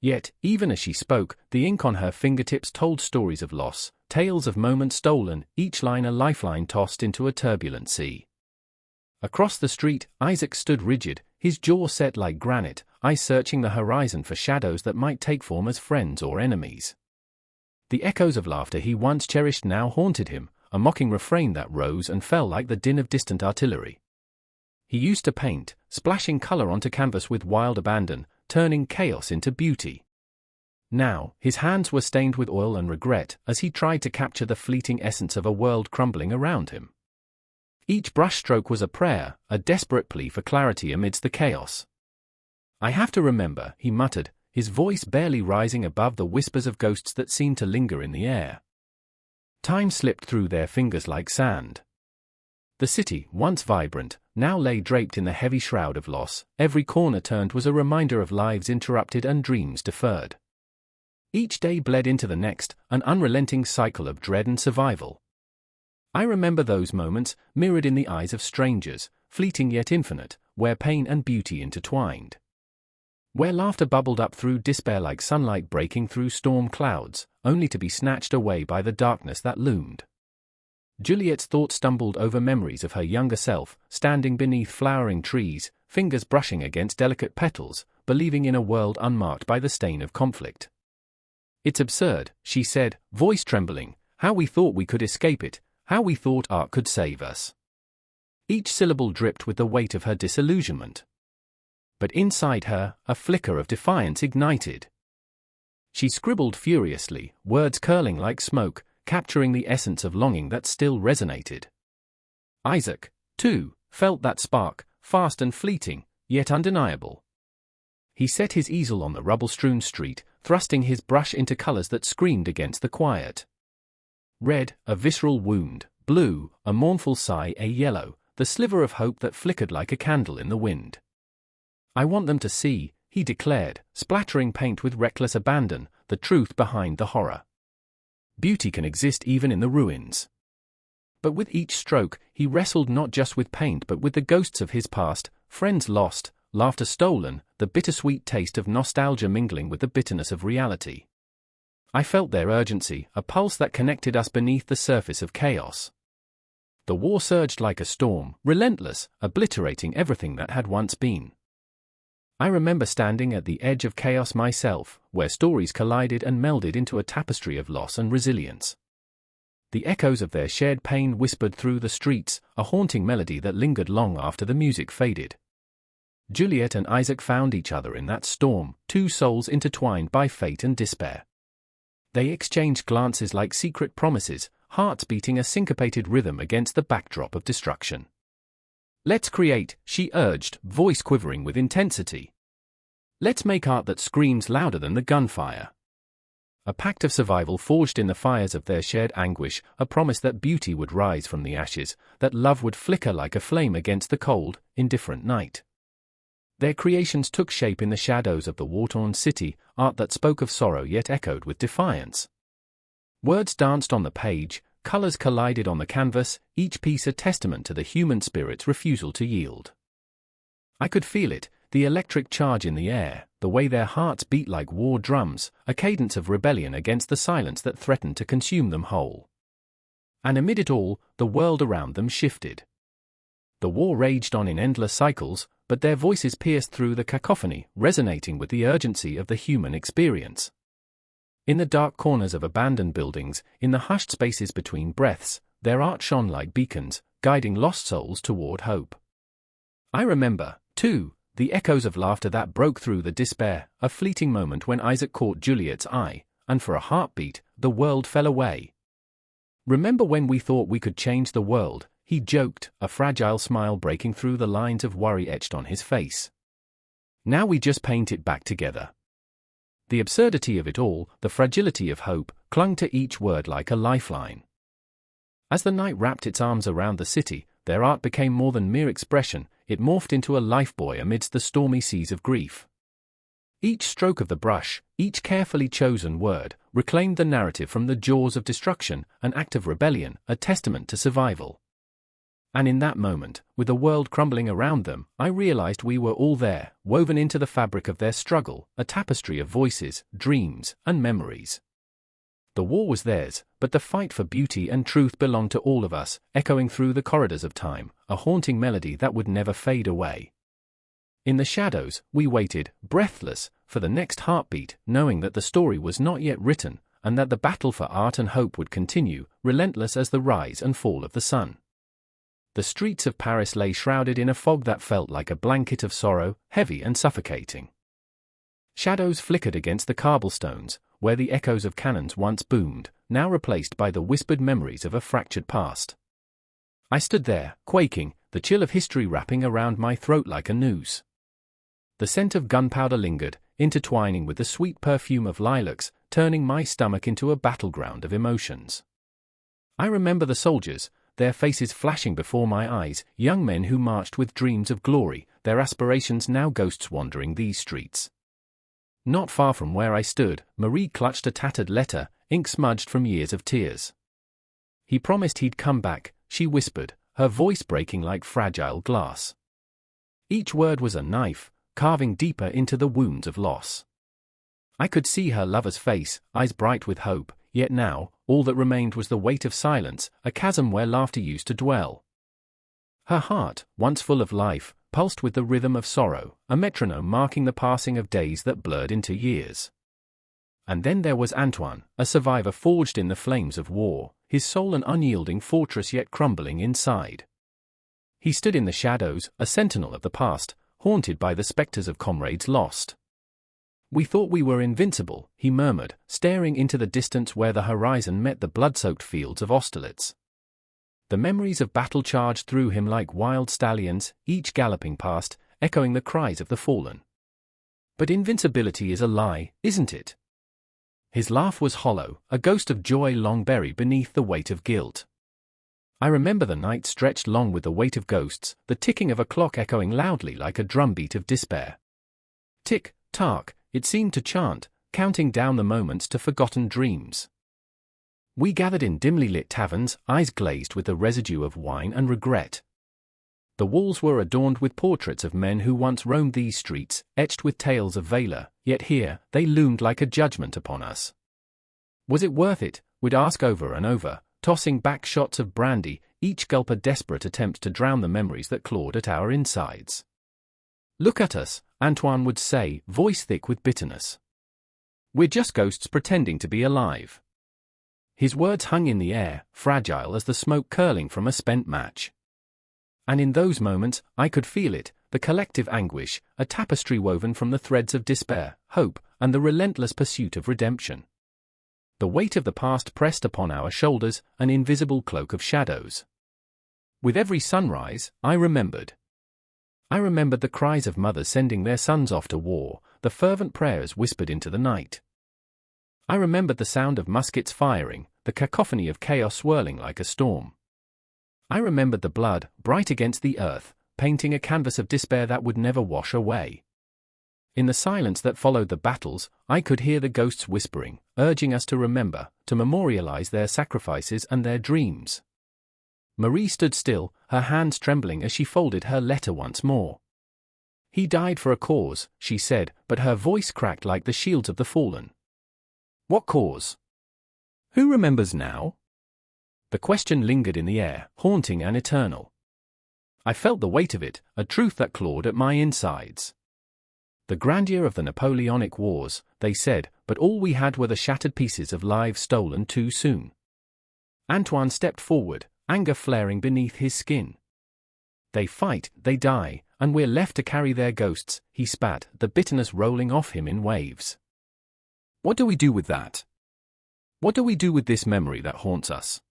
[SPEAKER 1] Yet, even as she spoke, the ink on her fingertips told stories of loss, tales of moments stolen, each line a lifeline tossed into a turbulent sea. Across the street, Isaac stood rigid, his jaw set like granite, eyes searching the horizon for shadows that might take form as friends or enemies. The echoes of laughter he once cherished now haunted him, a mocking refrain that rose and fell like the din of distant artillery. He used to paint, splashing color onto canvas with wild abandon, turning chaos into beauty. Now, his hands were stained with oil and regret as he tried to capture the fleeting essence of a world crumbling around him. Each brushstroke was a prayer, a desperate plea for clarity amidst the chaos. "I have to remember," he muttered, his voice barely rising above the whispers of ghosts that seemed to linger in the air. Time slipped through their fingers like sand. The city, once vibrant, now lay draped in the heavy shroud of loss. Every corner turned was a reminder of lives interrupted and dreams deferred. Each day bled into the next, an unrelenting cycle of dread and survival. I remember those moments, mirrored in the eyes of strangers, fleeting yet infinite, where pain and beauty intertwined. Where laughter bubbled up through despair like sunlight breaking through storm clouds, only to be snatched away by the darkness that loomed. Juliet's thoughts stumbled over memories of her younger self, standing beneath flowering trees, fingers brushing against delicate petals, believing in a world unmarked by the stain of conflict. "It's absurd," she said, voice trembling, "how we thought we could escape it, how we thought art could save us." Each syllable dripped with the weight of her disillusionment. But inside her, a flicker of defiance ignited. She scribbled furiously, words curling like smoke, capturing the essence of longing that still resonated. Isaac, too, felt that spark, fast and fleeting, yet undeniable. He set his easel on the rubble-strewn street, thrusting his brush into colors that screamed against the quiet. Red, a visceral wound; blue, a mournful sigh; a yellow, the sliver of hope that flickered like a candle in the wind. "I want them to see," he declared, splattering paint with reckless abandon, "the truth behind the horror. Beauty can exist even in the ruins." But with each stroke, he wrestled not just with paint but with the ghosts of his past, friends lost, laughter stolen, the bittersweet taste of nostalgia mingling with the bitterness of reality. I felt their urgency, a pulse that connected us beneath the surface of chaos. The war surged like a storm, relentless, obliterating everything that had once been. I remember standing at the edge of chaos myself, where stories collided and melded into a tapestry of loss and resilience. The echoes of their shared pain whispered through the streets, a haunting melody that lingered long after the music faded. Juliet and Isaac found each other in that storm, two souls intertwined by fate and despair. They exchanged glances like secret promises, hearts beating a syncopated rhythm against the backdrop of destruction. "Let's create," she urged, voice quivering with intensity. "Let's make art that screams louder than the gunfire." A pact of survival forged in the fires of their shared anguish, a promise that beauty would rise from the ashes, that love would flicker like a flame against the cold, indifferent night. Their creations took shape in the shadows of the war-torn city, art that spoke of sorrow yet echoed with defiance. Words danced on the page, colors collided on the canvas, each piece a testament to the human spirit's refusal to yield. I could feel it, the electric charge in the air, the way their hearts beat like war drums, a cadence of rebellion against the silence that threatened to consume them whole. And amid it all, the world around them shifted. The war raged on in endless cycles, but their voices pierced through the cacophony, resonating with the urgency of the human experience. In the dark corners of abandoned buildings, in the hushed spaces between breaths, their art shone like beacons, guiding lost souls toward hope. I remember, too, the echoes of laughter that broke through the despair, a fleeting moment when Isaac caught Juliet's eye, and for a heartbeat, the world fell away. "Remember when we thought we could change the world?" he joked, a fragile smile breaking through the lines of worry etched on his face. "Now we just paint it back together." The absurdity of it all, the fragility of hope, clung to each word like a lifeline. As the night wrapped its arms around the city, their art became more than mere expression, it morphed into a lifebuoy amidst the stormy seas of grief. Each stroke of the brush, each carefully chosen word, reclaimed the narrative from the jaws of destruction, an act of rebellion, a testament to survival. And in that moment, with the world crumbling around them, I realized we were all there, woven into the fabric of their struggle, a tapestry of voices, dreams, and memories. The war was theirs, but the fight for beauty and truth belonged to all of us, echoing through the corridors of time, a haunting melody that would never fade away. In the shadows, we waited, breathless, for the next heartbeat, knowing that the story was not yet written, and that the battle for art and hope would continue, relentless as the rise and fall of the sun. The streets of Paris lay shrouded in a fog that felt like a blanket of sorrow, heavy and suffocating. Shadows flickered against the cobblestones, where the echoes of cannons once boomed, now replaced by the whispered memories of a fractured past. I stood there, quaking, the chill of history wrapping around my throat like a noose. The scent of gunpowder lingered, intertwining with the sweet perfume of lilacs, turning my stomach into a battleground of emotions. I remember the soldiers, their faces flashing before my eyes, young men who marched with dreams of glory, their aspirations now ghosts wandering these streets. Not far from where I stood, Marie clutched a tattered letter, ink smudged from years of tears. "He promised he'd come back," she whispered, her voice breaking like fragile glass. Each word was a knife, carving deeper into the wounds of loss. I could see her lover's face, eyes bright with hope, yet now, all that remained was the weight of silence, a chasm where laughter used to dwell. Her heart, once full of life, pulsed with the rhythm of sorrow, a metronome marking the passing of days that blurred into years. And then there was Antoine, a survivor forged in the flames of war, his soul an unyielding fortress yet crumbling inside. He stood in the shadows, a sentinel of the past, haunted by the specters of comrades lost. "We thought we were invincible," he murmured, staring into the distance where the horizon met the blood-soaked fields of Austerlitz. The memories of battle charged through him like wild stallions, each galloping past, echoing the cries of the fallen. "But invincibility is a lie, isn't it?" His laugh was hollow, a ghost of joy long buried beneath the weight of guilt. I remember the night stretched long with the weight of ghosts, the ticking of a clock echoing loudly like a drumbeat of despair. Tick, tock, it seemed to chant, counting down the moments to forgotten dreams. We gathered in dimly lit taverns, eyes glazed with the residue of wine and regret. The walls were adorned with portraits of men who once roamed these streets, etched with tales of valor, yet here, they loomed like a judgment upon us. Was it worth it? We'd ask over and over, tossing back shots of brandy, each gulp a desperate attempt to drown the memories that clawed at our insides. "Look at us," Antoine would say, voice thick with bitterness. "We're just ghosts pretending to be alive." His words hung in the air, fragile as the smoke curling from a spent match. And in those moments, I could feel it, the collective anguish, a tapestry woven from the threads of despair, hope, and the relentless pursuit of redemption. The weight of the past pressed upon our shoulders, an invisible cloak of shadows. With every sunrise, I remembered. I remembered the cries of mothers sending their sons off to war, the fervent prayers whispered into the night. I remembered the sound of muskets firing, the cacophony of chaos swirling like a storm. I remembered the blood, bright against the earth, painting a canvas of despair that would never wash away. In the silence that followed the battles, I could hear the ghosts whispering, urging us to remember, to memorialize their sacrifices and their dreams. Marie stood still, her hands trembling as she folded her letter once more. "He died for a cause," she said, but her voice cracked like the shields of the fallen. "What cause? Who remembers now?" The question lingered in the air, haunting and eternal. I felt the weight of it, a truth that clawed at my insides. The grandeur of the Napoleonic Wars, they said, but all we had were the shattered pieces of lives stolen too soon. Antoine stepped forward, anger flaring beneath his skin. "They fight, they die, and we're left to carry their ghosts," he spat, the bitterness rolling off him in waves. "What do we do with that? What do we do with this memory that haunts us?"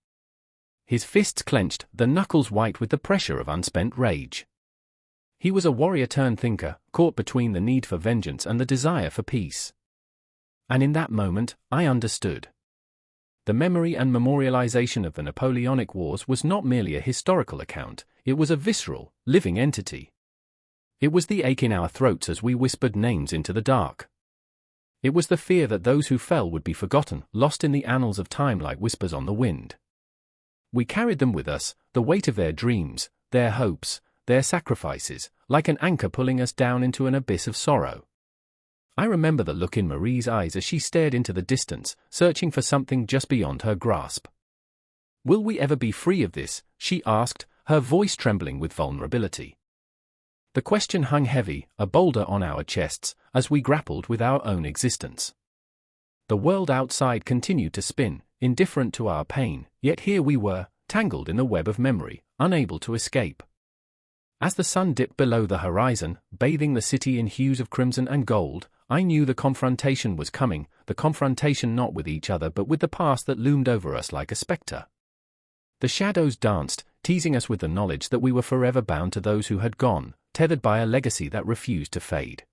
[SPEAKER 1] His fists clenched, the knuckles white with the pressure of unspent rage. He was a warrior-turned-thinker, caught between the need for vengeance and the desire for peace. And in that moment, I understood. The memory and memorialization of the Napoleonic Wars was not merely a historical account, it was a visceral, living entity. It was the ache in our throats as we whispered names into the dark. It was the fear that those who fell would be forgotten, lost in the annals of time like whispers on the wind. We carried them with us, the weight of their dreams, their hopes, their sacrifices, like an anchor pulling us down into an abyss of sorrow. I remember the look in Marie's eyes as she stared into the distance, searching for something just beyond her grasp. "Will we ever be free of this?" she asked, her voice trembling with vulnerability. The question hung heavy, a boulder on our chests, as we grappled with our own existence. The world outside continued to spin, indifferent to our pain, yet here we were, tangled in the web of memory, unable to escape. As the sun dipped below the horizon, bathing the city in hues of crimson and gold, I knew the confrontation was coming, the confrontation not with each other but with the past that loomed over us like a spectre. The shadows danced, teasing us with the knowledge that we were forever bound to those who had gone, tethered by a legacy that refused to fade.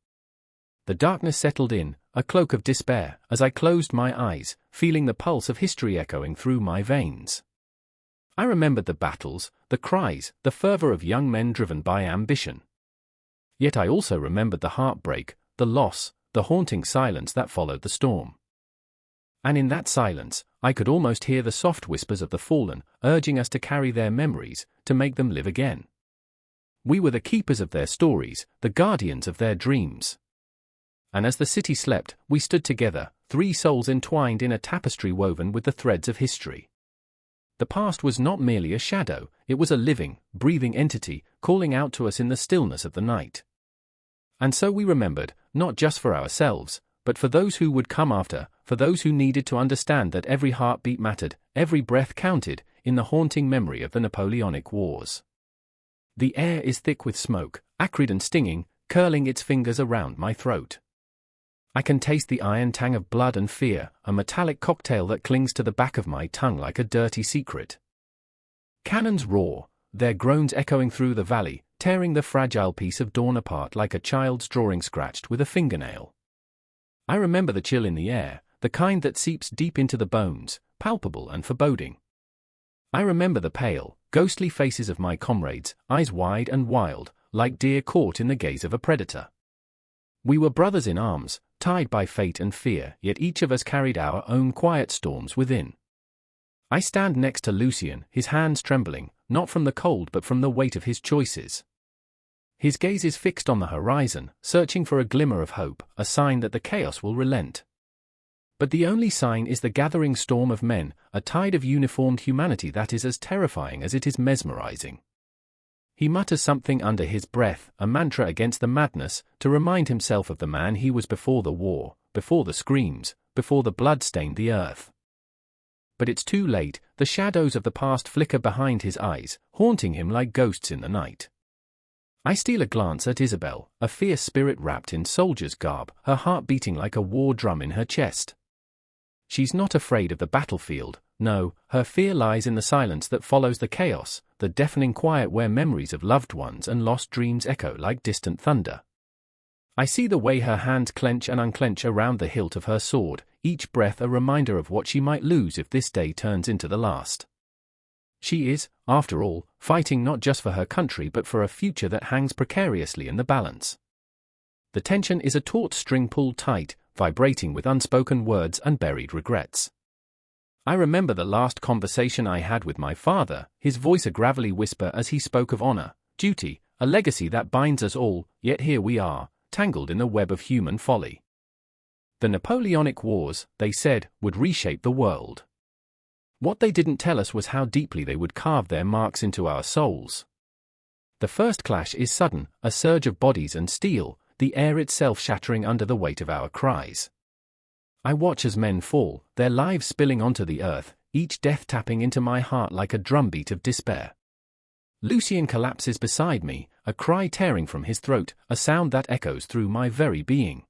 [SPEAKER 1] The darkness settled in, a cloak of despair, as I closed my eyes, feeling the pulse of history echoing through my veins. I remembered the battles, the cries, the fervor of young men driven by ambition. Yet I also remembered the heartbreak, the loss, the haunting silence that followed the storm. And in that silence, I could almost hear the soft whispers of the fallen, urging us to carry their memories, to make them live again. We were the keepers of their stories, the guardians of their dreams. And as the city slept, we stood together, three souls entwined in a tapestry woven with the threads of history. The past was not merely a shadow, it was a living, breathing entity, calling out to us in the stillness of the night. And so we remembered, not just for ourselves, but for those who would come after, for those who needed to understand that every heartbeat mattered, every breath counted, in the haunting memory of the Napoleonic Wars. The air is thick with smoke, acrid and stinging, curling its fingers around my throat. I can taste the iron tang of blood and fear, a metallic cocktail that clings to the back of my tongue like a dirty secret. Cannons roar, their groans echoing through the valley, tearing the fragile piece of dawn apart like a child's drawing scratched with a fingernail. I remember the chill in the air, the kind that seeps deep into the bones, palpable and foreboding. I remember the pale, ghostly faces of my comrades, eyes wide and wild, like deer caught in the gaze of a predator. We were brothers in arms, tied by fate and fear, yet each of us carried our own quiet storms within. I stand next to Lucien, his hands trembling, not from the cold but from the weight of his choices. His gaze is fixed on the horizon, searching for a glimmer of hope, a sign that the chaos will relent. But the only sign is the gathering storm of men, a tide of uniformed humanity that is as terrifying as it is mesmerizing. He mutters something under his breath, a mantra against the madness, to remind himself of the man he was before the war, before the screams, before the blood stained the earth. But it's too late, the shadows of the past flicker behind his eyes, haunting him like ghosts in the night. I steal a glance at Isabel, a fierce spirit wrapped in soldier's garb, her heart beating like a war drum in her chest. She's not afraid of the battlefield, no, her fear lies in the silence that follows the chaos, the deafening quiet where memories of loved ones and lost dreams echo like distant thunder. I see the way her hands clench and unclench around the hilt of her sword, each breath a reminder of what she might lose if this day turns into the last. She is, after all, fighting not just for her country but for a future that hangs precariously in the balance. The tension is a taut string pulled tight, vibrating with unspoken words and buried regrets. I remember the last conversation I had with my father, his voice a gravelly whisper as he spoke of honor, duty, a legacy that binds us all, yet here we are, tangled in the web of human folly. The Napoleonic Wars, they said, would reshape the world. What they didn't tell us was how deeply they would carve their marks into our souls. The first clash is sudden, a surge of bodies and steel, the air itself shattering under the weight of our cries. I watch as men fall, their lives spilling onto the earth, each death tapping into my heart like a drumbeat of despair. Lucien collapses beside me, a cry tearing from his throat, a sound that echoes through my very being.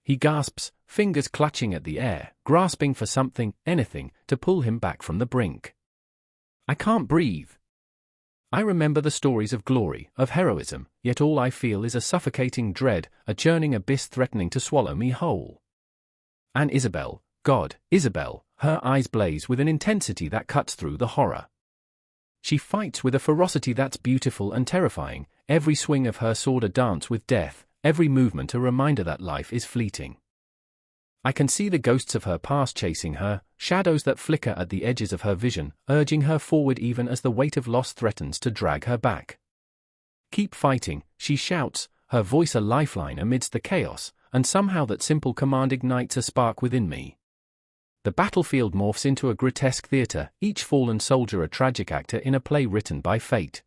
[SPEAKER 1] He gasps, fingers clutching at the air, grasping for something, anything, to pull him back from the brink. I can't breathe. I remember the stories of glory, of heroism, yet all I feel is a suffocating dread, a churning abyss threatening to swallow me whole. And Isabel, God, Isabel, her eyes blaze with an intensity that cuts through the horror. She fights with a ferocity that's beautiful and terrifying, every swing of her sword a dance with death, every movement a reminder that life is fleeting. I can see the ghosts of her past chasing her, shadows that flicker at the edges of her vision, urging her forward even as the weight of loss threatens to drag her back. Keep fighting, she shouts, her voice a lifeline amidst the chaos, and somehow that simple command ignites a spark within me. The battlefield morphs into a grotesque theater, each fallen soldier a tragic actor in a play written by fate.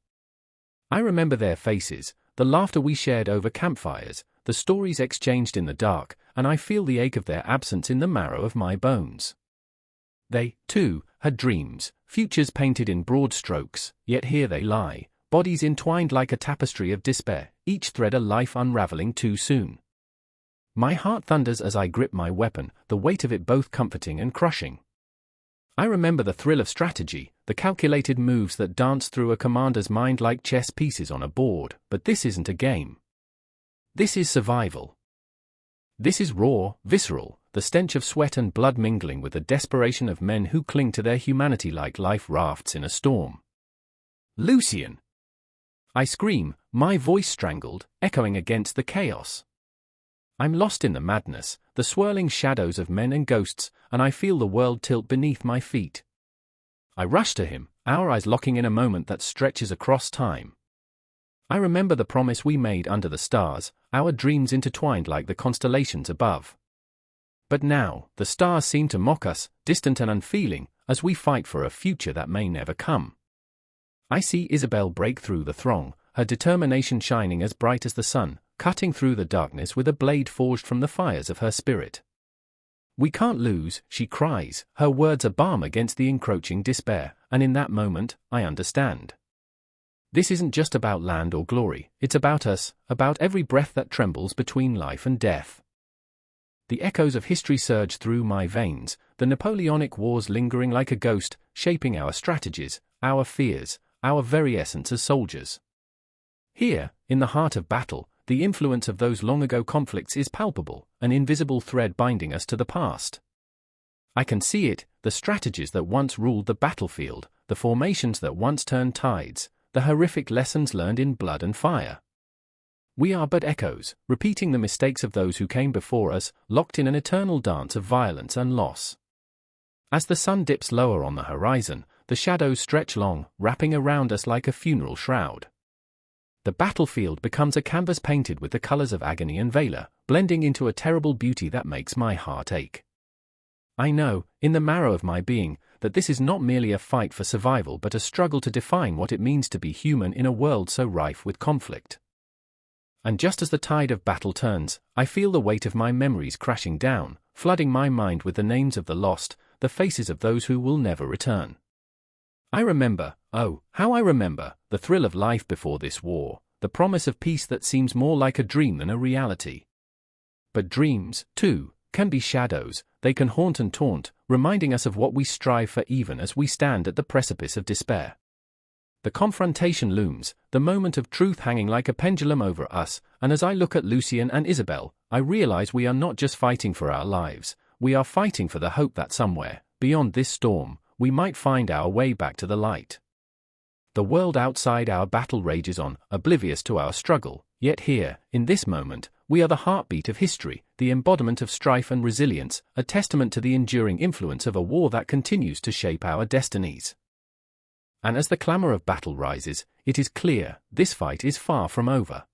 [SPEAKER 1] I remember their faces, the laughter we shared over campfires, the stories exchanged in the dark, and I feel the ache of their absence in the marrow of my bones. They, too, had dreams, futures painted in broad strokes, yet here they lie, bodies entwined like a tapestry of despair, each thread a life unraveling too soon. My heart thunders as I grip my weapon, the weight of it both comforting and crushing. I remember the thrill of strategy, the calculated moves that dance through a commander's mind like chess pieces on a board, but this isn't a game. This is survival. This is raw, visceral, the stench of sweat and blood mingling with the desperation of men who cling to their humanity like life rafts in a storm. Lucian! I scream, my voice strangled, echoing against the chaos. I'm lost in the madness, the swirling shadows of men and ghosts, and I feel the world tilt beneath my feet. I rush to him, our eyes locking in a moment that stretches across time. I remember the promise we made under the stars, our dreams intertwined like the constellations above. But now, the stars seem to mock us, distant and unfeeling, as we fight for a future that may never come. I see Isabel break through the throng, her determination shining as bright as the sun, cutting through the darkness with a blade forged from the fires of her spirit. "We can't lose," she cries, her words are balm against the encroaching despair, and in that moment, I understand. This isn't just about land or glory, it's about us, about every breath that trembles between life and death. The echoes of history surge through my veins, the Napoleonic Wars lingering like a ghost, shaping our strategies, our fears, our very essence as soldiers. Here, in the heart of battle, the influence of those long-ago conflicts is palpable, an invisible thread binding us to the past. I can see it, the strategies that once ruled the battlefield, the formations that once turned tides, the horrific lessons learned in blood and fire. We are but echoes, repeating the mistakes of those who came before us, locked in an eternal dance of violence and loss. As the sun dips lower on the horizon, the shadows stretch long, wrapping around us like a funeral shroud. The battlefield becomes a canvas painted with the colors of agony and valor, blending into a terrible beauty that makes my heart ache. I know, in the marrow of my being, that this is not merely a fight for survival but a struggle to define what it means to be human in a world so rife with conflict. And just as the tide of battle turns, I feel the weight of my memories crashing down, flooding my mind with the names of the lost, the faces of those who will never return. I remember, oh, how I remember, the thrill of life before this war, the promise of peace that seems more like a dream than a reality. But dreams, too, can be shadows, they can haunt and taunt, reminding us of what we strive for even as we stand at the precipice of despair. The confrontation looms, the moment of truth hanging like a pendulum over us, and as I look at Lucian and Isabel, I realize we are not just fighting for our lives, we are fighting for the hope that somewhere, beyond this storm, we might find our way back to the light. The world outside our battle rages on, oblivious to our struggle, yet here, in this moment, we are the heartbeat of history, the embodiment of strife and resilience, a testament to the enduring influence of a war that continues to shape our destinies. And as the clamor of battle rises, it is clear, this fight is far from over.